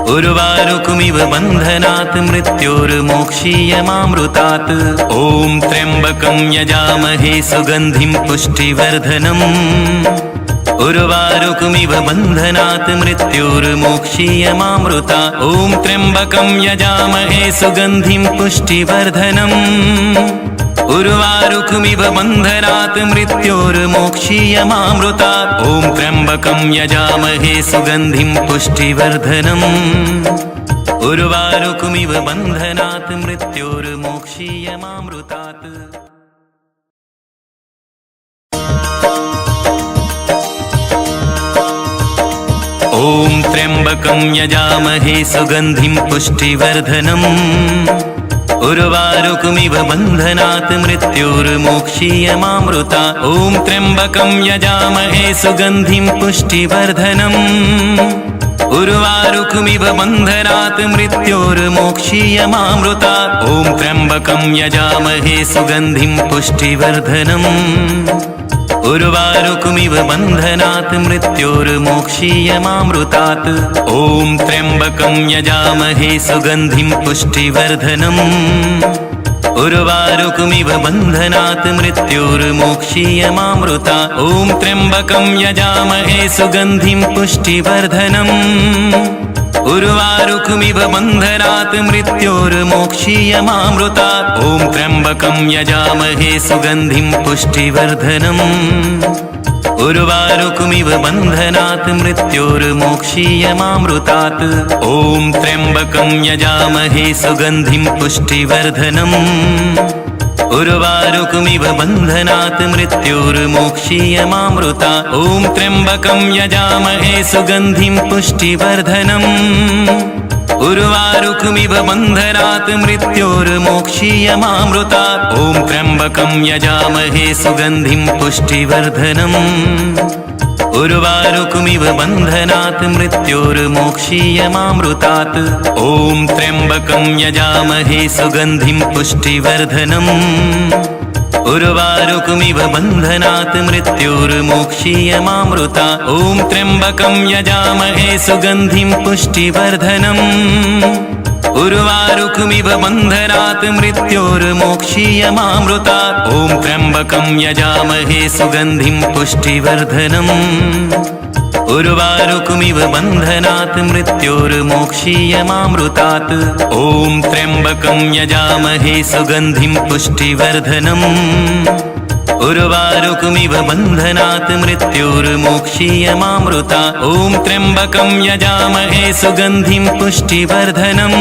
उर्वारुकमिव बन्धनात् मृत्योर्मोक्षीयमामृतात्। ॐ त्र्यम्बकं यजामहे सुगन्धिं पुष्टिवर्धनम्। उर्वारुकमिव बन्धनात् मृत्योर्मोक्षीयमामृतात्। ॐ त्र्यम्बकं यजामहे सुगन्धिं पुष्टिवर्धनम्। उर्वारुकमिव बन्धनात् मृत्योर्मोक्षीयमामृतात्। ॐ त्र्यम्बकं यजामहे सुगन्धिं पुष्टिवर्धनम्। उर्वारुकमिव बन्धनात् मृत्योर्मोक्षीयमामृतात्। ॐ त्र्यम्बकं यजामहे सुगन्धिं पुष्टिवर्धनम्। उर्वारुकमिव बन्धनात् मृत्योर्मोक्षीयमामृतात्। ॐ त्र्यम्बकं यजामहे सुगन्धिं पुष्टिवर्धनम्। उर्वारुकमिव बन्धनात् मृत्योर्मोक्षीयमामृतात्। ॐ त्र्यम्बकं यजामहे सुगन्धिं पुष्टिवर्धनम्। उर्वारुकमिव बन्धनात् मृत्योर्मोक्षीयमामृतात्। ॐ त्र्यम्बकं यजामहे सुगन्धिं पुष्टिवर्धनम्। उर्वारुकमिव बन्धनात् मृत्योर्मोक्षीयमामृतात्। ॐ त्र्यम्बकं यजामहे सुगन्धिं पुष्टिवर्धनम्। उर्वारुकमिव बन्धनात् मृत्योर्मोक्षीयमामृतात्। ॐ त्र्यम्बकं यजामहे सुगन्धिं पुष्टिवर्धनम्। उर्वारुकमिव बन्धनात् मृत्योर्मोक्षीयमामृतात्। ॐ त्र्यम्बकं यजामहे सुगन्धिं पुष्टिवर्धनम्। उर्वारुकमिव बन्धनात् मृत्योर्मोक्षीयमामृतात्। ॐ त्र्यम्बकं यजामहे सुगन्धिं पुष्टिवर्धनम्। उर्वारुकमिव बन्धनात् मृत्योर्मोक्षीयमामृतात्। ॐ त्र्यम्बकं यजामहे सुगन्धिं पुष्टिवर्धनम्। उर्वारुकमिव बन्धनात् मृत्योर्मोक्षीयमामृतात्। ॐ त्र्यम्बकं यजामहे सुगन्धिं पुष्टिवर्धनम्। उर्वारुकमिव बन्धनात् मृत्योर्मोक्षीयमामृतात्। ॐ त्र्यम्बकं यजामहे सुगन्धिं पुष्टिवर्धनम्। उर्वारुकमिव बन्धनात् मृत्योर्मोक्षीयमामृतात्। ॐ त्र्यम्बकं यजामहे सुगन्धिं पुष्टिवर्धनम्। उर्वारुकमिव बन्धनात् मृत्योर्मोक्षीयमामृतात्। ॐ त्र्यम्बकं यजामहे सुगन्धिं पुष्टिवर्धनम्। उर्वारुकमिव बन्धनात् मृत्योर्मोक्षीयमामृतात्। ॐ त्र्यम्बकं यजामहे सुगन्धिं पुष्टिवर्धनम्।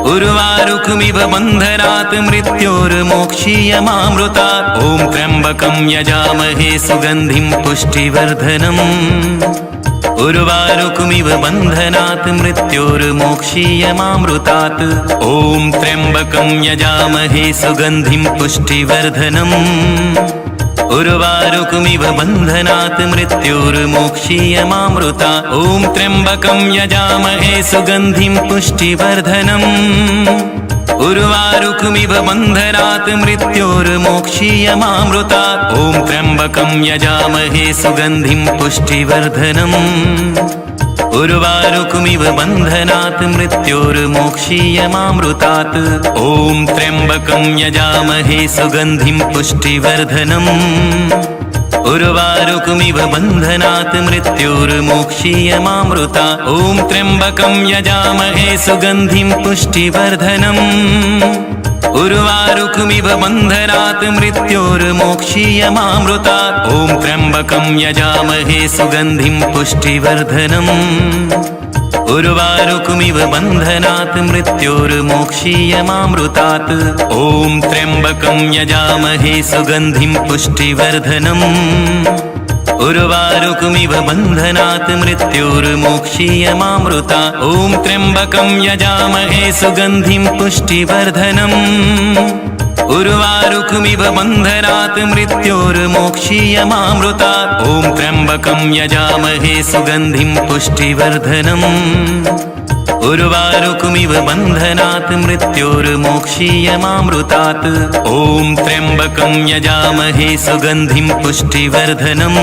उर्वारुकमिव बन्धनात् मृत्योर्मोक्षीयमामृतात्। ॐ त्र्यम्बकं यजामहे सुगन्धिं पुष्टिवर्धनम्। उर्वारुकमिव बन्धनात् मृत्योर्मोक्षीयमामृतात्। ॐ त्र्यम्बकं यजामहे सुगन्धिं पुष्टिवर्धनम्। उर्वारुकमिव बन्धनात् मृत्योर्मोक्षीयमामृतात्। ॐ त्र्यम्बकं यजामहे सुगन्धिं पुष्टिवर्धनम्। उर्वारुकमिव बन्धनात् मृत्योर्मोक्षीयमामृतात्। ॐ त्र्यम्बकं यजामहे सुगन्धिं पुष्टिवर्धनम्। उर्वारुकमिव बन्धनात् मृत्योर्मोक्षीयमामृतात्। ॐ त्र्यम्बकं यजामहे सुगन्धिं पुष्टिवर्धनम्। उर्वारुकमिव बन्धनात् मृत्योर्मोक्षीयमामृतात्। ॐ त्र्यम्बकं यजामहे सुगन्धिं पुष्टिवर्धनम्। उर्वारुकमिव बन्धनात् मृत्योर्मोक्षीयमामृतात्। ॐ त्र्यम्बकं यजामहे सुगन्धिं पुष्टिवर्धनम्। उर्वारुकमिव बन्धनात् मृत्योर्मोक्षीयमामृतात्। ॐ त्र्यम्बकं यजामहे सुगन्धिं पुष्टिवर्धनम्। उर्वारुकमिव बन्धनात् मृत्योर्मोक्षीयमामृतात्। ॐ त्र्यम्बकं यजामहे सुगन्धिं पुष्टिवर्धनम्। उर्वारुकमिव बन्धनात् मृत्योर्मोक्षीयमामृतात्। ॐ त्र्यम्बकं यजामहे सुगन्धिं पुष्टिवर्धनम्। उर्वारुकमिव बन्धनात् मृत्योर्मोक्षीयमामृतात्। ॐ त्र्यम्बकं यजामहे सुगन्धिं पुष्टिवर्धनम्।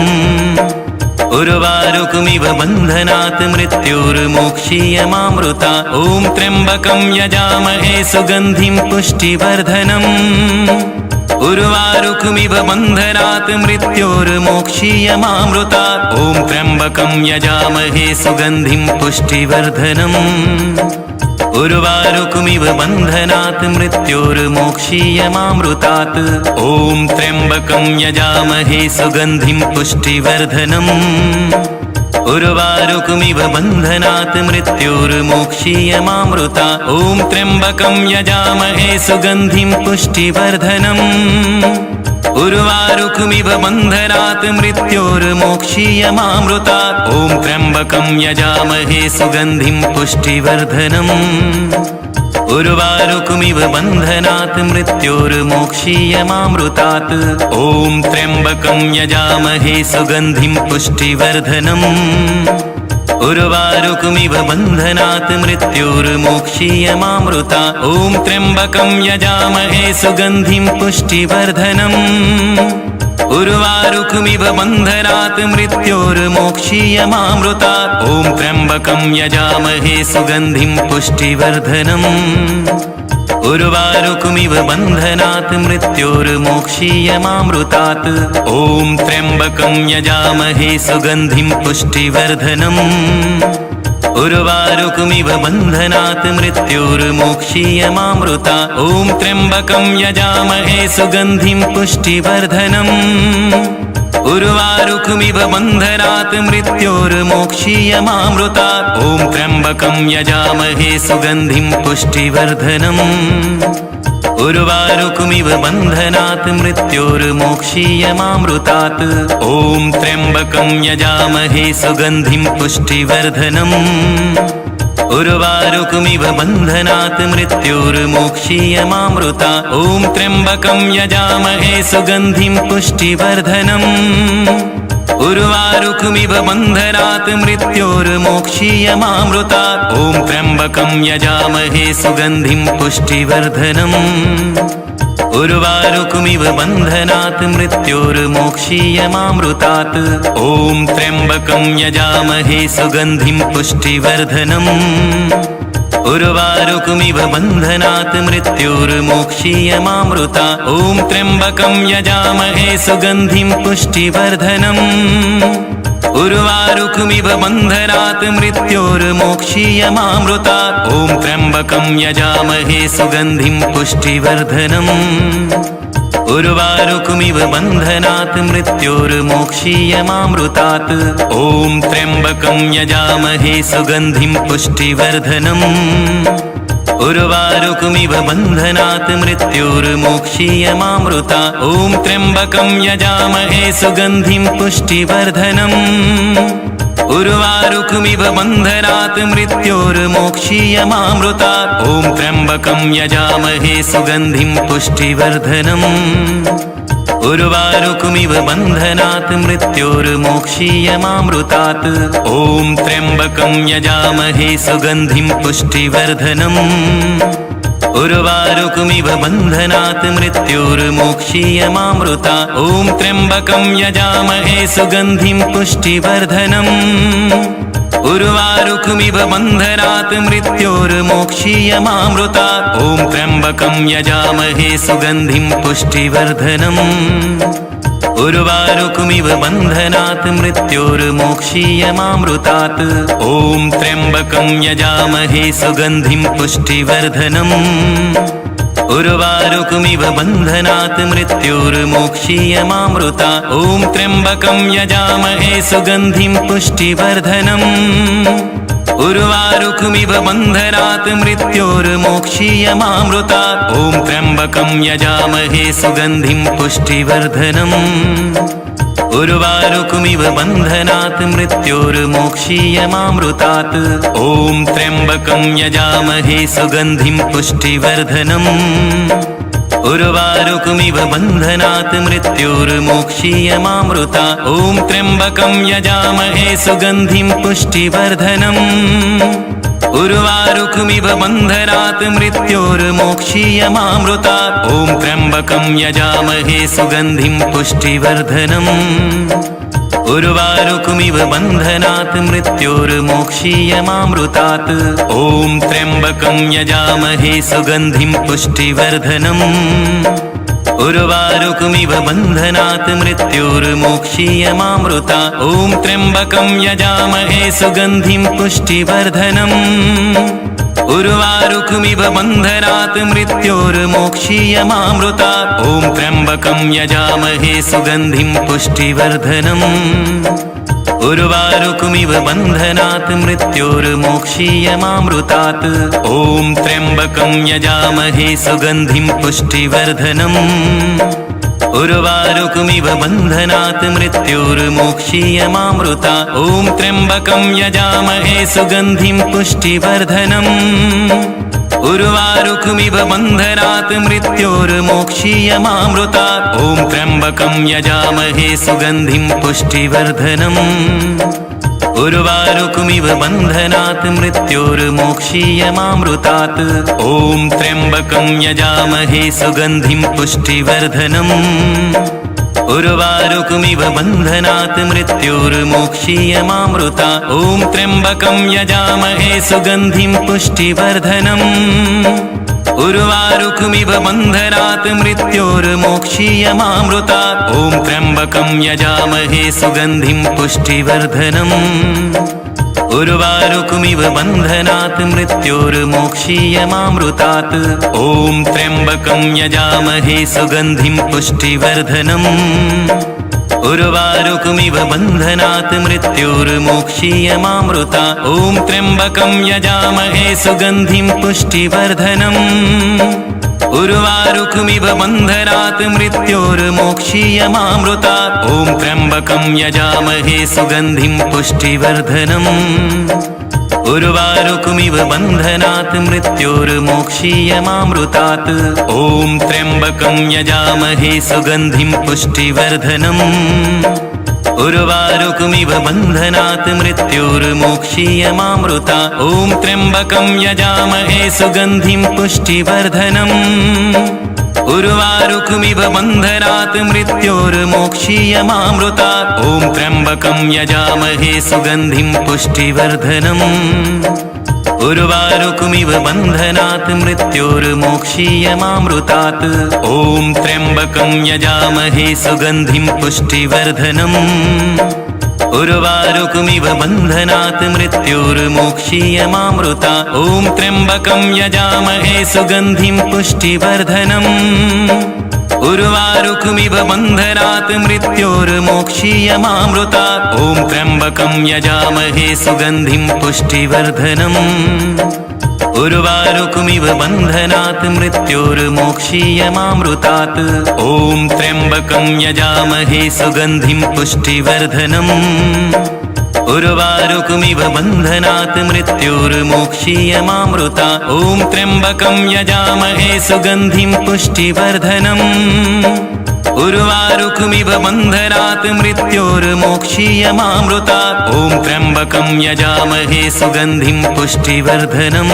उर्वारुकमिव बन्धनात् मृत्योर्मोक्षीयमामृतात्। ॐ त्र्यम्बकं यजामहे सुगन्धिं पुष्टिवर्धनम्। उर्वारुकमिव बन्धनात् मृत्योर्मोक्षीयमामृतात्। ॐ त्र्यम्बकं यजामहे सुगन्धिं पुष्टिवर्धनम्। उर्वारुकमिव बन्धनात् मृत्योर्मोक्षीयमामृतात्। ॐ त्र्यम्बकं यजामहे सुगन्धिं पुष्टिवर्धनम्। उर्वारुकमिव बन्धनात् मृत्योर्मोक्षीयमामृतात्। ॐ त्र्यम्बकं यजामहे सुगन्धिं पुष्टिवर्धनम्। उर्वारुकमिव बन्धनात् मृत्योर्मोक्षीयमामृतात्। ॐ त्र्यम्बकं यजामहे सुगन्धिं पुष्टिवर्धनम्। उर्वारुकमिव बन्धनात् मृत्योर्मोक्षीयमामृतात्। ॐ त्र्यम्बकं यजामहे सुगन्धिं पुष्टिवर्धनम्। उर्वारुकमिव बन्धनात् मृत्योर्मोक्षीयमामृतात्। ॐ त्र्यम्बकं यजामहे सुगन्धिं पुष्टिवर्धनम्। उर्वारुकमिव बन्धनात् मृत्योर्मोक्षीयमामृतात्। ॐ त्र्यम्बकं यजामहे सुगन्धिं पुष्टिवर्धनम्। उर्वारुकमिव बन्धनात् मृत्योर्मोक्षीयमामृतात्। ॐ त्र्यम्बकं यजामहे सुगन्धिं पुष्टिवर्धनम्। उर्वारुकमिव बन्धनात् मृत्योर्मोक्षीयमामृतात्। ॐ त्र्यम्बकं यजामहे सुगन्धिं पुष्टिवर्धनम्। उर्वारुकमिव बन्धनात् मृत्योर्मोक्षीयमामृतात्। ॐ त्र्यम्बकं यजामहे सुगन्धिं पुष्टिवर्धनम्। उर्वारुकमिव बन्धनात् मृत्योर्मोक्षीयमामृतात्। ॐ त्र्यम्बकं यजामहे सुगन्धिं पुष्टिवर्धनम्। उर्वारुकमिव बन्धनात् मृत्योर्मोक्षीयमामृतात्। ॐ त्र्यम्बकं यजामहे सुगन्धिं पुष्टिवर्धनम्। उर्वारुकमिव बन्धनात् मृत्योर्मोक्षीयमामृतात्। ॐ त्र्यम्बकं यजामहे सुगन्धिं पुष्टिवर्धनम्। उर्वारुकमिव बन्धनात् मृत्योर्मोक्षीयमामृतात्। ॐ त्र्यम्बकं यजामहे सुगन्धिं पुष्टिवर्धनम्। उर्वारुकमिव बन्धनात् मृत्योर्मोक्षीयमामृतात्। ॐ त्र्यम्बकं यजामहे सुगन्धिं पुष्टिवर्धनम्। उर्वारुकमिव बन्धनात् मृत्योर्मोक्षीयमामृतात्। ॐ त्र्यम्बकं यजामहे सुगन्धिं पुष्टिवर्धनम्। उर्वारुकमिव बन्धनात् मृत्योर्मोक्षीयमामृतात्। ॐ त्र्यम्बकं यजामहे सुगन्धिं पुष्टिवर्धनम्। उर्वारुकमिव बन्धनात् मृत्योर्मोक्षीयमामृतात्। ॐ त्र्यम्बकं यजामहे सुगन्धिं पुष्टिवर्धनम्। उर्वारुकमिव बन्धनात् मृत्योर्मोक्षीयमामृतात्। ॐ त्र्यम्बकं यजामहे सुगन्धिं पुष्टिवर्धनम्। उर्वारुकमिव बन्धनात् मृत्योर्मोक्षीयमामृतात्। ॐ त्र्यम्बकं यजामहे सुगन्धिं पुष्टिवर्धनम्। उर्वारुकमिव बन्धनात् मृत्योर्मोक्षीयमामृतात्। ॐ त्र्यम्बकं यजामहे सुगन्धिं पुष्टिवर्धनम्। उर्वारुकमिव बन्धनात् मृत्योर्मोक्षीयमामृतात्। ॐ त्र्यम्बकं यजामहे सुगन्धिं पुष्टिवर्धनम्। उर्वारुकमिव बन्धनात् मृत्योर्मोक्षीयमामृतात्। ॐ त्र्यम्बकं यजामहे सुगन्धिं पुष्टिवर्धनम्। उर्वारुकमिव बन्धनात् मृत्योर्मोक्षीयमामृतात्। ॐ त्र्यम्बकं यजामहे सुगन्धिं पुष्टिवर्धनम्। उर्वारुकमिव बन्धनात् मृत्योर्मोक्षीयमामृतात्। ॐ त्र्यम्बकं यजामहे सुगन्धिं पुष्टिवर्धनम्। उर्वारुकमिव बन्धनात् मृत्योर्मोक्षीयमामृतात्। ॐ त्र्यम्बकं यजामहे सुगन्धिं पुष्टिवर्धनम्। उर्वारुकमिव बन्धनात् मृत्योर्मोक्षीयमामृतात्। ॐ त्र्यम्बकं यजामहे सुगन्धिं पुष्टिवर्धनम्। उर्वारुकमिव बन्धनात् मृत्योर्मोक्षीयमामृतात्। ॐ त्र्यम्बकं यजामहे सुगन्धिं पुष्टिवर्धनम्। उर्वारुकमिव बन्धनात् मृत्योर्मोक्षीयमामृतात्। ॐ त्र्यम्बकं यजामहे सुगन्धिं पुष्टिवर्धनम्। उर्वारुकमिव बन्धनात् मृत्योर्मोक्षीयमामृतात्। ॐ त्र्यम्बकं यजामहे सुगन्धिं पुष्टिवर्धनम्। उर्वारुकमिव बन्धनात् मृत्योर्मोक्षीयमामृतात्। ॐ त्र्यम्बकं यजामहे सुगन्धिं पुष्टिवर्धनम्। उर्वारुकमिव बन्धनात् मृत्योर्मोक्षीयमामृतात्। ॐ त्र्यम्बकं यजामहे सुगन्धिं पुष्टिवर्धनम्। उर्वारुकमिव बन्धनात् मृत्योर्मोक्षीयमामृतात्। ॐ त्र्यम्बकं यजामहे सुगन्धिं पुष्टिवर्धनम्। उर्वारुकमिव बन्धनात् मृत्योर्मोक्षीयमामृतात्। ॐ त्र्यम्बकं यजामहे सुगन्धिं पुष्टिवर्धनम्। उर्वारुकमिव बन्धनात् मृत्योर्मोक्षीयमामृतात्। ॐ त्र्यम्बकं यजामहे सुगन्धिं पुष्टिवर्धनम्। उर्वारुकमिव बन्धनात् मृत्योर्मोक्षीयमामृतात्। ॐ त्र्यम्बकं यजामहे सुगन्धिं पुष्टिवर्धनम्। उर्वारुकमिव बन्धनात् मृत्योर्मोक्षीयमामृतात्। ॐ त्र्यम्बकं यजामहे सुगन्धिं पुष्टिवर्धनम्। उर्वारुकमिव बन्धनात् मृत्योर्मोक्षीयमामृतात्। ॐ त्र्यम्बकं यजामहे सुगन्धिं पुष्टिवर्धनम्। उर्वारुकमिव बन्धनात् मृत्योर्मोक्षीयमामृतात्। ॐ त्र्यम्बकं यजामहे सुगन्धिं पुष्टिवर्धनम्। उर्वारुकमिव बन्धनात् मृत्योर्मोक्षीयमामृतात्। ॐ त्र्यम्बकं यजामहे सुगन्धिं पुष्टिवर्धनम्। उर्वारुकमिव बन्धनात् मृत्योर्मोक्षीयमामृतात्। ॐ त्र्यम्बकं यजामहे सुगन्धिं पुष्टिवर्धनम्। उर्वारुकमिव बन्धनात् मृत्योर्मोक्षीयमामृतात्। ॐ त्र्यम्बकं यजामहे सुगन्धिं पुष्टिवर्धनम्। उर्वारुकमिव बन्धनात् मृत्योर्मोक्षीयमामृतात्। ॐ त्र्यम्बकं यजामहे सुगन्धिं पुष्टिवर्धनम्। उर्वारुकमिव बन्धनात् मृत्योर्मोक्षीयमामृतात्। ॐ त्र्यम्बकं यजामहे सुगन्धिं पुष्टिवर्धनम्। उर्वारुकमिव बन्धनात् मृत्योर्मोक्षीयमामृतात्। ॐ त्र्यम्बकं यजामहे सुगन्धिं पुष्टिवर्धनम्। उर्वारुकमिव बन्धनात् मृत्योर्मोक्षीयमामृतात्। ॐ त्र्यम्बकं यजामहे सुगन्धिं पुष्टिवर्धनम्। उर्वारुकमिव बन्धनात् मृत्योर्मोक्षीयमामृतात्। ॐ त्र्यम्बकं यजामहे सुगन्धिं पुष्टिवर्धनम्। उर्वारुकमिव बन्धनात् मृत्योर्मोक्षीयमामृतात्। ॐ त्र्यम्बकं यजामहे सुगन्धिं पुष्टिवर्धनम्। उर्वारुकमिव बन्धनात् मृत्योर्मोक्षीयमामृतात्। ॐ त्र्यम्बकं यजामहे सुगन्धिं पुष्टिवर्धनम्।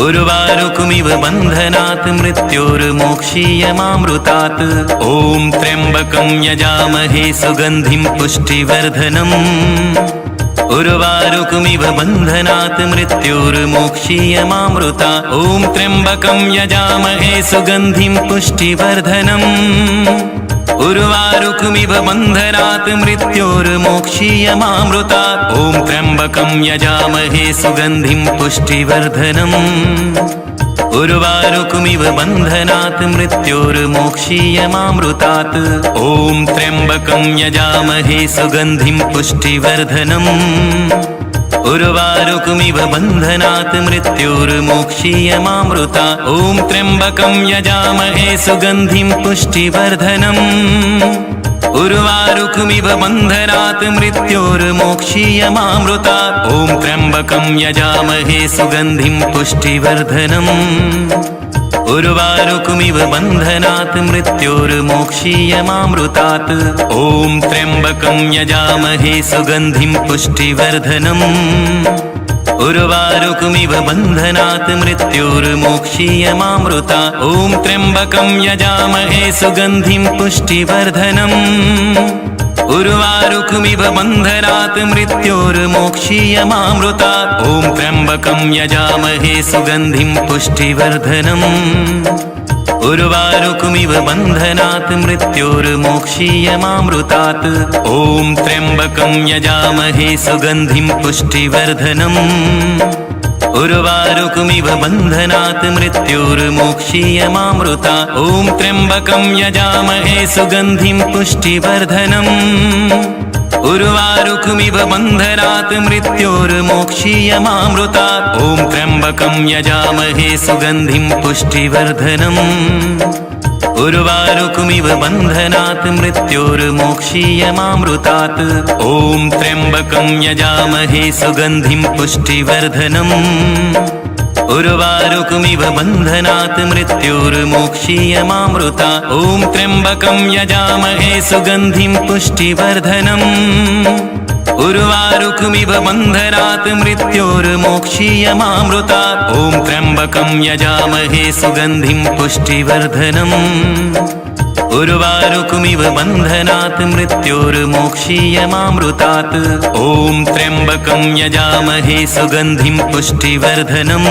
उर्वारुकमिव बन्धनात् मृत्योर्मोक्षीयमामृतात्। ॐ त्र्यम्बकं यजामहे सुगन्धिं पुष्टिवर्धनम्। उर्वारुकमिव बन्धनात् मृत्योर्मोक्षीयमामृतात्। ॐ त्र्यम्बकं यजामहे सुगन्धिं पुष्टिवर्धनम्। उर्वारुकमिव बन्धनात् मृत्योर्मोक्षीयमामृतात्। ॐ त्र्यम्बकं यजामहे सुगन्धिं पुष्टिवर्धनम्। उर्वारुकमिव बन्धनात् मृत्योर्मोक्षीयमामृतात्। ॐ त्र्यम्बकं यजामहे सुगन्धिं पुष्टिवर्धनम्। उर्वारुकमिव बन्धनात् मृत्योर्मोक्षीयमामृतात् ॐ त्र्यम्बकं यजामहे सुगन्धिं पुष्टिवर्धनम् उर्वारुकमिव बन्धनात् मृत्योर्मोक्षीयमामृतात् ॐ त्र्यम्बकं यजामहे सुगन्धिं पुष्टिवर्धनम् उर्वारुकमिव बन्धनात् मृत्योर्मोक्षीयमामृतात् ॐ त्र्यम्बकं यजामहे सुगन्धिं पुष्टिवर्धनम् उर्वारुकमिव बन्धनात् मृत्योर्मोक्षीयमामृतात् ॐ त्र्यम्बकं यजामहे सुगन्धिं पुष्टिवर्धनम् उर्वारुकमिव बन्धनात् मृत्योर्मोक्षीयमामृतात् ॐ त्र्यम्बकं यजामहे सुगन्धिं पुष्टिवर्धनम् उर्वारुकमिव बन्धनात् मृत्योर्मोक्षीयमामृतात् ॐ त्र्यम्बकं यजामहे सुगन्धिं पुष्टिवर्धनम् उर्वारुकमिव बन्धनात् मृत्योर्मोक्षीयमामृतात् ॐ त्र्यम्बकं यजामहे सुगन्धिं पुष्टिवर्धनम् उर्वारुकमिव बन्धनात् मृत्योर्मोक्षीयमामृतात् ॐ त्र्यम्बकं यजामहे सुगन्धिं पुष्टिवर्धनम् उर्वारुकमिव बन्धनात् मृत्योर्मोक्षीयमामृतात् ॐ त्र्यम्बकं यजामहे सुगन्धिं पुष्टिवर्धनम् उर्वारुकमिव बन्धनात् मृत्योर्मोक्षीयमामृतात् ॐ त्र्यम्बकं यजामहे सुगन्धिं पुष्टिवर्धनम् उर्वारुकमिव बन्धनात् मृत्योर्मोक्षीयमामृतात् ॐ त्र्यम्बकं यजामहे सुगन्धिं पुष्टिवर्धनम् उर्वारुकमिव बन्धनात् मृत्योर्मोक्षीयमामृतात् ॐ त्र्यम्बकं यजामहे सुगन्धिं पुष्टिवर्धनम्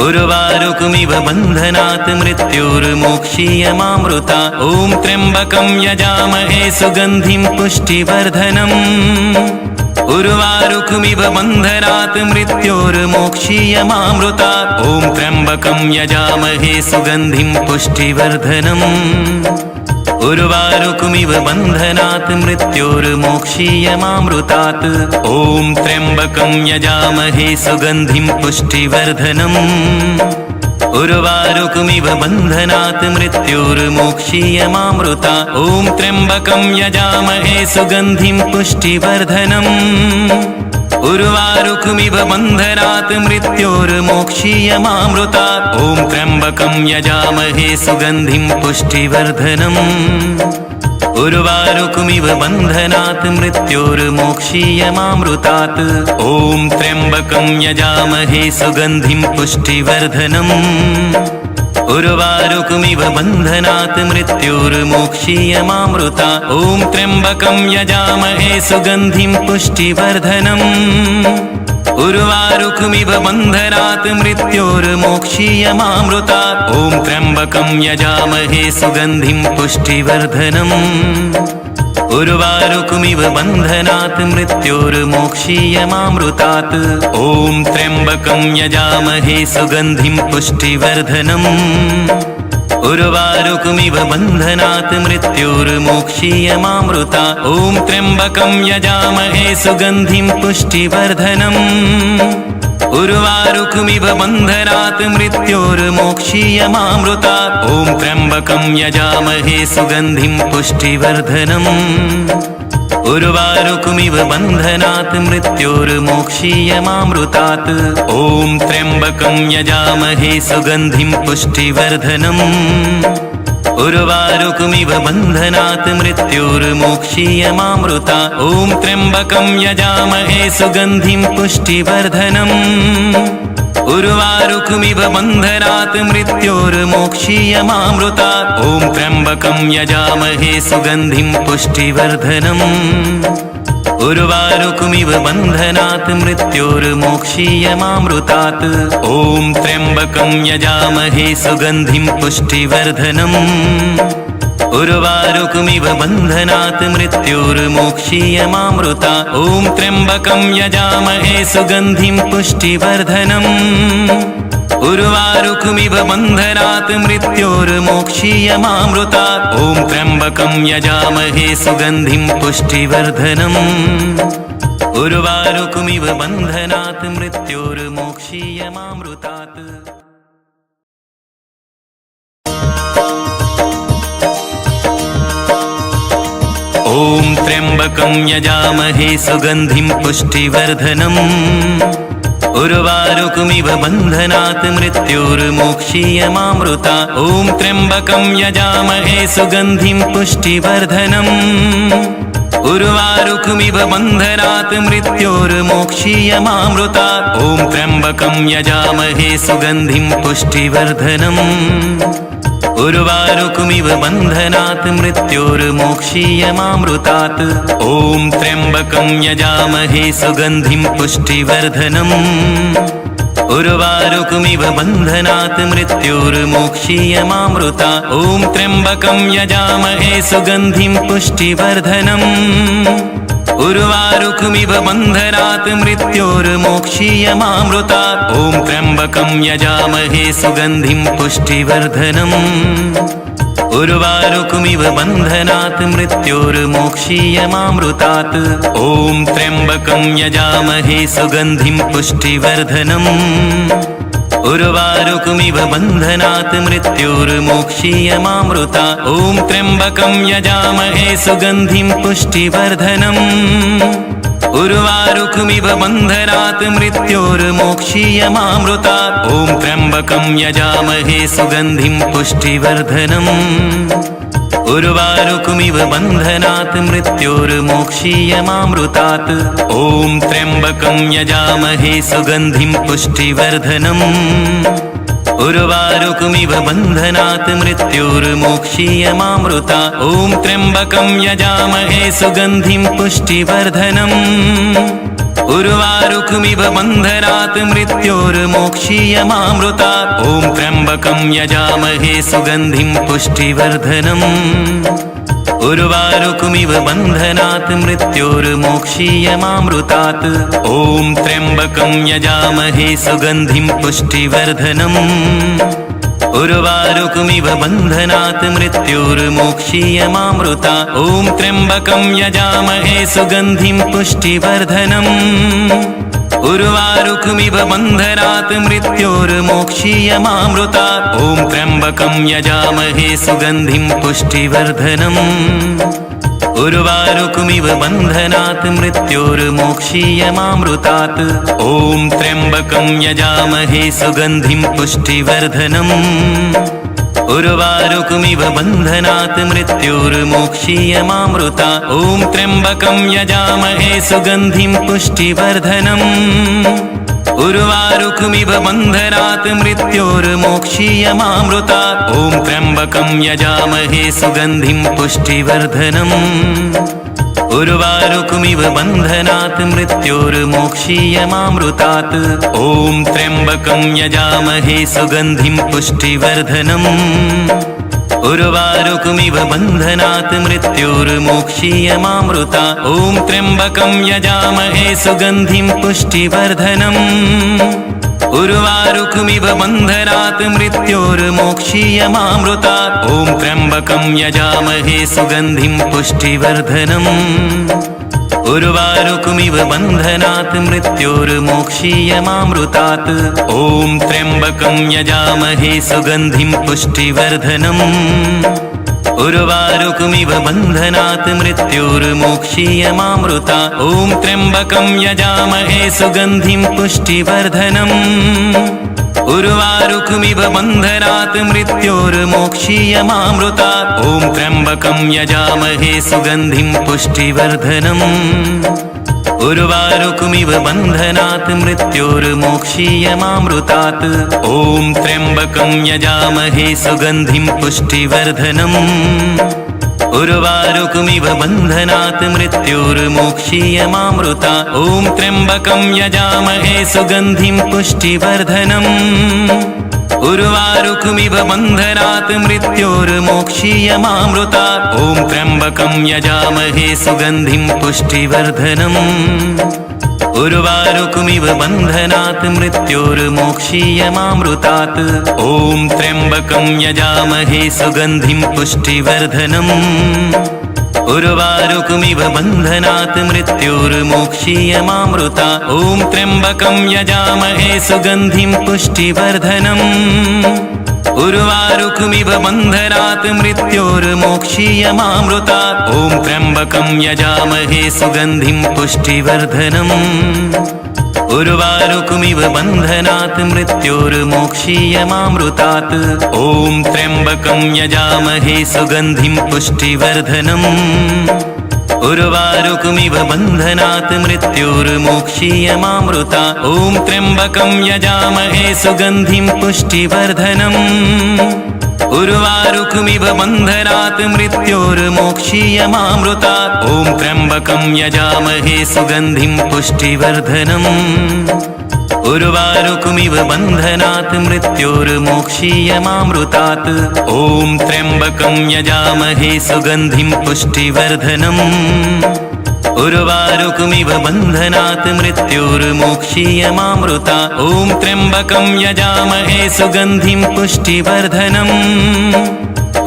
उर्वारुकमिव बन्धनात् मृत्योर्मोक्षीयमामृतात् ॐ त्र्यम्बकं यजामहे सुगन्धिं पुष्टिवर्धनम् उर्वारुकमिव बन्धनात् मृत्योर्मोक्षीयमामृतात् ॐ त्र्यम्बकं यजामहे सुगन्धिं पुष्टिवर्धनम् उर्वारुकमिव बन्धनात् मृत्योर्मोक्षीयमामृतात् ॐ त्र्यम्बकं यजामहे सुगन्धिं पुष्टिवर्धनम् उर्वारुकमिव बन्धनात् मृत्योर्मोक्षीयमामृतात् ॐ त्र्यम्बकं यजामहे सुगन्धिं पुष्टिवर्धनम् उर्वारुकमिव बन्धनात् मृत्योर्मोक्षीयमामृतात् ॐ त्र्यम्बकं यजामहे सुगन्धिं पुष्टिवर्धनम् उर्वारुकमिव बन्धनात् मृत्योर्मोक्षीयमामृतात् ॐ त्र्यम्बकं यजामहे सुगन्धिं पुष्टिवर्धनम् उर्वारुकमिव बन्धनात् मृत्योर्मोक्षीयमामृतात् ॐ त्र्यम्बकं यजामहे सुगन्धिं पुष्टिवर्धनम् उर्वारुकमिव बन्धनात् मृत्योर्मोक्षीयमामृतात् ॐ त्र्यम्बकं यजामहे सुगन्धिं पुष्टिवर्धनम् उर्वारुकमिव बन्धनात् मृत्योर्मोक्षीयमामृतात् ॐ त्र्यम्बकं यजामहे सुगन्धिं पुष्टिवर्धनम् उर्वारुकमिव बन्धनात् मृत्योर्मोक्षीयमामृतात् ॐ त्र्यम्बकं यजामहे सुगन्धिं पुष्टिवर्धनम् उर्वारुकमिव बन्धनात् मृत्योर्मोक्षीयमामृतात् ॐ त्र्यम्बकं यजामहे सुगन्धिं पुष्टिवर्धनम् उर्वारुकमिव बन्धनात् मृत्योर्मोक्षीयमामृतात् ॐ त्र्यम्बकं यजामहे सुगन्धिं पुष्टिवर्धनम् उर्वारुकमिव बन्धनात् मृत्योर्मोक्षीयमामृतात् ॐ त्र्यम्बकं यजामहे सुगन्धिं पुष्टिवर्धनम् उर्वारुकमिव बन्धनात् मृत्योर्मोक्षीयमामृतात् ॐ त्र्यम्बकं यजामहे सुगन्धिं पुष्टिवर्धनम् उर्वारुकमिव बन्धनात् मृत्योर्मोक्षीयमामृतात् ॐ त्र्यम्बकं यजामहे सुगन्धिं पुष्टिवर्धनम् उर्वारुकमिव बन्धनात् मृत्योर्मोक्षीयमामृतात् ॐ त्र्यम्बकं यजामहे सुगन्धिं पुष्टिवर्धनम् उर्वारुकमिव बन्धनात् मृत्योर्मोक्षीयमामृतात् ॐ त्र्यम्बकं यजामहे सुगन्धिं पुष्टिवर्धनम् उर्वारुकमिव बन्धनात् मृत्योर्मोक्षीयमामृतात्। ॐ त्र्यम्बकं यजामहे सुगन्धिं पुष्टिवर्धनम् उर्वारुकमिव बन्धनात् मृत्योर्मोक्षीयमामृतात्। ॐ त्र्यम्बकं यजामहे सुगन्धिं पुष्टिवर्धनम् उर्वारुकमिव बन्धनात् मृत्योर्मोक्षीयमामृतात्। ॐ त्र्यम्बकं यजामहे सुगन्धिं पुष्टिवर्धनम् उर्वारुकमिव बन्धनात् मृत्योर्मोक्षीयमामृतात्। ॐ त्र्यम्बकं यजामहे सुगन्धिं पुष्टिवर्धनम् उर्वारुकमिव बन्धनात् मृत्योर्मोक्षीयमामृतात्। ॐ त्र्यम्बकं यजामहे सुगन्धिं पुष्टिवर्धनम् उर्वारुकमिव बन्धनात् मृत्योर्मोक्षीयमामृतात्। ॐ त्र्यम्बकं यजामहे सुगन्धिं पुष्टिवर्धनम् उर्वारुकमिव बन्धनात् मृत्योर्मोक्षीयमामृतात्। ॐ त्र्यम्बकं यजामहे सुगन्धिं पुष्टिवर्धनम् उर्वारुकमिव बन्धनात् मृत्योर्मोक्षीयमामृतात्। ॐ त्र्यम्बकं यजामहे सुगन्धिं पुष्टिवर्धनम् उर्वारुकमिव बन्धनात् मृत्योर्मोक्षीयमामृतात्। ॐ त्र्यम्बकं यजामहे सुगन्धिं पुष्टिवर्धनम् उर्वारुकमिव बन्धनात् मृत्योर्मोक्षीयमामृतात्। ॐ त्र्यम्बकं यजामहे सुगन्धिं पुष्टिवर्धनम् उर्वारुकमिव बन्धनात् मृत्योर्मोक्षीयमामृतात्। ॐ त्र्यम्बकं यजामहे सुगन्धिं पुष्टिवर्धनम् उर्वारुकमिव बन्धनात् मृत्योर्मोक्षीयमामृतात्। ॐ त्र्यम्बकं यजामहे सुगन्धिं पुष्टिवर्धनम् उर्वारुकमिव बन्धनात् मृत्योर्मोक्षीयमामृतात्। ॐ त्र्यम्बकं यजामहे सुगन्धिं पुष्टिवर्धनम् उर्वारुकमिव बन्धनात् मृत्योर्मोक्षीयमामृतात्। ॐ त्र्यम्बकं यजामहे सुगन्धिं पुष्टिवर्धनम् उर्वारुकमिव बन्धनात् मृत्योर्मोक्षीयमामृतात्। ॐ त्र्यम्बकं यजामहे सुगन्धिं पुष्टिवर्धनम् उर्वारुकमिव बन्धनात् मृत्योर्मोक्षीयमामृतात्। ॐ त्र्यम्बकं यजामहे सुगन्धिं पुष्टिवर्धनम् उर्वारुकमिव बन्धनात् मृत्योर्मोक्षीयमामृतात्। ॐ त्र्यम्बकं यजामहे सुगन्धिं पुष्टिवर्धनम् उर्वारुकमिव बन्धनात् मृत्योर्मोक्षीयमामृतात्। ॐ त्र्यम्बकं यजामहे सुगन्धिं पुष्टिवर्धनम् उर्वारुकमिव बन्धनात् मृत्योर्मोक्षीयमामृतात्। ॐ त्र्यम्बकं यजामहे सुगन्धिं पुष्टिवर्धनम् उर्वारुकमिव बन्धनात् मृत्योर्मोक्षीयमामृतात्। ॐ त्र्यम्बकं यजामहे सुगन्धिं पुष्टिवर्धनम् उर्वारुकमिव बन्धनात् मृत्योर्मोक्षीयमामृतात्। ॐ त्र्यम्बकं यजामहे सुगन्धिं पुष्टिवर्धनम् उर्वारुकमिव बन्धनात् मृत्योर्मोक्षीयमामृतात्। ॐ त्र्यम्बकं यजामहे सुगन्धिं पुष्टिवर्धनम् उर्वारुकमिव बन्धनात् मृत्योर्मोक्षीयमामृतात्। ॐ त्र्यम्बकं यजामहे सुगन्धिं पुष्टिवर्धनम् उर्वारुकमिव बन्धनात् मृत्योर्मोक्षीयमामृतात्। ॐ त्र्यम्बकं यजामहे सुगन्धिं पुष्टिवर्धनम् उर्वारुकमिव बन्धनात् मृत्योर्मोक्षीयमामृतात्। ॐ त्र्यम्बकं यजामहे सुगन्धिं पुष्टिवर्धनम् उर्वारुकमिव बन्धनात् मृत्योर्मोक्षीयमामृतात्। ॐ त्र्यम्बकं यजामहे सुगन्धिं पुष्टिवर्धनम् उर्वारुकमिव बन्धनात् मृत्योर्मोक्षीयमामृतात्। ॐ त्र्यम्बकं यजामहे सुगन्धिं पुष्टिवर्धनम् उर्वारुकमिव बन्धनात् मृत्योर्मोक्षीयमामृतात्। ॐ त्र्यम्बकं यजामहे सुगन्धिं पुष्टिवर्धनम् उर्वारुकमिव बन्धनात् मृत्योर्मोक्षीयमामृता ॐ त्र्यम्बकं यजामहे सुगन्धिं पुष्टिवर्धनम् उर्वारुकमिव बन्धनात् मृत्योर्मोक्षीयमामृता ॐ त्र्यम्बकं यजामहे सुगन्धिं पुष्टिवर्धनम् उर्वारुकमिव बन्धनात् मृत्योर्मोक्षीयमामृतात् ॐ त्र्यम्बकं यजामहे सुगन्धिं पुष्टिवर्धनम् उर्वारुकमिव बन्धनात् मृत्योर्मोक्षीयमामृता ॐ त्र्यम्बकं यजामहे सुगन्धिं पुष्टिवर्धनम् उर्वारुकमिव बन्धनात् मृत्योर्मोक्षीयमामृता ॐ त्र्यम्बकं यजामहे सुगन्धिं पुष्टिवर्धनम् उर्वारुकमिव बन्धनात् मृत्योर्मोक्षीयमामृतात् ॐ त्र्यम्बकं यजामहे सुगन्धिं पुष्टिवर्धनम् उर्वारुकमिव बन्धनात् मृत्योर्मोक्षीयमामृता ॐ त्र्यम्बकं यजामहे सुगन्धिं पुष्टिवर्धनम्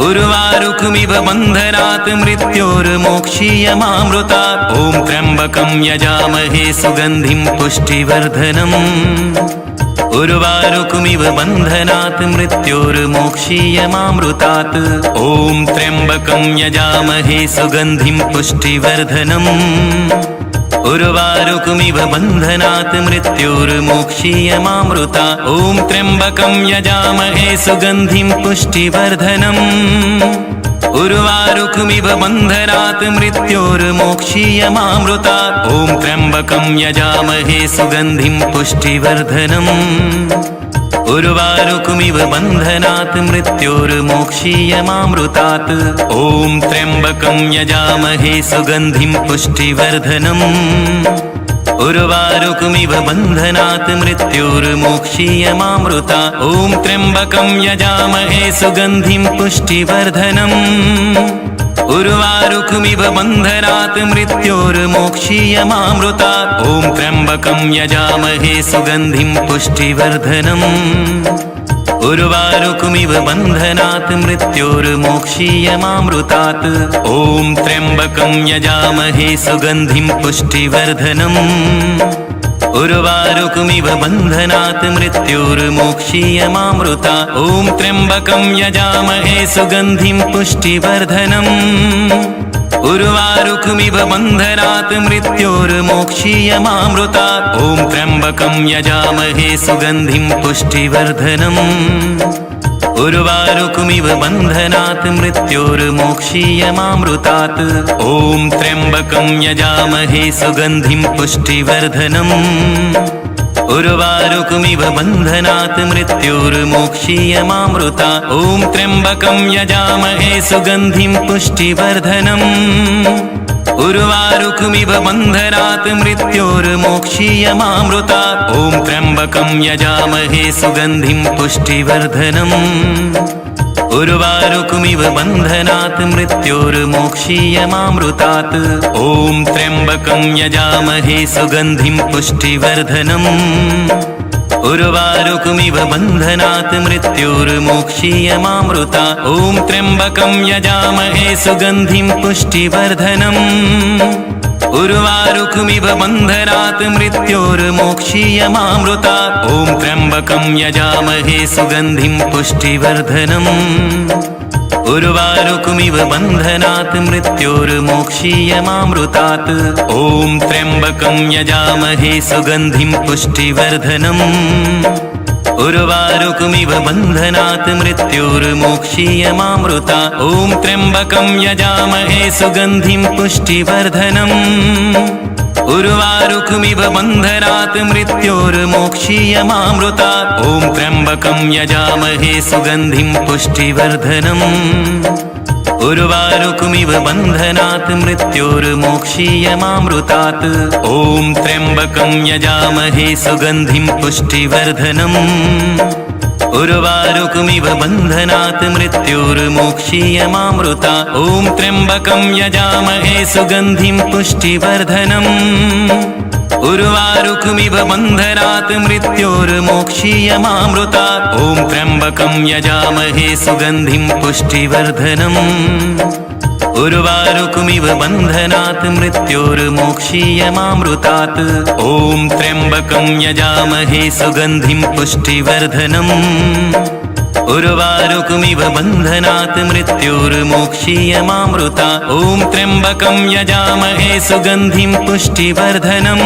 उर्वारुकमिव बन्धनात् मृत्योर्मोक्षीयमामृता ॐ त्र्यम्बकं यजामहे सुगन्धिं पुष्टिवर्धनम् उर्वारुकमिव बन्धनात् मृत्योर्मोक्षीयमामृतात् ॐ त्र्यम्बकं यजामहे सुगन्धिं पुष्टिवर्धनम् उर्वारुकमिव बन्धनात् मृत्योर्मोक्षीयमामृता ॐ त्र्यम्बकं यजामहे सुगन्धिं पुष्टिवर्धनम् उर्वारुकमिव बन्धनात् मृत्योर्मोक्षीयमामृता ॐ त्र्यम्बकं यजामहे सुगन्धिं पुष्टिवर्धनम् उर्वारुकमिव बन्धनात् मृत्योर्मोक्षीयमामृतात् ॐ त्र्यम्बकं यजामहे सुगन्धिं पुष्टिवर्धनम् उर्वारुकमिव बन्धनात् मृत्योर्मोक्षीयमामृता ॐ त्र्यम्बकं यजामहे सुगन्धिं पुष्टिवर्धनम् उर्वारुकमिव बन्धनात् मृत्योर्मोक्षीयमामृता ॐ त्र्यम्बकं यजामहे सुगन्धिं पुष्टिवर्धनम् उर्वारुकमिव बन्धनात् मृत्योर्मोक्षीयमामृतात् ॐ त्र्यम्बकं यजामहे सुगन्धिं पुष्टिवर्धनम् उर्वारुकमिव बन्धनात् मृत्योर्मोक्षीयमामृता ॐ त्र्यम्बकं यजामहे सुगन्धिं पुष्टिवर्धनम् उर्वारुकमिव बन्धनात् मृत्योर्मोक्षीयमामृता ॐ त्र्यम्बकं यजामहे सुगन्धिं पुष्टिवर्धनम् उर्वारुकमिव बन्धनात् मृत्योर्मोक्षीयमामृतात् ॐ त्र्यम्बकं यजामहे सुगन्धिं पुष्टिवर्धनम् उर्वारुकमिव बन्धनात् मृत्योर्मोक्षीयमामृता ॐ त्र्यम्बकं यजामहे सुगन्धिं पुष्टिवर्धनम् उर्वारुकमिव बन्धनात् मृत्योर्मोक्षीयमामृता ॐ त्र्यम्बकं यजामहे सुगन्धिं पुष्टिवर्धनम् उर्वारुकमिव बन्धनात् मृत्योर्मोक्षीयमामृतात् ॐ त्र्यम्बकं यजामहे सुगन्धिं पुष्टिवर्धनम् उर्वारुकमिव बन्धनात् मृत्योर्मोक्षीयमामृता ॐ त्र्यम्बकं यजामहे सुगन्धिं पुष्टिवर्धनम् उर्वारुकमिव बन्धनात् मृत्योर्मोक्षीयमामृता ॐ त्र्यम्बकं यजामहे सुगन्धिं पुष्टिवर्धनम् उर्वारुकमिव बन्धनात् मृत्योर्मोक्षीयमामृतात् ॐ त्र्यम्बकं यजामहे सुगन्धिं पुष्टिवर्धनम् उर्वारुकमिव बन्धनात् मृत्योर्मोक्षीयमामृता ॐ त्र्यम्बकं यजामहे सुगन्धिं पुष्टिवर्धनम् उर्वारुकमिव बन्धनात् मृत्योर्मोक्षीयमामृता ॐ त्र्यम्बकं यजामहे सुगन्धिं पुष्टिवर्धनम् उर्वारुकमिव बन्धनात् मृत्योर्मोक्षीयमामृतात् ॐ त्र्यम्बकं यजामहे सुगन्धिं पुष्टिवर्धनम् उर्वारुकमिव बन्धनात् मृत्योर्मोक्षीयमामृता ॐ त्र्यम्बकं यजामहे सुगन्धिं पुष्टिवर्धनम् उर्वारुकमिव बन्धनात् मृत्योर्मोक्षीयमामृता ॐ त्र्यम्बकं यजामहे सुगन्धिं पुष्टिवर्धनम् उर्वारुकमिव बन्धनात् मृत्योर्मोक्षीयमामृतात्। ॐ त्र्यम्बकं यजामहे सुगन्धिं पुष्टिवर्धनम्। उर्वारुकमिव बन्धनात् मृत्योर्मोक्षीयमामृतात्। ॐ त्र्यम्बकं यजामहे सुगन्धिं पुष्टिवर्धनम्।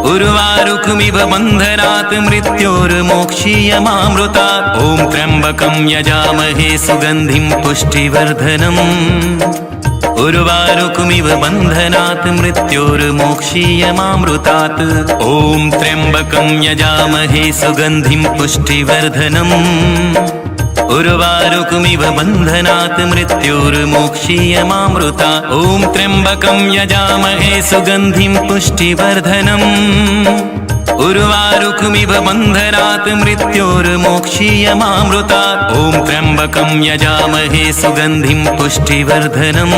उर्वारुकमिव बन्धनात् मृत्योर्मोक्षीयमामृतात्। ॐ त्र्यम्बकं यजामहे सुगन्धिं पुष्टिवर्धनम्। उर्वारुकमिव बन्धनात् मृत्योर्मोक्षीयमामृतात्। ॐ त्र्यम्बकं यजामहे सुगन्धिं पुष्टिवर्धनम्। उर्वारुकमिव बन्धनात् मृत्योर्मोक्षीयमामृतात्। ॐ त्र्यम्बकं यजामहे सुगन्धिं पुष्टिवर्धनम्। उर्वारुकमिव बन्धनात् मृत्योर्मोक्षीयमामृतात्। ॐ त्र्यम्बकं यजामहे सुगन्धिं पुष्टिवर्धनम्।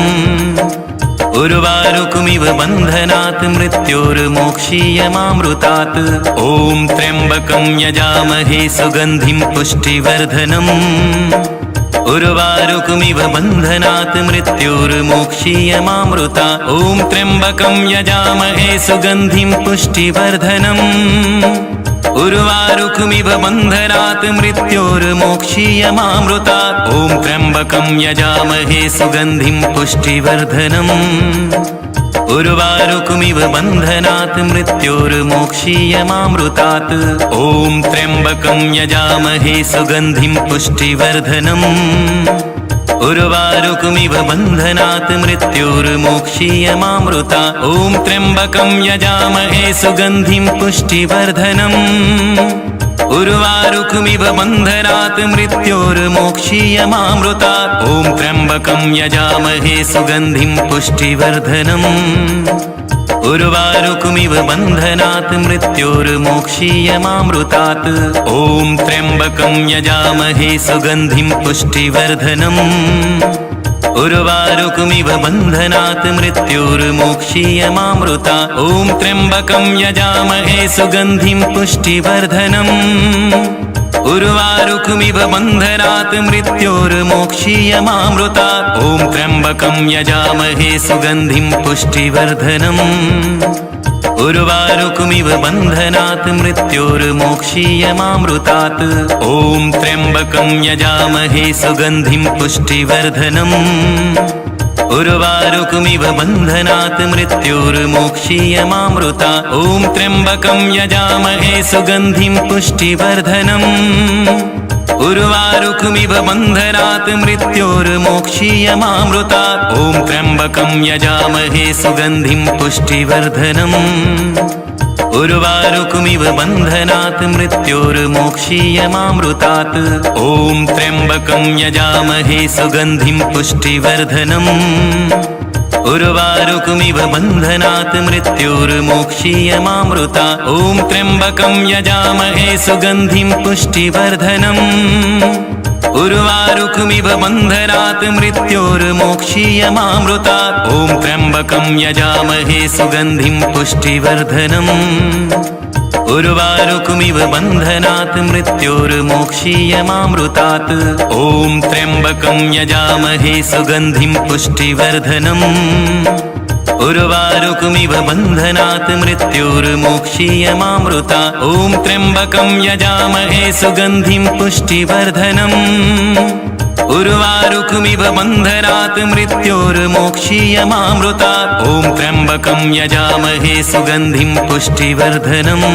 उर्वारुकमिव बन्धनात् मृत्योर्मोक्षीयमामृतात्। ॐ त्र्यम्बकं यजामहे सुगन्धिं पुष्टिवर्धनम्। उर्वारुकमिव बन्धनात् मृत्योर्मोक्षीयमामृतात्। ॐ त्र्यम्बकं यजामहे सुगन्धिं पुष्टिवर्धनम्। उर्वारुकमिव बन्धनात् मृत्योर्मोक्षीयमामृतात्। ॐ त्र्यम्बकं यजामहे सुगन्धिं पुष्टिवर्धनम्। उर्वारुकमिव बन्धनात् मृत्योर्मोक्षीयमामृतात्। ॐ त्र्यम्बकं यजामहे सुगन्धिं पुष्टिवर्धनम्। उर्वारुकमिव बन्धनात् मृत्योर्मोक्षीयमामृतात्। ॐ त्र्यम्बकं यजामहे सुगन्धिं पुष्टिवर्धनम्। उर्वारुकमिव बन्धनात् मृत्योर्मोक्षीयमामृतात्। ॐ त्र्यम्बकं यजामहे सुगन्धिं पुष्टिवर्धनम्। उर्वारुकमिव बन्धनात् मृत्योर्मोक्षीयमामृतात्। ॐ त्र्यम्बकं यजामहे सुगन्धिं पुष्टिवर्धनम्। उर्वारुकमिव बन्धनात् मृत्योर्मोक्षीयमामृतात्। ॐ त्र्यम्बकं यजामहे सुगन्धिं पुष्टिवर्धनम्। उर्वारुकमिव बन्धनात् मृत्योर्मोक्षीयमामृतात्। ॐ त्र्यम्बकं यजामहे सुगन्धिं पुष्टिवर्धनम्। उर्वारुकमिव बन्धनात् मृत्योर्मोक्षीयमामृतात्। ॐ त्र्यम्बकं यजामहे सुगन्धिं पुष्टिवर्धनम्। उर्वारुकमिव बन्धनात् मृत्योर्मोक्षीयमामृतात्। ॐ त्र्यम्बकं यजामहे सुगन्धिं पुष्टिवर्धनम्। उर्वारुकमिव बन्धनात् मृत्योर्मोक्षीयमामृतात्। ॐ त्र्यम्बकं यजामहे सुगन्धिं पुष्टिवर्धनम्। उर्वारुकमिव बन्धनात् मृत्योर्मोक्षीयमामृतात्। ॐ त्र्यम्बकं यजामहे सुगन्धिं पुष्टिवर्धनम्। उर्वारुकमिव बन्धनात् मृत्योर्मोक्षीयमामृतात्। ॐ त्र्यम्बकं यजामहे सुगन्धिं पुष्टिवर्धनम्। उर्वारुकमिव बन्धनात् मृत्योर्मोक्षीयमामृतात्। ॐ त्र्यम्बकं यजामहे सुगन्धिं पुष्टिवर्धनम्। उर्वारुकमिव बन्धनात् मृत्योर्मोक्षीयमामृतात्। ॐ त्र्यम्बकं यजामहे सुगन्धिं पुष्टिवर्धनम्। उर्वारुकमिव बन्धनात् मृत्योर्मोक्षीयमामृतात्। ॐ त्र्यम्बकं यजामहे सुगन्धिं पुष्टिवर्धनम्। उर्वारुकमिव बन्धनात् मृत्योर्मोक्षीयमामृतात्। ॐ त्र्यम्बकं यजामहे सुगन्धिं पुष्टिवर्धनम्।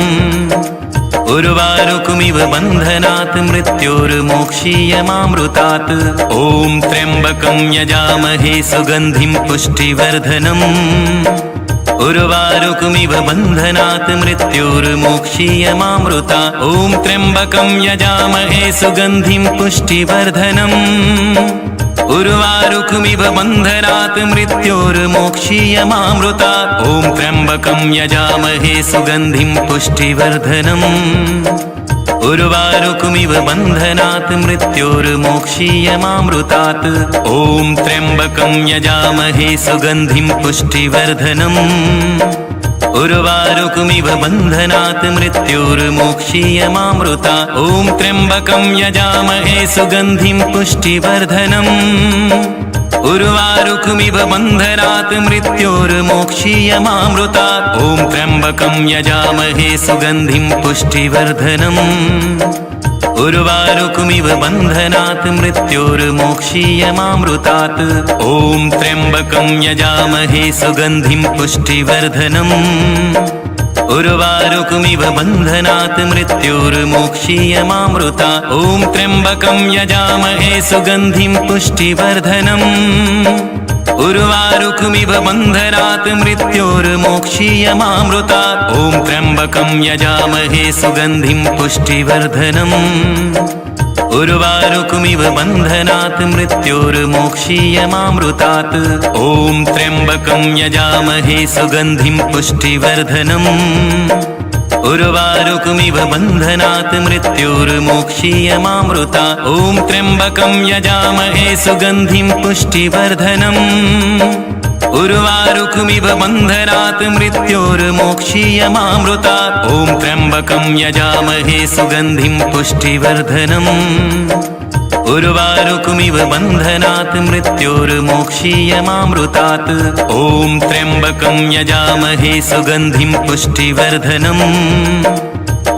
उर्वारुकमिव बन्धनात् मृत्योर्मोक्षीयमामृतात्। ॐ त्र्यम्बकं यजामहे सुगन्धिं पुष्टिवर्धनम्। उर्वारुकमिव बन्धनात् मृत्योर्मोक्षीयमामृतात्। ॐ त्र्यम्बकं यजामहे सुगन्धिं पुष्टिवर्धनम्। उर्वारुकमिव बन्धनात् मृत्योर्मोक्षीयमामृतात्। ॐ त्र्यम्बकं यजामहे सुगन्धिं पुष्टिवर्धनम्। उर्वारुकमिव बन्धनात् मृत्योर्मोक्षीयमामृतात्। ॐ त्र्यम्बकं यजामहे सुगन्धिं पुष्टिवर्धनम्। उर्वारुकमिव बन्धनात् मृत्योर्मोक्षीयमामृतात्। ॐ त्र्यम्बकं यजामहे सुगन्धिं पुष्टिवर्धनम्। उर्वारुकमिव बन्धनात् मृत्योर्मोक्षीयमामृतात् ॐ त्र्यम्बकं यजामहे सुगन्धिं पुष्टिवर्धनम् उर्वारुकमिव बन्धनात् मृत्योर्मोक्षीयमामृतात् ॐ त्र्यम्बकं यजामहे सुगन्धिं पुष्टिवर्धनम् उर्वारुकमिव बन्धनात् मृत्योर्मोक्षीयमामृतात् ॐ त्र्यम्बकं यजामहे सुगन्धिं पुष्टिवर्धनम् उर्वारुकमिव बन्धनात् मृत्योर्मोक्षीयमामृतात् ॐ त्र्यम्बकं यजामहे सुगन्धिं पुष्टिवर्धनम् उर्वारुकमिव बन्धनात् मृत्योर्मोक्षीयमामृतात् ॐ त्र्यम्बकं यजामहे सुगन्धिं पुष्टिवर्धनम् उर्वारुकमिव बन्धनात् मृत्योर्मोक्षीयमामृतात् ॐ त्र्यम्बकं यजामहे सुगन्धिं पुष्टिवर्धनम् उर्वारुकमिव बन्धनात् मृत्योर्मोक्षीयमामृतात् ॐ त्र्यम्बकं यजामहे सुगन्धिं पुष्टिवर्धनम् उर्वारुकमिव बन्धनात् मृत्योर्मोक्षीयमामृतात् ॐ त्र्यम्बकं यजामहे सुगन्धिं पुष्टिवर्धनम्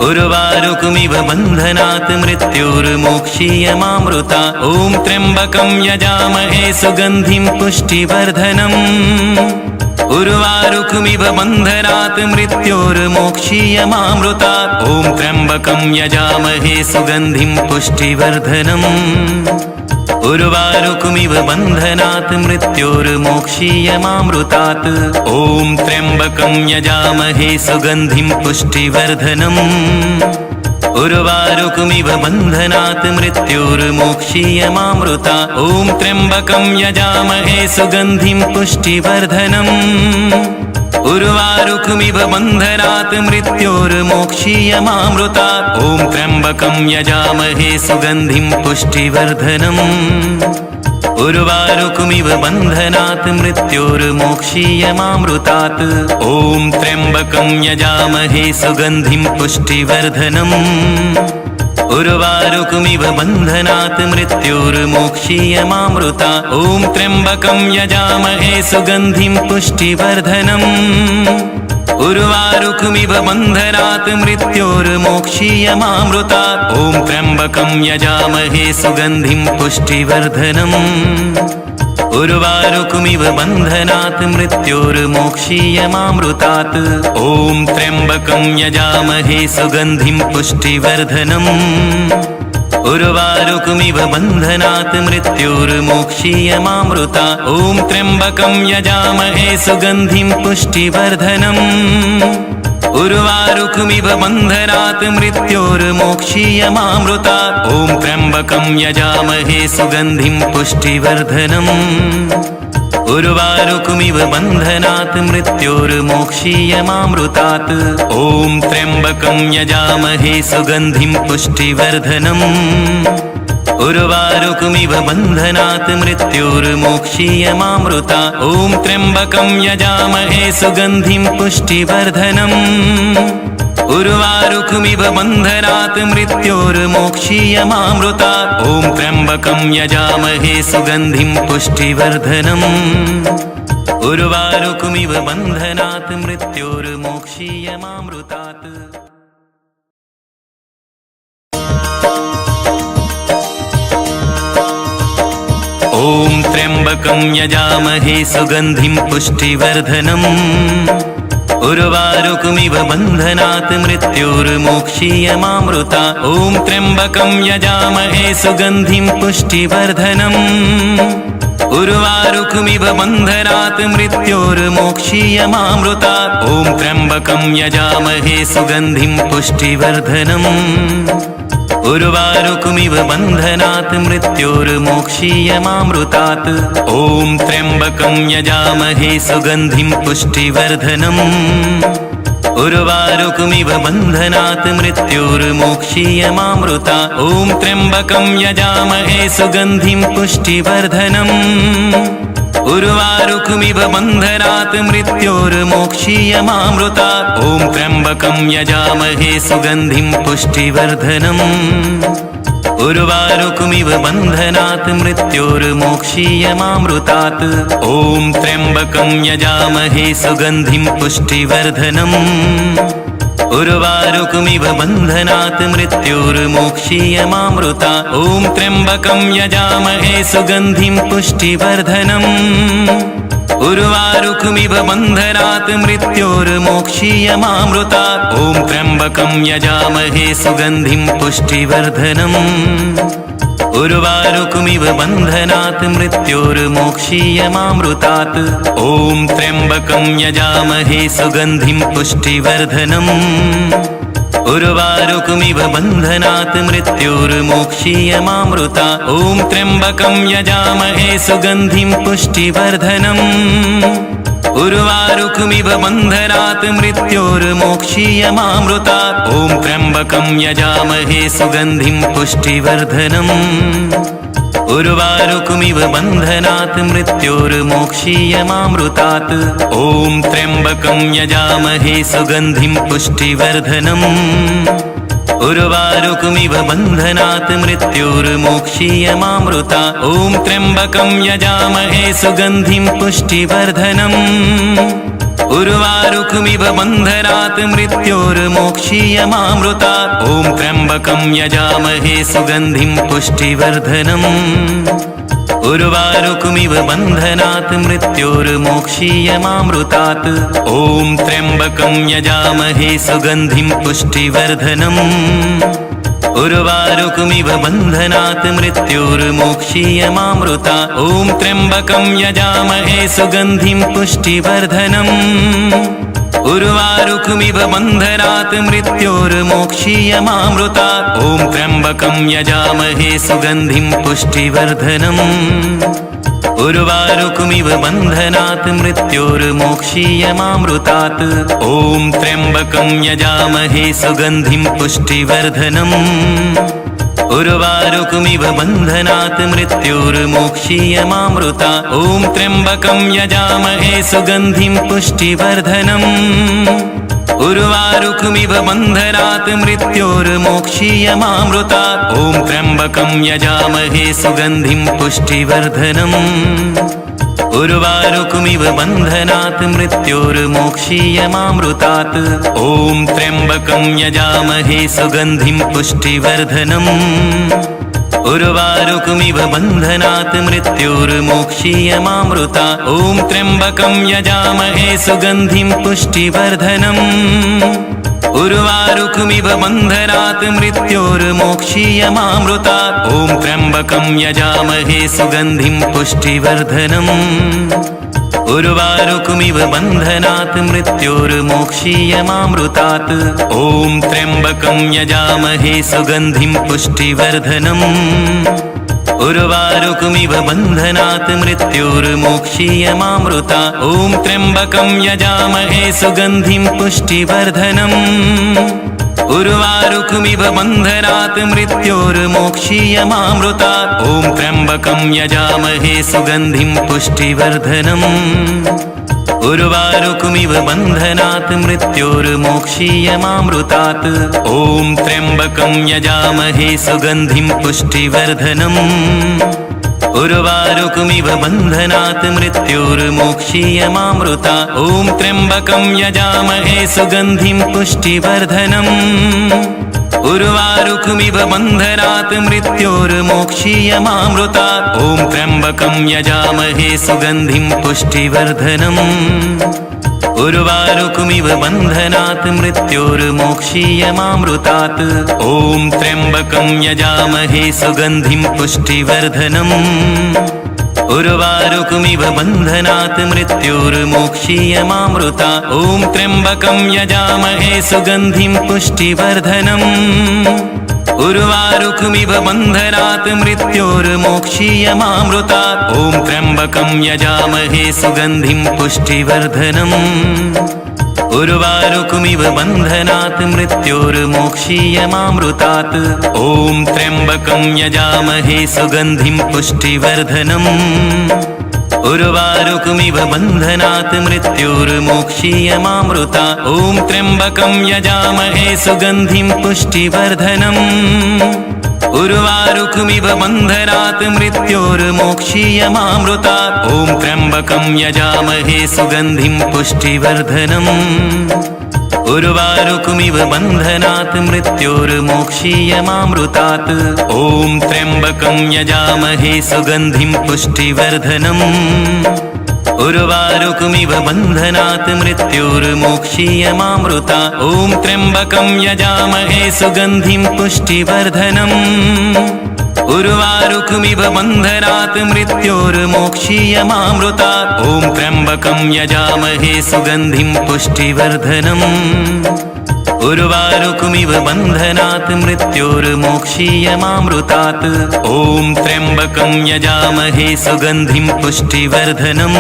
उर्वारुकमिव बन्धनात् मृत्योर्मोक्षीयमामृतात् ॐ त्र्यम्बकं यजामहे सुगन्धिं पुष्टिवर्धनम् उर्वारुकमिव बन्धनात् मृत्योर्मोक्षीयमामृतात् ॐ त्र्यम्बकं यजामहे सुगन्धिं पुष्टिवर्धनम् उर्वारुकमिव बन्धनात् मृत्योर्मोक्षीयमामृतात् ॐ त्र्यम्बकं यजामहे सुगन्धिं पुष्टिवर्धनम् उर्वारुकमिव बन्धनात् मृत्योर्मोक्षीयमामृतात् ॐ त्र्यम्बकं यजामहे सुगन्धिं पुष्टिवर्धनम् उर्वारुकमिव बन्धनात् मृत्योर्मोक्षीयमामृतात् ॐ त्र्यम्बकं यजामहे सुगन्धिं पुष्टिवर्धनम् उर्वारुकमिव बन्धनात् मृत्योर्मोक्षीयमामृतात् ॐ त्र्यम्बकं यजामहे सुगन्धिं पुष्टिवर्धनम् उर्वारुकमिव बन्धनात् मृत्योर्मोक्षीयमामृतात् ॐ त्र्यम्बकं यजामहे सुगन्धिं पुष्टिवर्धनम् उर्वारुकमिव बन्धनात् मृत्योर्मोक्षीयमामृतात् ॐ त्र्यम्बकं यजामहे सुगन्धिं पुष्टिवर्धनम् उर्वारुकमिव बन्धनात् मृत्योर्मोक्षीयमामृतात् ॐ त्र्यम्बकं यजामहे सुगन्धिं पुष्टिवर्धनम् उर्वारुकमिव बन्धनात् मृत्योर्मोक्षीयमामृतात् ॐ त्र्यम्बकं यजामहे सुगन्धिं पुष्टिवर्धनम् उर्वारुकमिव बन्धनात् मृत्योर्मोक्षीयमामृतात् ॐ त्र्यम्बकं यजामहे सुगन्धिं पुष्टिवर्धनम् उर्वारुकमिव बन्धनात् मृत्योर्मोक्षीयमामृतात् ॐ त्र्यम्बकं यजामहे सुगन्धिं पुष्टिवर्धनम् उर्वारुकमिव बन्धनात् मृत्योर्मोक्षीयमामृतात् ॐ त्र्यम्बकं यजामहे सुगन्धिं पुष्टिवर्धनम् उर्वारुकमिव बन्धनात् मृत्योर्मोक्षीयमामृतात् ॐ त्र्यम्बकं यजामहे सुगन्धिं पुष्टिवर्धनम् उर्वारुकमिव बन्धनात् मृत्योर्मोक्षीयमामृतात् ॐ त्र्यम्बकं यजामहे सुगन्धिं पुष्टिवर्धनम् उर्वारुकमिव बन्धनात् मृत्योर्मोक्षीयमामृतात् ॐ त्र्यम्बकं यजामहे सुगन्धिं पुष्टिवर्धनम् उर्वारुकमिव बन्धनात् मृत्योर्मोक्षीयमामृतात् ॐ त्र्यम्बकं यजामहे सुगन्धिं पुष्टिवर्धनम् उर्वारुकमिव बन्धनात् मृत्योर्मोक्षीयमामृतात् ॐ त्र्यम्बकं यजामहे सुगन्धिं पुष्टिवर्धनम् उर्वारुकमिव बन्धनात् मृत्योर्मोक्षीयमामृतात् ॐ त्र्यम्बकं यजामहे सुगन्धिं पुष्टिवर्धनम् उर्वारुकमिव बन्धनात् मृत्योर्मोक्षीयमामृतात् ॐ त्र्यम्बकं यजामहे सुगन्धिं पुष्टिवर्धनम् उर्वारुकमिव बन्धनात् मृत्योर्मोक्षीयमामृतात् ॐ त्र्यम्बकं यजामहे सुगन्धिं पुष्टिवर्धनम् उर्वारुकमिव बन्धनात् मृत्योर्मोक्षीयमामृतात् ॐ त्र्यम्बकं यजामहे सुगन्धिं पुष्टिवर्धनम् उर्वारुकमिव बन्धनात् मृत्योर्मोक्षीयमामृतात् ॐ त्र्यम्बकं यजामहे सुगन्धिं पुष्टिवर्धनम् उर्वारुकमिव बन्धनात् मृत्योर्मोक्षीयमामृतात् ॐ त्र्यम्बकं यजामहे सुगन्धिं पुष्टिवर्धनम् उर्वारुकमिव बन्धनात् मृत्योर्मोक्षीयमामृतात् ॐ त्र्यम्बकं यजामहे सुगन्धिं पुष्टिवर्धनम् उर्वारुकमिव बन्धनात् मृत्योर्मोक्षीयमामृतात् ॐ त्र्यम्बकं यजामहे सुगन्धिं पुष्टिवर्धनम् उर्वारुकमिव बन्धनात् मृत्योर्मोक्षीयमामृतात् ॐ त्र्यम्बकं यजामहे सुगन्धिं पुष्टिवर्धनम् उर्वारुकमिव बन्धनात् मृत्योर्मोक्षीयमामृतात् ॐ त्र्यम्बकं यजामहे सुगन्धिं पुष्टिवर्धनम् उर्वारुकमिव बन्धनात् मृत्योर्मोक्षीयमामृतात् ॐ त्र्यम्बकं यजामहे सुगन्धिं पुष्टिवर्धनम् उर्वारुकमिव बन्धनात् मृत्योर्मोक्षीयमामृतात् ॐ त्र्यम्बकं यजामहे सुगन्धिं पुष्टिवर्धनम् उर्वारुकमिव बन्धनात् मृत्योर्मोक्षीयमामृतात् ॐ त्र्यम्बकं यजामहे सुगन्धिं पुष्टिवर्धनम् उर्वारुकमिव बन्धनात् मृत्योर्मोक्षीयमामृतात् ॐ त्र्यम्बकं यजामहे सुगन्धिं पुष्टिवर्धनम् उर्वारुकमिव बन्धनात् मृत्योर्मोक्षीयमामृतात् ॐ त्र्यम्बकं यजामहे सुगन्धिं पुष्टिवर्धनम् उर्वारुकमिव बन्धनात् मृत्योर्मोक्षीयमामृतात् ॐ त्र्यम्बकं यजामहे सुगन्धिं पुष्टिवर्धनम् उर्वारुकमिव बन्धनात् मृत्योर्मोक्षीयमामृतात् ॐ त्र्यम्बकं यजामहे सुगन्धिं पुष्टिवर्धनम् उर्वारुकमिव बन्धनात् मृत्योर्मोक्षीयमामृतात् ॐ त्र्यम्बकं यजामहे सुगन्धिं पुष्टिवर्धनम् उर्वारुकमिव बन्धनात् मृत्योर्मोक्षीयमामृतात् ॐ त्र्यम्बकं यजामहे सुगन्धिं पुष्टिवर्धनम् उर्वारुकमिव बन्धनात् मृत्योर्मोक्षीयमामृतात् ॐ त्र्यम्बकं यजामहे सुगन्धिं पुष्टिवर्धनम् उर्वारुकमिव बन्धनात् मृत्योर्मोक्षीयमामृतात् ॐ त्र्यम्बकं यजामहे सुगन्धिं पुष्टिवर्धनम् उर्वारुकमिव बन्धनात् मृत्योर्मोक्षीयमामृतात् ॐ त्र्यम्बकं यजामहे सुगन्धिं पुष्टिवर्धनम् उर्वारुकमिव बन्धनात् मृत्योर्मोक्षीयमामृतात् ॐ त्र्यम्बकं यजामहे सुगन्धिं पुष्टिवर्धनम् उर्वारुकमिव बन्धनात् मृत्योर्मोक्षीयमामृतात् ॐ त्र्यम्बकं यजामहे सुगन्धिं पुष्टिवर्धनम् उर्वारुकमिव बन्धनात् मृत्योर्मोक्षीयमामृतात् ॐ त्र्यम्बकं यजामहे सुगन्धिं पुष्टिवर्धनम् उर्वारुकमिव बन्धनात् मृत्योर्मोक्षीयमामृतात् ॐ त्र्यम्बकं यजामहे सुगन्धिं पुष्टिवर्धनम् उर्वारुकमिव बन्धनात् मृत्योर्मोक्षीयमामृतात् ॐ त्र्यम्बकं यजामहे सुगन्धिं पुष्टिवर्धनम् उर्वारुकमिव बन्धनात् मृत्योर्मोक्षीयमामृतात् ॐ त्र्यम्बकं यजामहे सुगन्धिं पुष्टिवर्धनम् उर्वारुकमिव बन्धनात् मृत्योर्मोक्षीयमामृतात् ॐ त्र्यम्बकं यजामहे सुगन्धिं पुष्टिवर्धनम् उर्वारुकमिव बन्धनात् मृत्योर्मोक्षीयमामृतात् ॐ त्र्यम्बकं यजामहे सुगन्धिं पुष्टिवर्धनम् उर्वारुकमिव बन्धनात् मृत्योर्मोक्षीयमामृता ॐ त्र्यम्बकं यजामहे सुगन्धिं पुष्टिवर्धनम् उर्वारुकमिव बन्धनात् मृत्योर्मोक्षीयमामृता ॐ त्र्यम्बकं यजामहे सुगन्धिं पुष्टिवर्धनम् उर्वारुकमिव बन्धनात् मृत्योर्मोक्षीयमामृतात् ॐ त्र्यम्बकं यजामहे सुगन्धिं पुष्टिवर्धनम् उर्वारुकमिव बन्धनात् मृत्योर्मोक्षीयमामृता ॐ त्र्यम्बकं यजामहे सुगन्धिं पुष्टिवर्धनम् उर्वारुकमिव बन्धनात् मृत्योर्मोक्षीयमामृता ॐ त्र्यम्बकं यजामहे सुगन्धिं पुष्टिवर्धनम् उर्वारुकमिव बन्धनात् मृत्योर्मोक्षीयमामृतात् ॐ त्र्यम्बकं यजामहे सुगन्धिं पुष्टिवर्धनम्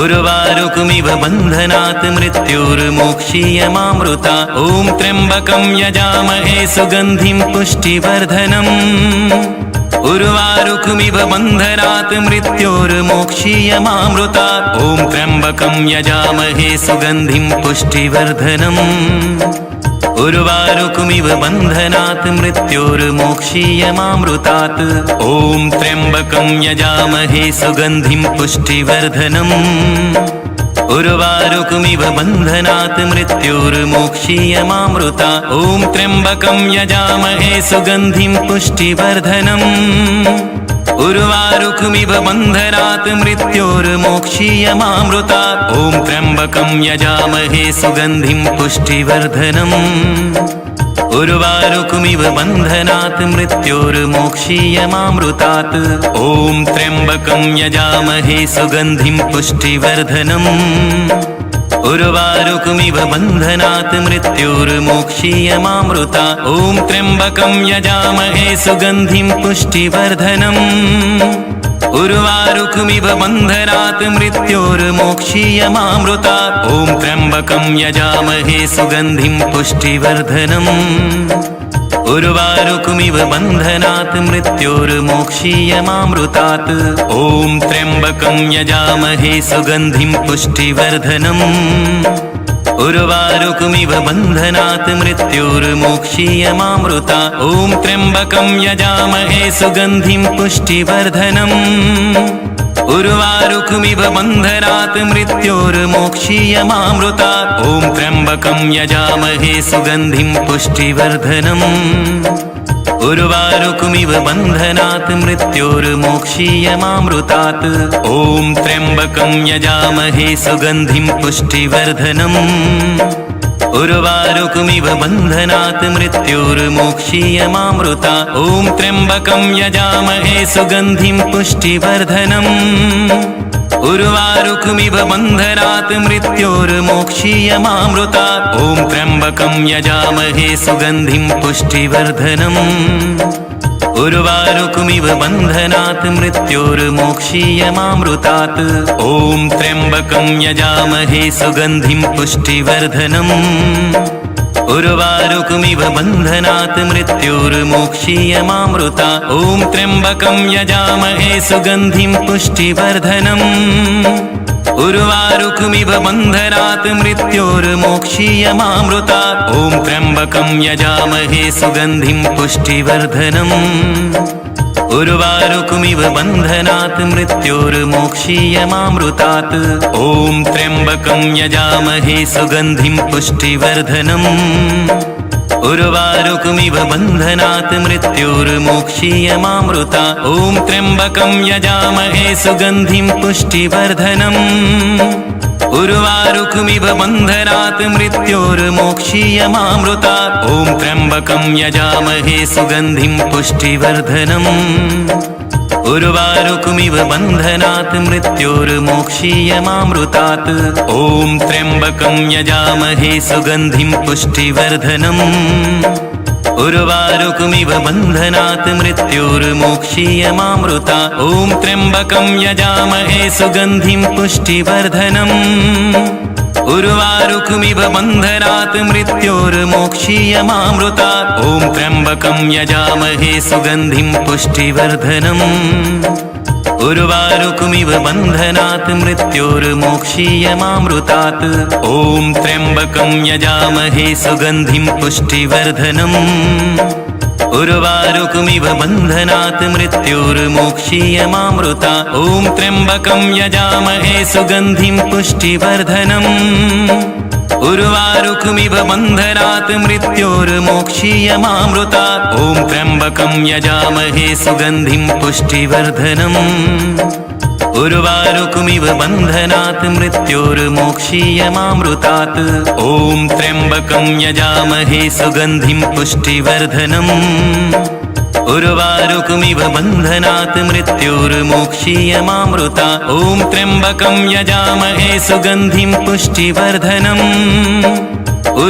उर्वारुकमिव बन्धनात् मृत्योर्मोक्षीयमामृता ॐ त्र्यम्बकं यजामहे सुगन्धिं पुष्टिवर्धनम् उर्वारुकमिव बन्धनात् मृत्योर्मोक्षीयमामृता ॐ त्र्यम्बकं यजामहे सुगन्धिं पुष्टिवर्धनम् उर्वारुकमिव बन्धनात् मृत्योर्मोक्षीयमामृतात् ॐ त्र्यम्बकं यजामहे सुगन्धिं पुष्टिवर्धनम् उर्वारुकमिव बन्धनात् मृत्योर्मोक्षीयमामृता ॐ त्र्यम्बकं यजामहे सुगन्धिं पुष्टिवर्धनम् उर्वारुकमिव बन्धनात् मृत्योर्मोक्षीयमामृता ॐ त्र्यम्बकं यजामहे सुगन्धिं पुष्टिवर्धनम् उर्वारुकमिव बन्धनात् मृत्योर्मोक्षीयमामृतात् ॐ त्र्यम्बकं यजामहे सुगन्धिं पुष्टिवर्धनम् उर्वारुकमिव बन्धनात् मृत्योर्मोक्षीयमामृता ॐ त्र्यम्बकं यजामहे सुगन्धिं पुष्टिवर्धनम् उर्वारुकमिव बन्धनात् मृत्योर्मोक्षीयमामृता ॐ त्र्यम्बकं यजामहे सुगन्धिं पुष्टिवर्धनम् उर्वारुकमिव बन्धनात् मृत्योर्मोक्षीयमामृतात् ॐ त्र्यम्बकं यजामहे सुगन्धिं पुष्टिवर्धनम् उर्वारुकमिव बन्धनात् मृत्योर्मोक्षीयमामृता ॐ त्र्यम्बकं यजामहे सुगन्धिं पुष्टिवर्धनम् उर्वारुकमिव बन्धनात् मृत्योर्मोक्षीयमामृता ॐ त्र्यम्बकं यजामहे सुगन्धिं पुष्टिवर्धनम् उर्वारुकमिव बन्धनात् मृत्योर्मोक्षीयमामृतात् ॐ त्र्यम्बकं यजामहे सुगन्धिं पुष्टिवर्धनम् उर्वारुकमिव बन्धनात् मृत्योर्मोक्षीयमामृता ॐ त्र्यम्बकं यजामहे सुगन्धिं पुष्टिवर्धनम् उर्वारुकमिव बन्धनात् मृत्योर्मोक्षीयमामृता ॐ त्र्यम्बकं यजामहे सुगन्धिं पुष्टिवर्धनम् उर्वारुकमिव बन्धनात् मृत्योर्मोक्षीयमामृतात् ॐ त्र्यम्बकं यजामहे सुगन्धिं पुष्टिवर्धनम् उर्वारुकमिव बन्धनात् मृत्योर्मोक्षीयमामृता ॐ त्र्यम्बकं यजामहे सुगन्धिं पुष्टिवर्धनम् उर्वारुकमिव बन्धनात् मृत्योर्मोक्षीयमामृता ॐ त्र्यम्बकं यजामहे सुगन्धिं पुष्टिवर्धनम् उर्वारुकमिव बन्धनात् मृत्योर्मोक्षीयमामृतात् ॐ त्र्यम्बकं यजामहे सुगन्धिं पुष्टिवर्धनम् उर्वारुकमिव बन्धनात् मृत्योर्मोक्षीयमामृता ॐ त्र्यम्बकं यजामहे सुगन्धिं पुष्टिवर्धनम् उर्वारुकमिव बन्धनात् मृत्योर्मोक्षीयमामृता ॐ त्र्यम्बकं यजामहे सुगन्धिं पुष्टिवर्धनम् उर्वारुकमिव बन्धनात् मृत्योर्मोक्षीयमामृतात् ॐ त्र्यम्बकं यजामहे सुगन्धिं पुष्टिवर्धनम् उर्वारुकमिव बन्धनात् मृत्योर्मोक्षीयमामृता ॐ त्र्यम्बकं यजामहे सुगन्धिं पुष्टिवर्धनम् उर्वारुकमिव बन्धनात् मृत्योर्मोक्षीयमामृतात् ॐ त्र्यम्बकं यजामहे सुगन्धिं पुष्टिवर्धनम् उर्वारुकमिव बन्धनात् मृत्योर्मोक्षीयमामृतात् ॐ त्र्यम्बकं यजामहे सुगन्धिं पुष्टिवर्धनम् उर्वारुकमिव बन्धनात् मृत्योर्मोक्षीयमामृतात् ॐ त्र्यम्बकं यजामहे सुगन्धिं पुष्टिवर्धनम् उर्वारुकमिव बन्धनात् मृत्योर्मोक्षीयमामृतात् ॐ त्र्यम्बकं यजामहे सुगन्धिं पुष्टिवर्धनम् उर्वारुकमिव बन्धनात् मृत्योर्मोक्षीयमामृतात् ॐ त्र्यम्बकं यजामहे सुगन्धिं पुष्टिवर्धनम् उर्वारुकमिव बन्धनात् मृत्योर्मोक्षीयमामृतात् ॐ त्र्यम्बकं यजामहे सुगन्धिं पुष्टिवर्धनम्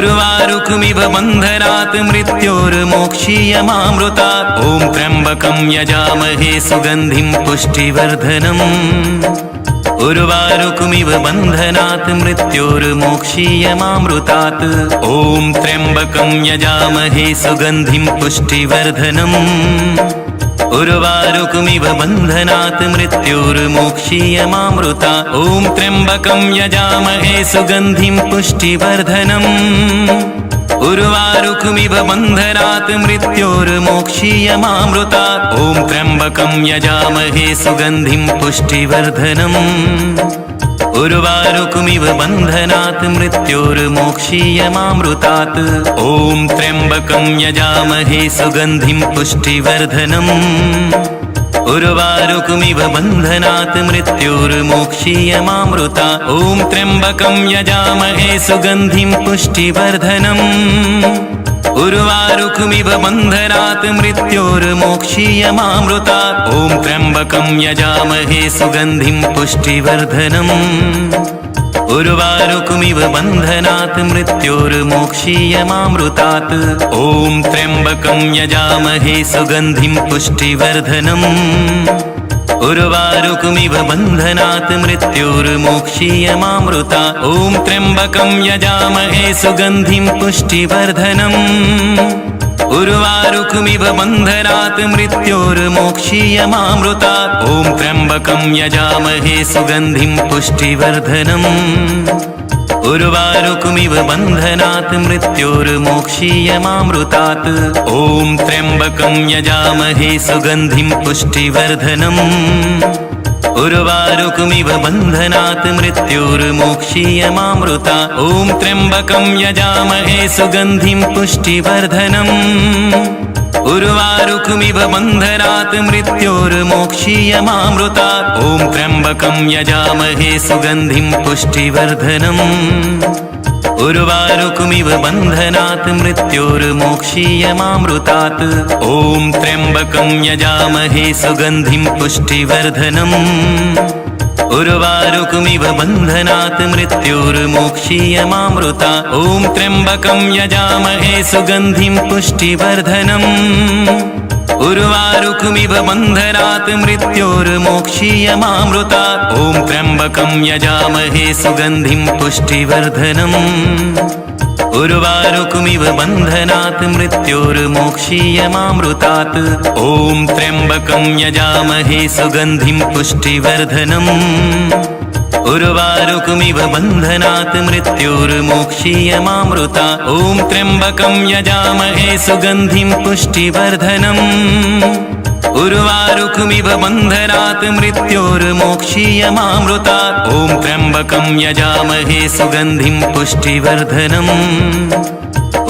उर्वारुकमिव बन्धनात् मृत्योर्मोक्षीयमामृतात् ॐ त्र्यम्बकं यजामहे सुगन्धिं पुष्टिवर्धनम् उर्वारुकमिव बन्धनात् मृत्योर्मोक्षीयमामृतात् ॐ त्र्यम्बकं यजामहे सुगन्धिं पुष्टिवर्धनम् उर्वारुकमिव बन्धनात् मृत्योर्मोक्षीयमामृतात् ॐ त्र्यम्बकं यजामहे सुगन्धिं पुष्टिवर्धनम् उर्वारुकमिव बन्धनात् मृत्योर्मोक्षीयमामृतात् ॐ त्र्यम्बकं यजामहे सुगन्धिं पुष्टिवर्धनम् उर्वारुकमिव बन्धनात् मृत्योर्मोक्षीयमामृतात् ॐ त्र्यम्बकं यजामहे सुगन्धिं पुष्टिवर्धनम् उर्वारुकमिव बन्धनात् मृत्योर्मोक्षीयमामृतात् ॐ त्र्यम्बकं यजामहे सुगन्धिं पुष्टिवर्धनम् उर्वारुकमिव बन्धनात् मृत्योर्मोक्षीयमामृतात् ॐ त्र्यम्बकं यजामहे सुगन्धिं पुष्टिवर्धनम् उर्वारुकमिव बन्धनात् मृत्योर्मोक्षीयमामृतात् ॐ त्र्यम्बकं यजामहे सुगन्धिं पुष्टिवर्धनम् उर्वारुकमिव बन्धनात् मृत्योर्मोक्षीयमामृतात् ॐ त्र्यम्बकं यजामहे सुगन्धिं पुष्टिवर्धनम् उर्वारुकमिव बन्धनात् मृत्योर्मोक्षीयमामृतात् ॐ त्र्यम्बकं यजामहे सुगन्धिं पुष्टिवर्धनम् उर्वारुकमिव बन्धनात् मृत्योर्मोक्षीयमामृतात् ॐ त्र्यम्बकं यजामहे सुगन्धिं पुष्टिवर्धनम् उर्वारुकमिव बन्धनात् मृत्योर्मोक्षीयमामृतात् ॐ त्र्यम्बकं यजामहे सुगन्धिं पुष्टिवर्धनम् उर्वारुकमिव बन्धनात् मृत्योर्मोक्षीयमामृतात् ॐ त्र्यम्बकं यजामहे सुगन्धिं पुष्टिवर्धनम् उर्वारुकमिव बन्धनात् मृत्योर्मोक्षीयमामृतात् ॐ त्र्यम्बकं यजामहे सुगन्धिं पुष्टिवर्धनम् उर्वारुकमिव बन्धनात् मृत्योर्मोक्षीयमामृतात् ॐ त्र्यम्बकं यजामहे सुगन्धिं पुष्टिवर्धनम् उर्वारुकमिव बन्धनात् मृत्योर्मोक्षीयमामृतात् ॐ त्र्यम्बकं यजामहे सुगन्धिं पुष्टिवर्धनम् उर्वारुकमिव बन्धनात् मृत्योर्मोक्षीयमामृतात् ॐ त्र्यम्बकं यजामहे सुगन्धिं पुष्टिवर्धनम् उर्वारुकमिव बन्धनात् मृत्योर्मोक्षीयमामृतात् ॐ त्र्यम्बकं यजामहे सुगन्धिं पुष्टिवर्धनम् उर्वारुकमिव बन्धनात् मृत्योर्मोक्षीयमामृतात् ॐ त्र्यम्बकं यजामहे सुगन्धिं पुष्टिवर्धनम्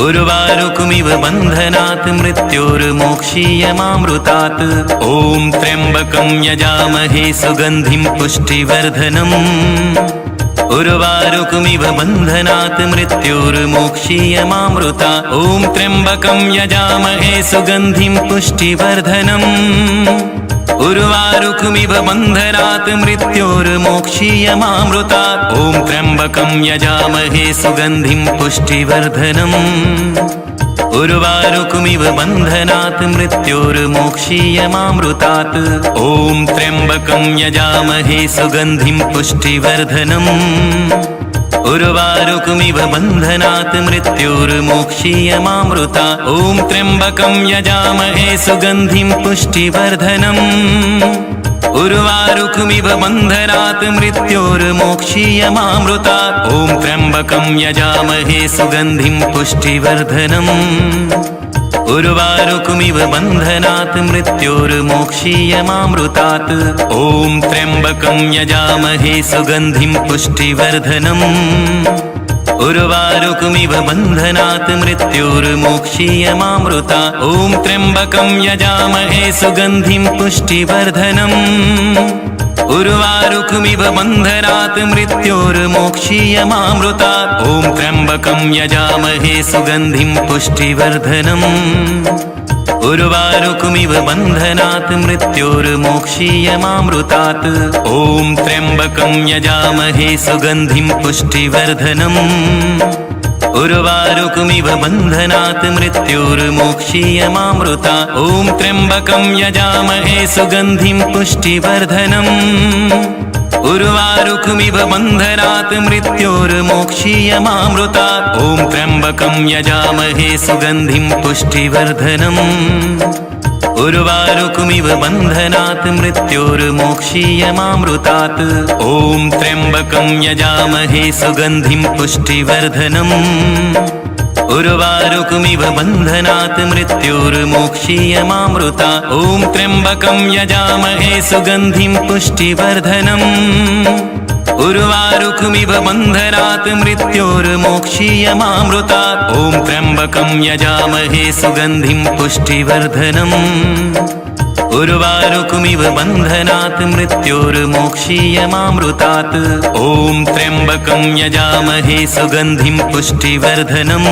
उर्वारुकमिव बन्धनात् मृत्योर्मोक्षीयमामृतात् ॐ त्र्यम्बकं यजामहे सुगन्धिं पुष्टिवर्धनम् उर्वारुकमिव बन्धनात् मृत्योर्मोक्षीयमामृतात् ॐ त्र्यम्बकं यजामहे सुगन्धिं पुष्टिवर्धनम् उर्वारुकमिव बन्धनात् मृत्योर्मोक्षीयमामृतात् ॐ त्र्यम्बकं यजामहे सुगन्धिं पुष्टिवर्धनम् उर्वारुकमिव बन्धनात् मृत्योर्मोक्षीयमामृतात् ॐ त्र्यम्बकं यजामहे सुगन्धिं पुष्टिवर्धनम् उर्वारुकमिव बन्धनात् मृत्योर्मोक्षीयमामृता ॐ त्र्यम्बकं यजामहे सुगन्धिं पुष्टिवर्धनम् उर्वारुकमिव बन्धनात् मृत्योर्मोक्षीयमामृता ॐ त्र्यम्बकं यजामहे सुगन्धिं पुष्टिवर्धनम् उर्वारुकमिव बन्धनात् मृत्योर्मोक्षीयमामृतात् ॐ त्र्यम्बकं यजामहे सुगन्धिं पुष्टिवर्धनम् उर्वारुकमिव बन्धनात् मृत्योर्मोक्षीयमामृता ॐ त्र्यम्बकं यजामहे सुगन्धिं पुष्टिवर्धनम् उर्वारुकमिव बन्धनात् मृत्योर्मोक्षीयमामृता ॐ त्र्यम्बकं यजामहे सुगन्धिं पुष्टिवर्धनम् उर्वारुकमिव बन्धनात् मृत्योर्मोक्षीयमामृतात् ॐ त्र्यम्बकं यजामहे सुगन्धिं पुष्टिवर्धनम् उर्वारुकमिव बन्धनात् मृत्योर्मोक्षीयमामृता ॐ त्र्यम्बकं यजामहे सुगन्धिं पुष्टिवर्धनम् उर्वारुकमिव बन्धनात् मृत्योर्मोक्षीयमामृता ॐ त्र्यम्बकं यजामहे सुगन्धिं पुष्टिवर्धनम् उर्वारुकमिव बन्धनात् मृत्योर्मोक्षीयमामृतात् ॐ त्र्यम्बकं यजामहे सुगन्धिं पुष्टिवर्धनम् उर्वारुकमिव बन्धनात् मृत्योर्मोक्षीयमामृता ॐ त्र्यम्बकं यजामहे सुगन्धिं पुष्टिवर्धनम् उर्वारुकमिव बन्धनात् मृत्योर्मोक्षीयमामृता ॐ त्र्यम्बकं यजामहे सुगन्धिं पुष्टिवर्धनम् उर्वारुकमिव बन्धनात् मृत्योर्मोक्षीयमामृतात् ॐ त्र्यम्बकं यजामहे सुगन्धिं पुष्टिवर्धनम्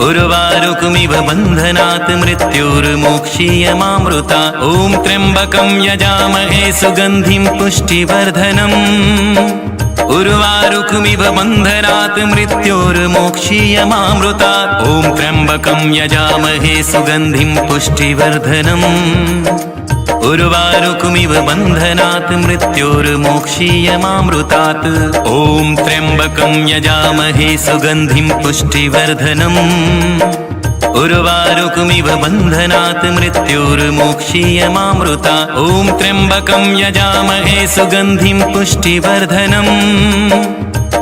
उर्वारुकमिव बन्धनात् मृत्योर्मोक्षीयमामृता ॐ त्र्यम्बकं यजामहे सुगन्धिं पुष्टिवर्धनम् उर्वारुकमिव बन्धनात् मृत्योर्मोक्षीयमामृता ॐ त्र्यम्बकं यजामहे सुगन्धिं पुष्टिवर्धनम् उर्वारुकमिव बन्धनात् मृत्योर्मोक्षीयमामृतात् ॐ त्र्यम्बकं यजामहे सुगन्धिं पुष्टिवर्धनम् उर्वारुकमिव बन्धनात् मृत्योर्मोक्षीयमामृता ॐ त्र्यम्बकं यजामहे सुगन्धिं पुष्टिवर्धनम्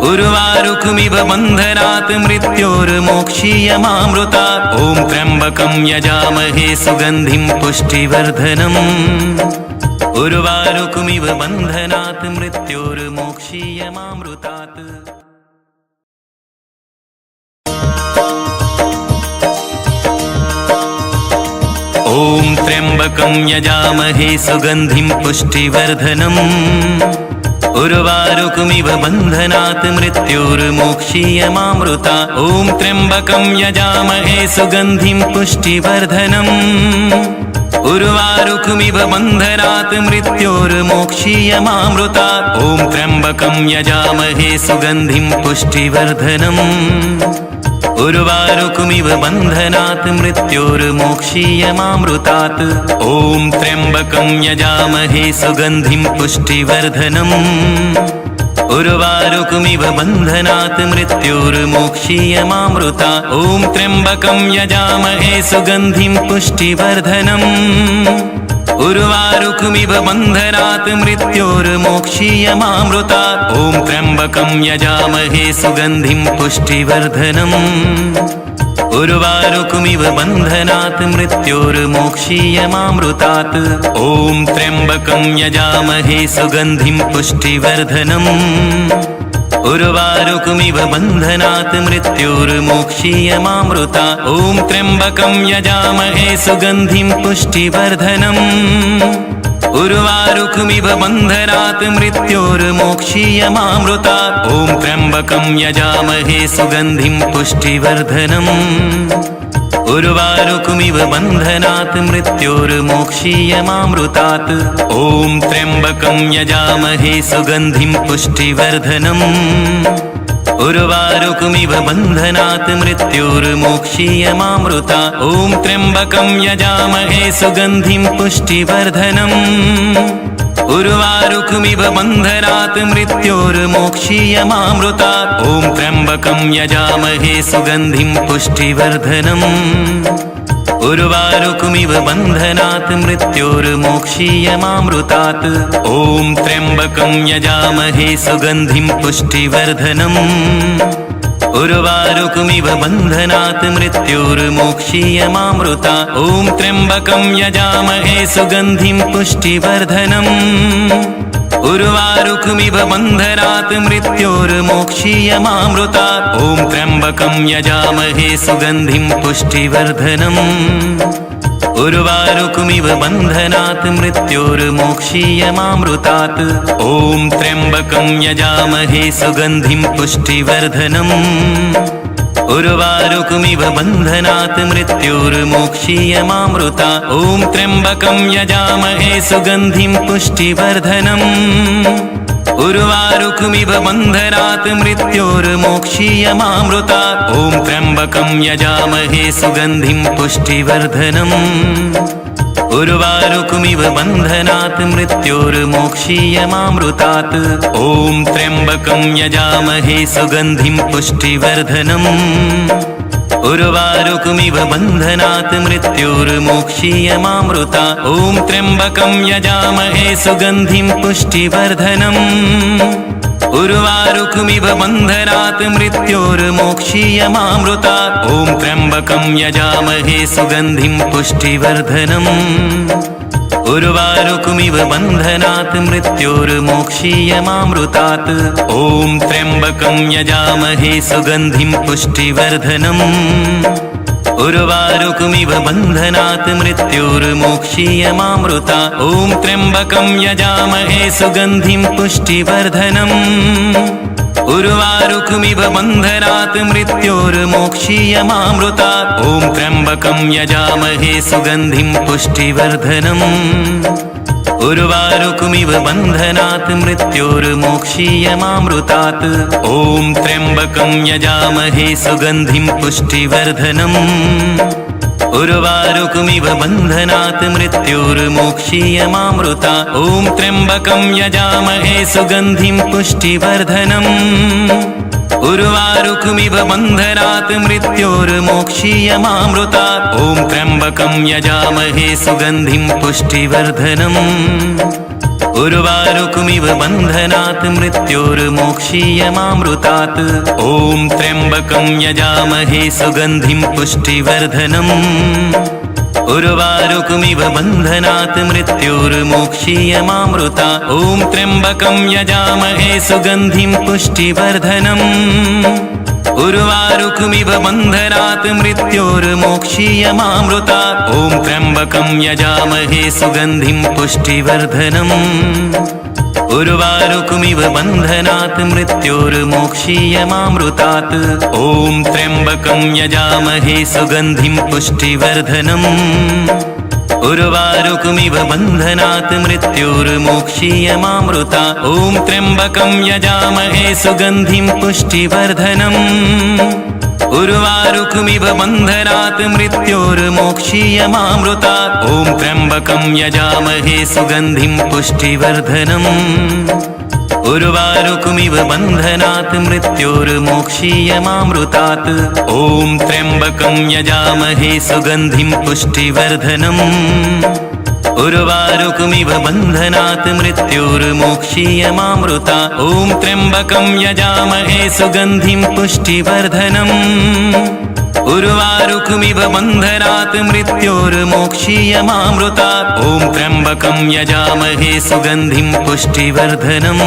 उर्वारुकमिव बन्धनात् मृत्योर्मोक्षीयमामृता ॐ त्र्यम्बकं यजामहे सुगन्धिं पुष्टिवर्धनम् उर्वारुकमिव बन्धनात् मृत्योर्मोक्षीयमामृतात् ॐ त्र्यम्बकं यजामहे सुगन्धिं पुष्टिवर्धनम् उर्वारुकमिव बन्धनात् मृत्योर्मोक्षीयमामृता ॐ त्र्यम्बकं यजामहे सुगन्धिं पुष्टिवर्धनम् उर्वारुकमिव बन्धनात् मृत्योर्मोक्षीयमामृता ॐ त्र्यम्बकं यजामहे सुगन्धिं पुष्टिवर्धनम् उर्वारुकमिव बन्धनात् मृत्योर्मोक्षीयमामृतात् ॐ त्र्यम्बकं यजामहे सुगन्धिं पुष्टिवर्धनम् उर्वारुकमिव बन्धनात् मृत्योर्मोक्षीयमामृता ॐ त्र्यम्बकं यजामहे सुगन्धिं पुष्टिवर्धनम् उर्वारुकमिव बन्धनात् मृत्योर्मोक्षीयमामृता ॐ त्र्यम्बकं यजामहे सुगन्धिं पुष्टिवर्धनम् उर्वारुकमिव बन्धनात् मृत्योर्मोक्षीयमामृतात् ॐ त्र्यम्बकं यजामहे सुगन्धिं पुष्टिवर्धनम् उर्वारुकमिव बन्धनात् मृत्योर्मोक्षीयमामृता ॐ त्र्यम्बकं यजामहे सुगन्धिं पुष्टिवर्धनम् उर्वारुकमिव बन्धनात् मृत्योर्मोक्षीयमामृता ॐ त्र्यम्बकं यजामहे सुगन्धिं पुष्टिवर्धनम् उर्वारुकमिव बन्धनात् मृत्योर्मोक्षीयमामृतात् ॐ त्र्यम्बकं यजामहे सुगन्धिं पुष्टिवर्धनम् उर्वारुकमिव बन्धनात् मृत्योर्मोक्षीयमामृता ॐ त्र्यम्बकं यजामहे सुगन्धिं पुष्टिवर्धनम् उर्वारुकमिव बन्धनात् मृत्योर्मोक्षीयमामृतात्। ॐ त्र्यम्बकं यजामहे सुगन्धिं पुष्टिवर्धनम्। उर्वारुकमिव बन्धनात् मृत्योर्मोक्षीयमामृतात्। ॐ त्र्यम्बकं यजामहे सुगन्धिं पुष्टिवर्धनम्। उर्वारुकमिव बन्धनात् मृत्योर्मोक्षीयमामृतात्। ॐ त्र्यम्बकं यजामहे सुगन्धिं पुष्टिवर्धनम्। उर्वारुकमिव बन्धनात् मृत्योर्मोक्षीयमामृतात्। ॐ त्र्यम्बकं यजामहे सुगन्धिं पुष्टिवर्धनम्। उर्वारुकमिव बन्धनात् मृत्योर्मोक्षीयमामृतात्। ॐ त्र्यम्बकं यजामहे सुगन्धिं पुष्टिवर्धनम्। उर्वारुकमिव बन्धनात् मृत्योर्मोक्षीयमामृतात्। ॐ त्र्यम्बकं यजामहे सुगन्धिं पुष्टिवर्धनम्। उर्वारुकमिव बन्धनात् मृत्योर्मोक्षीयमामृतात्। ॐ त्र्यम्बकं यजामहे सुगन्धिं पुष्टिवर्धनम्। उर्वारुकमिव बन्धनात् मृत्योर्मोक्षीयमामृतात्। ॐ त्र्यम्बकं यजामहे सुगन्धिं पुष्टिवर्धनम्। उर्वारुकमिव बन्धनात् मृत्योर्मोक्षीयमामृतात्। ॐ त्र्यम्बकं यजामहे सुगन्धिं पुष्टिवर्धनम्। उर्वारुकमिव बन्धनात् मृत्योर्मोक्षीयमामृतात्। ॐ त्र्यम्बकं यजामहे सुगन्धिं पुष्टिवर्धनम्। उर्वारुकमिव बन्धनात् मृत्योर्मोक्षीयमामृतात्। ॐ त्र्यम्बकं यजामहे सुगन्धिं पुष्टिवर्धनम्। उर्वारुकमिव बन्धनात् मृत्योर्मोक्षीयमामृतात्। ॐ त्र्यम्बकं यजामहे सुगन्धिं पुष्टिवर्धनम्। उर्वारुकमिव बन्धनात् मृत्योर्मोक्षीयमामृतात्। ॐ त्र्यम्बकं यजामहे सुगन्धिं पुष्टिवर्धनम्। उर्वारुकमिव बन्धनात् मृत्योर्मोक्षीयमामृतात्। ॐ त्र्यम्बकं यजामहे सुगन्धिं पुष्टिवर्धनम्। उर्वारुकमिव बन्धनात् मृत्योर्मोक्षीयमामृतात्। ॐ त्र्यम्बकं यजामहे सुगन्धिं पुष्टिवर्धनम्। उर्वारुकमिव बन्धनात् मृत्योर्मोक्षीयमामृतात्। ॐ त्र्यम्बकं यजामहे सुगन्धिं पुष्टिवर्धनम्। उर्वारुकमिव बन्धनात् मृत्योर्मोक्षीयमामृतात्। ॐ त्र्यम्बकं यजामहे सुगन्धिं पुष्टिवर्धनम्। उर्वारुकमिव बन्धनात् मृत्योर्मोक्षीयमामृतात्। ॐ त्र्यम्बकं यजामहे सुगन्धिं पुष्टिवर्धनम्। उर्वारुकमिव बन्धनात् मृत्योर्मोक्षीयमामृतात्। ॐ त्र्यम्बकं यजामहे सुगन्धिं पुष्टिवर्धनम्। उर्वारुकमिव बन्धनात् मृत्योर्मोक्षीयमामृतात्। ॐ त्र्यम्बकं यजामहे सुगन्धिं पुष्टिवर्धनम्। उर्वारुकमिव बन्धनात् मृत्योर्मोक्षीयमामृतात्। ॐ त्र्यम्बकं यजामहे सुगन्धिं पुष्टिवर्धनम्। उर्वारुकमिव बन्धनात् मृत्योर्मोक्षीयमामृतात्। ॐ त्र्यम्बकं यजामहे सुगन्धिं पुष्टिवर्धनम्। उर्वारुकमिव बन्धनात् मृत्योर्मोक्षीयमामृतात्। ॐ त्र्यम्बकं यजामहे सुगन्धिं पुष्टिवर्धनम्। उर्वारुकमिव बन्धनात् मृत्योर्मोक्षीयमामृतात्। ॐ त्र्यम्बकं यजामहे सुगन्धिं पुष्टिवर्धनम्। उर्वारुकमिव बन्धनात् मृत्योर्मोक्षीयमामृतात्। ॐ त्र्यम्बकं यजामहे सुगन्धिं पुष्टिवर्धनम्।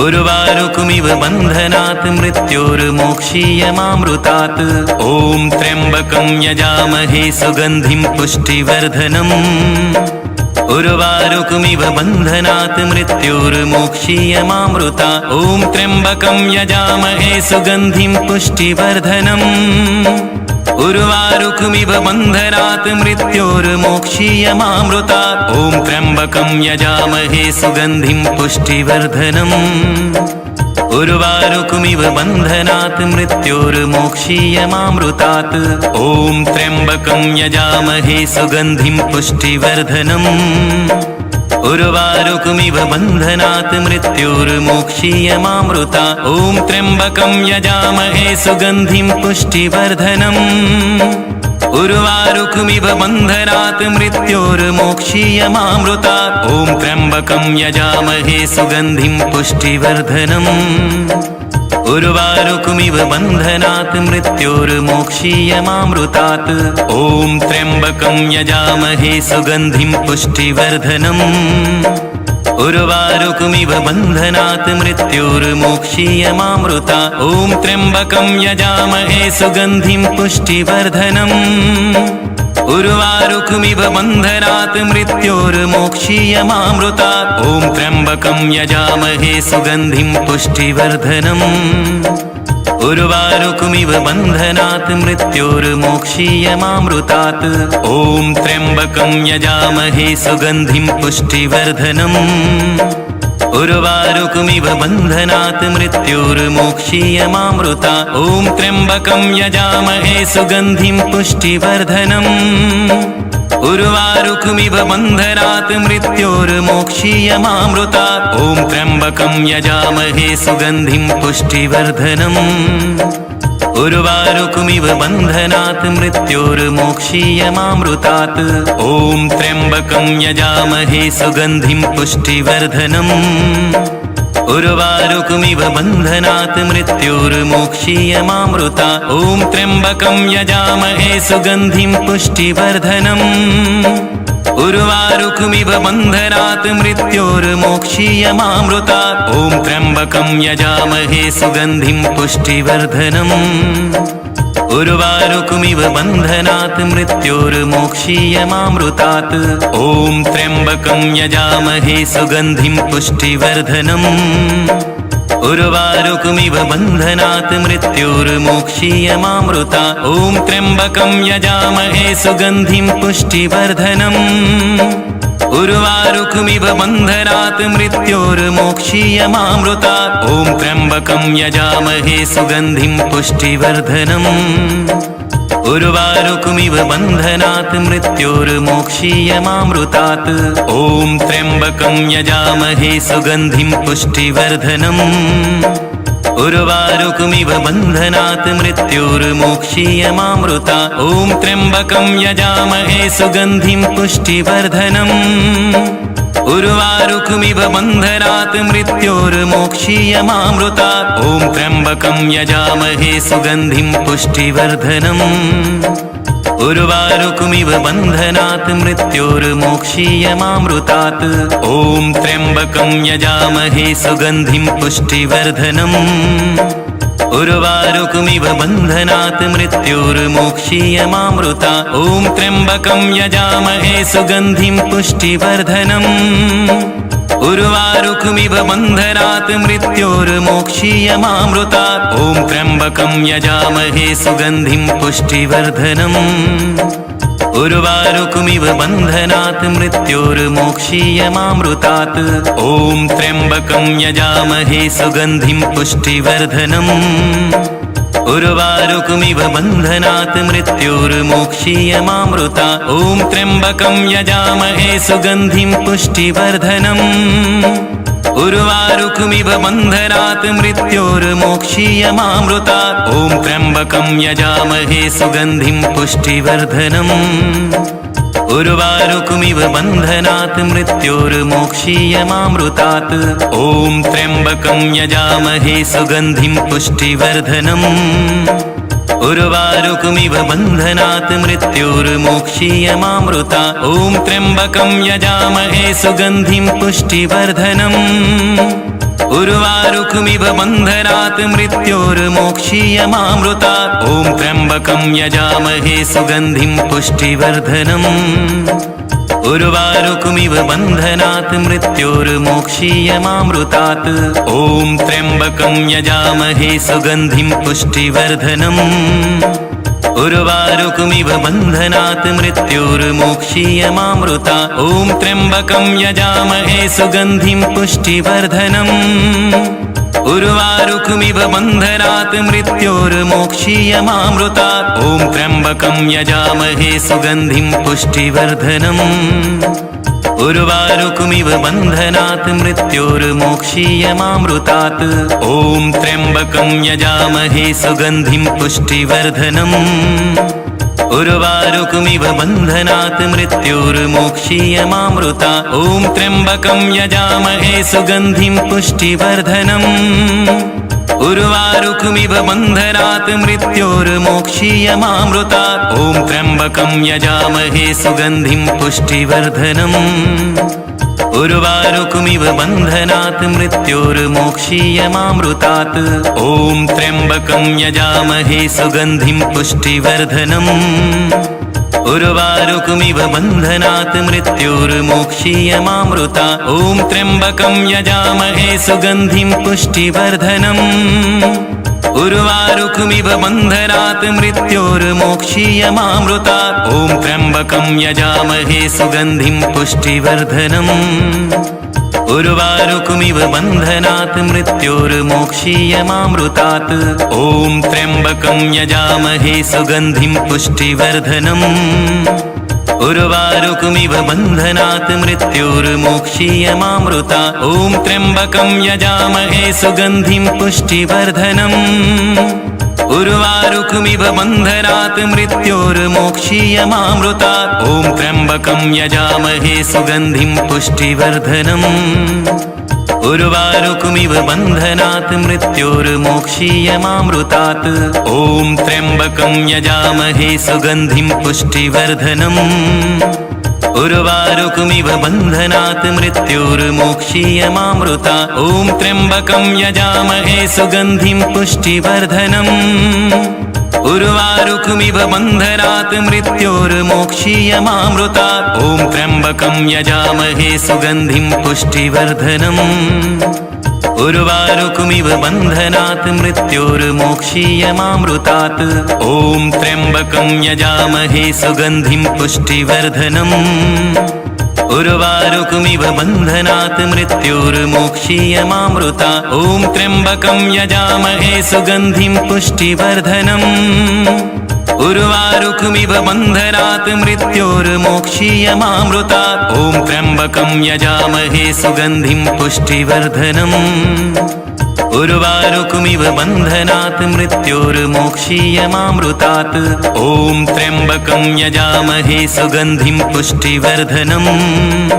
उर्वारुकमिव बन्धनात् मृत्योर्मोक्षीयमामृतात्। ॐ त्र्यम्बकं यजामहे सुगन्धिं पुष्टिवर्धनम्। उर्वारुकमिव बन्धनात् मृत्योर्मोक्षीयमामृतात्। ॐ त्र्यम्बकं यजामहे सुगन्धिं पुष्टिवर्धनम्। उर्वारुकमिव बन्धनात् मृत्योर्मोक्षीयमामृतात्। ॐ त्र्यम्बकं यजामहे सुगन्धिं पुष्टिवर्धनम्। उर्वारुकमिव बन्धनात् मृत्योर्मोक्षीयमामृतात्। ॐ त्र्यम्बकं यजामहे सुगन्धिं पुष्टिवर्धनम्। उर्वारुकमिव बन्धनात् मृत्योर्मोक्षीयमामृता ॐ त्र्यम्बकं यजामहे सुगन्धिं पुष्टिवर्धनम् उर्वारुकमिव बन्धनात् मृत्योर्मोक्षीयमामृता ॐ त्र्यम्बकं यजामहे सुगन्धिं पुष्टिवर्धनम् उर्वारुकमिव बन्धनात् मृत्योर्मोक्षीयमामृतात् ॐ त्र्यम्बकं यजामहे सुगन्धिं पुष्टिवर्धनम् उर्वारुकमिव बन्धनात् मृत्योर्मोक्षीयमामृता ॐ त्र्यम्बकं यजामहे सुगन्धिं पुष्टिवर्धनम् उर्वारुकमिव बन्धनात् मृत्योर्मोक्षीयमामृता ॐ त्र्यम्बकं यजामहे सुगन्धिं पुष्टिवर्धनम् उर्वारुकमिव बन्धनात् मृत्योर्मोक्षीयमामृतात् ॐ त्र्यम्बकं यजामहे सुगन्धिं पुष्टिवर्धनम् उर्वारुकमिव बन्धनात् मृत्योर्मोक्षीयमामृता ॐ त्र्यम्बकं यजामहे सुगन्धिं पुष्टिवर्धनम् उर्वारुकमिव बन्धनात् मृत्योर्मोक्षीयमामृता ॐ त्र्यम्बकं यजामहे सुगन्धिं पुष्टिवर्धनम् उर्वारुकमिव बन्धनात् मृत्योर्मोक्षीयमामृतात् ॐ त्र्यम्बकं यजामहे सुगन्धिं पुष्टिवर्धनम् उर्वारुकमिव बन्धनात् मृत्योर्मोक्षीयमामृता ॐ त्र्यम्बकं यजामहे सुगन्धिं पुष्टिवर्धनम् उर्वारुकमिव बन्धनात् मृत्योर्मोक्षीयमामृता ॐ त्र्यम्बकं यजामहे सुगन्धिं पुष्टिवर्धनम् उर्वारुकमिव बन्धनात् मृत्योर्मोक्षीयमामृतात् ॐ त्र्यम्बकं यजामहे सुगन्धिं पुष्टिवर्धनम् उर्वारुकमिव बन्धनात् मृत्योर्मोक्षीयमामृता ॐ त्र्यम्बकं यजामहे सुगन्धिं पुष्टिवर्धनम् उर्वारुकमिव बन्धनात् मृत्योर्मोक्षीयमामृता ॐ त्र्यम्बकं यजामहे सुगन्धिं पुष्टिवर्धनम् उर्वारुकमिव बन्धनात् मृत्योर्मोक्षीयमामृतात् ॐ त्र्यम्बकं यजामहे सुगन्धिं पुष्टिवर्धनम् उर्वारुकमिव बन्धनात् मृत्योर्मोक्षीयमामृता ॐ त्र्यम्बकं यजामहे सुगन्धिं पुष्टिवर्धनम् उर्वारुकमिव बन्धनात् मृत्योर्मोक्षीयमामृता ॐ त्र्यम्बकं यजामहे सुगन्धिं पुष्टिवर्धनम् उर्वारुकमिव बन्धनात् मृत्योर्मोक्षीयमामृतात् ॐ त्र्यम्बकं यजामहे सुगन्धिं पुष्टिवर्धनम् उर्वारुकमिव बन्धनात् मृत्योर्मोक्षीयमामृता ॐ त्र्यम्बकं यजामहे सुगन्धिं पुष्टिवर्धनम् उर्वारुकमिव बन्धनात् मृत्योर्मोक्षीयमामृता ॐ त्र्यम्बकं यजामहे सुगन्धिं पुष्टिवर्धनम् उर्वारुकमिव बन्धनात् मृत्योर्मोक्षीयमामृतात् ॐ त्र्यम्बकं यजामहे सुगन्धिं पुष्टिवर्धनम् उर्वारुकमिव बन्धनात् मृत्योर्मोक्षीयमामृता ॐ त्र्यम्बकं यजामहे सुगन्धिं पुष्टिवर्धनम् उर्वारुकमिव बन्धनात् मृत्योर्मोक्षीयमामृता ॐ त्र्यम्बकं यजामहे सुगन्धिं पुष्टिवर्धनम् उर्वारुकमिव बन्धनात् मृत्योर्मोक्षीयमामृतात् ॐ त्र्यम्बकं यजामहे सुगन्धिं पुष्टिवर्धनम् उर्वारुकमिव बन्धनात् मृत्योर्मोक्षीयमामृता ॐ त्र्यम्बकं यजामहे सुगन्धिं पुष्टिवर्धनम् उर्वारुकमिव बन्धनात् मृत्योर्मोक्षीयमामृता ॐ त्र्यम्बकं यजामहे सुगन्धिं पुष्टिवर्धनम् उर्वारुकमिव बन्धनात् मृत्योर्मोक्षीयमामृतात् ॐ त्र्यम्बकं यजामहे सुगन्धिं पुष्टिवर्धनम् उर्वारुकमिव बन्धनात् मृत्योर्मोक्षीयमामृता ॐ त्र्यम्बकं यजामहे सुगन्धिं पुष्टिवर्धनम् उर्वारुकमिव बन्धनात् मृत्योर्मोक्षीयमामृता ॐ त्र्यम्बकं यजामहे सुगन्धिं पुष्टिवर्धनम् उर्वारुकमिव बन्धनात् मृत्योर्मोक्षीयमामृतात्। ॐ त्र्यम्बकं यजामहे सुगन्धिं पुष्टिवर्धनम्। उर्वारुकमिव बन्धनात् मृत्योर्मोक्षीयमामृतात्। ॐ त्र्यम्बकं यजामहे सुगन्धिं पुष्टिवर्धनम्। उर्वारुकमिव बन्धनात् मृत्योर्मोक्षीयमामृतात्। ॐ त्र्यम्बकं यजामहे सुगन्धिं पुष्टिवर्धनम्। उर्वारुकमिव बन्धनात् मृत्योर्मोक्षीयमामृतात्। ॐ त्र्यम्बकं यजामहे सुगन्धिं पुष्टिवर्धनम्। उर्वारुकमिव बन्धनात् मृत्योर्मोक्षीयमामृतात्। ॐ त्र्यम्बकं यजामहे सुगन्धिं पुष्टिवर्धनम्। उर्वारुकमिव बन्धनात् मृत्योर्मोक्षीयमामृतात्। ॐ त्र्यम्बकं यजामहे सुगन्धिं पुष्टिवर्धनम्। उर्वारुकमिव बन्धनात् मृत्योर्मोक्षीयमामृतात्। ॐ त्र्यम्बकं यजामहे सुगन्धिं पुष्टिवर्धनम्। उर्वारुकमिव बन्धनात् मृत्योर्मोक्षीयमामृतात्। ॐ त्र्यम्बकं यजामहे सुगन्धिं पुष्टिवर्धनम्। उर्वारुकमिव बन्धनात् मृत्योर्मोक्षीयमामृतात्। ॐ त्र्यम्बकं यजामहे सुगन्धिं पुष्टिवर्धनम्। उर्वारुकमिव बन्धनात् मृत्योर्मोक्षीयमामृतात्। ॐ त्र्यम्बकं यजामहे सुगन्धिं पुष्टिवर्धनम्। उर्वारुकमिव बन्धनात् मृत्योर्मोक्षीयमामृतात्। ॐ त्र्यम्बकं यजामहे सुगन्धिं पुष्टिवर्धनम्। उर्वारुकमिव बन्धनात् मृत्योर्मोक्षीयमामृतात्। ॐ त्र्यम्बकं यजामहे सुगन्धिं पुष्टिवर्धनम्। उर्वारुकमिव बन्धनात् मृत्योर्मोक्षीयमामृतात्। ॐ त्र्यम्बकं यजामहे सुगन्धिं पुष्टिवर्धनम्। उर्वारुकमिव बन्धनात् मृत्योर्मोक्षीयमामृतात्। ॐ त्र्यम्बकं यजामहे सुगन्धिं पुष्टिवर्धनम्। उर्वारुकमिव बन्धनात् मृत्योर्मोक्षीयमामृतात्। ॐ त्र्यम्बकं यजामहे सुगन्धिं पुष्टिवर्धनम्। उर्वारुकमिव बन्धनात् मृत्योर्मोक्षीयमामृतात्। ॐ त्र्यम्बकं यजामहे सुगन्धिं पुष्टिवर्धनम्।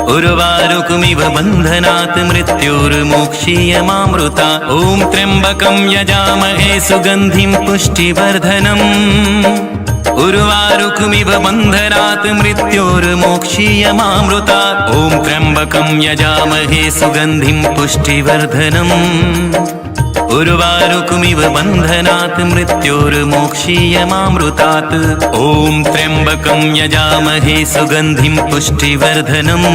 उर्वारुकमिव बन्धनात् मृत्योर्मोक्षीयमामृतात्। ॐ त्र्यम्बकं यजामहे सुगन्धिं पुष्टिवर्धनम्। उर्वारुकमिव बन्धनात् मृत्योर्मोक्षीयमामृतात्। ॐ त्र्यम्बकं यजामहे सुगन्धिं पुष्टिवर्धनम्। उर्वारुकमिव बन्धनात् मृत्योर्मोक्षीयमामृतात्। ॐ त्र्यम्बकं यजामहे सुगन्धिं पुष्टिवर्धनम्।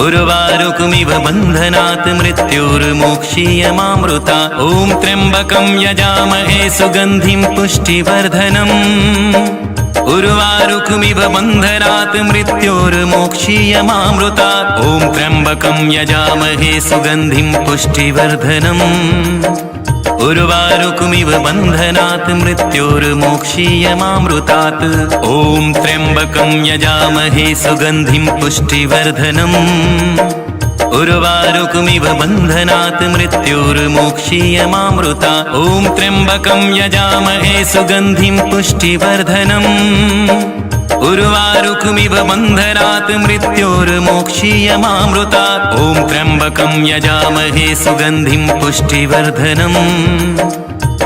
उर्वारुकमिव बन्धनात् मृत्योर्मोक्षीयमामृतात्। ॐ त्र्यम्बकं यजामहे सुगन्धिं पुष्टिवर्धनम्। उर्वारुकमिव बन्धनात् मृत्योर्मोक्षीयमामृतात्। ॐ त्र्यम्बकं यजामहे सुगन्धिं पुष्टिवर्धनम्। उर्वारुकमिव बन्धनात् मृत्योर्मोक्षीयमामृतात्। ॐ त्र्यम्बकं यजामहे सुगन्धिं पुष्टिवर्धनम्। उर्वारुकमिव बन्धनात् मृत्योर्मोक्षीयमामृतात्। ॐ त्र्यम्बकं यजामहे सुगन्धिं पुष्टिवर्धनम्। उर्वारुकमिव बन्धनात् मृत्योर्मोक्षीयमामृतात्। ॐ त्र्यम्बकं यजामहे सुगन्धिं पुष्टिवर्धनम्।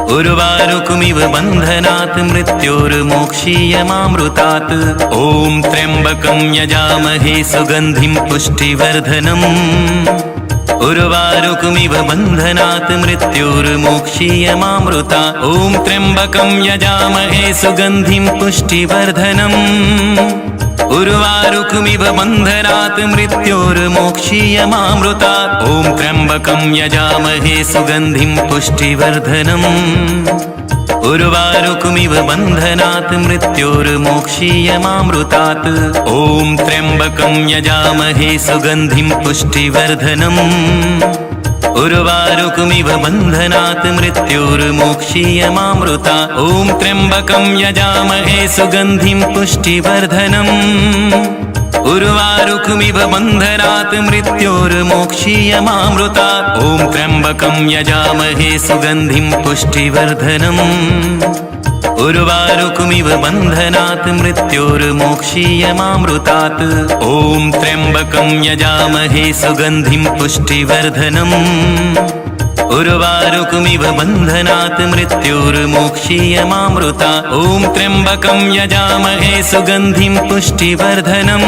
उर्वारुकमिव बन्धनात् मृत्योर्मोक्षीयमामृतात्। ॐ त्र्यम्बकं यजामहे सुगन्धिं पुष्टिवर्धनम्। उर्वारुकमिव बन्धनात् मृत्योर्मोक्षीयमामृतात्। ॐ त्र्यम्बकं यजामहे सुगन्धिं पुष्टिवर्धनम्। उर्वारुकमिव बन्धनात् मृत्योर्मोक्षीयमामृतात्। ॐ त्र्यम्बकं यजामहे सुगन्धिं पुष्टिवर्धनम्। उर्वारुकमिव बन्धनात् मृत्योर्मोक्षीयमामृतात्। ॐ त्र्यम्बकं यजामहे सुगन्धिं पुष्टिवर्धनम्। उर्वारुकमिव बन्धनात् मृत्योर्मोक्षीयमामृतात्। ॐ त्र्यम्बकं यजामहे सुगन्धिं पुष्टिवर्धनम्। उर्वारुकमिव बन्धनात् मृत्योर्मोक्षीयमामृतात्। ॐ त्र्यम्बकं यजामहे सुगन्धिं पुष्टिवर्धनम्। उर्वारुकमिव बन्धनात् मृत्योर्मोक्षीयमामृतात्। ॐ त्र्यम्बकं यजामहे सुगन्धिं पुष्टिवर्धनम्। उर्वारुकमिव बन्धनात् मृत्योर्मोक्षीयमामृतात्। ॐ त्र्यम्बकं यजामहे सुगन्धिं पुष्टिवर्धनम्।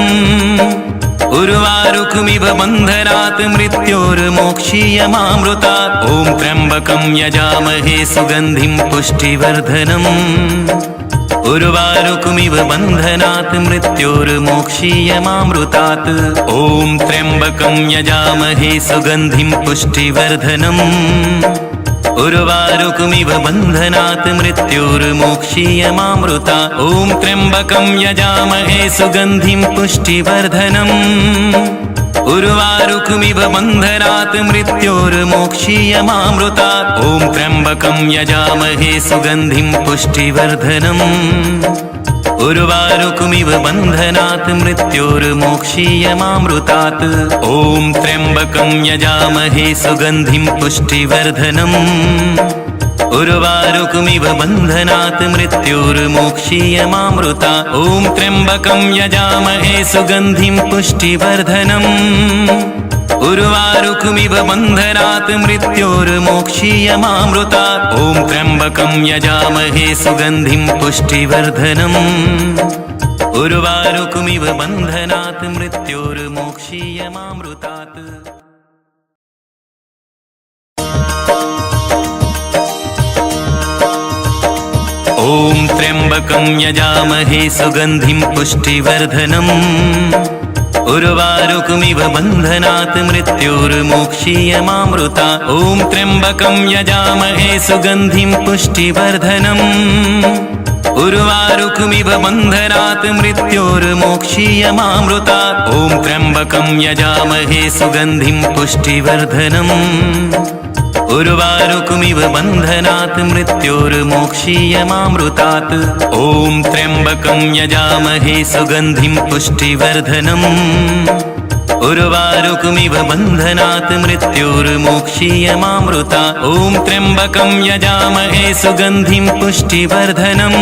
उर्वारुकमिव बन्धनात् मृत्योर्मोक्षीयमामृतात्। ॐ त्र्यम्बकं यजामहे सुगन्धिं पुष्टिवर्धनम्। उर्वारुकमिव बन्धनात् मृत्योर्मोक्षीयमामृतात्। ॐ त्र्यम्बकं यजामहे सुगन्धिं पुष्टिवर्धनम्। उर्वारुकमिव बन्धनात् मृत्योर्मोक्षीयमामृतात्। ॐ त्र्यम्बकं यजामहे सुगन्धिं पुष्टिवर्धनम्। उर्वारुकमिव बन्धनात् मृत्योर्मोक्षीयमामृतात्। ॐ त्र्यम्बकं यजामहे सुगन्धिं पुष्टिवर्धनम्। उर्वारुकमिव बन्धनात् मृत्योर्मोक्षीयमामृतात्। ॐ त्र्यम्बकं यजामहे सुगन्धिं पुष्टिवर्धनम्। उर्वारुकमिव बन्धनात् मृत्योर्मोक्षीयमामृतात्। ॐ त्र्यम्बकं यजामहे सुगन्धिं पुष्टिवर्धनम्। उर्वारुकमिव बन्धनात् मृत्योर्मोक्षीयमामृतात्। ॐ त्र्यम्बकं यजामहे सुगन्धिं पुष्टिवर्धनम्। उर्वारुकमिव बन्धनात् मृत्योर्मोक्षीयमामृतात्। ॐ त्र्यम्बकं यजामहे सुगन्धिं पुष्टिवर्धनम्। उर्वारुकमिव बन्धनात् मृत्योर्मोक्षीयमामृतात्। ॐ त्र्यम्बकं यजामहे सुगन्धिं पुष्टिवर्धनम्। उर्वारुकमिव बन्धनात् मृत्योर्मोक्षीयमामृतात्। ॐ त्र्यम्बकं यजामहे सुगन्धिं पुष्टिवर्धनम्। उर्वारुकमिव बन्धनात् मृत्योर्मोक्षीयमामृतात्। ॐ त्र्यम्बकं यजामहे सुगन्धिं पुष्टिवर्धनम्। उर्वारुकमिव बन्धनात् मृत्योर्मोक्षीयमामृतात्। ॐ त्र्यम्बकं यजामहे सुगन्धिं पुष्टिवर्धनम्।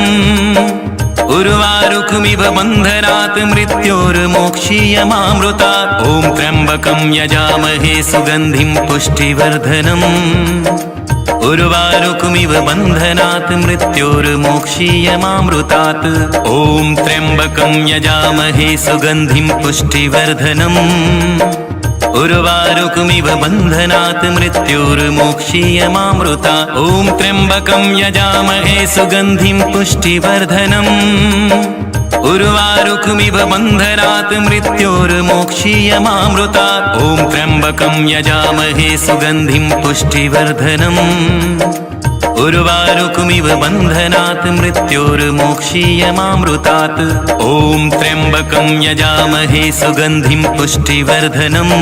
उर्वारुकमिव बन्धनात् मृत्योर्मोक्षीयमामृतात्। ॐ त्र्यम्बकं यजामहे सुगन्धिं पुष्टिवर्धनम्। उर्वारुकमिव बन्धनात् मृत्योर्मोक्षीयमामृतात्। ॐ त्र्यम्बकं यजामहे सुगन्धिं पुष्टिवर्धनम्। उर्वारुकमिव बन्धनात् मृत्योर्मोक्षीयमामृतात्। ॐ त्र्यम्बकं यजामहे सुगन्धिं पुष्टिवर्धनम्। उर्वारुकमिव बन्धनात् मृत्योर्मोक्षीयमामृतात्। ॐ त्र्यम्बकं यजामहे सुगन्धिं पुष्टिवर्धनम्। उर्वारुकमिव बन्धनात् मृत्योर्मोक्षीयमामृतात्। ॐ त्र्यम्बकं यजामहे सुगन्धिं पुष्टिवर्धनम्।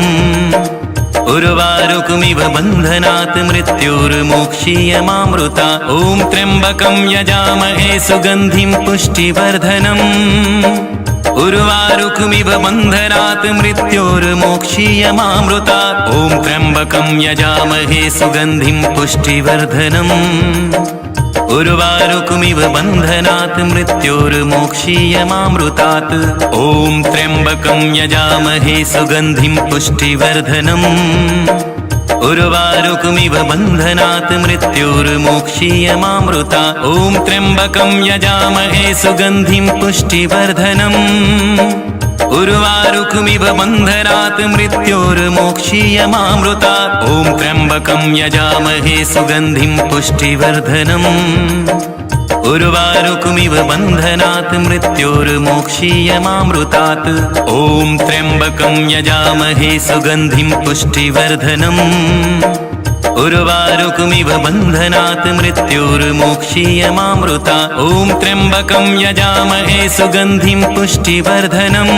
उर्वारुकमिव बन्धनात् मृत्योर्मोक्षीयमामृतात्। ॐ त्र्यम्बकं यजामहे सुगन्धिं पुष्टिवर्धनम्। उर्वारुकमिव बन्धनात् मृत्योर्मोक्षीयमामृतात्। ॐ त्र्यम्बकं यजामहे सुगन्धिं पुष्टिवर्धनम्। उर्वारुकमिव बन्धनात् मृत्योर्मोक्षीयमामृतात्। ॐ त्र्यम्बकं यजामहे सुगन्धिं पुष्टिवर्धनम्। उर्वारुकमिव बन्धनात् मृत्योर्मोक्षीयमामृतात्। ॐ त्र्यम्बकं यजामहे सुगन्धिं पुष्टिवर्धनम्। उर्वारुकमिव बन्धनात् मृत्योर्मोक्षीयमामृतात्। ॐ त्र्यम्बकं यजामहे सुगन्धिं पुष्टिवर्धनम्। उर्वारुकमिव बन्धनात् मृत्योर्मोक्षीयमामृतात्। ॐ त्र्यम्बकं यजामहे सुगन्धिं पुष्टिवर्धनम्। उर्वारुकमिव बन्धनात् मृत्योर्मोक्षीयमामृतात्। ॐ त्र्यम्बकं यजामहे सुगन्धिं पुष्टिवर्धनम्।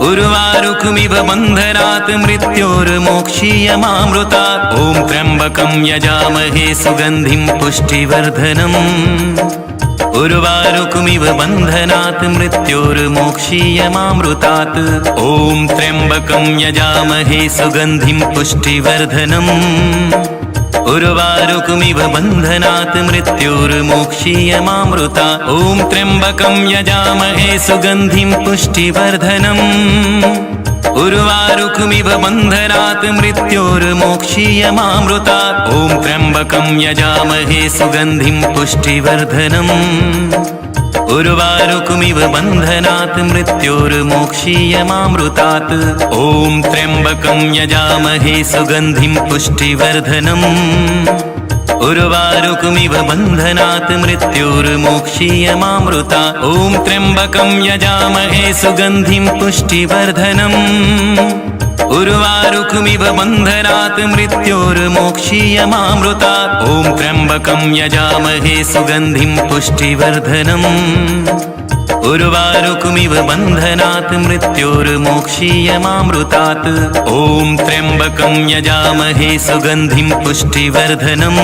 उर्वारुकमिव बन्धनात् मृत्योर्मोक्षीयमामृतात्। ॐ त्र्यम्बकं यजामहे सुगन्धिं पुष्टिवर्धनम्। उर्वारुकमिव बन्धनात् मृत्योर्मोक्षीयमामृतात्। ॐ त्र्यम्बकं यजामहे सुगन्धिं पुष्टिवर्धनम्। उर्वारुकमिव बन्धनात् मृत्योर्मोक्षीयमामृतात्। ॐ त्र्यम्बकं यजामहे सुगन्धिं पुष्टिवर्धनम्। उर्वारुकमिव बन्धनात् मृत्योर्मोक्षीयमामृतात्। ॐ त्र्यम्बकं यजामहे सुगन्धिं पुष्टिवर्धनम्। उर्वारुकमिव बन्धनात् मृत्योर्मोक्षीयमामृतात्। ॐ त्र्यम्बकं यजामहे सुगन्धिं पुष्टिवर्धनम्। उर्वारुकमिव बन्धनात् मृत्योर्मोक्षीयमामृतात्। ॐ त्र्यम्बकं यजामहे सुगन्धिं पुष्टिवर्धनम्। उर्वारुकमिव बन्धनात् मृत्योर्मोक्षीयमामृतात्। ॐ त्र्यम्बकं यजामहे सुगन्धिं पुष्टिवर्धनम्। उर्वारुकमिव बन्धनात् मृत्योर्मोक्षीयमामृतात्। ॐ त्र्यम्बकं यजामहे सुगन्धिं पुष्टिवर्धनम्।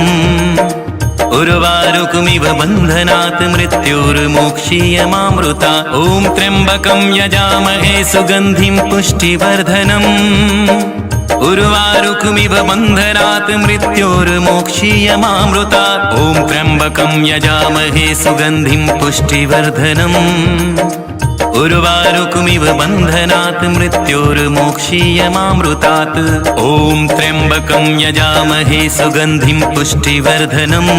उर्वारुकमिव बन्धनात् मृत्योर्मोक्षीयमामृतात्। ॐ त्र्यम्बकं यजामहे सुगन्धिं पुष्टिवर्धनम्। उर्वारुकमिव बन्धनात् मृत्योर्मोक्षीयमामृतात्। ॐ त्र्यम्बकं यजामहे सुगन्धिं पुष्टिवर्धनम्। उर्वारुकमिव बन्धनात् मृत्योर्मोक्षीयमामृतात्। ॐ त्र्यम्बकं यजामहे सुगन्धिं पुष्टिवर्धनम्।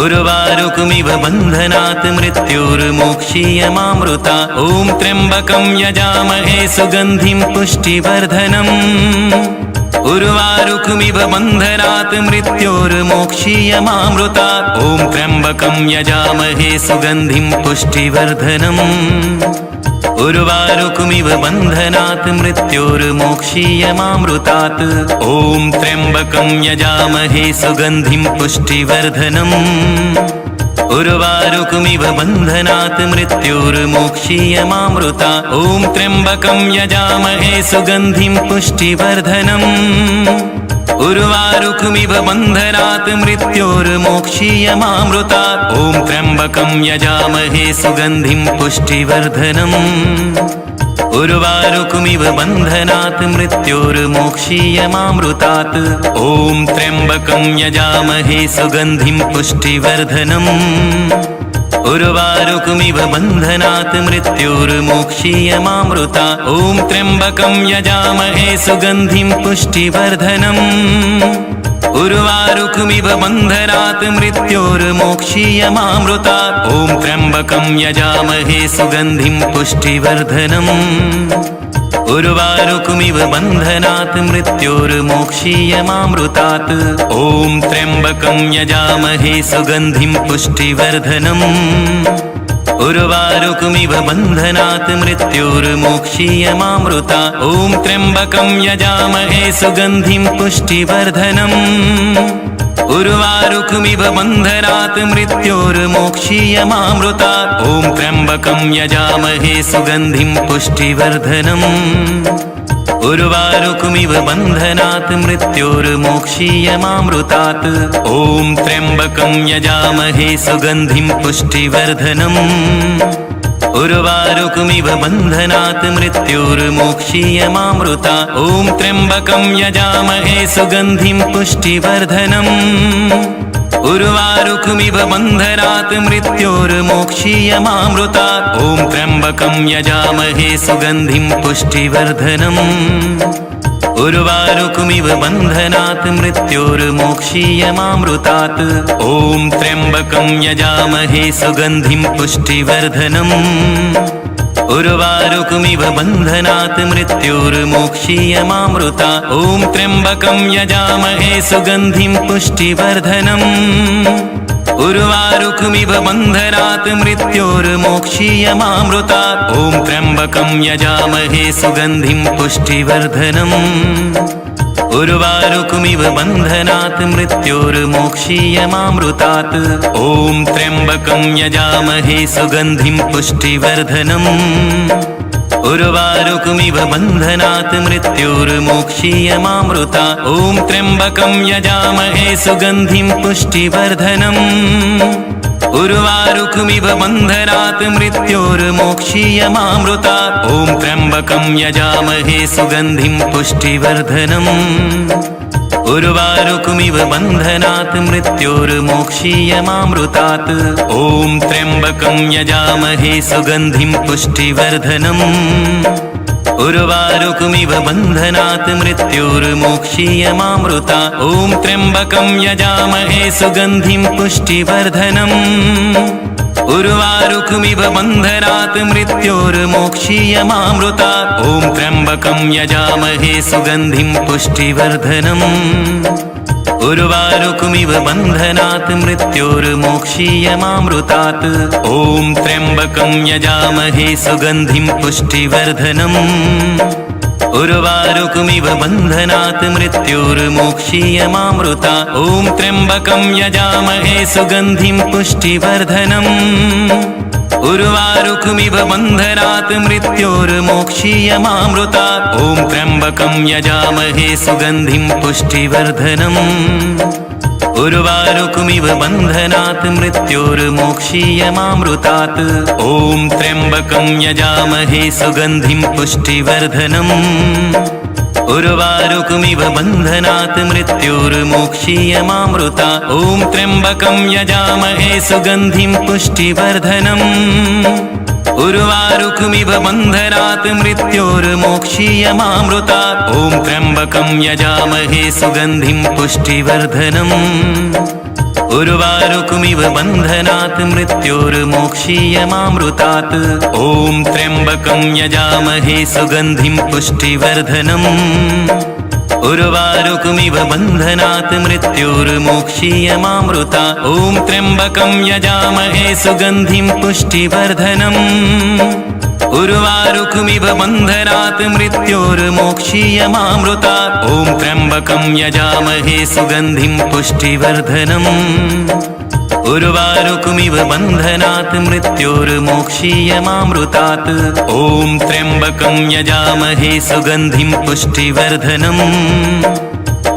उर्वारुकमिव बन्धनात् मृत्योर्मोक्षीयमामृतात्। ॐ त्र्यम्बकं यजामहे सुगन्धिं पुष्टिवर्धनम्। उर्वारुकमिव बन्धनात् मृत्योर्मोक्षीयमामृतात्। ॐ त्र्यम्बकं यजामहे सुगन्धिं पुष्टिवर्धनम्। उर्वारुकमिव बन्धनात् मृत्योर्मोक्षीयमामृतात्। ॐ त्र्यम्बकं यजामहे सुगन्धिं पुष्टिवर्धनम्। उर्वारुकमिव बन्धनात् मृत्योर्मोक्षीयमामृतात्। ॐ त्र्यम्बकं यजामहे सुगन्धिं पुष्टिवर्धनम्। उर्वारुकमिव बन्धनात् मृत्योर्मोक्षीयमामृतात्। ॐ त्र्यम्बकं यजामहे सुगन्धिं पुष्टिवर्धनम्। उर्वारुकमिव बन्धनात् मृत्योर्मोक्षीयमामृतात्। ॐ त्र्यम्बकं यजामहे सुगन्धिं पुष्टिवर्धनम्। उर्वारुकमिव बन्धनात् मृत्योर्मोक्षीयमामृतात्। ॐ त्र्यम्बकं यजामहे सुगन्धिं पुष्टिवर्धनम्। उर्वारुकमिव बन्धनात् मृत्योर्मोक्षीयमामृतात्। ॐ त्र्यम्बकं यजामहे सुगन्धिं पुष्टिवर्धनम्। उर्वारुकमिव बन्धनात् मृत्योर्मोक्षीयमामृतात्। ॐ त्र्यम्बकं यजामहे सुगन्धिं पुष्टिवर्धनम्। उर्वारुकमिव बन्धनात् मृत्योर्मोक्षीयमामृतात्। ॐ त्र्यम्बकं यजामहे सुगन्धिं पुष्टिवर्धनम्। उर्वारुकमिव बन्धनात् मृत्योर्मोक्षीयमामृतात्। ॐ त्र्यम्बकं यजामहे सुगन्धिं पुष्टिवर्धनम्। उर्वारुकमिव बन्धनात् मृत्योर्मोक्षीयमामृतात्। ॐ त्र्यम्बकं यजामहे सुगन्धिं पुष्टिवर्धनम्। उर्वारुकमिव बन्धनात् मृत्योर्मोक्षीयमामृतात्। ॐ त्र्यम्बकं यजामहे सुगन्धिं पुष्टिवर्धनम्। उर्वारुकमिव बन्धनात् मृत्योर्मोक्षीयमामृतात्। ॐ त्र्यम्बकं यजामहे सुगन्धिं पुष्टिवर्धनम्। उर्वारुकमिव बन्धनात् मृत्योर्मोक्षीयमामृतात्। ॐ त्र्यम्बकं यजामहे सुगन्धिं पुष्टिवर्धनम्। उर्वारुकमिव बन्धनात् मृत्योर्मोक्षीयमामृतात्। ॐ त्र्यम्बकं यजामहे सुगन्धिं पुष्टिवर्धनम्। उर्वारुकमिव बन्धनात् मृत्योर्मोक्षीयमामृतात्। ॐ त्र्यम्बकं यजामहे सुगन्धिं पुष्टिवर्धनम्। उर्वारुकमिव बन्धनात् मृत्योर्मोक्षीयमामृतात्। ॐ त्र्यम्बकं यजामहे सुगन्धिं पुष्टिवर्धनम्। उर्वारुकमिव बन्धनात् मृत्योर्मोक्षीयमामृता ॐ त्र्यम्बकं यजामहे सुगन्धिं पुष्टिवर्धनम् उर्वारुकमिव बन्धनात् मृत्योर्मोक्षीयमामृता ॐ त्र्यम्बकं यजामहे सुगन्धिं पुष्टिवर्धनम् उर्वारुकमिव बन्धनात् मृत्योर्मोक्षीयमामृतात् ॐ त्र्यम्बकं यजामहे सुगन्धिं पुष्टिवर्धनम् उर्वारुकमिव बन्धनात् मृत्योर्मोक्षीयमामृता ॐ त्र्यम्बकं यजामहे सुगन्धिं पुष्टिवर्धनम् उर्वारुकमिव बन्धनात् मृत्योर्मोक्षीयमामृता ॐ त्र्यम्बकं यजामहे सुगन्धिं पुष्टिवर्धनम् उर्वारुकमिव बन्धनात् मृत्योर्मोक्षीयमामृतात् ॐ त्र्यम्बकं यजामहे सुगन्धिं पुष्टिवर्धनम् उर्वारुकमिव बन्धनात् मृत्योर्मोक्षीयमामृता ॐ त्र्यम्बकं यजामहे सुगन्धिं पुष्टिवर्धनम् उर्वारुकमिव बन्धनात् मृत्योर्मोक्षीयमामृता ॐ त्र्यम्बकं यजामहे सुगन्धिं पुष्टिवर्धनम् उर्वारुकमिव बन्धनात् मृत्योर्मोक्षीयमामृतात् ॐ त्र्यम्बकं यजामहे सुगन्धिं पुष्टिवर्धनम् उर्वारुकमिव बन्धनात् मृत्योर्मोक्षीयमामृता ॐ त्र्यम्बकं यजामहे सुगन्धिं पुष्टिवर्धनम् उर्वारुकमिव बन्धनात् मृत्योर्मोक्षीयमामृता ॐ त्र्यम्बकं यजामहे सुगन्धिं पुष्टिवर्धनम् उर्वारुकमिव बन्धनात् मृत्योर्मोक्षीयमामृतात् ॐ त्र्यम्बकं यजामहे सुगन्धिं पुष्टिवर्धनम् उर्वारुकमिव बन्धनात् मृत्योर्मोक्षीयमामृता ॐ त्र्यम्बकं यजामहे सुगन्धिं पुष्टिवर्धनम् उर्वारुकमिव बन्धनात् मृत्योर्मोक्षीयमामृता ॐ त्र्यम्बकं यजामहे सुगन्धिं पुष्टिवर्धनम् उर्वारुकमिव बन्धनात् मृत्योर्मोक्षीयमामृतात् ॐ त्र्यम्बकं यजामहे सुगन्धिं पुष्टिवर्धनम्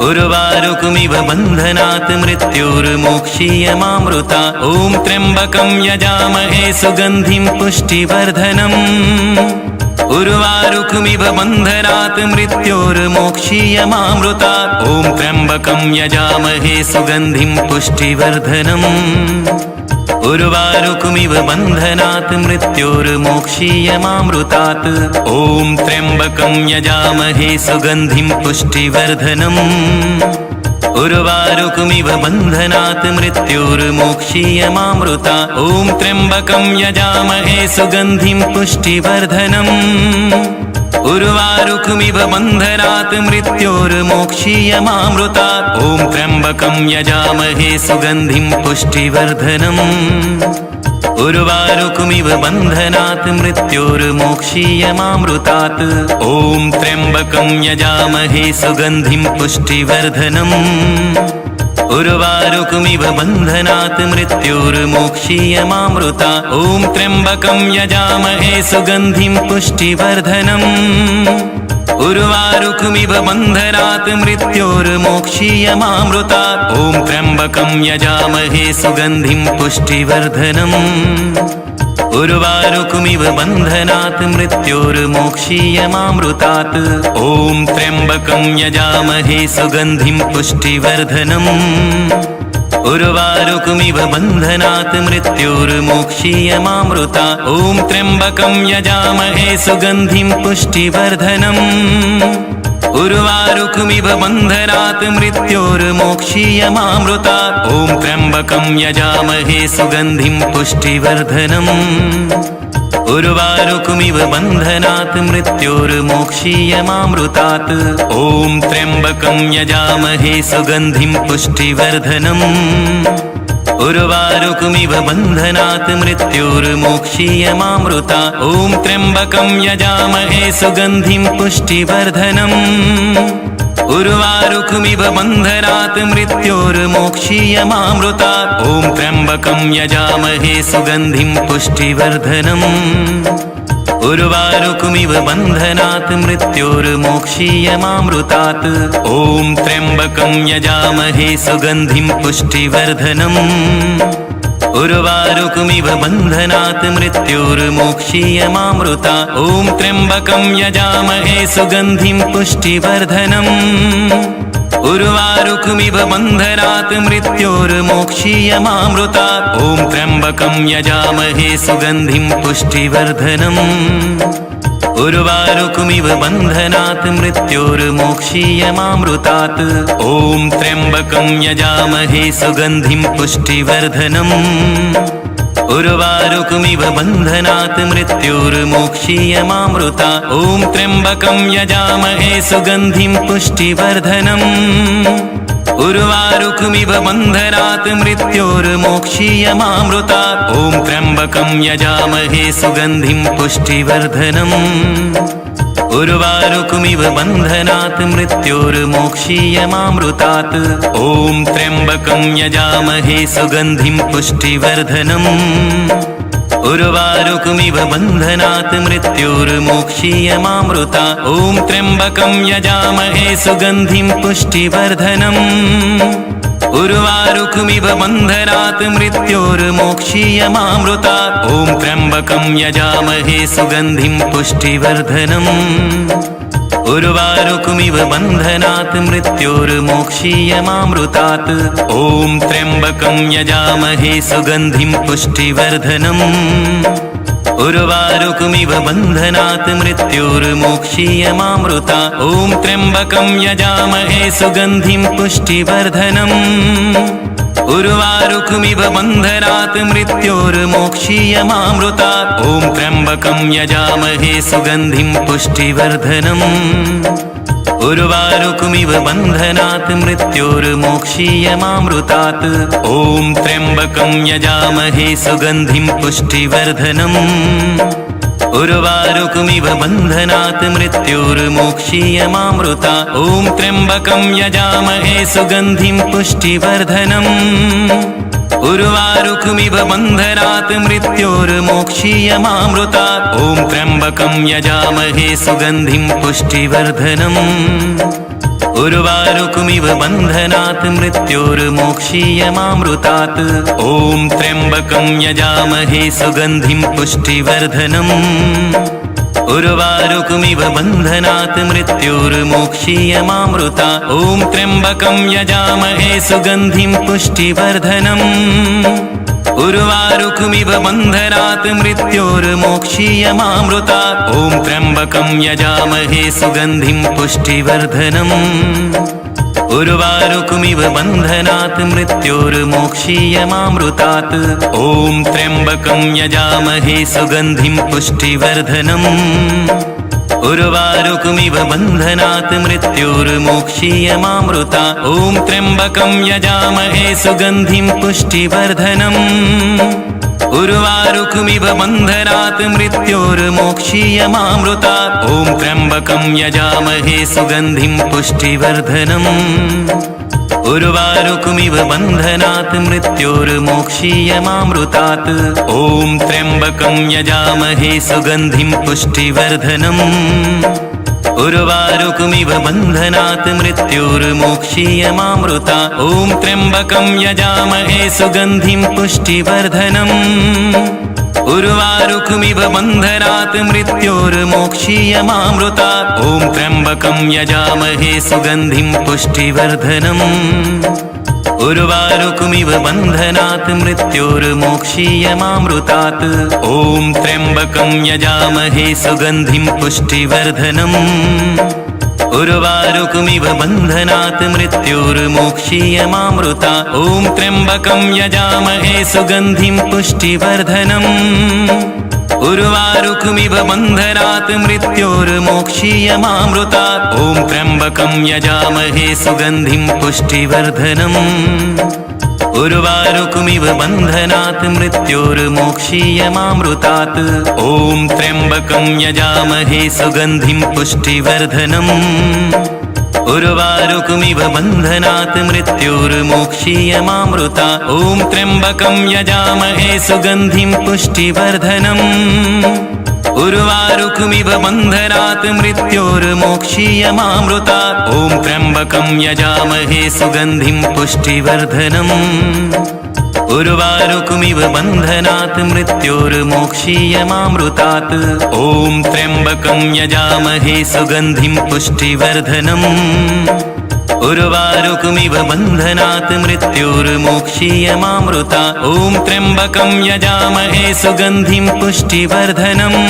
उर्वारुकमिव बन्धनात् मृत्योर्मोक्षीयमामृता ॐ त्र्यम्बकं यजामहे सुगन्धिं पुष्टिवर्धनम् उर्वारुकमिव बन्धनात् मृत्योर्मोक्षीयमामृता ॐ त्र्यम्बकं यजामहे सुगन्धिं पुष्टिवर्धनम् उर्वारुकमिव बन्धनात् मृत्योर्मोक्षीयमामृतात् ॐ त्र्यम्बकं यजामहे सुगन्धिं पुष्टिवर्धनम् उर्वारुकमिव बन्धनात् मृत्योर्मोक्षीयमामृता ॐ त्र्यम्बकं यजामहे सुगन्धिं पुष्टिवर्धनम् उर्वारुकमिव बन्धनात् मृत्योर्मोक्षीयमामृता ॐ त्र्यम्बकं यजामहे सुगन्धिं पुष्टिवर्धनम् उर्वारुकमिव बन्धनात् मृत्योर्मोक्षीयमामृतात् ॐ त्र्यम्बकं यजामहे सुगन्धिं पुष्टिवर्धनम् उर्वारुकमिव बन्धनात् मृत्योर्मोक्षीयमामृता ॐ त्र्यम्बकं यजामहे सुगन्धिं पुष्टिवर्धनम् उर्वारुकमिव बन्धनात् मृत्योर्मोक्षीयमामृता ॐ त्र्यम्बकं यजामहे सुगन्धिं पुष्टिवर्धनम् उर्वारुकमिव बन्धनात् मृत्योर्मोक्षीयमामृतात् ॐ त्र्यम्बकं यजामहे सुगन्धिं पुष्टिवर्धनम् उर्वारुकमिव बन्धनात् मृत्योर्मोक्षीयमामृता ॐ त्र्यम्बकं यजामहे सुगन्धिं पुष्टिवर्धनम् उर्वारुकमिव बन्धनात् मृत्योर्मोक्षीयमामृता ॐ त्र्यम्बकं यजामहे सुगन्धिं पुष्टिवर्धनम् उर्वारुकमिव बन्धनात् मृत्योर्मोक्षीयमामृतात् ॐ त्र्यम्बकं यजामहे सुगन्धिं पुष्टिवर्धनम् उर्वारुकमिव बन्धनात् मृत्योर्मोक्षीयमामृता ॐ त्र्यम्बकं यजामहे सुगन्धिं पुष्टिवर्धनम् उर्वारुकमिव बन्धनात् मृत्योर्मोक्षीयमामृता ॐ त्र्यम्बकं यजामहे सुगन्धिं पुष्टिवर्धनम् उर्वारुकमिव बन्धनात् मृत्योर्मोक्षीयमामृतात्। ॐ त्र्यम्बकं यजामहे सुगन्धिं पुष्टिवर्धनम्। उर्वारुकमिव बन्धनात् मृत्योर्मोक्षीयमामृतात्। ॐ त्र्यम्बकं यजामहे सुगन्धिं पुष्टिवर्धनम्। उर्वारुकमिव बन्धनात् मृत्योर्मोक्षीयमामृतात्। ॐ त्र्यम्बकं यजामहे सुगन्धिं पुष्टिवर्धनम्। उर्वारुकमिव बन्धनात् मृत्योर्मोक्षीयमामृतात्। ॐ त्र्यम्बकं यजामहे सुगन्धिं पुष्टिवर्धनम्। उर्वारुकमिव बन्धनात् मृत्योर्मोक्षीयमामृतात्। ॐ त्र्यम्बकं यजामहे सुगन्धिं पुष्टिवर्धनम्। उर्वारुकमिव बन्धनात् मृत्योर्मोक्षीयमामृतात्। ॐ त्र्यम्बकं यजामहे सुगन्धिं पुष्टिवर्धनम्। उर्वारुकमिव बन्धनात् मृत्योर्मोक्षीयमामृतात्। ॐ त्र्यम्बकं यजामहे सुगन्धिं पुष्टिवर्धनम्। उर्वारुकमिव बन्धनात् मृत्योर्मोक्षीयमामृतात्। ॐ त्र्यम्बकं यजामहे सुगन्धिं पुष्टिवर्धनम्। उर्वारुकमिव बन्धनात् मृत्योर्मोक्षीयमामृतात्। ॐ त्र्यम्बकं यजामहे सुगन्धिं पुष्टिवर्धनम्। उर्वारुकमिव बन्धनात् मृत्योर्मोक्षीयमामृतात्। ॐ त्र्यम्बकं यजामहे सुगन्धिं पुष्टिवर्धनम्। उर्वारुकमिव बन्धनात् मृत्योर्मोक्षीयमामृतात्। ॐ त्र्यम्बकं यजामहे सुगन्धिं पुष्टिवर्धनम्। उर्वारुकमिव बन्धनात् मृत्योर्मोक्षीयमामृतात्। ॐ त्र्यम्बकं यजामहे सुगन्धिं पुष्टिवर्धनम्। उर्वारुकमिव बन्धनात् मृत्योर्मोक्षीयमामृतात्। ॐ त्र्यम्बकं यजामहे सुगन्धिं पुष्टिवर्धनम्। उर्वारुकमिव बन्धनात् मृत्योर्मोक्षीयमामृतात्। ॐ त्र्यम्बकं यजामहे सुगन्धिं पुष्टिवर्धनम्। उर्वारुकमिव बन्धनात् मृत्योर्मोक्षीयमामृतात्। ॐ त्र्यम्बकं यजामहे सुगन्धिं पुष्टिवर्धनम्। उर्वारुकमिव बन्धनात् मृत्योर्मोक्षीयमामृतात्। ॐ त्र्यम्बकं यजामहे सुगन्धिं पुष्टिवर्धनम्। उर्वारुकमिव बन्धनात् मृत्योर्मोक्षीयमामृतात्। ॐ त्र्यम्बकं यजामहे सुगन्धिं पुष्टिवर्धनम्। उर्वारुकमिव बन्धनात् मृत्योर्मोक्षीयमामृतात्। ॐ त्र्यम्बकं यजामहे सुगन्धिं पुष्टिवर्धनम्। उर्वारुकमिव बन्धनात् मृत्योर्मोक्षीयमामृतात्। ॐ त्र्यम्बकं यजामहे सुगन्धिं पुष्टिवर्धनम्। उर्वारुकमिव बन्धनात् मृत्योर्मोक्षीयमामृतात्। ॐ त्र्यम्बकं यजामहे सुगन्धिं पुष्टिवर्धनम्। उर्वारुकमिव बन्धनात् मृत्योर्मोक्षीयमामृतात्। ॐ त्र्यम्बकं यजामहे सुगन्धिं पुष्टिवर्धनम्। उर्वारुकमिव बन्धनात् मृत्योर्मोक्षीयमामृतात्। ॐ त्र्यम्बकं यजामहे सुगन्धिं पुष्टिवर्धनम्। उर्वारुकमिव बन्धनात् मृत्योर्मोक्षीयमामृतात्। ॐ त्र्यम्बकं यजामहे सुगन्धिं पुष्टिवर्धनम्। उर्वारुकमिव बन्धनात् मृत्योर्मोक्षीयमामृतात्। ॐ त्र्यम्बकं यजामहे सुगन्धिं पुष्टिवर्धनम्। उर्वारुकमिव बन्धनात् मृत्योर्मोक्षीयमामृतात्। ॐ त्र्यम्बकं यजामहे सुगन्धिं पुष्टिवर्धनम्। उर्वारुकमिव बन्धनात् मृत्योर्मोक्षीयमामृतात्। ॐ त्र्यम्बकं यजामहे सुगन्धिं पुष्टिवर्धनम्। उर्वारुकमिव बन्धनात् मृत्योर्मोक्षीयमामृतात्। ॐ त्र्यम्बकं यजामहे सुगन्धिं पुष्टिवर्धनम्। उर्वारुकमिव बन्धनात् मृत्योर्मोक्षीयमामृतात्। ॐ त्र्यम्बकं यजामहे सुगन्धिं पुष्टिवर्धनम्। उर्वारुकमिव बन्धनात् मृत्योर्मोक्षीयमामृता ॐ त्र्यम्बकं यजामहे सुगन्धिं पुष्टिवर्धनम् उर्वारुकमिव बन्धनात् मृत्योर्मोक्षीयमामृता ॐ त्र्यम्बकं यजामहे सुगन्धिं पुष्टिवर्धनम् उर्वारुकमिव बन्धनात् मृत्योर्मोक्षीयमामृतात् ॐ त्र्यम्बकं यजामहे सुगन्धिं पुष्टिवर्धनम् उर्वारुकमिव बन्धनात् मृत्योर्मोक्षीयमामृता ॐ त्र्यम्बकं यजामहे सुगन्धिं पुष्टिवर्धनम्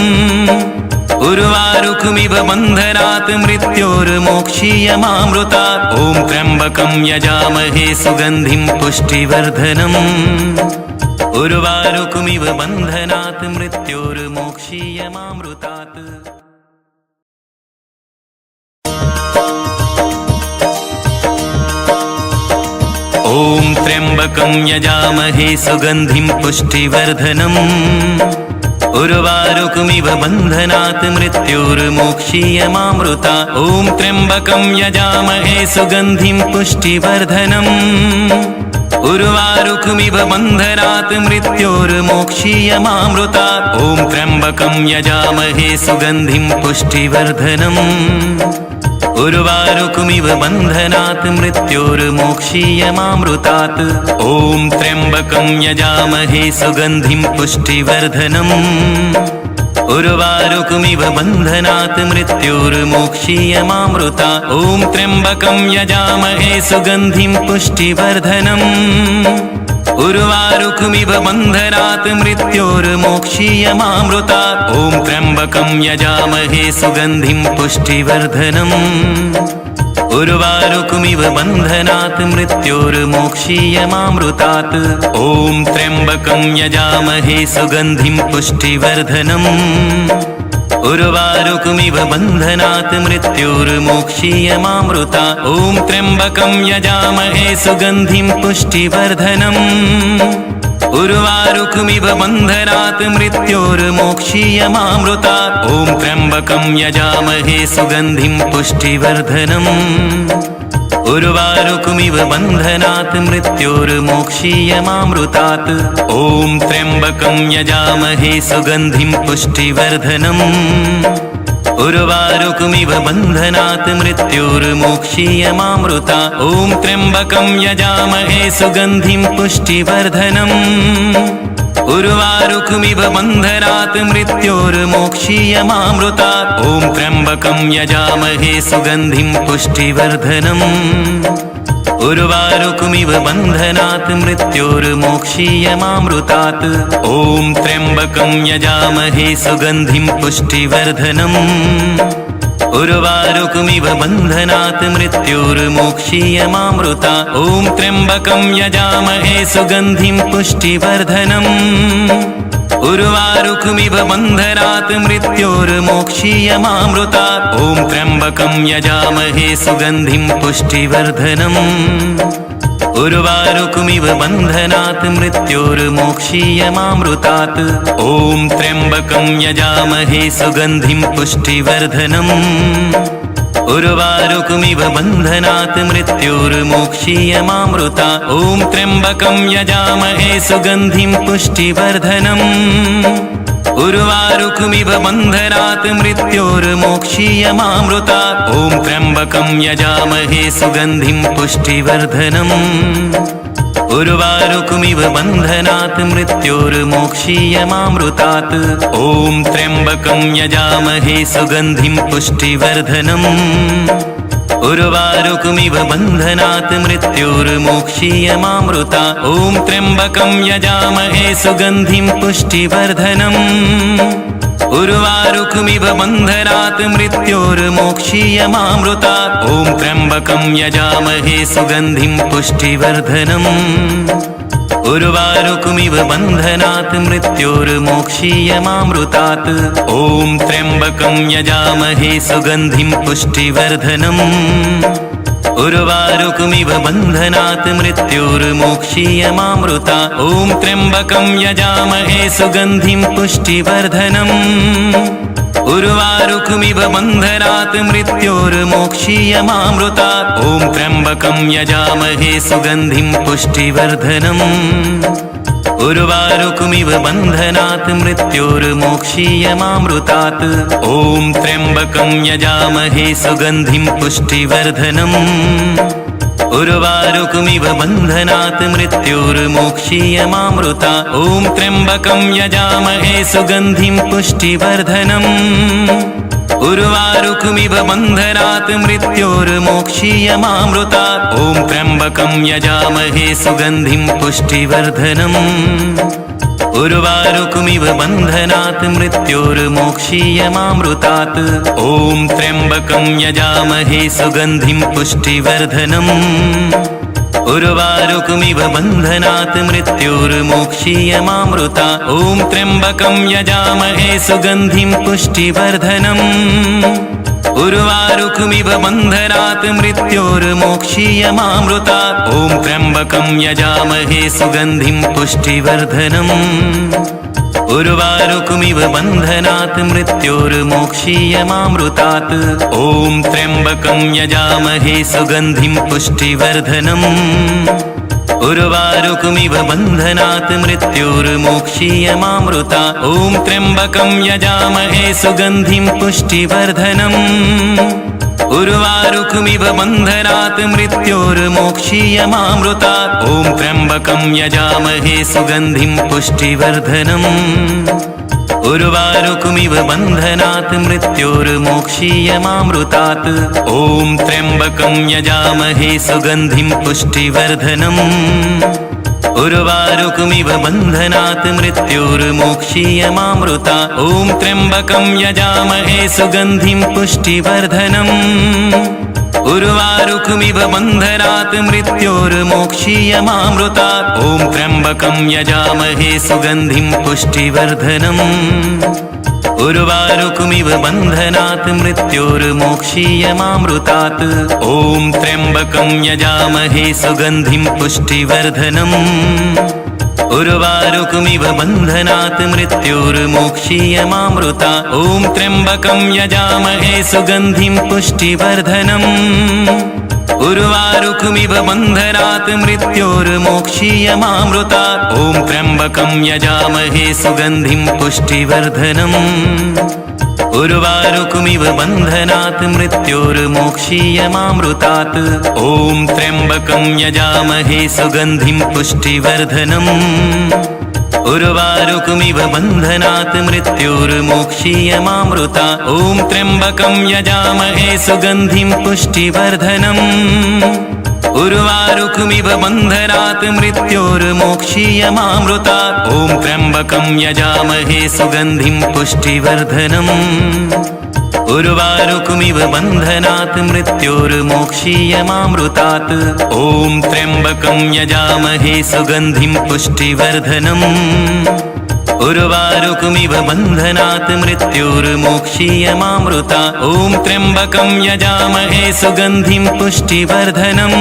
उर्वारुकमिव बन्धनात् मृत्योर्मोक्षीयमामृता ॐ त्र्यम्बकं यजामहे सुगन्धिं पुष्टिवर्धनम् उर्वारुकमिव बन्धनात् मृत्योर्मोक्षीयमामृतात् ॐ त्र्यम्बकं यजामहे सुगन्धिं पुष्टिवर्धनम् उर्वारुकमिव बन्धनात् मृत्योर्मोक्षीयमामृता ॐ त्र्यम्बकं यजामहे सुगन्धिं पुष्टिवर्धनम् उर्वारुकमिव बन्धनात् मृत्योर्मोक्षीयमामृता ॐ त्र्यम्बकं यजामहे सुगन्धिं पुष्टिवर्धनम् उर्वारुकमिव बन्धनात् मृत्योर्मोक्षीयमामृतात् ॐ त्र्यम्बकं यजामहे सुगन्धिं पुष्टिवर्धनम् उर्वारुकमिव बन्धनात् मृत्योर्मोक्षीयमामृता ॐ त्र्यम्बकं यजामहे सुगन्धिं पुष्टिवर्धनम् उर्वारुकमिव बन्धनात् मृत्योर्मोक्षीयमामृता ॐ त्र्यम्बकं यजामहे सुगन्धिं पुष्टिवर्धनम् उर्वारुकमिव बन्धनात् मृत्योर्मोक्षीयमामृतात् ॐ त्र्यम्बकं यजामहे सुगन्धिं पुष्टिवर्धनम् उर्वारुकमिव बन्धनात् मृत्योर्मोक्षीयमामृता ॐ त्र्यम्बकं यजामहे सुगन्धिं पुष्टिवर्धनम् उर्वारुकमिव बन्धनात् मृत्योर्मोक्षीयमामृता ॐ त्र्यम्बकं यजामहे सुगन्धिं पुष्टिवर्धनम् उर्वारुकमिव बन्धनात् मृत्योर्मोक्षीयमामृतात् ॐ त्र्यम्बकं यजामहे सुगन्धिं पुष्टिवर्धनम् उर्वारुकमिव बन्धनात् मृत्योर्मोक्षीयमामृता ॐ त्र्यम्बकं यजामहे सुगन्धिं पुष्टिवर्धनम् उर्वारुकमिव बन्धनात् मृत्योर्मोक्षीयमामृता ॐ त्र्यम्बकं यजामहे सुगन्धिं पुष्टिवर्धनम् उर्वारुकमिव बन्धनात् मृत्योर्मोक्षीयमामृतात् ॐ त्र्यम्बकं यजामहे सुगन्धिं पुष्टिवर्धनम् उर्वारुकमिव बन्धनात् मृत्योर्मोक्षीयमामृता ॐ त्र्यम्बकं यजामहे सुगन्धिं पुष्टिवर्धनम् उर्वारुकमिव बन्धनात् मृत्योर्मोक्षीयमामृता ॐ त्र्यम्बकं यजामहे सुगन्धिं पुष्टिवर्धनम् उर्वारुकमिव बन्धनात् मृत्योर्मोक्षीयमामृतात् ॐ त्र्यम्बकं यजामहे सुगन्धिं पुष्टिवर्धनम् उर्वारुकमिव बन्धनात् मृत्योर्मोक्षीयमामृता ॐ त्र्यम्बकं यजामहे सुगन्धिं पुष्टिवर्धनम् उर्वारुकमिव बन्धनात् मृत्योर्मोक्षीयमामृता ॐ त्र्यम्बकं यजामहे सुगन्धिं पुष्टिवर्धनम् उर्वारुकमिव बन्धनात् मृत्योर्मोक्षीयमामृतात् ॐ त्र्यम्बकं यजामहे सुगन्धिं पुष्टिवर्धनम् उर्वारुकमिव बन्धनात् मृत्योर्मोक्षीयमामृता ॐ त्र्यम्बकं यजामहे सुगन्धिं पुष्टिवर्धनम् उर्वारुकमिव बन्धनात् मृत्योर्मोक्षीयमामृता ॐ त्र्यम्बकं यजामहे सुगन्धिं पुष्टिवर्धनम् उर्वारुकमिव बन्धनात् मृत्योर्मोक्षीयमामृतात् ॐ त्र्यम्बकं यजामहे सुगन्धिं पुष्टिवर्धनम् उर्वारुकमिव बन्धनात् मृत्योर्मोक्षीयमामृता ॐ त्र्यम्बकं यजामहे सुगन्धिं पुष्टिवर्धनम् उर्वारुकमिव बन्धनात् मृत्योर्मोक्षीयमामृता ॐ त्र्यम्बकं यजामहे सुगन्धिं पुष्टिवर्धनम् उर्वारुकमिव बन्धनात् मृत्योर्मोक्षीयमामृतात् ॐ त्र्यम्बकं यजामहे सुगन्धिं पुष्टिवर्धनम् उर्वारुकमिव बन्धनात् मृत्योर्मोक्षीयमामृता ॐ त्र्यम्बकं यजामहे सुगन्धिं पुष्टिवर्धनम् उर्वारुकमिव बन्धनात् मृत्योर्मोक्षीयमामृता ॐ त्र्यम्बकं यजामहे सुगन्धिं पुष्टिवर्धनम् उर्वारुकमिव बन्धनात् मृत्योर्मोक्षीयमामृतात् ॐ त्र्यम्बकं यजामहे सुगन्धिं पुष्टिवर्धनम् उर्वारुकमिव बन्धनात् मृत्योर्मोक्षीयमामृता ॐ त्र्यम्बकं यजामहे सुगन्धिं पुष्टिवर्धनम् उर्वारुकमिव बन्धनात् मृत्योर्मोक्षीयमामृता ॐ त्र्यम्बकं यजामहे सुगन्धिं पुष्टिवर्धनम् उर्वारुकमिव बन्धनात् मृत्योर्मोक्षीयमामृतात् ॐ त्र्यम्बकं यजामहे सुगन्धिं पुष्टिवर्धनम् उर्वारुकमिव बन्धनात् मृत्योर्मोक्षीयमामृता ॐ त्र्यम्बकं यजामहे सुगन्धिं पुष्टिवर्धनम् उर्वारुकमिव बन्धनात् मृत्योर्मोक्षीयमामृता ॐ त्र्यम्बकं यजामहे सुगन्धिं पुष्टिवर्धनम् उर्वारुकमिव बन्धनात् मृत्योर्मोक्षीयमामृतात् ॐ त्र्यम्बकं यजामहे सुगन्धिं पुष्टिवर्धनम् उर्वारुकमिव बन्धनात् मृत्योर्मोक्षीयमामृता ॐ त्र्यम्बकं यजामहे सुगन्धिं पुष्टिवर्धनम् उर्वारुकमिव बन्धनात् मृत्योर्मोक्षीयमामृता ॐ त्र्यम्बकं यजामहे सुगन्धिं पुष्टिवर्धनम् उर्वारुकमिव बन्धनात् मृत्योर्मोक्षीयमामृतात् ॐ त्र्यम्बकं यजामहे सुगन्धिं पुष्टिवर्धनम् उर्वारुकमिव बन्धनात् मृत्योर्मोक्षीयमामृता ॐ त्र्यम्बकं यजामहे सुगन्धिं पुष्टिवर्धनम् उर्वारुकमिव बन्धनात् मृत्योर्मोक्षीयमामृता ॐ त्र्यम्बकं यजामहे सुगन्धिं पुष्टिवर्धनम् उर्वारुकमिव बन्धनात् मृत्योर्मोक्षीयमामृतात् ॐ त्र्यम्बकं यजामहे सुगन्धिं पुष्टिवर्धनम् उर्वारुकमिव बन्धनात् मृत्योर्मोक्षीयमामृता ॐ त्र्यम्बकं यजामहे सुगन्धिं पुष्टिवर्धनम् उर्वारुकमिव बन्धनात् मृत्योर्मोक्षीयमामृता ॐ त्र्यम्बकं यजामहे सुगन्धिं पुष्टिवर्धनम् उर्वारुकमिव बन्धनात् मृत्योर्मोक्षीयमामृतात् ॐ त्र्यम्बकं यजामहे सुगन्धिं पुष्टिवर्धनम् उर्वारुकमिव बन्धनात् मृत्योर्मोक्षीयमामृता ॐ त्र्यम्बकं यजामहे सुगन्धिं पुष्टिवर्धनम्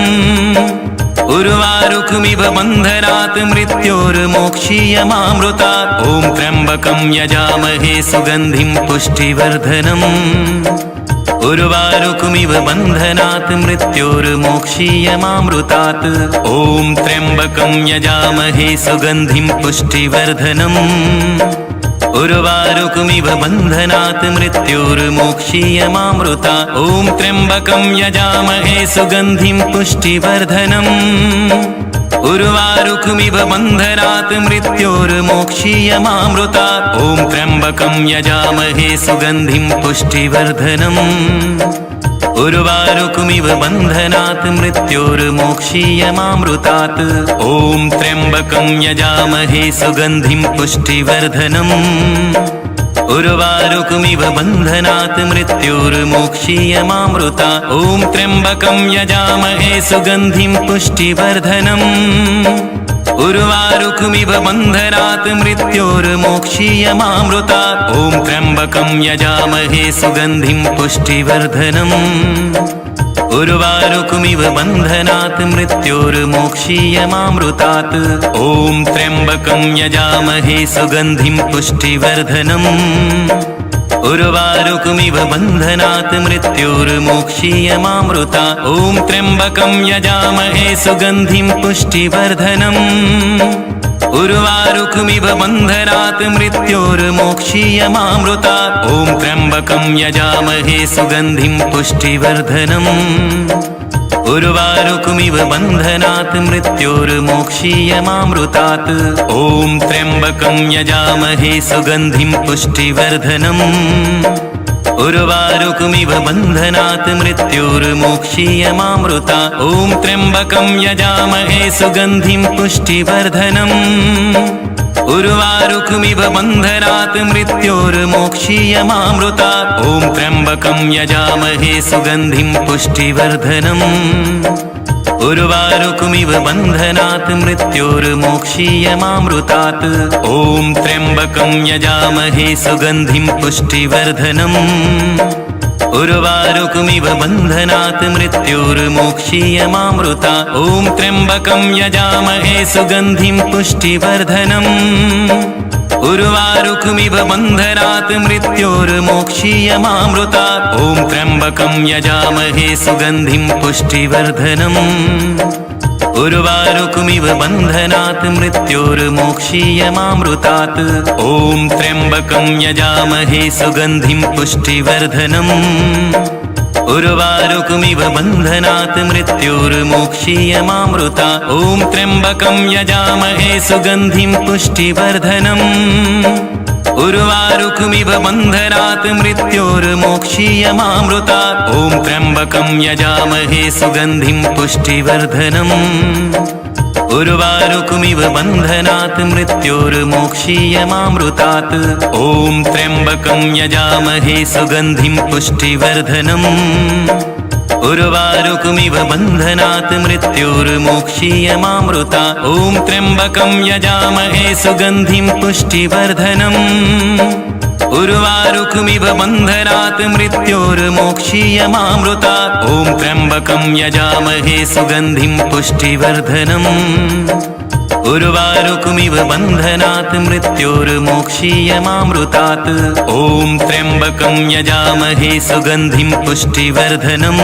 उर्वारुकमिव बन्धनात् मृत्योर्मोक्षीयमामृता ॐ त्र्यम्बकं यजामहे सुगन्धिं पुष्टिवर्धनम् उर्वारुकमिव बन्धनात् मृत्योर्मोक्षीयमामृतात् ॐ त्र्यम्बकं यजामहे सुगन्धिं पुष्टिवर्धनम् उर्वारुकमिव बन्धनात् मृत्योर्मोक्षीयमामृता ॐ त्र्यम्बकं यजामहे सुगन्धिं पुष्टिवर्धनम् उर्वारुकमिव बन्धनात् मृत्योर्मोक्षीयमामृता ॐ त्र्यम्बकं यजामहे सुगन्धिं पुष्टिवर्धनम् उर्वारुकमिव बन्धनात् मृत्योर्मोक्षीयमामृतात् ॐ त्र्यम्बकं यजामहे सुगन्धिं पुष्टिवर्धनम् उर्वारुकमिव बन्धनात् मृत्योर्मोक्षीयमामृता ॐ त्र्यम्बकं यजामहे सुगन्धिं पुष्टिवर्धनम् उर्वारुकमिव बन्धनात् मृत्योर्मोक्षीयमामृता ॐ त्र्यम्बकं यजामहे सुगन्धिं पुष्टिवर्धनम् उर्वारुकमिव बन्धनात् मृत्योर्मोक्षीयमामृतात्। ॐ त्र्यम्बकं यजामहे सुगन्धिं पुष्टिवर्धनम्। उर्वारुकमिव बन्धनात् मृत्योर्मोक्षीयमामृतात्। ॐ त्र्यम्बकं यजामहे सुगन्धिं पुष्टिवर्धनम्। उर्वारुकमिव बन्धनात् मृत्योर्मोक्षीयमामृतात्। ॐ त्र्यम्बकं यजामहे सुगन्धिं पुष्टिवर्धनम्। उर्वारुकमिव बन्धनात् मृत्योर्मोक्षीयमामृतात्। ॐ त्र्यम्बकं यजामहे सुगन्धिं पुष्टिवर्धनम्। उर्वारुकमिव बन्धनात् मृत्योर्मोक्षीयमामृतात्। ॐ त्र्यम्बकं यजामहे सुगन्धिं पुष्टिवर्धनम्। उर्वारुकमिव बन्धनात् मृत्योर्मोक्षीयमामृतात्। ॐ त्र्यम्बकं यजामहे सुगन्धिं पुष्टिवर्धनम्। उर्वारुकमिव बन्धनात् मृत्योर्मोक्षीयमामृतात्। ॐ त्र्यम्बकं यजामहे सुगन्धिं पुष्टिवर्धनम्। उर्वारुकमिव बन्धनात् मृत्योर्मोक्षीयमामृतात्। ॐ त्र्यम्बकं यजामहे सुगन्धिं पुष्टिवर्धनम्। उर्वारुकमिव बन्धनात् मृत्योर्मोक्षीयमामृतात्। ॐ त्र्यम्बकं यजामहे सुगन्धिं पुष्टिवर्धनम्। उर्वारुकमिव बन्धनात् मृत्योर्मोक्षीयमामृतात्। ॐ त्र्यम्बकं यजामहे सुगन्धिं पुष्टिवर्धनम्। उर्वारुकमिव बन्धनात् मृत्योर्मोक्षीयमामृतात्। ॐ त्र्यम्बकं यजामहे सुगन्धिं पुष्टिवर्धनम्। उर्वारुकमिव बन्धनात् मृत्योर्मोक्षीयमामृतात्। ॐ त्र्यम्बकं यजामहे सुगन्धिं पुष्टिवर्धनम्। उर्वारुकमिव बन्धनात् मृत्योर्मोक्षीयमामृतात्। ॐ त्र्यम्बकं यजामहे सुगन्धिं पुष्टिवर्धनम्। उर्वारुकमिव बन्धनात् मृत्योर्मोक्षीयमामृतात्। ॐ त्र्यम्बकं यजामहे सुगन्धिं पुष्टिवर्धनम्। उर्वारुकमिव बन्धनात् मृत्योर्मोक्षीयमामृतात्। ॐ त्र्यम्बकं यजामहे सुगन्धिं पुष्टिवर्धनम्। उर्वारुकमिव बन्धनात् मृत्योर्मोक्षीयमामृतात्। ॐ त्र्यम्बकं यजामहे सुगन्धिं पुष्टिवर्धनम्।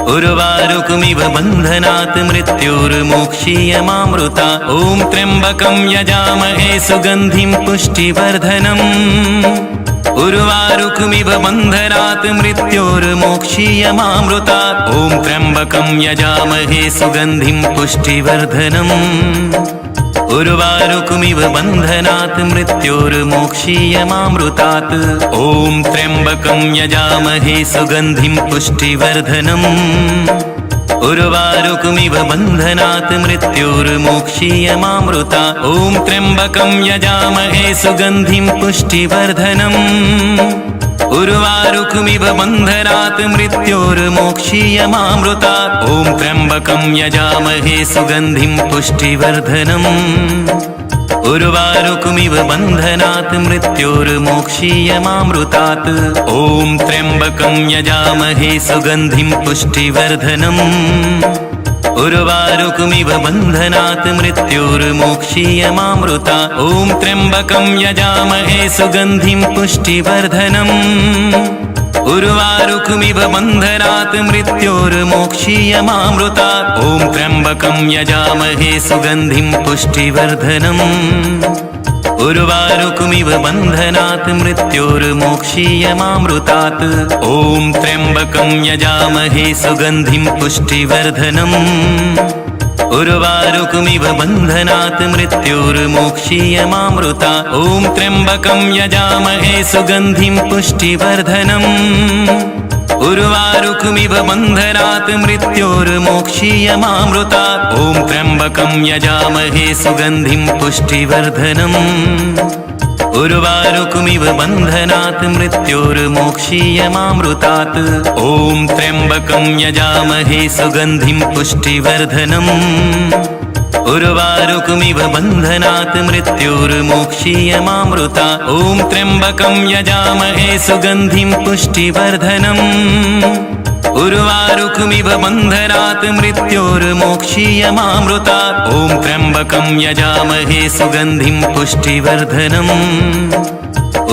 उर्वारुकमिव बन्धनात् मृत्योर्मोक्षीयमामृतात्। ॐ त्र्यम्बकं यजामहे सुगन्धिं पुष्टिवर्धनम्। उर्वारुकमिव बन्धनात् मृत्योर्मोक्षीयमामृतात्। ॐ त्र्यम्बकं यजामहे सुगन्धिं पुष्टिवर्धनम्। उर्वारुकमिव बन्धनात् मृत्योर्मोक्षीयमामृतात्। ॐ त्र्यम्बकं यजामहे सुगन्धिं पुष्टिवर्धनम्। उर्वारुकमिव बन्धनात् मृत्योर्मोक्षीयमामृतात्। ॐ त्र्यम्बकं यजामहे सुगन्धिं पुष्टिवर्धनम्। उर्वारुकमिव बन्धनात् मृत्योर्मोक्षीयमामृतात्। ॐ त्र्यम्बकं यजामहे सुगन्धिं पुष्टिवर्धनम्। उर्वारुकमिव बन्धनात् मृत्योर्मोक्षीयमामृतात्। ॐ त्र्यम्बकं यजामहे सुगन्धिं पुष्टिवर्धनम्। उर्वारुकमिव बन्धनात् मृत्योर्मोक्षीयमामृतात्। ॐ त्र्यम्बकं यजामहे सुगन्धिं पुष्टिवर्धनम्। उर्वारुकमिव बन्धनात् मृत्योर्मोक्षीयमामृतात्। ॐ त्र्यम्बकं यजामहे सुगन्धिं पुष्टिवर्धनम्। उर्वारुकमिव बन्धनात् मृत्योर्मोक्षीयमामृतात्। ॐ त्र्यम्बकं यजामहे सुगन्धिं पुष्टिवर्धनम्। उर्वारुकमिव बन्धनात् मृत्योर्मोक्षीयमामृतात्। ॐ त्र्यम्बकं यजामहे सुगन्धिं पुष्टिवर्धनम्। उर्वारुकमिव बन्धनात् मृत्योर्मोक्षीयमामृतात्। ॐ त्र्यम्बकं यजामहे सुगन्धिं पुष्टिवर्धनम्। उर्वारुकमिव बन्धनात् मृत्योर्मोक्षीयमामृतात्। ॐ त्र्यम्बकं यजामहे सुगन्धिं पुष्टिवर्धनम्। उर्वारुकमिव बन्धनात् मृत्योर्मोक्षीयमामृता ॐ त्र्यम्बकं यजामहे सुगन्धिं पुष्टिवर्धनम् उर्वारुकमिव बन्धनात् मृत्योर्मोक्षीयमामृता ॐ त्र्यम्बकं यजामहे सुगन्धिं पुष्टिवर्धनम्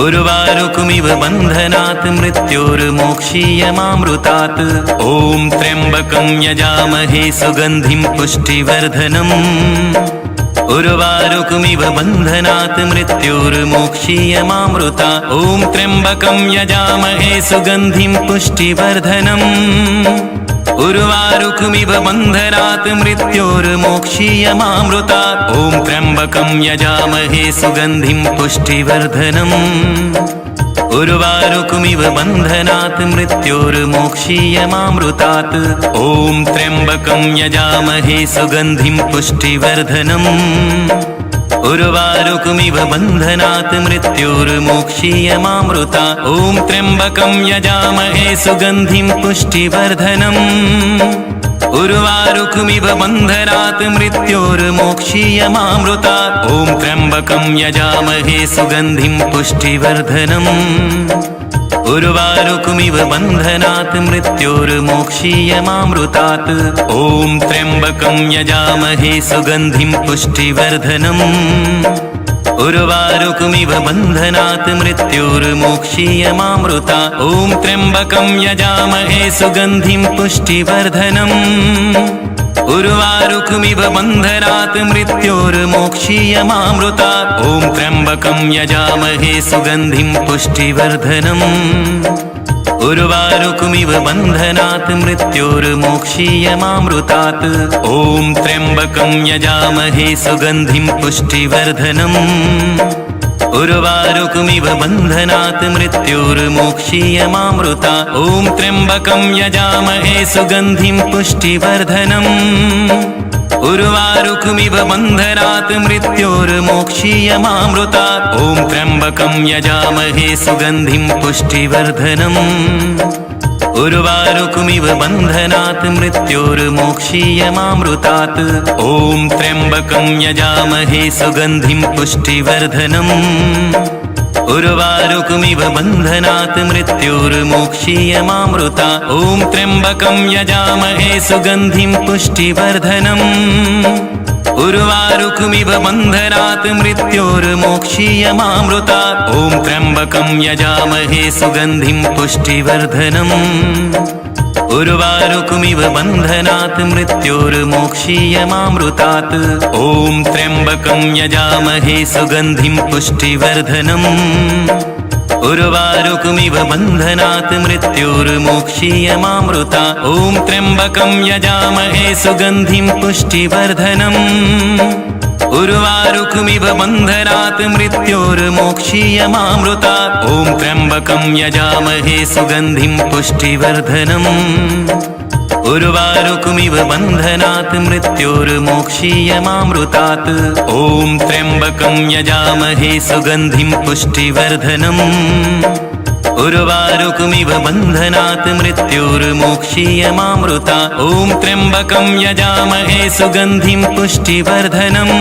उर्वारुकमिव बन्धनात् मृत्योर्मोक्षीयमामृतात् ॐ त्र्यम्बकं यजामहे सुगन्धिं पुष्टिवर्धनम् उर्वारुकमिव बन्धनात् मृत्योर्मोक्षीयमामृता ॐ त्र्यम्बकं यजामहे सुगन्धिं पुष्टिवर्धनम् उर्वारुकमिव बन्धनात् मृत्योर्मोक्षीयमामृता ॐ त्र्यम्बकं यजामहे सुगन्धिं पुष्टिवर्धनम् उर्वारुकमिव बन्धनात् मृत्योर्मोक्षीयमामृतात् ॐ त्र्यम्बकं यजामहे सुगन्धिं पुष्टिवर्धनम् उर्वारुकमिव बन्धनात् मृत्योर्मोक्षीयमामृता ॐ त्र्यम्बकं यजामहे सुगन्धिं पुष्टिवर्धनम् उर्वारुकमिव बन्धनात् मृत्योर्मोक्षीयमामृता ॐ त्र्यम्बकं यजामहे सुगन्धिं पुष्टिवर्धनम् उर्वारुकमिव बन्धनात् मृत्योर्मोक्षीयमामृतात् ॐ त्र्यम्बकं यजामहे सुगन्धिं पुष्टिवर्धनम् उर्वारुकमिव बन्धनात् मृत्योर्मोक्षीयमामृता ॐ त्र्यम्बकं यजामहे सुगन्धिं पुष्टिवर्धनम् उर्वारुकमिव बन्धनात् मृत्योर्मोक्षीयमामृता ॐ त्र्यम्बकं यजामहे सुगन्धिं पुष्टिवर्धनम् उर्वारुकमिव बन्धनात् मृत्योर्मोक्षीयमामृतात् ॐ त्र्यम्बकं यजामहे सुगन्धिं पुष्टिवर्धनम् उर्वारुकमिव बन्धनात् मृत्योर्मोक्षीयमामृता ॐ त्र्यम्बकं यजामहे सुगन्धिं पुष्टिवर्धनम् उर्वारुकमिव बन्धनात् मृत्योर्मोक्षीयमामृता ॐ त्र्यम्बकं यजामहे सुगन्धिं पुष्टिवर्धनम् उर्वारुकमिव बन्धनात् मृत्योर्मोक्षीयमामृतात् ॐ त्र्यम्बकं यजामहे सुगन्धिं पुष्टिवर्धनम् उर्वारुकमिव बन्धनात् मृत्योर्मोक्षीयमामृता ॐ त्र्यम्बकं यजामहे सुगन्धिं पुष्टिवर्धनम् उर्वारुकमिव बन्धनात् मृत्योर्मोक्षीयमामृता ॐ त्र्यम्बकं यजामहे सुगन्धिं पुष्टिवर्धनम् उर्वारुकमिव बन्धनात् मृत्योर्मोक्षीयमामृतात् ॐ त्र्यम्बकं यजामहे सुगन्धिं पुष्टिवर्धनम् उर्वारुकमिव बन्धनात् मृत्योर्मोक्षीयमामृता ॐ त्र्यम्बकं यजामहे सुगन्धिं पुष्टिवर्धनम् उर्वारुकमिव बन्धनात् मृत्योर्मोक्षीयमामृता ॐ त्र्यम्बकं यजामहे सुगन्धिं पुष्टिवर्धनम् उर्वारुकमिव बन्धनात् मृत्योर्मोक्षीयमामृतात् ॐ त्र्यम्बकं यजामहे सुगन्धिं पुष्टिवर्धनम् उर्वारुकमिव बन्धनात् मृत्योर्मोक्षीयमामृता ॐ त्र्यम्बकं यजामहे सुगन्धिं पुष्टिवर्धनम्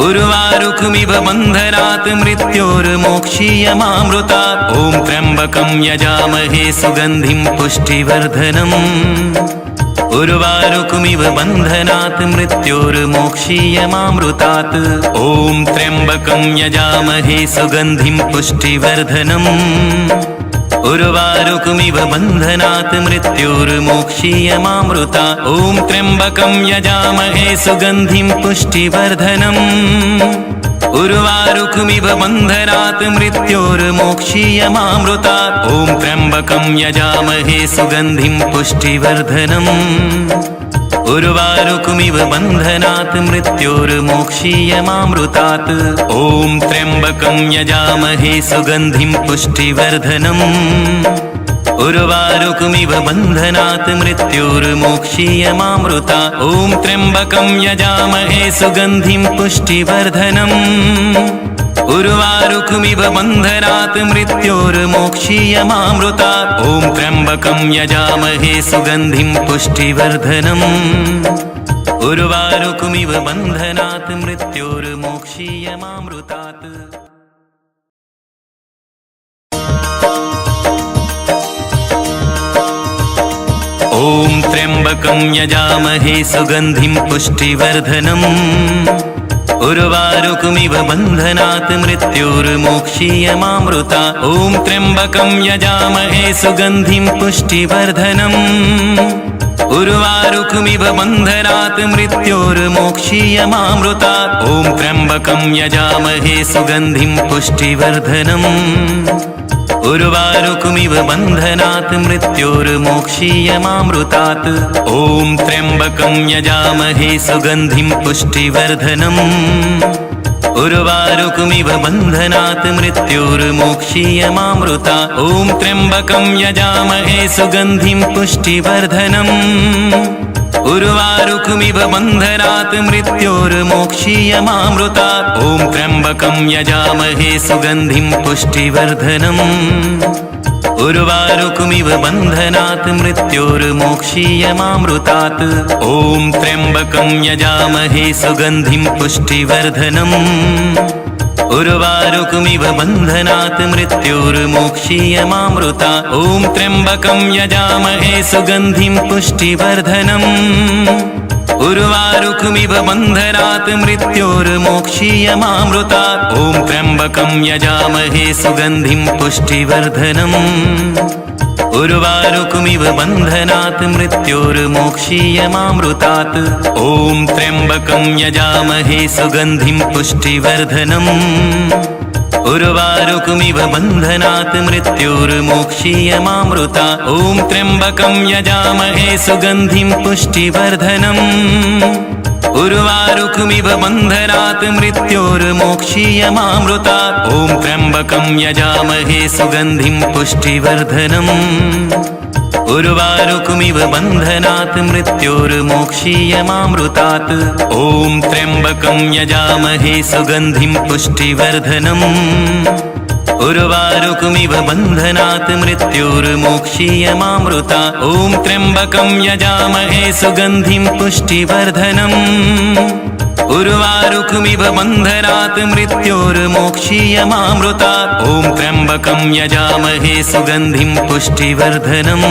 उर्वारुकमिव बन्धनात् मृत्योर्मोक्षीयमामृता ॐ त्र्यम्बकं यजामहे सुगन्धिं पुष्टिवर्धनम् उर्वारुकमिव बन्धनात् मृत्योर्मोक्षीयमामृतात् ॐ त्र्यम्बकं यजामहे सुगन्धिं पुष्टिवर्धनम् उर्वारुकमिव बन्धनात् मृत्योर्मोक्षीयमामृता ॐ त्र्यम्बकं यजामहे सुगन्धिं पुष्टिवर्धनम् उर्वारुकमिव बन्धनात् मृत्योर्मोक्षीयमामृता ॐ त्र्यम्बकं यजामहे सुगन्धिं पुष्टिवर्धनम् उर्वारुकमिव बन्धनात् मृत्योर्मोक्षीयमामृतात् ॐ त्र्यम्बकं यजामहे सुगन्धिं पुष्टिवर्धनम् उर्वारुकमिव बन्धनात् मृत्योर्मोक्षीयमामृता ॐ त्र्यम्बकं यजामहे सुगन्धिं पुष्टिवर्धनम् उर्वारुकमिव बन्धनात् मृत्योर्मोक्षीयमामृता ॐ त्र्यम्बकं यजामहे सुगन्धिं पुष्टिवर्धनम् उर्वारुकमिव बन्धनात् मृत्योर्मोक्षीयमामृतात्। ॐ त्र्यम्बकं यजामहे सुगन्धिं पुष्टिवर्धनम् उर्वारुकमिव बन्धनात् मृत्योर्मोक्षीयमामृतात्। ॐ त्र्यम्बकं यजामहे सुगन्धिं पुष्टिवर्धनम् उर्वारुकमिव बन्धनात् मृत्योर्मोक्षीयमामृतात्। ॐ त्र्यम्बकं यजामहे सुगन्धिं पुष्टिवर्धनम् उर्वारुकमिव बन्धनात् मृत्योर्मोक्षीयमामृतात्। ॐ त्र्यम्बकं यजामहे सुगन्धिं पुष्टिवर्धनम् उर्वारुकमिव बन्धनात् मृत्योर्मोक्षीयमामृतात्। ॐ त्र्यम्बकं यजामहे सुगन्धिं पुष्टिवर्धनम् उर्वारुकमिव बन्धनात् मृत्योर्मोक्षीयमामृतात्। ॐ त्र्यम्बकं यजामहे सुगन्धिं पुष्टिवर्धनम् उर्वारुकमिव बन्धनात् मृत्योर्मोक्षीयमामृतात्। ॐ त्र्यम्बकं यजामहे सुगन्धिं पुष्टिवर्धनम् उर्वारुकमिव बन्धनात् मृत्योर्मोक्षीयमामृतात्। ॐ त्र्यम्बकं यजामहे सुगन्धिं पुष्टिवर्धनम् उर्वारुकमिव बन्धनात् मृत्योर्मोक्षीयमामृतात्। ॐ त्र्यम्बकं यजामहे सुगन्धिं पुष्टिवर्धनम् उर्वारुकमिव बन्धनात् मृत्योर्मोक्षीयमामृतात्। ॐ त्र्यम्बकं यजामहे सुगन्धिं पुष्टिवर्धनम् उर्वारुकमिव बन्धनात् मृत्योर्मोक्षीयमामृतात्। ॐ त्र्यम्बकं यजामहे सुगन्धिं पुष्टिवर्धनम् उर्वारुकमिव बन्धनात् मृत्योर्मोक्षीयमामृतात्। ॐ त्र्यम्बकं यजामहे सुगन्धिं पुष्टिवर्धनम् उर्वारुकमिव बन्धनात् मृत्योर्मोक्षीयमामृतात्। ॐ त्र्यम्बकं यजामहे सुगन्धिं पुष्टिवर्धनम् उर्वारुकमिव बन्धनात् मृत्योर्मोक्षीयमामृतात्। ॐ त्र्यम्बकं यजामहे सुगन्धिं पुष्टिवर्धनम् उर्वारुकमिव बन्धनात् मृत्योर्मोक्षीयमामृतात्। ॐ त्र्यम्बकं यजामहे सुगन्धिं पुष्टिवर्धनम्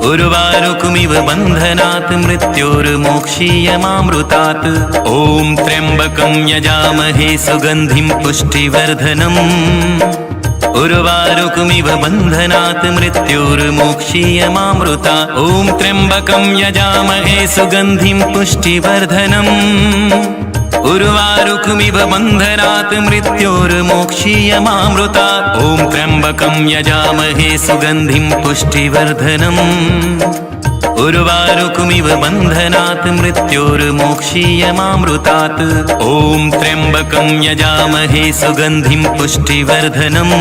उर्वारुकमिव बन्धनात् मृत्योर्मोक्षीयमामृतात्। ॐ त्र्यम्बकं यजामहे सुगन्धिं पुष्टिवर्धनम् उर्वारुकमिव बन्धनात् मृत्योर्मोक्षीयमामृतात्। ॐ त्र्यम्बकं यजामहे सुगन्धिं पुष्टिवर्धनम् उर्वारुकमिव बन्धनात् मृत्योर्मोक्षीयमामृतात्। ॐ त्र्यम्बकं यजामहे सुगन्धिं पुष्टिवर्धनम् उर्वारुकमिव बन्धनात् मृत्योर्मोक्षीयमामृतात्। ॐ त्र्यम्बकं यजामहे सुगन्धिं पुष्टिवर्धनम्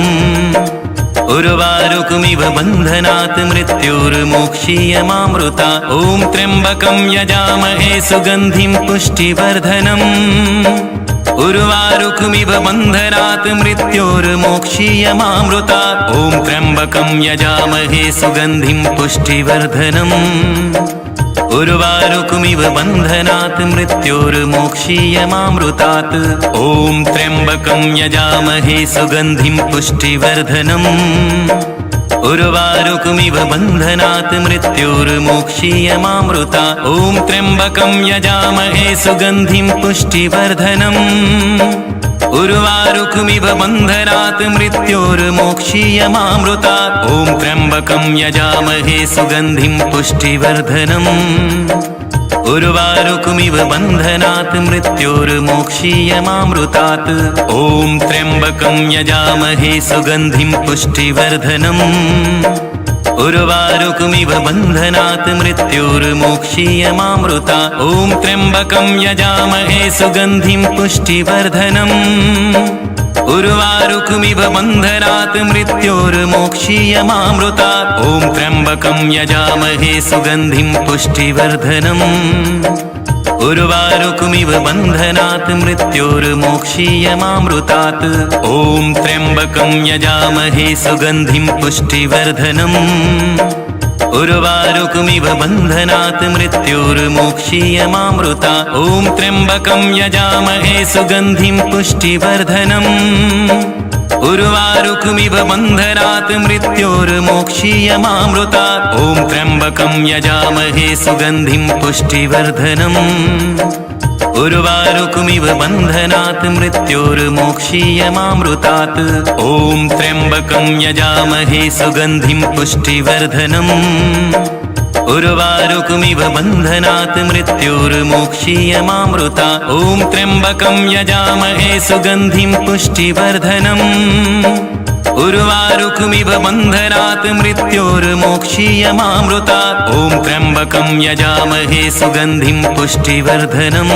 उर्वारुकमिव बन्धनात् मृत्योर्मोक्षीयमामृतात्। ॐ त्र्यम्बकं यजामहे सुगन्धिं पुष्टिवर्धनम् उर्वारुकमिव बन्धनात् मृत्योर्मोक्षीयमामृतात्। ॐ त्र्यम्बकं यजामहे सुगन्धिं पुष्टिवर्धनम् उर्वारुकमिव बन्धनात् मृत्योर्मोक्षीयमामृतात्। ॐ त्र्यम्बकं यजामहे सुगन्धिं पुष्टिवर्धनम् उर्वारुकमिव बन्धनात् मृत्योर्मोक्षीयमामृतात्। ॐ त्र्यम्बकं यजामहे सुगन्धिं पुष्टिवर्धनम् उर्वारुकमिव बन्धनात् मृत्योर्मोक्षीयमामृतात्। ॐ त्र्यम्बकं यजामहे सुगन्धिं पुष्टिवर्धनम् उर्वारुकमिव बन्धनात् मृत्योर्मोक्षीयमामृतात्। ॐ त्र्यम्बकं यजामहे सुगन्धिं पुष्टिवर्धनम् उर्वारुकमिव बन्धनात् मृत्योर्मोक्षीयमामृतात्। ॐ त्र्यम्बकं यजामहे सुगन्धिं पुष्टिवर्धनम् उर्वारुकमिव बन्धनात् मृत्योर्मोक्षीयमामृतात्। ॐ त्र्यम्बकं यजामहे सुगन्धिं पुष्टिवर्धनम् उर्वारुकमिव बन्धनात् मृत्योर्मोक्षीयमामृतात्। ॐ त्र्यम्बकं यजामहे सुगन्धिं पुष्टिवर्धनम् उर्वारुकमिव बन्धनात् मृत्योर्मोक्षीयमामृता ॐ त्र्यम्बकं यजामहे सुगन्धिं पुष्टिवर्धनम् उर्वारुकमिव बन्धनात् मृत्योर्मोक्षीयमामृता ॐ त्र्यम्बकं यजामहे सुगन्धिं पुष्टिवर्धनम् उर्वारुकमिव बन्धनात् मृत्योर्मोक्षीयमामृतात् ॐ त्र्यम्बकं यजामहे सुगन्धिं पुष्टिवर्धनम् उर्वारुकमिव बन्धनात् मृत्योर्मोक्षीयमामृता ॐ त्र्यम्बकं यजामहे सुगन्धिं पुष्टिवर्धनम् उर्वारुकमिव बन्धनात् मृत्योर्मोक्षीयमामृता ॐ त्र्यम्बकं यजामहे सुगन्धिं पुष्टिवर्धनम्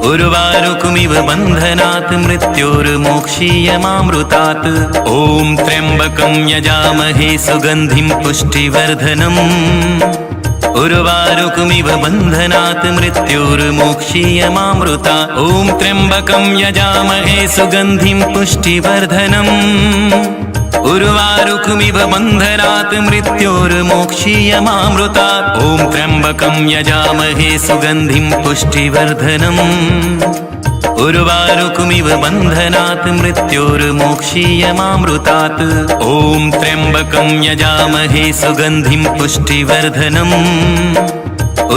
उर्वारुकमिव बन्धनात् मृत्योर्मोक्षीयमामृतात् ॐ त्र्यम्बकं यजामहे सुगन्धिं पुष्टिवर्धनम् उर्वारुकमिव बन्धनात् मृत्योर्मोक्षीयमामृता ॐ त्र्यम्बकं यजामहे सुगन्धिं पुष्टिवर्धनम् उर्वारुकमिव बन्धनात् मृत्योर्मोक्षीयमामृता ॐ त्र्यम्बकं यजामहे सुगन्धिं पुष्टिवर्धनम् उर्वारुकमिव बन्धनात् मृत्योर्मोक्षीयमामृतात् ॐ त्र्यम्बकं यजामहे सुगन्धिं पुष्टिवर्धनम्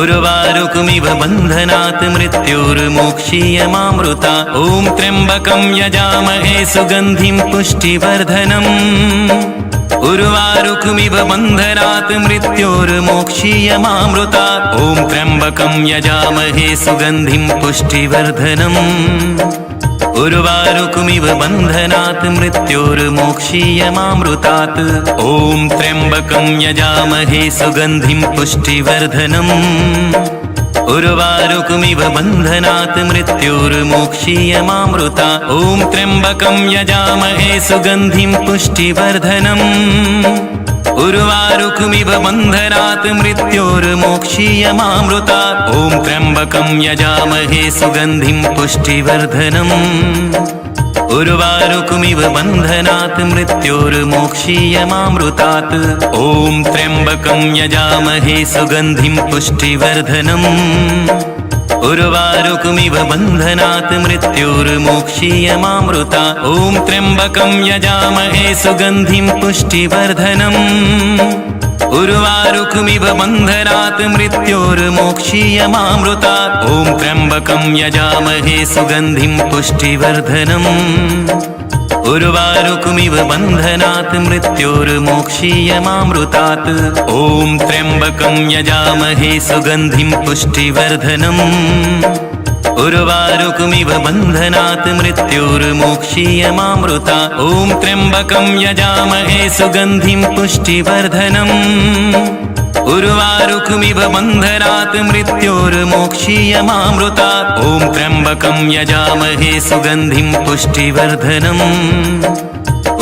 उर्वारुकमिव बन्धनात् मृत्योर्मोक्षीयमामृता ॐ त्र्यम्बकं यजामहे सुगन्धिं पुष्टिवर्धनम् उर्वारुकमिव बन्धनात् मृत्योर्मोक्षीयमामृता ॐ त्र्यम्बकं यजामहे सुगन्धिं पुष्टिवर्धनम् उर्वारुकमिव बन्धनात् मृत्योर्मोक्षीयमामृतात् ॐ त्र्यम्बकं यजामहे सुगन्धिं पुष्टिवर्धनम् उर्वारुकमिव बन्धनात् मृत्योर्मोक्षीयमामृता ॐ त्र्यम्बकं यजामहे सुगन्धिं पुष्टिवर्धनम् उर्वारुकमिव बन्धनात् मृत्योर्मोक्षीयमामृता ॐ त्र्यम्बकं यजामहे सुगन्धिं पुष्टिवर्धनम् उर्वारुकमिव बन्धनात् मृत्योर्मोक्षीयमामृतात् ॐ त्र्यम्बकं यजामहे सुगन्धिं पुष्टिवर्धनम् उर्वारुकमिव बन्धनात् मृत्योर्मोक्षीयमामृता ॐ त्र्यम्बकं यजामहे सुगन्धिं पुष्टिवर्धनम् उर्वारुकमिव बन्धनात् मृत्योर्मोक्षीयमामृता ॐ त्र्यम्बकं यजामहे सुगन्धिं पुष्टिवर्धनम् उर्वारुकमिव बन्धनात् मृत्योर्मोक्षीयमामृतात् ॐ त्र्यम्बकं यजामहे सुगन्धिं पुष्टिवर्धनम् उर्वारुकमिव बन्धनात् मृत्योर्मोक्षीयमामृता ॐ त्र्यम्बकं यजामहे सुगन्धिं पुष्टिवर्धनम् उर्वारुकमिव बन्धनात् मृत्योर्मोक्षीयमामृता ॐ त्र्यम्बकं यजामहे सुगन्धिं पुष्टिवर्धनम्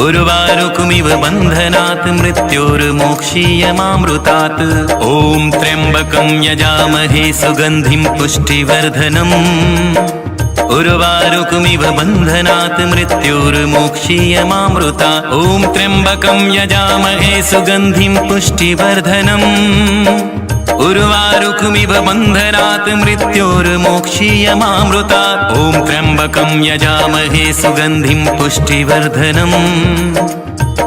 उर्वारुकमिव बन्धनात् मृत्योर्मोक्षीयमामृतात् ॐ त्र्यम्बकं यजामहे सुगन्धिं पुष्टिवर्धनम् उर्वारुकमिव बन्धनात् मृत्योर्मोक्षीयमामृता ॐ त्र्यम्बकं यजामहे सुगन्धिं पुष्टिवर्धनम् उर्वारुकमिव बन्धनात् मृत्योर्मोक्षीयमामृता ॐ त्र्यम्बकं यजामहे सुगन्धिं पुष्टिवर्धनम्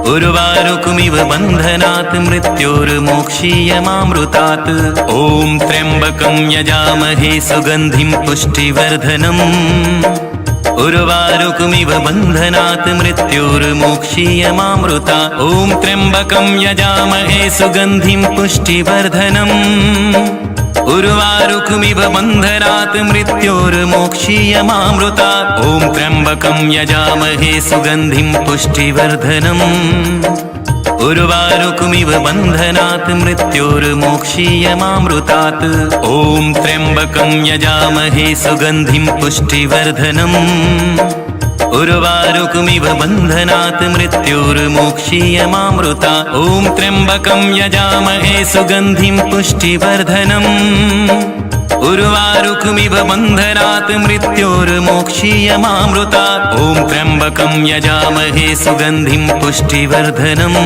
उर्वारुकमिव बन्धनात् मृत्योर्मोक्षीयमामृतात् ॐ त्र्यम्बकं यजामहे सुगन्धिं पुष्टिवर्धनम् उर्वारुकमिव बन्धनात् मृत्योर्मोक्षीयमामृता ॐ त्र्यम्बकं यजामहे सुगन्धिं पुष्टिवर्धनम् उर्वारुकमिव बन्धनात् मृत्योर्मोक्षीयमामृता ॐ त्र्यम्बकं यजामहे सुगन्धिं पुष्टिवर्धनम् उर्वारुकमिव बन्धनात् मृत्योर्मोक्षीयमामृतात् ॐ त्र्यम्बकं यजामहे सुगन्धिं पुष्टिवर्धनम् उर्वारुकमिव बन्धनात् मृत्योर्मोक्षीयमामृता ॐ त्र्यम्बकं यजामहे सुगन्धिं पुष्टिवर्धनम् उर्वारुकमिव बन्धनात् मृत्योर्मोक्षीयमामृता ॐ त्र्यम्बकं यजामहे सुगन्धिं पुष्टिवर्धनम्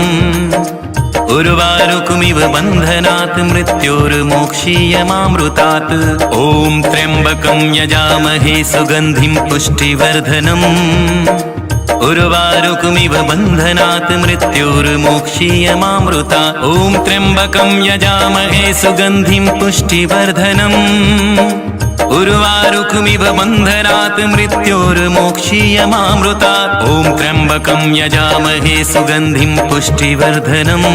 उर्वारुकमिव बन्धनात् मृत्योर्मोक्षीयमामृतात्। ॐ त्र्यम्बकं यजामहे सुगन्धिं पुष्टिवर्धनम्। उर्वारुकमिव बन्धनात् मृत्योर्मोक्षीयमामृतात्। ॐ त्र्यम्बकं यजामहे सुगन्धिं पुष्टिवर्धनम्। उर्वारुकमिव बन्धनात् मृत्योर्मोक्षीयमामृतात्। ॐ त्र्यम्बकं यजामहे सुगन्धिं पुष्टिवर्धनम्।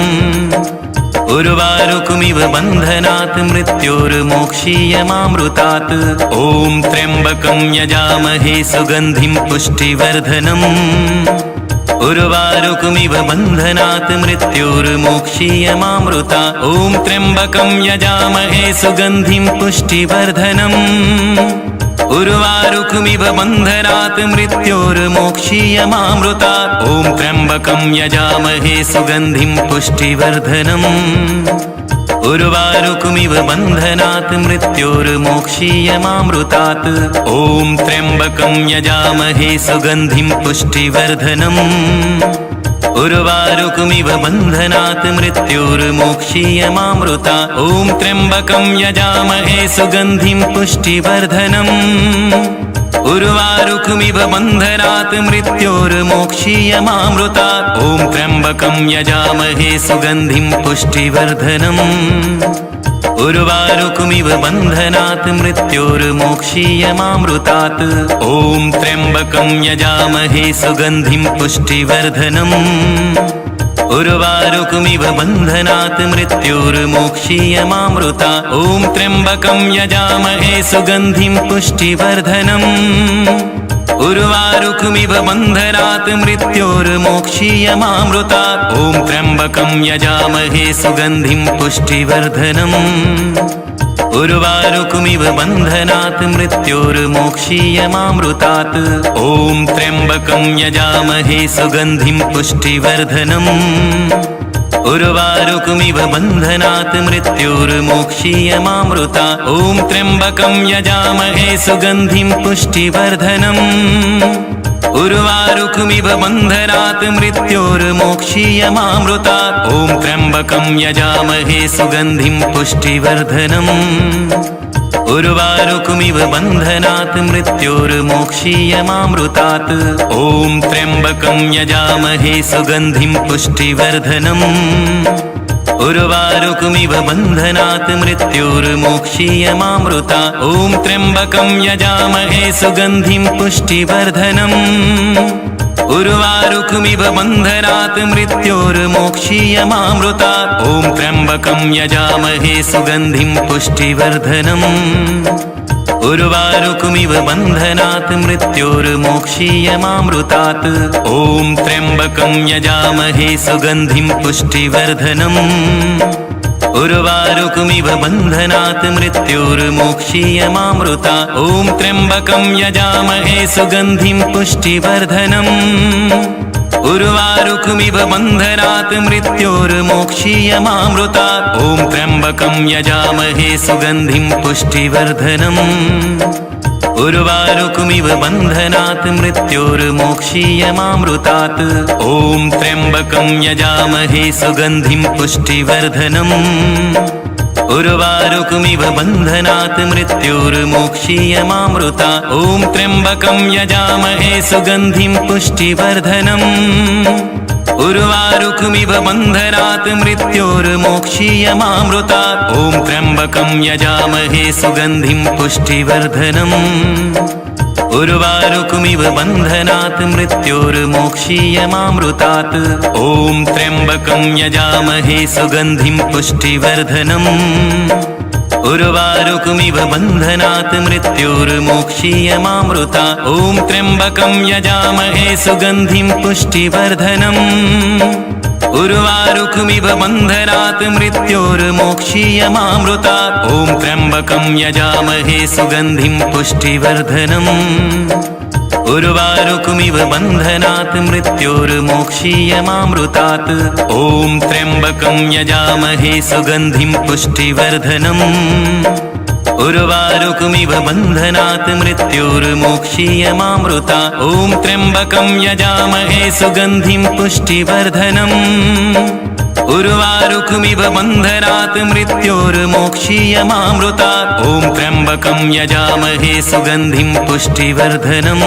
उर्वारुकमिव बन्धनात् मृत्योर्मोक्षीयमामृतात्। ॐ त्र्यम्बकं यजामहे सुगन्धिं पुष्टिवर्धनम्। उर्वारुकमिव बन्धनात् मृत्योर्मोक्षीयमामृतात्। ॐ त्र्यम्बकं यजामहे सुगन्धिं पुष्टिवर्धनम्। उर्वारुकमिव बन्धनात् मृत्योर्मोक्षीयमामृतात्। ॐ त्र्यम्बकं यजामहे सुगन्धिं पुष्टिवर्धनम्। उर्वारुकमिव बन्धनात् मृत्योर्मोक्षीयमामृतात्। ॐ त्र्यम्बकं यजामहे सुगन्धिं पुष्टिवर्धनम्। उर्वारुकमिव बन्धनात् मृत्योर्मोक्षीयमामृतात्। ॐ त्र्यम्बकं यजामहे सुगन्धिं पुष्टिवर्धनम्। उर्वारुकमिव बन्धनात् मृत्योर्मोक्षीयमामृतात्। ॐ त्र्यम्बकं यजामहे सुगन्धिं पुष्टिवर्धनम्। उर्वारुकमिव बन्धनात् मृत्योर्मोक्षीयमामृतात्। ॐ त्र्यम्बकं यजामहे सुगन्धिं पुष्टिवर्धनम्। उर्वारुकमिव बन्धनात् मृत्योर्मोक्षीयमामृतात्। ॐ त्र्यम्बकं यजामहे सुगन्धिं पुष्टिवर्धनम्। उर्वारुकमिव बन्धनात् मृत्योर्मोक्षीयमामृतात्। ॐ त्र्यम्बकं यजामहे सुगन्धिं पुष्टिवर्धनम्। उर्वारुकमिव बन्धनात् मृत्योर्मोक्षीयमामृतात्। ॐ त्र्यम्बकं यजामहे सुगन्धिं पुष्टिवर्धनम्। उर्वारुकमिव बन्धनात् मृत्योर्मोक्षीयमामृतात्। ॐ त्र्यम्बकं यजामहे सुगन्धिं पुष्टिवर्धनम्। उर्वारुकमिव बन्धनात् मृत्योर्मोक्षीयमामृतात्। ॐ त्र्यम्बकं यजामहे सुगन्धिं पुष्टिवर्धनम्। उर्वारुकमिव बन्धनात् मृत्योर्मोक्षीयमामृतात्। ॐ त्र्यम्बकं यजामहे सुगन्धिं पुष्टिवर्धनम्। उर्वारुकमिव बन्धनात् मृत्योर्मोक्षीयमामृतात्। ॐ त्र्यम्बकं यजामहे सुगन्धिं पुष्टिवर्धनम्। उर्वारुकमिव बन्धनात् मृत्योर्मोक्षीयमामृतात्। ॐ त्र्यम्बकं यजामहे सुगन्धिं पुष्टिवर्धनम्। उर्वारुकमिव बन्धनात् मृत्योर्मोक्षीयमामृतात्। ॐ त्र्यम्बकं यजामहे सुगन्धिं पुष्टिवर्धनम्। उर्वारुकमिव बन्धनात् मृत्योर्मोक्षीयमामृतात्। ॐ त्र्यम्बकं यजामहे सुगन्धिं पुष्टिवर्धनम्। उर्वारुकमिव बन्धनात् मृत्योर्मोक्षीयमामृतात्। ॐ त्र्यम्बकं यजामहे सुगन्धिं पुष्टिवर्धनम्। उर्वारुकमिव बन्धनात् मृत्योर्मोक्षीयमामृतात्। ॐ त्र्यम्बकं यजामहे सुगन्धिं पुष्टिवर्धनम्। उर्वारुकमिव बन्धनात् मृत्योर्मोक्षीयमामृतात्। ॐ त्र्यम्बकं यजामहे सुगन्धिं पुष्टिवर्धनम्। उर्वारुकमिव बन्धनात् मृत्योर्मोक्षीयमामृतात्। ॐ त्र्यम्बकं यजामहे सुगन्धिं पुष्टिवर्धनम्। उर्वारुकमिव बन्धनात् मृत्योर्मोक्षीयमामृतात्। ॐ त्र्यम्बकं यजामहे सुगन्धिं पुष्टिवर्धनम्। उर्वारुकमिव बन्धनात् मृत्योर्मोक्षीयमामृतात्। ॐ त्र्यम्बकं यजामहे सुगन्धिं पुष्टिवर्धनम्। उर्वारुकमिव बन्धनात् मृत्योर्मोक्षीयमामृतात्। ॐ त्र्यम्बकं यजामहे सुगन्धिं पुष्टिवर्धनम्। उर्वारुकमिव बन्धनात् मृत्योर्मोक्षीयमामृतात्। ॐ त्र्यम्बकं यजामहे सुगन्धिं पुष्टिवर्धनम्। उर्वारुकमिव बन्धनात् मृत्योर्मोक्षीयमामृता ॐ त्र्यम्बकं यजामहे सुगन्धिं पुष्टिवर्धनम् उर्वारुकमिव बन्धनात् मृत्योर्मोक्षीयमामृता ॐ त्र्यम्बकं यजामहे सुगन्धिं पुष्टिवर्धनम्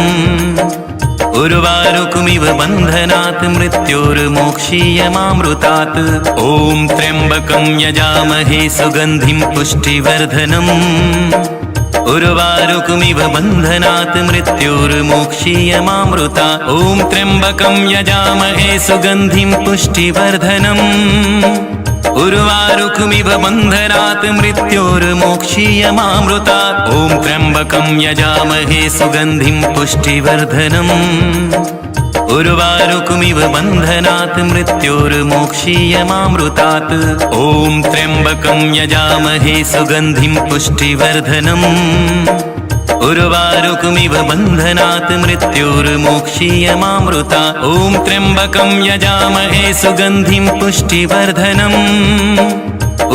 उर्वारुकमिव बन्धनात् मृत्योर्मोक्षीयमामृतात् ॐ त्र्यम्बकं यजामहे सुगन्धिं पुष्टिवर्धनम् उर्वारुकमिव बन्धनात् मृत्योर्मोक्षीयमामृता ॐ त्र्यम्बकं यजामहे सुगन्धिं पुष्टिवर्धनम् उर्वारुकमिव बन्धनात् मृत्योर्मोक्षीयमामृता ॐ त्र्यम्बकं यजामहे सुगन्धिं पुष्टिवर्धनम् उर्वारुकमिव बन्धनात् मृत्योर्मोक्षीयमामृतात् ॐ त्र्यम्बकं यजामहे सुगन्धिं पुष्टिवर्धनम् उर्वारुकमिव बन्धनात् मृत्योर्मोक्षीयमामृता ॐ त्र्यम्बकं यजामहे सुगन्धिं पुष्टिवर्धनम्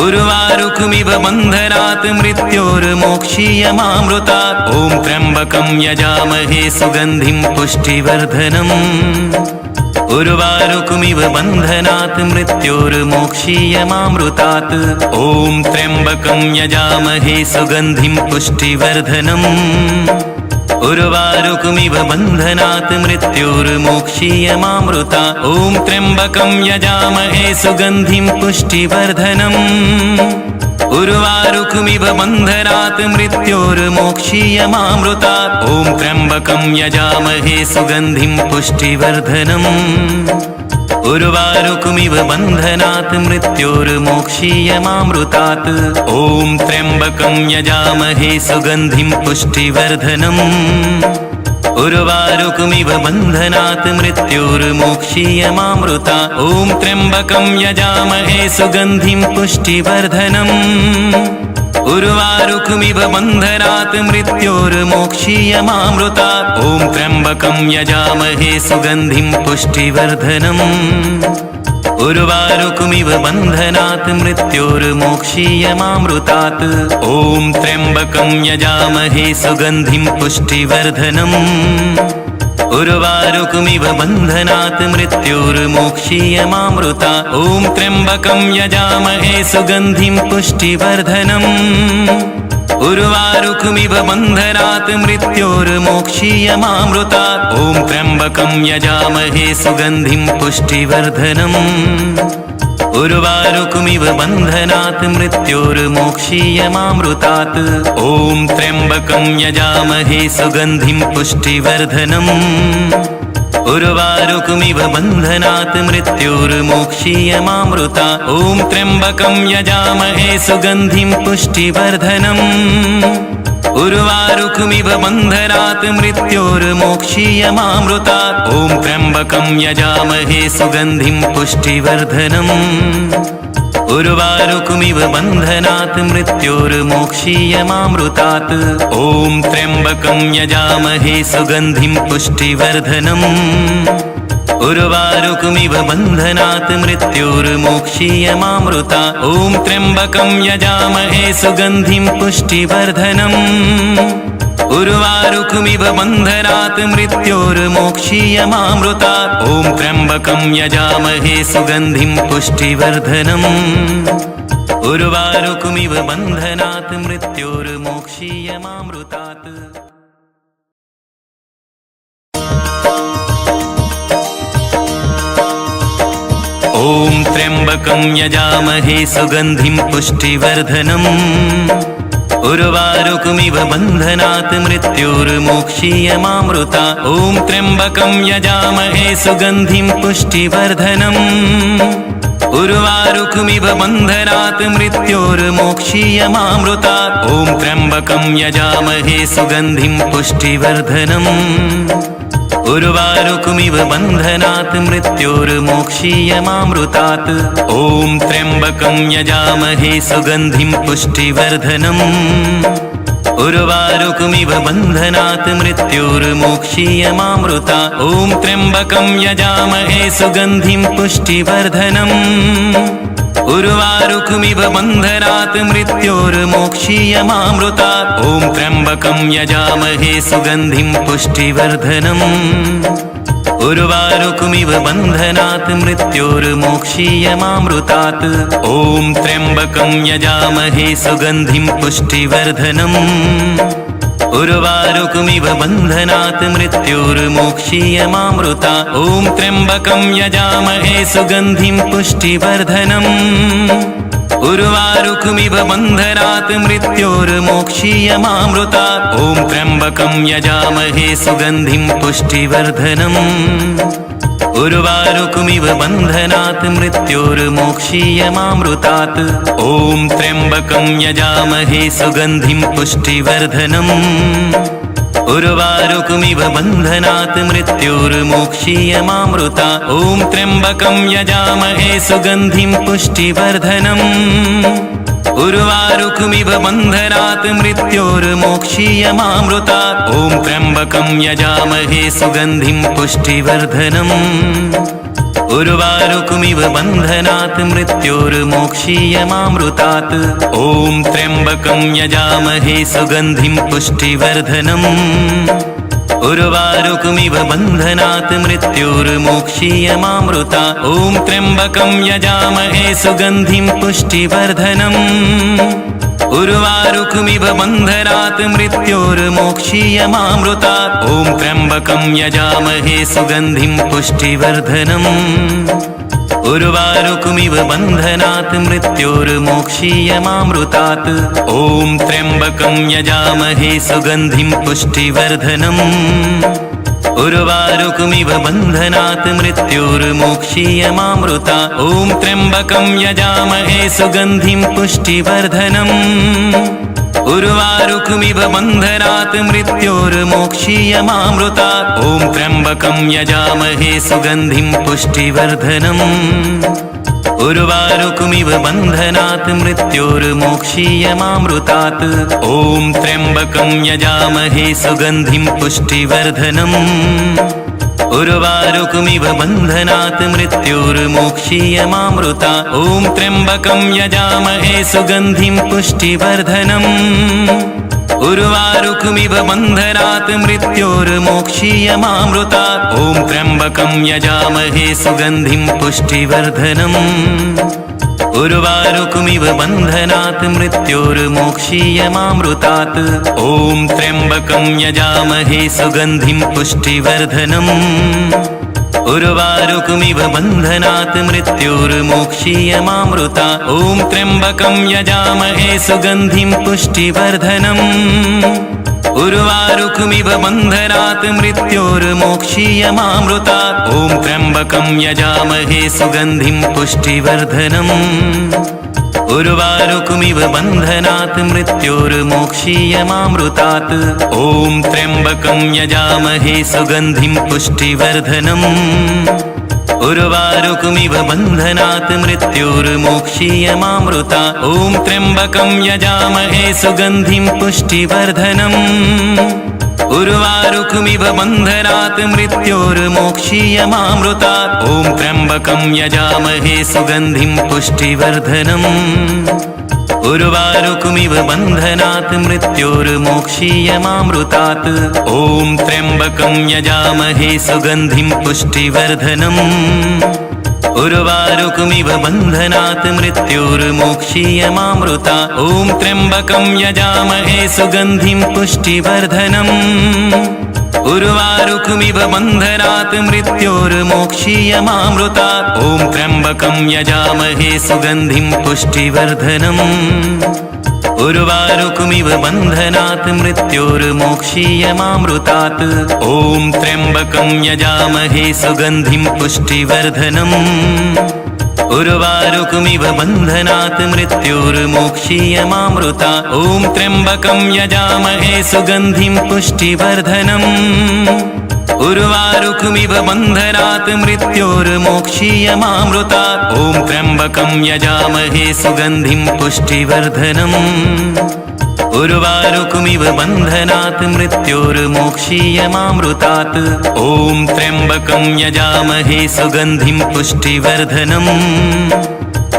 उर्वारुकमिव बन्धनात् मृत्योर्मोक्षीयमामृता ॐ त्र्यम्बकं यजामहे सुगन्धिं पुष्टिवर्धनम् उर्वारुकमिव बन्धनात् मृत्योर्मोक्षीयमामृतात् ॐ त्र्यम्बकं यजामहे सुगन्धिं पुष्टिवर्धनम् उर्वारुकमिव बन्धनात् मृत्योर्मोक्षीयमामृता ॐ त्र्यम्बकं यजामहे सुगन्धिं पुष्टिवर्धनम् उर्वारुकमिव बन्धनात् मृत्योर्मोक्षीयमामृता ॐ त्र्यम्बकं यजामहे सुगन्धिं पुष्टिवर्धनम् उर्वारुकमिव बन्धनात् मृत्योर्मोक्षीयमामृतात् ॐ त्र्यम्बकं यजामहे सुगन्धिं पुष्टिवर्धनम् उर्वारुकमिव बन्धनात् मृत्योर्मोक्षीयमामृता ॐ त्र्यम्बकं यजामहे सुगन्धिं पुष्टिवर्धनम् उर्वारुकमिव बन्धनात् मृत्योर्मोक्षीयमामृता ॐ त्र्यम्बकं यजामहे सुगन्धिं पुष्टिवर्धनम् उर्वारुकमिव बन्धनात् मृत्योर्मोक्षीयमामृतात् ॐ त्र्यम्बकं यजामहे सुगन्धिं पुष्टिवर्धनम् उर्वारुकमिव बन्धनात् मृत्योर्मोक्षीयमामृता ॐ त्र्यम्बकं यजामहे सुगन्धिं पुष्टिवर्धनम् उर्वारुकमिव बन्धनात् मृत्योर्मोक्षीयमामृता ॐ त्र्यम्बकं यजामहे सुगन्धिं पुष्टिवर्धनम् उर्वारुकमिव बन्धनात् मृत्योर्मोक्षीयमामृतात् ॐ त्र्यम्बकं यजामहे सुगन्धिं पुष्टिवर्धनम् उर्वारुकमिव बन्धनात् मृत्योर्मोक्षीयमामृता ॐ त्र्यम्बकं यजामहे सुगन्धिं पुष्टिवर्धनम् उर्वारुकमिव बन्धनात् मृत्योर्मोक्षीयमामृता ॐ त्र्यम्बकं यजामहे सुगन्धिं पुष्टिवर्धनम् उर्वारुकमिव बन्धनात् मृत्योर्मोक्षीयमामृतात् ॐ त्र्यम्बकं यजामहे सुगन्धिं पुष्टिवर्धनम् उर्वारुकमिव बन्धनात् मृत्योर्मोक्षीयमामृता ॐ त्र्यम्बकं यजामहे सुगन्धिं पुष्टिवर्धनम् उर्वारुकमिव बन्धनात् मृत्योर्मोक्षीयमामृता ॐ त्र्यम्बकं यजामहे सुगन्धिं पुष्टिवर्धनम् उर्वारुकमिव बन्धनात् मृत्योर्मोक्षीयमामृतात् ॐ त्र्यम्बकं यजामहे सुगन्धिं पुष्टिवर्धनम् उर्वारुकमिव बन्धनात् मृत्योर्मोक्षीयमामृता ॐ त्र्यम्बकं यजामहे सुगन्धिं पुष्टिवर्धनम् उर्वारुकमिव बन्धनात् मृत्योर्मोक्षीयमामृता ॐ त्र्यम्बकं यजामहे सुगन्धिं पुष्टिवर्धनम् उर्वारुकमिव बन्धनात् मृत्योर्मोक्षीयमामृतात् ॐ त्र्यम्बकं यजामहे सुगन्धिं पुष्टिवर्धनम् उर्वारुकमिव बन्धनात् मृत्योर्मोक्षीयमामृता ॐ त्र्यम्बकं यजामहे सुगन्धिं पुष्टिवर्धनम् उर्वारुकमिव बन्धनात् मृत्योर्मोक्षीयमामृता ॐ त्र्यम्बकं यजामहे सुगन्धिं पुष्टिवर्धनम् उर्वारुकमिव बन्धनात् मृत्योर्मोक्षीयमामृतात् ॐ त्र्यम्बकं यजामहे सुगन्धिं पुष्टिवर्धनम् उर्वारुकमिव बन्धनात् मृत्योर्मोक्षीयमामृता ॐ त्र्यम्बकं यजामहे सुगन्धिं पुष्टिवर्धनम् उर्वारुकमिव बन्धनात् मृत्योर्मोक्षीयमामृता ॐ त्र्यम्बकं यजामहे सुगन्धिं पुष्टिवर्धनम् उर्वारुकमिव बन्धनात् मृत्योर्मोक्षीयमामृतात् ॐ त्र्यम्बकं यजामहे सुगन्धिं पुष्टिवर्धनम् उर्वारुकमिव बन्धनात् मृत्योर्मोक्षीयमामृता ॐ त्र्यम्बकं यजामहे सुगन्धिं पुष्टिवर्धनम् उर्वारुकमिव बन्धनात् मृत्योर्मोक्षीयमामृता ॐ त्र्यम्बकं यजामहे सुगन्धिं पुष्टिवर्धनम् उर्वारुकमिव बन्धनात् मृत्योर्मोक्षीयमामृतात् ॐ त्र्यम्बकं यजामहे सुगन्धिं पुष्टिवर्धनम् उर्वारुकमिव बन्धनात् मृत्योर्मोक्षीयमामृता ॐ त्र्यम्बकं यजामहे सुगन्धिं पुष्टिवर्धनम् उर्वारुकमिव बन्धनात् मृत्योर्मोक्षीयमामृता ॐ त्र्यम्बकं यजामहे सुगन्धिं पुष्टिवर्धनम् उर्वारुकमिव बन्धनात् मृत्योर्मोक्षीयमामृतात् ॐ त्र्यम्बकं यजामहे सुगन्धिं पुष्टिवर्धनम् उर्वारुकमिव बन्धनात् मृत्योर्मोक्षीयमामृता ॐ त्र्यम्बकं यजामहे सुगन्धिं पुष्टिवर्धनम् उर्वारुकमिव बन्धनात् मृत्योर्मोक्षीयमामृता ॐ त्र्यम्बकं यजामहे सुगन्धिं पुष्टिवर्धनम् उर्वारुकमिव बन्धनात् मृत्योर्मोक्षीयमामृतात् ॐ त्र्यम्बकं यजामहे सुगन्धिं पुष्टिवर्धनम् उर्वारुकमिव बन्धनात् मृत्योर्मोक्षीयमामृता ॐ त्र्यम्बकं यजामहे सुगन्धिं पुष्टिवर्धनम् उर्वारुकमिव बन्धनात् मृत्योर्मोक्षीयमामृता ॐ त्र्यम्बकं यजामहे सुगन्धिं पुष्टिवर्धनम् उर्वारुकमिव बन्धनात् मृत्योर्मोक्षीयमामृतात् ॐ त्र्यम्बकं यजामहे सुगन्धिं पुष्टिवर्धनम् उर्वारुकमिव बन्धनात् मृत्योर्मोक्षीयमामृता ॐ त्र्यम्बकं यजामहे सुगन्धिं पुष्टिवर्धनम् उर्वारुकमिव बन्धनात् मृत्योर्मोक्षीयमामृता ॐ त्र्यम्बकं यजामहे सुगन्धिं पुष्टिवर्धनम् उर्वारुकमिव बन्धनात् मृत्योर्मोक्षीयमामृतात् ॐ त्र्यम्बकं यजामहे सुगन्धिं पुष्टिवर्धनम् उर्वारुकमिव बन्धनात् मृत्योर्मोक्षीयमामृता ॐ त्र्यम्बकं यजामहे सुगन्धिं पुष्टिवर्धनम् उर्वारुकमिव बन्धनात् मृत्योर्मोक्षीयमामृता ॐ त्र्यम्बकं यजामहे सुगन्धिं पुष्टिवर्धनम् उर्वारुकमिव बन्धनात् मृत्योर्मोक्षीयमामृतात् ॐ त्र्यम्बकं यजामहे सुगन्धिं पुष्टिवर्धनम् उर्वारुकमिव बन्धनात् मृत्योर्मोक्षीयमामृता ॐ त्र्यम्बकं यजामहे सुगन्धिं पुष्टिवर्धनम् उर्वारुकमिव बन्धनात् मृत्योर्मोक्षीयमामृता ॐ त्र्यम्बकं यजामहे सुगन्धिं पुष्टिवर्धनम् उर्वारुकमिव बन्धनात् मृत्योर्मोक्षीयमामृतात् ॐ त्र्यम्बकं यजामहे सुगन्धिं पुष्टिवर्धनम् उर्वारुकमिव बन्धनात् मृत्योर्मोक्षीयमामृता ॐ त्र्यम्बकं यजामहे सुगन्धिं पुष्टिवर्धनम् उर्वारुकमिव बन्धनात् मृत्योर्मोक्षीयमामृतात्। ॐ त्र्यम्बकं यजामहे सुगन्धिं पुष्टिवर्धनम्। उर्वारुकमिव बन्धनात् मृत्योर्मोक्षीयमामृतात्। ॐ त्र्यम्बकं यजामहे सुगन्धिं पुष्टिवर्धनम्।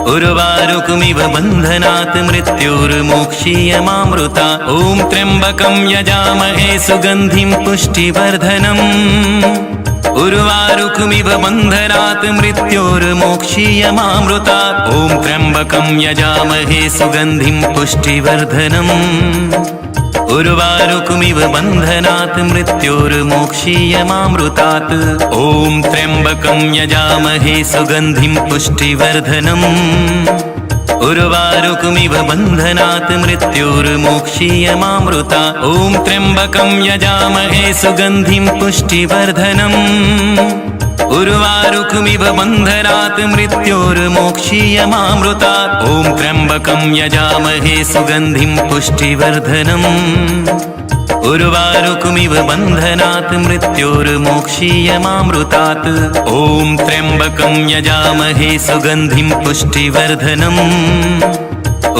उर्वारुकमिव बन्धनात् मृत्योर्मोक्षीयमामृतात्। ॐ त्र्यम्बकं यजामहे सुगन्धिं पुष्टिवर्धनम्। उर्वारुकमिव बन्धनात् मृत्योर्मोक्षीयमामृतात्। ॐ त्र्यम्बकं यजामहे सुगन्धिं पुष्टिवर्धनम्। उर्वारुकमिव बन्धनात् मृत्योर्मोक्षीयमामृतात्। ॐ त्र्यम्बकं यजामहे सुगन्धिं पुष्टिवर्धनम्। उर्वारुकमिव बन्धनात् मृत्योर्मोक्षीयमामृतात्। ॐ त्र्यम्बकं यजामहे सुगन्धिं पुष्टिवर्धनम्। उर्वारुकमिव बन्धनात् मृत्योर्मोक्षीयमामृतात्। ॐ त्र्यम्बकं यजामहे सुगन्धिं पुष्टिवर्धनम्। उर्वारुकमिव बन्धनात् मृत्योर्मोक्षीयमामृतात्। ॐ त्र्यम्बकं यजामहे सुगन्धिं पुष्टिवर्धनम्।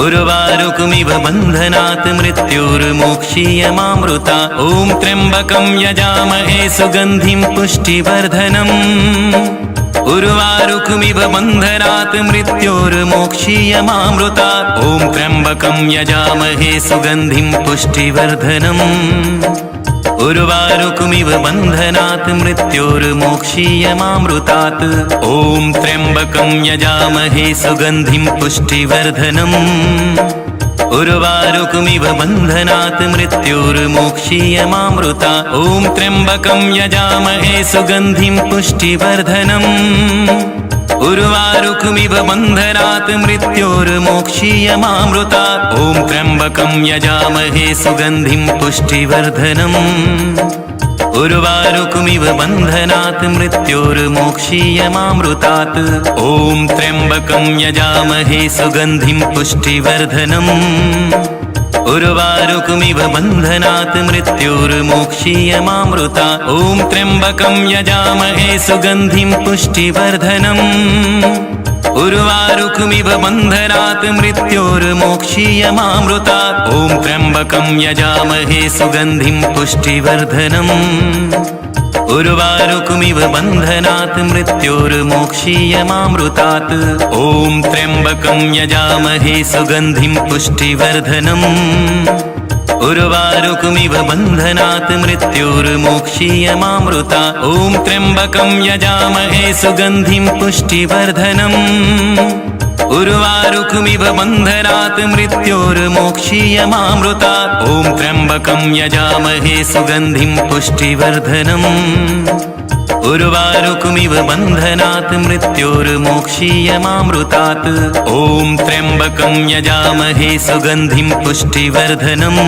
उर्वारुकमिव बन्धनात् मृत्योर्मोक्षीयमामृतात्। ॐ त्र्यम्बकं यजामहे सुगन्धिं पुष्टिवर्धनम्। उर्वारुकमिव बन्धनात् मृत्योर्मोक्षीयमामृतात्। ॐ त्र्यम्बकं यजामहे सुगन्धिं पुष्टिवर्धनम्। उर्वारुकमिव बन्धनात् मृत्योर्मोक्षीयमामृतात्। ॐ त्र्यम्बकं यजामहे सुगन्धिं पुष्टिवर्धनम्। उर्वारुकमिव बन्धनात् मृत्योर्मोक्षीयमामृतात्। ॐ त्र्यम्बकं यजामहे सुगन्धिं पुष्टिवर्धनम्। उर्वारुकमिव बन्धनात् मृत्योर्मोक्षीयमामृतात्। ॐ त्र्यम्बकं यजामहे सुगन्धिं पुष्टिवर्धनम्। उर्वारुकमिव बन्धनात् मृत्योर्मोक्षीयमामृतात्। ॐ त्र्यम्बकं यजामहे सुगन्धिं पुष्टिवर्धनम्। उर्वारुकमिव बन्धनात् मृत्योर्मोक्षीयमामृतात्। ॐ त्र्यम्बकं यजामहे सुगन्धिं पुष्टिवर्धनम्। उर्वारुकमिव बन्धनात् मृत्योर्मोक्षीयमामृतात्। ॐ त्र्यम्बकं यजामहे सुगन्धिं पुष्टिवर्धनम्। उर्वारुकमिव बन्धनात् मृत्योर्मोक्षीयमामृतात्। ॐ त्र्यम्बकं यजामहे सुगन्धिं पुष्टिवर्धनम्। उर्वारुकमिव बन्धनात् मृत्योर्मोक्षीयमामृतात्। ॐ त्र्यम्बकं यजामहे सुगन्धिं पुष्टिवर्धनम्। उर्वारुकमिव बन्धनात् मृत्योर्मोक्षीयमामृतात्। ॐ त्र्यम्बकं यजामहे सुगन्धिं पुष्टिवर्धनम्। उर्वारुकमिव बन्धनात् मृत्योर्मोक्षीयमामृतात्। ॐ त्र्यम्बकं यजामहे सुगन्धिं पुष्टिवर्धनम्।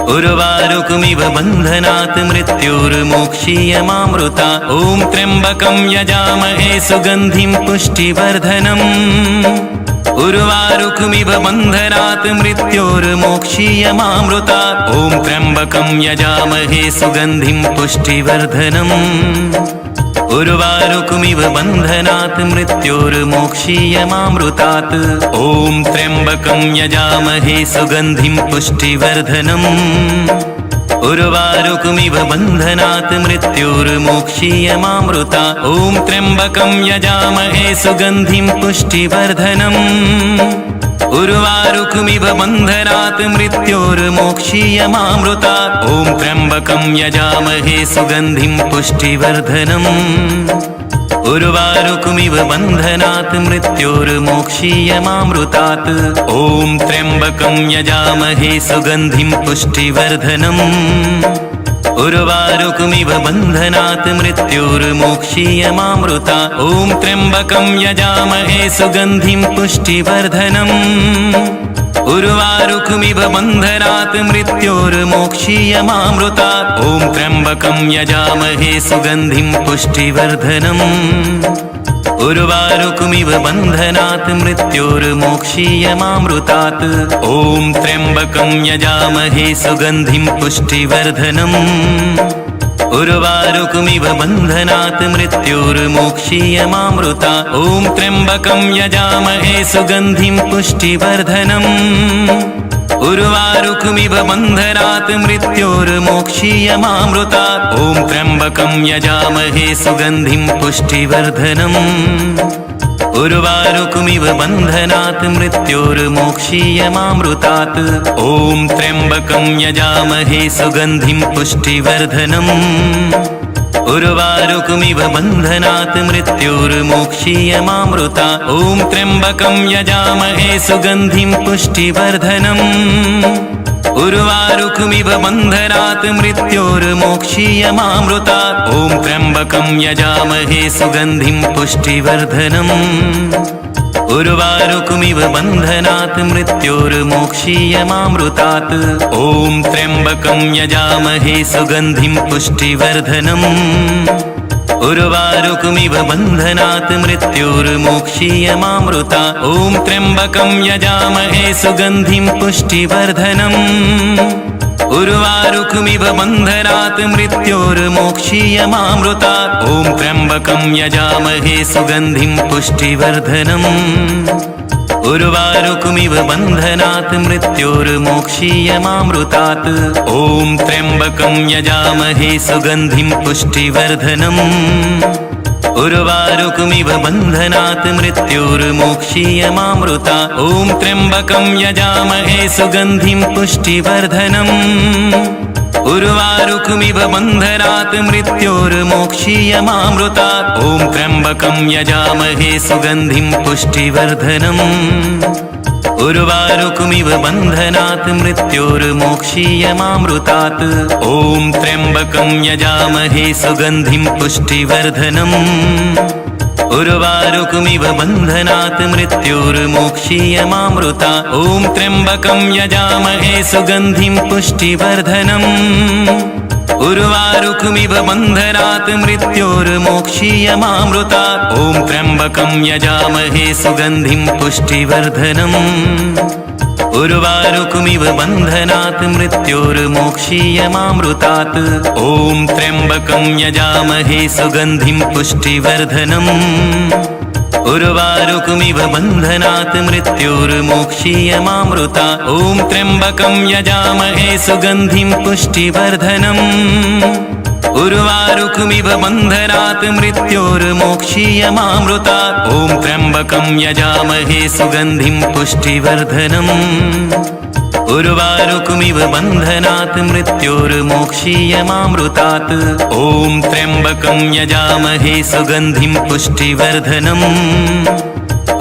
उर्वारुकमिव बन्धनात् मृत्योर्मोक्षीयमामृतात्। ॐ त्र्यम्बकं यजामहे सुगन्धिं पुष्टिवर्धनम्। उर्वारुकमिव बन्धनात् मृत्योर्मोक्षीयमामृतात्। ॐ त्र्यम्बकं यजामहे सुगन्धिं पुष्टिवर्धनम्। उर्वारुकमिव बन्धनात् मृत्योर्मोक्षीयमामृतात्। ॐ त्र्यम्बकं यजामहे सुगन्धिं पुष्टिवर्धनम्। उर्वारुकमिव बन्धनात् मृत्योर्मोक्षीयमामृतात्। ॐ त्र्यम्बकं यजामहे सुगन्धिं पुष्टिवर्धनम्। उर्वारुकमिव बन्धनात् मृत्योर्मोक्षीयमामृतात्। ॐ त्र्यम्बकं यजामहे सुगन्धिं पुष्टिवर्धनम्। उर्वारुकमिव बन्धनात् मृत्योर्मोक्षीयमामृतात्। ॐ त्र्यम्बकं यजामहे सुगन्धिं पुष्टिवर्धनम्। उर्वारुकमिव बन्धनात् मृत्योर्मोक्षीयमामृतात्। ॐ त्र्यम्बकं यजामहे सुगन्धिं पुष्टिवर्धनम्। उर्वारुकमिव बन्धनात् मृत्योर्मोक्षीयमामृतात्। ॐ त्र्यम्बकं यजामहे सुगन्धिं पुष्टिवर्धनम्। उर्वारुकमिव बन्धनात् मृत्योर्मोक्षीयमामृतात्। ॐ त्र्यम्बकं यजामहे सुगन्धिं पुष्टिवर्धनम्। उर्वारुकमिव बन्धनात् मृत्योर्मोक्षीयमामृता ॐ त्र्यम्बकं यजामहे सुगन्धिं पुष्टिवर्धनम् उर्वारुकमिव बन्धनात् मृत्योर्मोक्षीयमामृता ॐ त्र्यम्बकं यजामहे सुगन्धिं पुष्टिवर्धनम् उर्वारुकमिव बन्धनात् मृत्योर्मोक्षीयमामृतात् ॐ त्र्यम्बकं यजामहे सुगन्धिं पुष्टिवर्धनम् उर्वारुकमिव बन्धनात् मृत्योर्मोक्षीयमामृता ॐ त्र्यम्बकं यजामहे सुगन्धिं पुष्टिवर्धनम् उर्वारुकमिव बन्धनात् मृत्योर्मोक्षीयमामृता ॐ त्र्यम्बकं यजामहे सुगन्धिं पुष्टिवर्धनम् उर्वारुकमिव बन्धनात् मृत्योर्मोक्षीयमामृतात् ॐ त्र्यम्बकं यजामहे सुगन्धिं पुष्टिवर्धनम् उर्वारुकमिव बन्धनात् मृत्योर्मोक्षीयमामृता ॐ त्र्यम्बकं यजामहे सुगन्धिं पुष्टिवर्धनम् उर्वारुकमिव बन्धनात् मृत्योर्मोक्षीयमामृता ॐ त्र्यम्बकं यजामहे सुगन्धिं पुष्टिवर्धनम् उर्वारुकमिव बन्धनात् मृत्योर्मोक्षीयमामृतात् ॐ त्र्यम्बकं यजामहे सुगन्धिं पुष्टिवर्धनम् उर्वारुकमिव बन्धनात् मृत्योर्मोक्षीयमामृता ॐ त्र्यम्बकं यजामहे सुगन्धिं पुष्टिवर्धनम् उर्वारुकमिव बन्धनात् मृत्योर्मोक्षीयमामृता ॐ त्र्यम्बकं यजामहे सुगन्धिं पुष्टिवर्धनम् उर्वारुकमिव बन्धनात् मृत्योर्मोक्षीयमामृतात् ॐ त्र्यम्बकं यजामहे सुगन्धिं पुष्टिवर्धनम् उर्वारुकमिव बन्धनात् मृत्योर्मोक्षीयमामृता ॐ त्र्यम्बकं यजामहे सुगन्धिं पुष्टिवर्धनम् उर्वारुकमिव बन्धनात् मृत्योर्मोक्षीयमामृता ॐ त्र्यम्बकं यजामहे सुगन्धिं पुष्टिवर्धनम् उर्वारुकमिव बन्धनात् मृत्योर्मोक्षीयमामृतात् ॐ त्र्यम्बकं यजामहे सुगन्धिं पुष्टिवर्धनम् उर्वारुकमिव बन्धनात् मृत्योर्मोक्षीयमामृता ॐ त्र्यम्बकं यजामहे सुगन्धिं पुष्टिवर्धनम् उर्वारुकमिव बन्धनात् मृत्योर्मोक्षीयमामृता ॐ त्र्यम्बकं यजामहे सुगन्धिं पुष्टिवर्धनम् उर्वारुकमिव बन्धनात् मृत्योर्मोक्षीयमामृतात् ॐ त्र्यम्बकं यजामहे सुगन्धिं पुष्टिवर्धनम्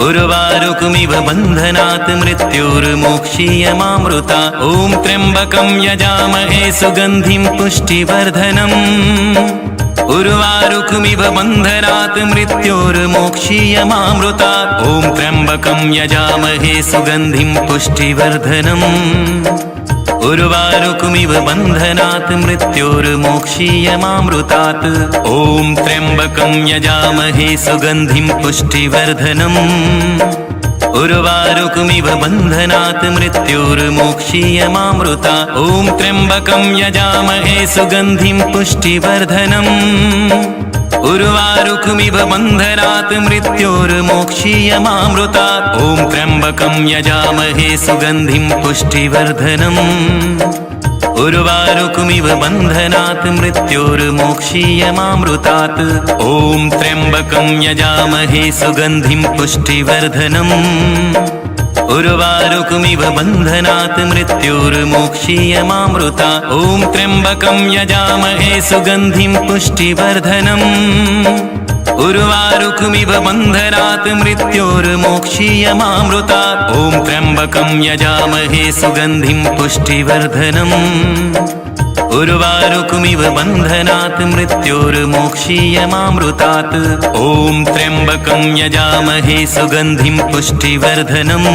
उर्वारुकमिव बन्धनात् मृत्योर्मोक्षीयमामृता ॐ त्र्यम्बकं यजामहे सुगन्धिं पुष्टिवर्धनम् उर्वारुकमिव बन्धनात् मृत्योर्मोक्षीयमामृता ॐ त्र्यम्बकं यजामहे सुगन्धिं पुष्टिवर्धनम् उर्वारुकमिव बन्धनात् मृत्योर्मोक्षीयमामृतात् ॐ त्र्यम्बकं यजामहे सुगन्धिं पुष्टिवर्धनम् उर्वारुकमिव बन्धनात् मृत्योर्मोक्षीयमामृता ॐ त्र्यम्बकं यजामहे सुगन्धिं पुष्टिवर्धनम् उर्वारुकमिव बन्धनात् मृत्योर्मोक्षीयमामृता ॐ त्र्यम्बकं यजामहे सुगन्धिं पुष्टिवर्धनम् उर्वारुकमिव बन्धनात् मृत्योर्मोक्षीयमामृतात् ॐ त्र्यम्बकं यजामहे सुगन्धिं पुष्टिवर्धनम् उर्वारुकमिव बन्धनात् मृत्योर्मोक्षीयमामृता ॐ त्र्यम्बकं यजामहे सुगन्धिं पुष्टिवर्धनम् उर्वारुकमिव बन्धनात् मृत्योर्मोक्षीयमामृता ॐ त्र्यम्बकं यजामहे सुगन्धिं पुष्टिवर्धनम् उर्वारुकमिव बन्धनात् मृत्योर्मोक्षीयमामृतात् ॐ त्र्यम्बकं यजामहे सुगन्धिं पुष्टिवर्धनम्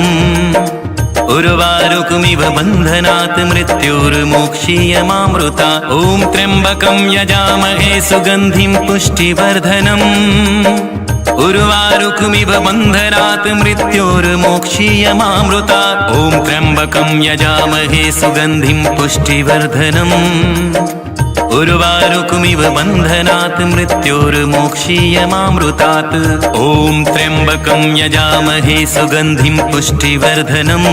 उर्वारुकमिव बन्धनात् मृत्योर्मोक्षीयमामृता ॐ त्र्यम्बकं यजामहे सुगन्धिं पुष्टिवर्धनम् उर्वारुकमिव उर्वारुकमिव बन्धनात् मृत्योर्मोक्षीयमामृतात् ॐ त्र्यम्बकं यजामहे सुगन्धिं पुष्टिवर्धनम् उर्वारुकमिव बन्धनात् मृत्योर्मोक्षीयमामृतात् ॐ त्र्यम्बकं यजामहे सुगन्धिं पुष्टिवर्धनम्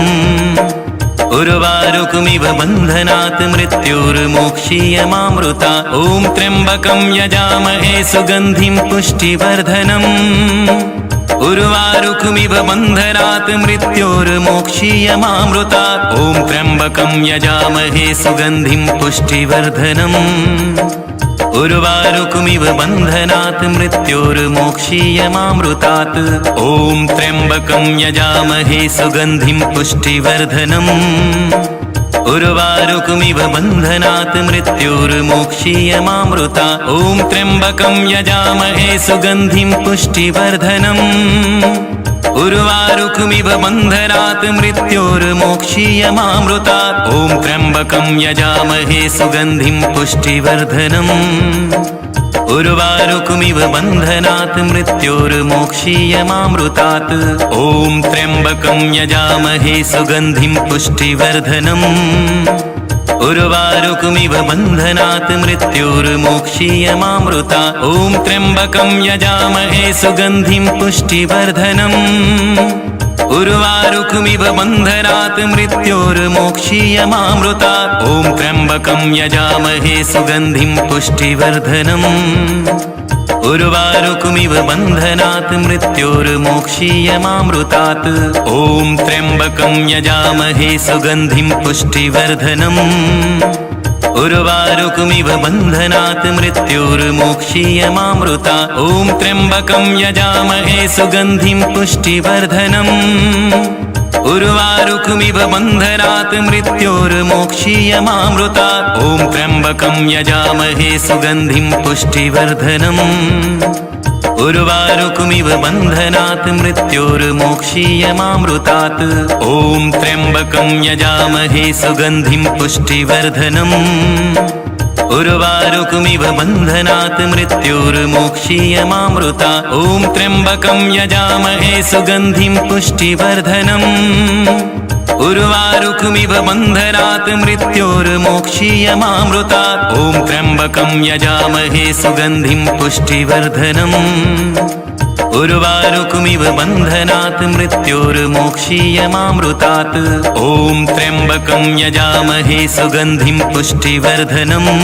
उर्वारुकमिव बन्धनात् मृत्योर्मोक्षीयमामृतात् ॐ त्र्यम्बकं यजामहे सुगन्धिं पुष्टिवर्धनम् उर्वारुकमिव बन्धनात् मृत्योर्मोक्षीयमामृतात् ॐ त्र्यम्बकं यजामहे सुगन्धिं पुष्टिवर्धनम् उर्वारुकमिव बन्धनात् मृत्योर्मोक्षीयमामृतात् ॐ त्र्यम्बकं यजामहे सुगन्धिं पुष्टिवर्धनम् उर्वारुकमिव बन्धनात् मृत्योर्मोक्षीयमामृतात् ॐ त्र्यम्बकं यजामहे सुगन्धिं पुष्टिवर्धनम् उर्वारुकमिव बन्धनात् मृत्योर्मोक्षीयमामृतात् ॐ त्र्यम्बकं यजामहे सुगन्धिं पुष्टिवर्धनम् उर्वारुकमिव बन्धनात् मृत्योर्मोक्षीयमामृतात् ॐ त्र्यम्बकं यजामहे सुगन्धिं पुष्टिवर्धनम् उर्वारुकमिव बन्धनात् मृत्योर्मोक्षीयमामृतात् ॐ त्र्यम्बकं यजामहे सुगन्धिं पुष्टिवर्धनम् उर्वारुकमिव बन्धनात् मृत्योर्मोक्षीयमामृतात् ॐ त्र्यम्बकं यजामहे सुगन्धिं पुष्टिवर्धनम् उर्वारुकमिव बन्धनात् मृत्योर्मोक्षीयमामृतात् ॐ त्र्यम्बकं यजामहे सुगन्धिं पुष्टिवर्धनम् उर्वारुकमिव बन्धनात् मृत्योर्मोक्षीयमामृतात् ॐ त्र्यम्बकं यजामहे सुगन्धिं पुष्टिवर्धनम् उर्वारुकमिव बन्धनात् मृत्योर्मोक्षीयमामृतात् ॐ त्र्यम्बकं यजामहे सुगन्धिं पुष्टिवर्धनम् उर्वारुकमिव बन्धनात् मृत्योर्मोक्षीयमामृतात् ॐ त्र्यम्बकं यजामहे सुगन्धिं पुष्टिवर्धनम् उर्वारुकमिव बन्धनात् मृत्योर्मोक्षीयमामृतात् ॐ त्र्यम्बकं यजामहे सुगन्धिं पुष्टिवर्धनम् उर्वारुकमिव बन्धनात् मृत्योर्मोक्षीयमामृतात् ॐ त्र्यम्बकं यजामहे सुगन्धिं पुष्टिवर्धनम् उर्वारुकमिव बन्धनात् मृत्योर्मोक्षीयमामृतात् ॐ त्र्यम्बकं यजामहे सुगन्धिं पुष्टिवर्धनम्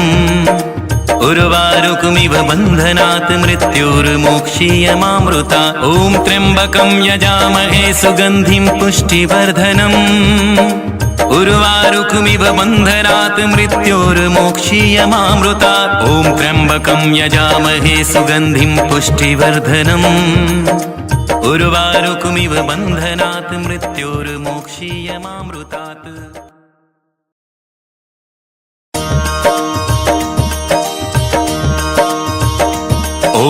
उर्वारुकमिव बन्धनात् मृत्योर्मोक्षीयमामृतात् ॐ त्र्यम्बकं यजामहे सुगन्धिं पुष्टिवर्धनम् उर्वारुकमिव बन्धनात् मृत्योर्मोक्षीयमामृतात् ॐ त्र्यम्बकं यजामहे सुगन्धिं पुष्टिवर्धनम् उर्वारुकमिव बन्धनात् मृत्योर्मोक्षीयमामृतात् ॐ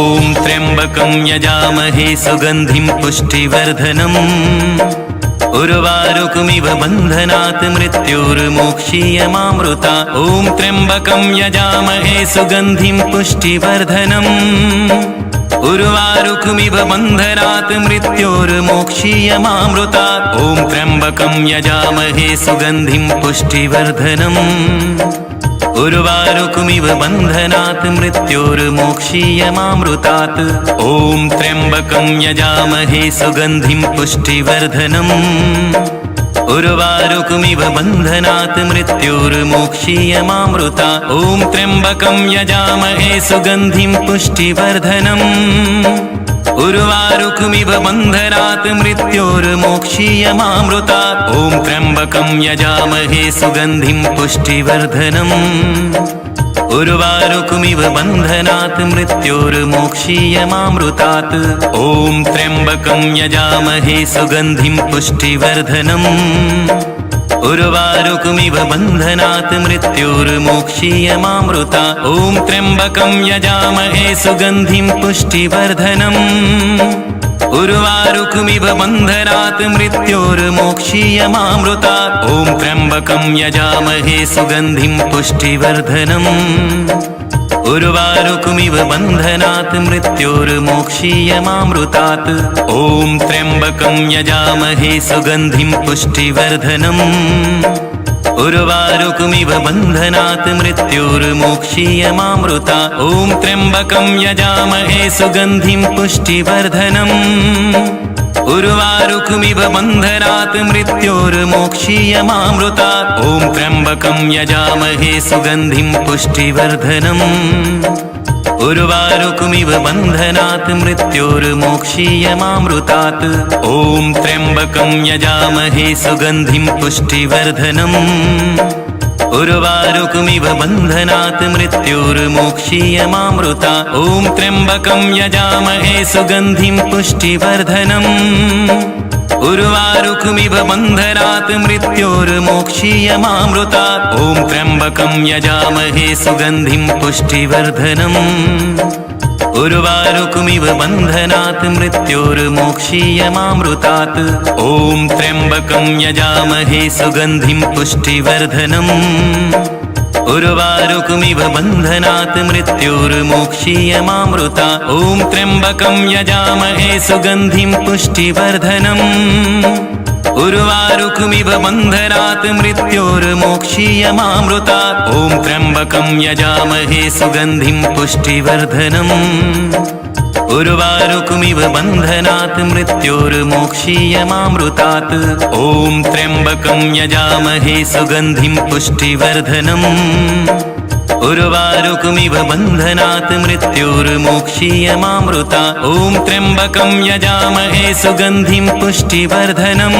त्र्यम्बकं यजामहे सुगन्धिं पुष्टिवर्धनम् उर्वारुकमिव बन्धनात् मृत्योर्मोक्षीयमामृतात् ॐ त्र्यम्बकं यजामहे सुगन्धिं पुष्टिवर्धनम् उर्वारुकमिव बन्धनात् मृत्योर्मोक्षीयमामृतात् ॐ त्र्यम्बकं यजामहे सुगन्धिं पुष्टिवर्धनम् उर्वारुकमिव बन्धनात् मृत्योर्मोक्षीयमामृतात् ॐ त्र्यम्बकं यजामहे सुगन्धिं पुष्टिवर्धनम् उर्वारुकमिव बन्धनात् मृत्योर्मोक्षीयमामृतात् ॐ त्र्यम्बकं यजामहे सुगन्धिं पुष्टिवर्धनम् उर्वारुकमिव बन्धनात् मृत्योर्मोक्षीयमामृतात् ॐ त्र्यम्बकं यजामहे सुगन्धिं पुष्टिवर्धनम् उर्वारुकमिव बन्धनात् मृत्योर्मोक्षीयमामृतात् ॐ त्र्यम्बकं यजामहे सुगन्धिं पुष्टिवर्धनम् उर्वारुकमिव बन्धनात् मृत्योर्मोक्षीयमामृतात् ॐ त्र्यम्बकं यजामहे सुगन्धिं पुष्टिवर्धनम् उर्वारुकमिव बन्धनात् मृत्योर्मोक्षीयमामृतात् ॐ त्र्यम्बकं यजामहे सुगन्धिं पुष्टिवर्धनम् उर्वारुकमिव बन्धनात् मृत्योर्मोक्षीयमामृतात्। ॐ त्र्यम्बकं यजामहे सुगन्धिं पुष्टिवर्धनम्। उर्वारुकमिव बन्धनात् मृत्योर्मोक्षीयमामृतात्। ॐ त्र्यम्बकं यजामहे सुगन्धिं पुष्टिवर्धनम्। उर्वारुकमिव बन्धनात् मृत्योर्मोक्षीयमामृतात्। ॐ त्र्यम्बकं यजामहे सुगन्धिं पुष्टिवर्धनम्। उर्वारुकमिव बन्धनात् मृत्योर्मोक्षीयमामृतात्। ॐ त्र्यम्बकं यजामहे सुगन्धिं पुष्टिवर्धनम्। उर्वारुकमिव बन्धनात् मृत्योर्मोक्षीयमामृतात्। ॐ त्र्यम्बकं यजामहे सुगन्धिं पुष्टिवर्धनम्। उर्वारुकमिव बन्धनात् मृत्योर्मोक्षीयमामृतात्। ॐ त्र्यम्बकं यजामहे सुगन्धिं पुष्टिवर्धनम्। उर्वारुकमिव बन्धनात् मृत्योर्मोक्षीयमामृतात्। ॐ त्र्यम्बकं यजामहे सुगन्धिं पुष्टिवर्धनम्। उर्वारुकमिव बन्धनात् मृत्योर्मोक्षीयमामृतात्। ॐ त्र्यम्बकं यजामहे सुगन्धिं पुष्टिवर्धनम्। उर्वारुकमिव बन्धनात् मृत्योर्मोक्षीयमामृतात्। ॐ त्र्यम्बकं यजामहे सुगन्धिं पुष्टिवर्धनम्। उर्वारुकमिव बन्धनात् मृत्योर्मोक्षीयमामृतात्। ॐ त्र्यम्बकं यजामहे सुगन्धिं पुष्टिवर्धनम्। उर्वारुकमिव बन्धनात् मृत्योर्मोक्षीयमामृतात्। ॐ त्र्यम्बकं यजामहे सुगन्धिं पुष्टिवर्धनम्।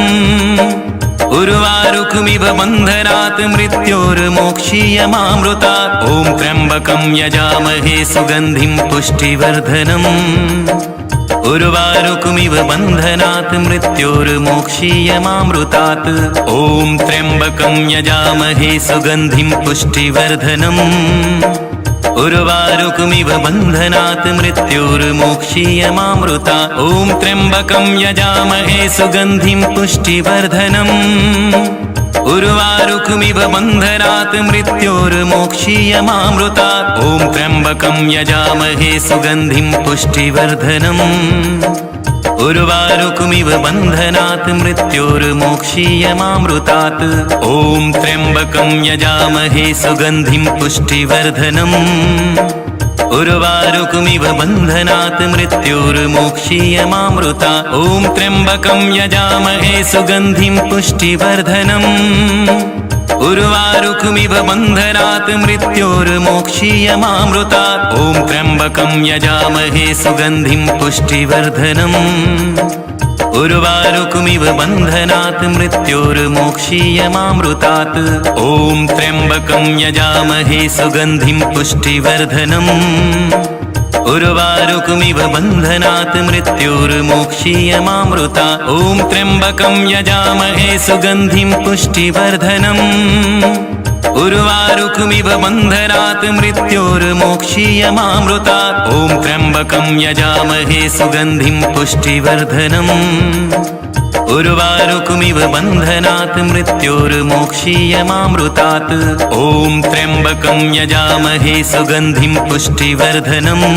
उर्वारुकमिव बन्धनात् मृत्योर्मोक्षीयमामृतात्। ॐ त्र्यम्बकं यजामहे सुगन्धिं पुष्टिवर्धनम्। उर्वारुकमिव बन्धनात् मृत्योर्मोक्षीयमामृतात्। ॐ त्र्यम्बकं यजामहे सुगन्धिं पुष्टिवर्धनम्। उर्वारुकमिव बन्धनात् मृत्योर्मोक्षीयमामृतात्। ॐ त्र्यम्बकं यजामहे सुगन्धिं पुष्टिवर्धनम्। उर्वारुकमिव बन्धनात् मृत्योर्मोक्षीयमामृतात्। ॐ त्र्यम्बकं यजामहे सुगन्धिं पुष्टिवर्धनम्। उर्वारुकमिव बन्धनात् मृत्योर्मोक्षीयमामृतात्। ॐ त्र्यम्बकं यजामहे सुगन्धिं पुष्टिवर्धनम्। उर्वारुकमिव बन्धनात् मृत्योर्मोक्षीयमामृतात्। ॐ त्र्यम्बकं यजामहे सुगन्धिं पुष्टिवर्धनम्। उर्वारुकमिव बन्धनात् मृत्योर्मोक्षीयमामृतात्। ॐ त्र्यम्बकं यजामहे सुगन्धिं पुष्टिवर्धनम्। उर्वारुकमिव बन्धनात् मृत्योर्मोक्षीयमामृतात्। ॐ त्र्यम्बकं यजामहे सुगन्धिं पुष्टिवर्धनम्। उर्वारुकमिव बन्धनात् मृत्योर्मोक्षीयमामृतात्। ॐ त्र्यम्बकं यजामहे सुगन्धिं पुष्टिवर्धनम्। उर्वारुकमिव बन्धनात् मृत्योर्मोक्षीयमामृतात्। ॐ त्र्यम्बकं यजामहे सुगन्धिं पुष्टिवर्धनम्। उर्वारुकमिव बन्धनात् मृत्योर्मोक्षीयमामृतात्। ॐ त्र्यम्बकं यजामहे सुगन्धिं पुष्टिवर्धनम्।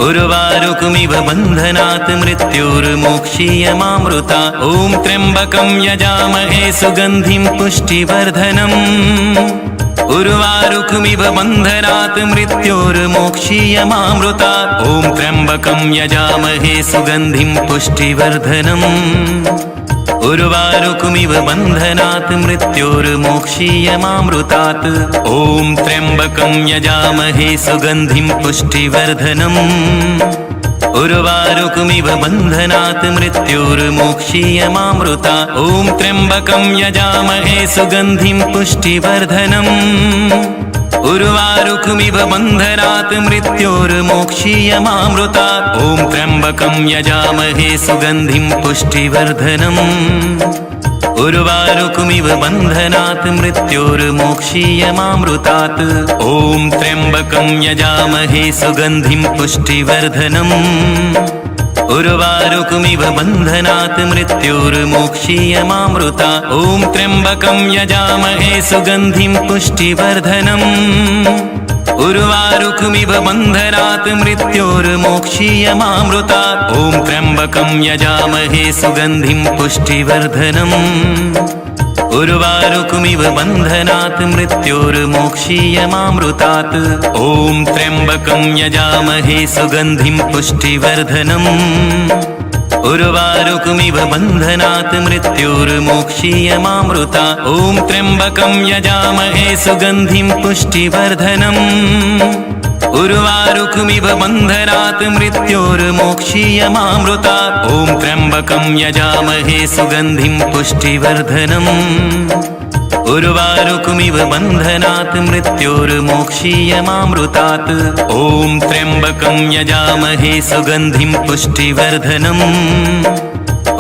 उर्वारुकमिव बन्धनात् मृत्योर्मोक्षीयमामृतात्। ॐ त्र्यम्बकं यजामहे सुगन्धिं पुष्टिवर्धनम्। उर्वारुकमिव बन्धनात् मृत्योर्मोक्षीयमामृतात्। ॐ त्र्यम्बकं यजामहे सुगन्धिं पुष्टिवर्धनम्। उर्वारुकमिव बन्धनात् मृत्योर्मोक्षीयमामृतात्। ॐ त्र्यम्बकं यजामहे सुगन्धिं पुष्टिवर्धनम्। उर्वारुकमिव बन्धनात् मृत्योर्मोक्षीयमामृतात्। ॐ त्र्यम्बकं यजामहे सुगन्धिं पुष्टिवर्धनम्। उर्वारुकमिव बन्धनात् मृत्योर्मोक्षीयमामृतात्। ॐ त्र्यम्बकं यजामहे सुगन्धिं पुष्टिवर्धनम्। उर्वारुकमिव बन्धनात् मृत्योर्मोक्षीयमामृतात्। ॐ त्र्यम्बकं यजामहे सुगन्धिं पुष्टिवर्धनम्। उर्वारुकमिव बन्धनात् मृत्योर्मोक्षीयमामृतात्। ॐ त्र्यम्बकं यजामहे सुगन्धिं पुष्टिवर्धनम्। उर्वारुकमिव बन्धनात् मृत्योर्मोक्षीयमामृतात्। ॐ त्र्यम्बकं यजामहे सुगन्धिं पुष्टिवर्धनम्। उर्वारुकमिव बन्धनात् मृत्योर्मोक्षीयमामृतात्। ॐ त्र्यम्बकं यजामहे सुगन्धिं पुष्टिवर्धनम्। उर्वारुकमिव बन्धनात् मृत्योर्मोक्षीयमामृतात्। ॐ त्र्यम्बकं यजामहे सुगन्धिं पुष्टिवर्धनम्। उर्वारुकमिव बन्धनात् मृत्योर्मोक्षीयमामृतात्। ॐ त्र्यम्बकं यजामहे सुगन्धिं पुष्टिवर्धनम्। उर्वारुकमिव बन्धनात् मृत्योर्मोक्षीयमामृतात्। ॐ त्र्यम्बकं यजामहे सुगन्धिं पुष्टिवर्धनम्।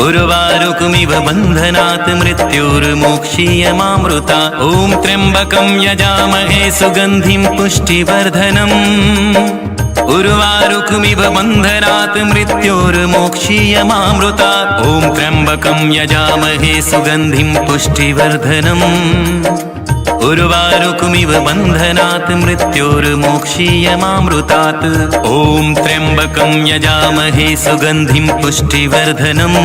उर्वारुकमिव बन्धनात् मृत्योर्मोक्षीयमामृतात्। ॐ त्र्यम्बकं यजामहे सुगन्धिं पुष्टिवर्धनम्। उर्वारुकमिव बन्धनात् मृत्योर्मोक्षीयमामृतात्। ॐ त्र्यम्बकं यजामहे सुगन्धिं पुष्टिवर्धनम्। उर्वारुकमिव बन्धनात् मृत्योर्मोक्षीयमामृतात्। ॐ त्र्यम्बकं यजामहे सुगन्धिं पुष्टिवर्धनम्।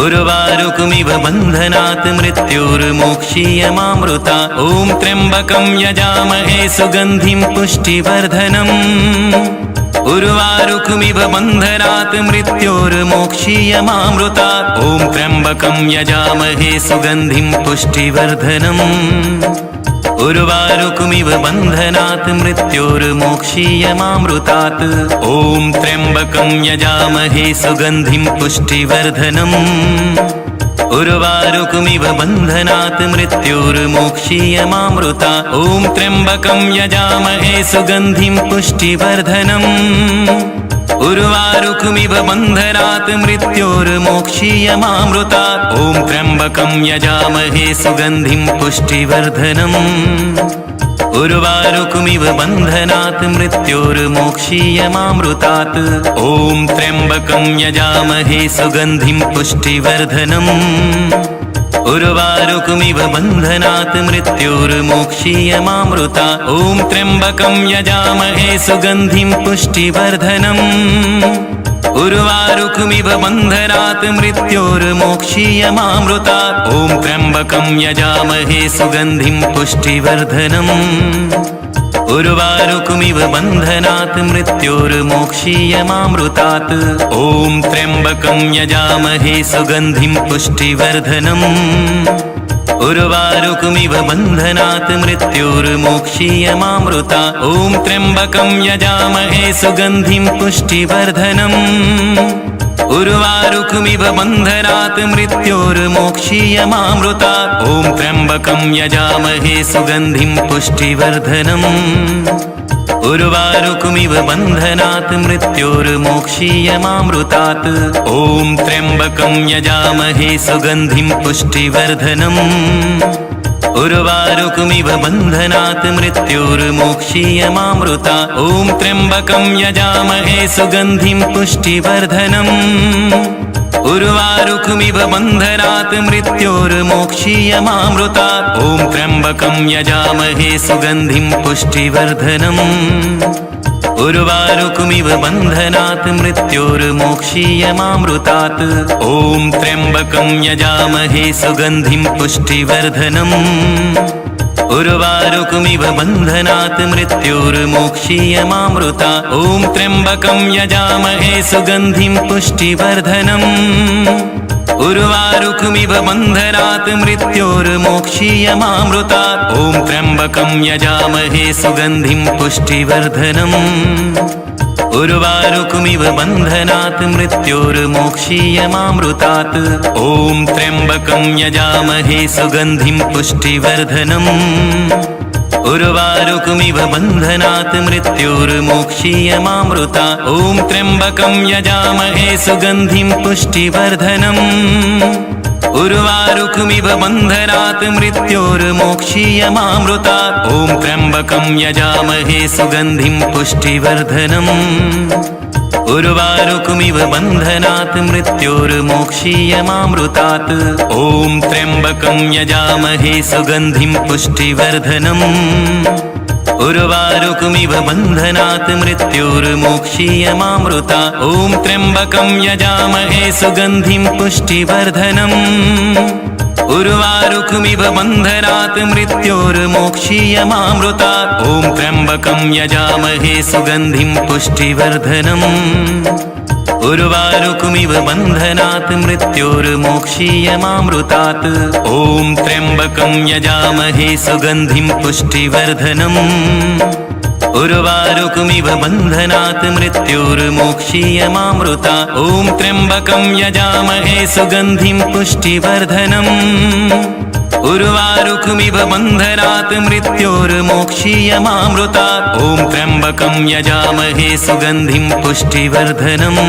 उर्वारुकमिव बन्धनात् मृत्योर्मोक्षीयमामृतात्। ॐ त्र्यम्बकं यजामहे सुगन्धिं पुष्टिवर्धनम्। उर्वारुकमिव बन्धनात् मृत्योर्मोक्षीयमामृतात्। ॐ त्र्यम्बकं यजामहे सुगन्धिं पुष्टिवर्धनम्। उर्वारुकमिव बन्धनात् मृत्योर्मोक्षीयमामृतात्। ॐ त्र्यम्बकं यजामहे सुगन्धिं पुष्टिवर्धनम्। उर्वारुकमिव बन्धनात् मृत्योर्मोक्षीयमामृतात्। ॐ त्र्यम्बकं यजामहे सुगन्धिं पुष्टिवर्धनम्। उर्वारुकमिव बन्धनात् मृत्योर्मोक्षीयमामृतात्। ॐ त्र्यम्बकं यजामहे सुगन्धिं पुष्टिवर्धनम्। उर्वारुकमिव बन्धनात् मृत्योर्मोक्षीयमामृतात्। ॐ त्र्यम्बकं यजामहे सुगन्धिं पुष्टिवर्धनम्। उर्वारुकमिव बन्धनात् मृत्योर्मोक्षीयमामृतात्। ॐ त्र्यम्बकं यजामहे सुगन्धिं पुष्टिवर्धनम्। उर्वारुकमिव बन्धनात् मृत्योर्मोक्षीयमामृतात्। ॐ त्र्यम्बकं यजामहे सुगन्धिं पुष्टिवर्धनम्। उर्वारुकमिव बन्धनात् मृत्योर्मोक्षीयमामृतात्। ॐ त्र्यम्बकं यजामहे सुगन्धिं पुष्टिवर्धनम्। उर्वारुकमिव बन्धनात् मृत्योर्मोक्षीयमामृतात्। ॐ त्र्यम्बकं यजामहे सुगन्धिं पुष्टिवर्धनम्। उर्वारुकमिव बन्धनात् मृत्योर्मोक्षीयमामृतात्। ॐ त्र्यम्बकं यजामहे सुगन्धिं पुष्टिवर्धनम्। उर्वारुकमिव बन्धनात् मृत्योर्मोक्षीयमामृतात्। ॐ त्र्यम्बकं यजामहे सुगन्धिं पुष्टिवर्धनम्। उर्वारुकमिव बन्धनात् मृत्योर्मोक्षीयमामृतात्। ॐ त्र्यम्बकं यजामहे सुगन्धिं पुष्टिवर्धनम्। उर्वारुकमिव बन्धनात् मृत्योर्मोक्षीयमामृतात्। ॐ त्र्यम्बकं यजामहे सुगन्धिं पुष्टिवर्धनम्। उर्वारुकमिव बन्धनात् मृत्योर्मोक्षीयमामृतात्। ॐ त्र्यम्बकं यजामहे सुगन्धिं पुष्टिवर्धनम्। उर्वारुकमिव बन्धनात् मृत्योर्मोक्षीयमामृतात्। ॐ त्र्यम्बकं यजामहे सुगन्धिं पुष्टिवर्धनम्। उर्वारुकमिव बन्धनात् मृत्योर्मोक्षीयमामृतात्। ॐ त्र्यम्बकं यजामहे सुगन्धिं पुष्टिवर्धनम्। उर्वारुकमिव बन्धनात् मृत्योर्मोक्षीयमामृतात्। ॐ त्र्यम्बकं यजामहे सुगन्धिं पुष्टिवर्धनम्। उर्वारुकमिव बन्धनात् मृत्योर्मोक्षीयमामृतात्। ॐ त्र्यम्बकं यजामहे सुगन्धिं पुष्टिवर्धनम्। उर्वारुकमिव बन्धनात् मृत्योर्मोक्षीयमामृतात्। ॐ त्र्यम्बकं यजामहे सुगन्धिं पुष्टिवर्धनम्। उर्वारुकमिव बन्धनात् मृत्योर्मोक्षीयमामृतात्। ॐ त्र्यम्बकं यजामहे सुगन्धिं पुष्टिवर्धनम्। उर्वारुकमिव बन्धनात् मृत्योर्मोक्षीयमामृता ॐ त्र्यम्बकं यजामहे सुगन्धिं पुष्टिवर्धनम् उर्वारुकमिव बन्धनात् मृत्योर्मोक्षीयमामृता ॐ त्र्यम्बकं यजामहे सुगन्धिं पुष्टिवर्धनम् उर्वारुकमिव बन्धनात् मृत्योर्मोक्षीयमामृतात् ॐ त्र्यम्बकं यजामहे सुगन्धिं पुष्टिवर्धनम् उर्वारुकमिव बन्धनात् मृत्योर्मोक्षीयमामृता ॐ त्र्यम्बकं यजामहे सुगन्धिं पुष्टिवर्धनम् उर्वारुकमिव बन्धनात् मृत्योर्मोक्षीयमामृता ॐ त्र्यम्बकं यजामहे सुगन्धिं पुष्टिवर्धनम्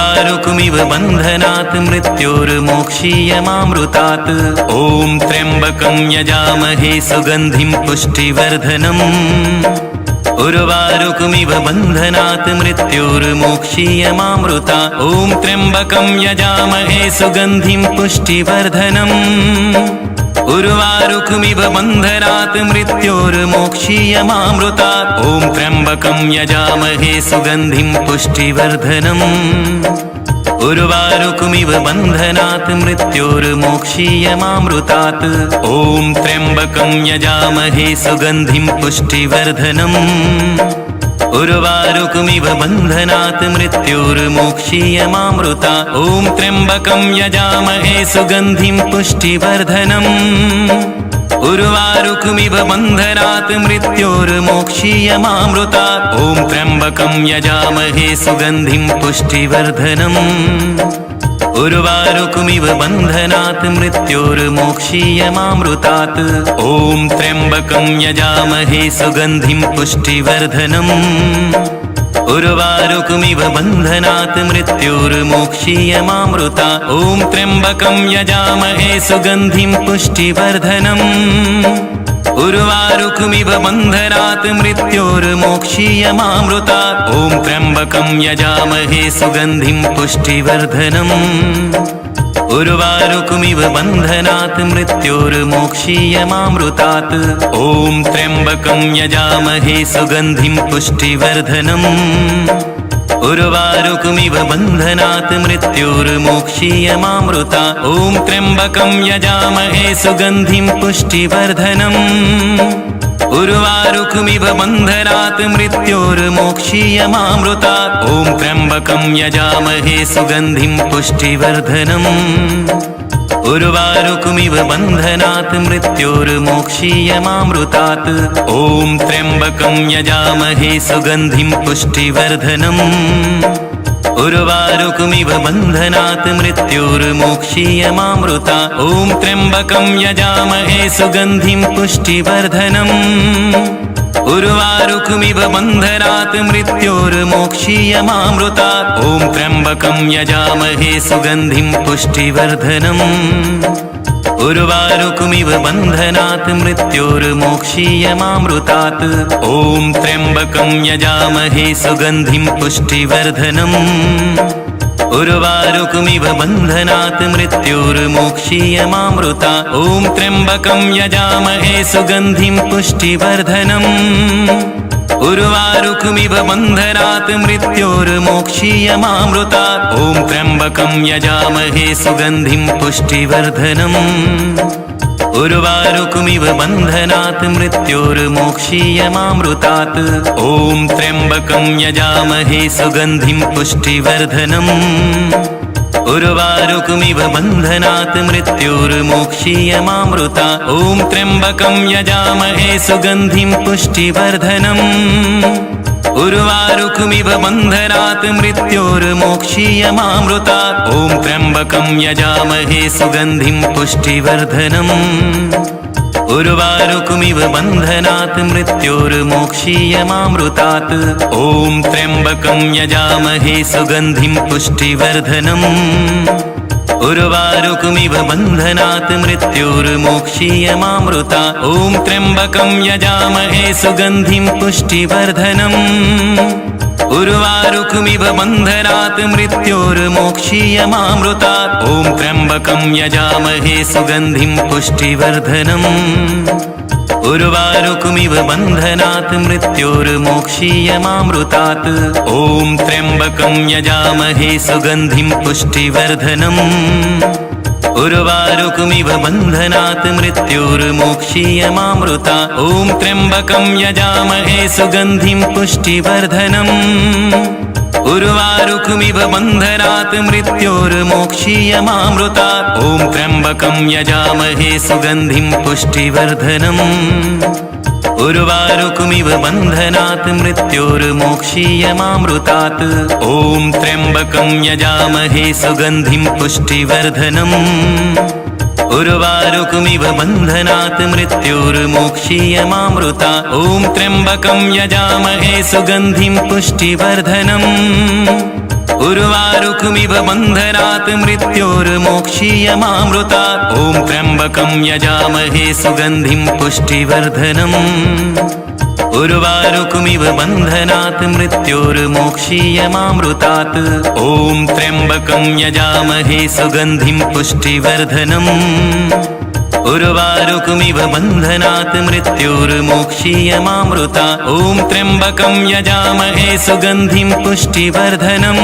उर्वारुकमिव बन्धनात् मृत्योर्मोक्षीयमामृतात् ॐ त्र्यम्बकं यजामहे सुगन्धिं पुष्टिवर्धनम् उर्वारुकमिव बन्धनात् मृत्योर्मोक्षीयमामृता ॐ त्र्यम्बकं यजामहे सुगन्धिं पुष्टिवर्धनम् उर्वारुकमिव बन्धनात् मृत्योर्मोक्षीयमामृता ॐ त्र्यम्बकं यजामहे सुगन्धिं पुष्टिवर्धनम् उर्वारुकमिव बन्धनात् मृत्योर्मोक्षीयमामृतात् ॐ त्र्यम्बकं यजामहे सुगन्धिं पुष्टिवर्धनम् उर्वारुकमिव बन्धनात् मृत्योर्मोक्षीयमामृता ॐ त्र्यम्बकं यजामहे सुगन्धिं पुष्टिवर्धनम् उर्वारुकमिव बन्धनात् मृत्योर्मोक्षीयमामृता ॐ त्र्यम्बकं यजामहे सुगन्धिं पुष्टिवर्धनम् उर्वारुकमिव बन्धनात् मृत्योर्मोक्षीयमामृतात् ॐ त्र्यम्बकं यजामहे सुगन्धिं पुष्टिवर्धनम् उर्वारुकमिव बन्धनात् मृत्योर्मोक्षीयमामृता ॐ त्र्यम्बकं यजामहे सुगन्धिं पुष्टिवर्धनम् उर्वारुकमिव बन्धनात् मृत्योर्मोक्षीयमामृता ॐ त्र्यम्बकं यजामहे सुगन्धिं पुष्टिवर्धनम् उर्वारुकमिव बन्धनात् मृत्योर्मोक्षीयमामृतात् ॐ त्र्यम्बकं यजामहे सुगन्धिं पुष्टिवर्धनम् उर्वारुकमिव बन्धनात् मृत्योर्मोक्षीयमामृता ॐ त्र्यम्बकं यजामहे सुगन्धिं पुष्टिवर्धनम् उर्वारुकमिव बन्धनात् मृत्योर्मोक्षीयमामृता ॐ त्र्यम्बकं यजामहे सुगन्धिं पुष्टिवर्धनम् उर्वारुकमिव बन्धनात् मृत्योर्मोक्षीयमामृतात् ॐ त्र्यम्बकं यजामहे सुगन्धिं पुष्टिवर्धनम् उर्वारुकमिव बन्धनात् मृत्योर्मोक्षीयमामृता ॐ त्र्यम्बकं यजामहे सुगन्धिं पुष्टिवर्धनम् उर्वारुकमिव बन्धनात् मृत्योर्मोक्षीयमामृता ॐ त्र्यम्बकं यजामहे सुगन्धिं पुष्टिवर्धनम् उर्वारुकमिव बन्धनात् मृत्योर्मोक्षीयमामृतात् ॐ त्र्यम्बकं यजामहे सुगन्धिं पुष्टिवर्धनम् उर्वारुकमिव बन्धनात् मृत्योर्मोक्षीयमामृता ॐ त्र्यम्बकं यजामहे सुगन्धिं पुष्टिवर्धनम् उर्वारुकमिव बन्धनात् मृत्योर्मोक्षीयमामृता ॐ त्र्यम्बकं यजामहे सुगन्धिं पुष्टिवर्धनम् उर्वारुकमिव बन्धनात् मृत्योर्मोक्षीयमामृतात् ॐ त्र्यम्बकं यजामहे सुगन्धिं पुष्टिवर्धनम् उर्वारुकमिव बन्धनात् मृत्योर्मोक्षीयमामृता ॐ त्र्यम्बकं यजामहे सुगन्धिं पुष्टिवर्धनम् उर्वारुकमिव बन्धनात् मृत्योर्मोक्षीयमामृता ॐ त्र्यम्बकं यजामहे सुगन्धिं पुष्टिवर्धनम् उर्वारुकमिव बन्धनात् मृत्योर्मोक्षीयमामृतात् ॐ त्र्यम्बकं यजामहे सुगन्धिं पुष्टिवर्धनम् उर्वारुकमिव बन्धनात् मृत्योर्मोक्षीयमामृता ॐ त्र्यम्बकं यजामहे सुगन्धिं पुष्टिवर्धनम् उर्वारुकमिव बन्धनात् मृत्योर्मोक्षीयमामृता ॐ त्र्यम्बकं यजामहे सुगन्धिं पुष्टिवर्धनम् उर्वारुकमिव बन्धनात् मृत्योर्मोक्षीयमामृतात्। ॐ त्र्यम्बकं यजामहे सुगन्धिं पुष्टिवर्धनम्। उर्वारुकमिव बन्धनात् मृत्योर्मोक्षीयमामृतात्। ॐ त्र्यम्बकं यजामहे सुगन्धिं पुष्टिवर्धनम्। उर्वारुकमिव बन्धनात् मृत्योर्मोक्षीयमामृतात्। ॐ त्र्यम्बकं यजामहे सुगन्धिं पुष्टिवर्धनम्। उर्वारुकमिव बन्धनात् मृत्योर्मोक्षीयमामृतात्। ॐ त्र्यम्बकं यजामहे सुगन्धिं पुष्टिवर्धनम्। उर्वारुकमिव बन्धनात् मृत्योर्मोक्षीयमामृतात्। ॐ त्र्यम्बकं यजामहे सुगन्धिं पुष्टिवर्धनम्। उर्वारुकमिव बन्धनात् मृत्योर्मोक्षीयमामृतात्। ॐ त्र्यम्बकं यजामहे सुगन्धिं पुष्टिवर्धनम्। उर्वारुकमिव बन्धनात् मृत्योर्मोक्षीयमामृतात्। ॐ त्र्यम्बकं यजामहे सुगन्धिं पुष्टिवर्धनम्। उर्वारुकमिव बन्धनात् मृत्योर्मोक्षीयमामृतात्। ॐ त्र्यम्बकं यजामहे सुगन्धिं पुष्टिवर्धनम्।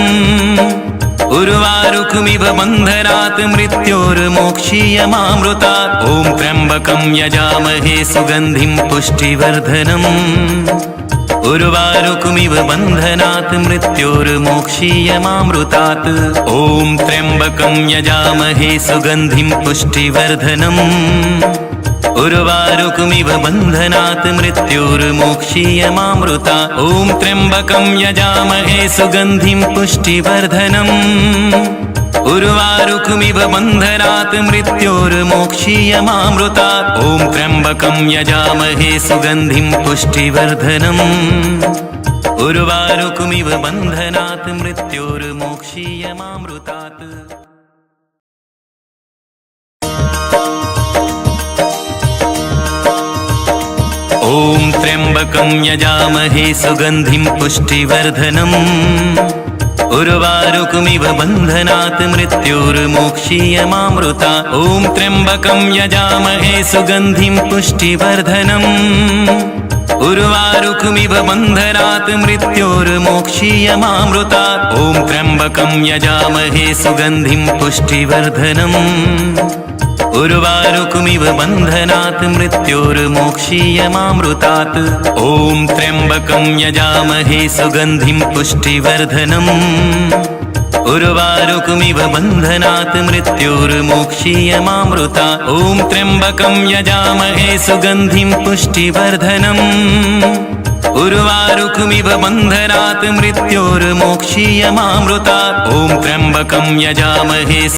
उर्वारुकमिव बन्धनात् मृत्योर्मोक्षीयमामृतात्। ॐ त्र्यम्बकं यजामहे सुगन्धिं पुष्टिवर्धनम्। उर्वारुकमिव बन्धनात् मृत्योर्मोक्षीयमामृतात्। ॐ त्र्यम्बकं यजामहे सुगन्धिं पुष्टिवर्धनम्। उर्वारुकमिव बन्धनात् मृत्योर्मोक्षीयमामृतात्। ॐ त्र्यम्बकं यजामहे सुगन्धिं पुष्टिवर्धनम्। उर्वारुकमिव बन्धनात् मृत्योर्मोक्षीयमामृतात्। ॐ त्र्यम्बकं यजामहे सुगन्धिं पुष्टिवर्धनम्। उर्वारुकमिव बन्धनात् मृत्योर्मोक्षीयमामृतात्। ॐ त्र्यम्बकं यजामहे सुगन्धिं पुष्टिवर्धनम्। उर्वारुकमिव बन्धनात् मृत्योर्मोक्षीयमामृतात्। ॐ त्र्यम्बकं यजामहे सुगन्धिं पुष्टिवर्धनम्। उर्वारुकमिव बन्धनात् मृत्योर्मोक्षीयमामृतात्। ॐ त्र्यम्बकं यजामहे सुगन्धिं पुष्टिवर्धनम्। उर्वारुकमिव बन्धनात् मृत्योर्मोक्षीयमामृतात्। ॐ त्र्यम्बकं यजामहे सुगन्धिं पुष्टिवर्धनम्। उर्वारुकमिव बन्धनात् मृत्योर्मोक्षीयमामृतात्। ॐ त्र्यम्बकं यजामहे सुगन्धिं पुष्टिवर्धनम्। उर्वारुकमिव बन्धनात् मृत्योर्मोक्षीयमामृतात्। ॐ त्र्यम्बकं यजामहे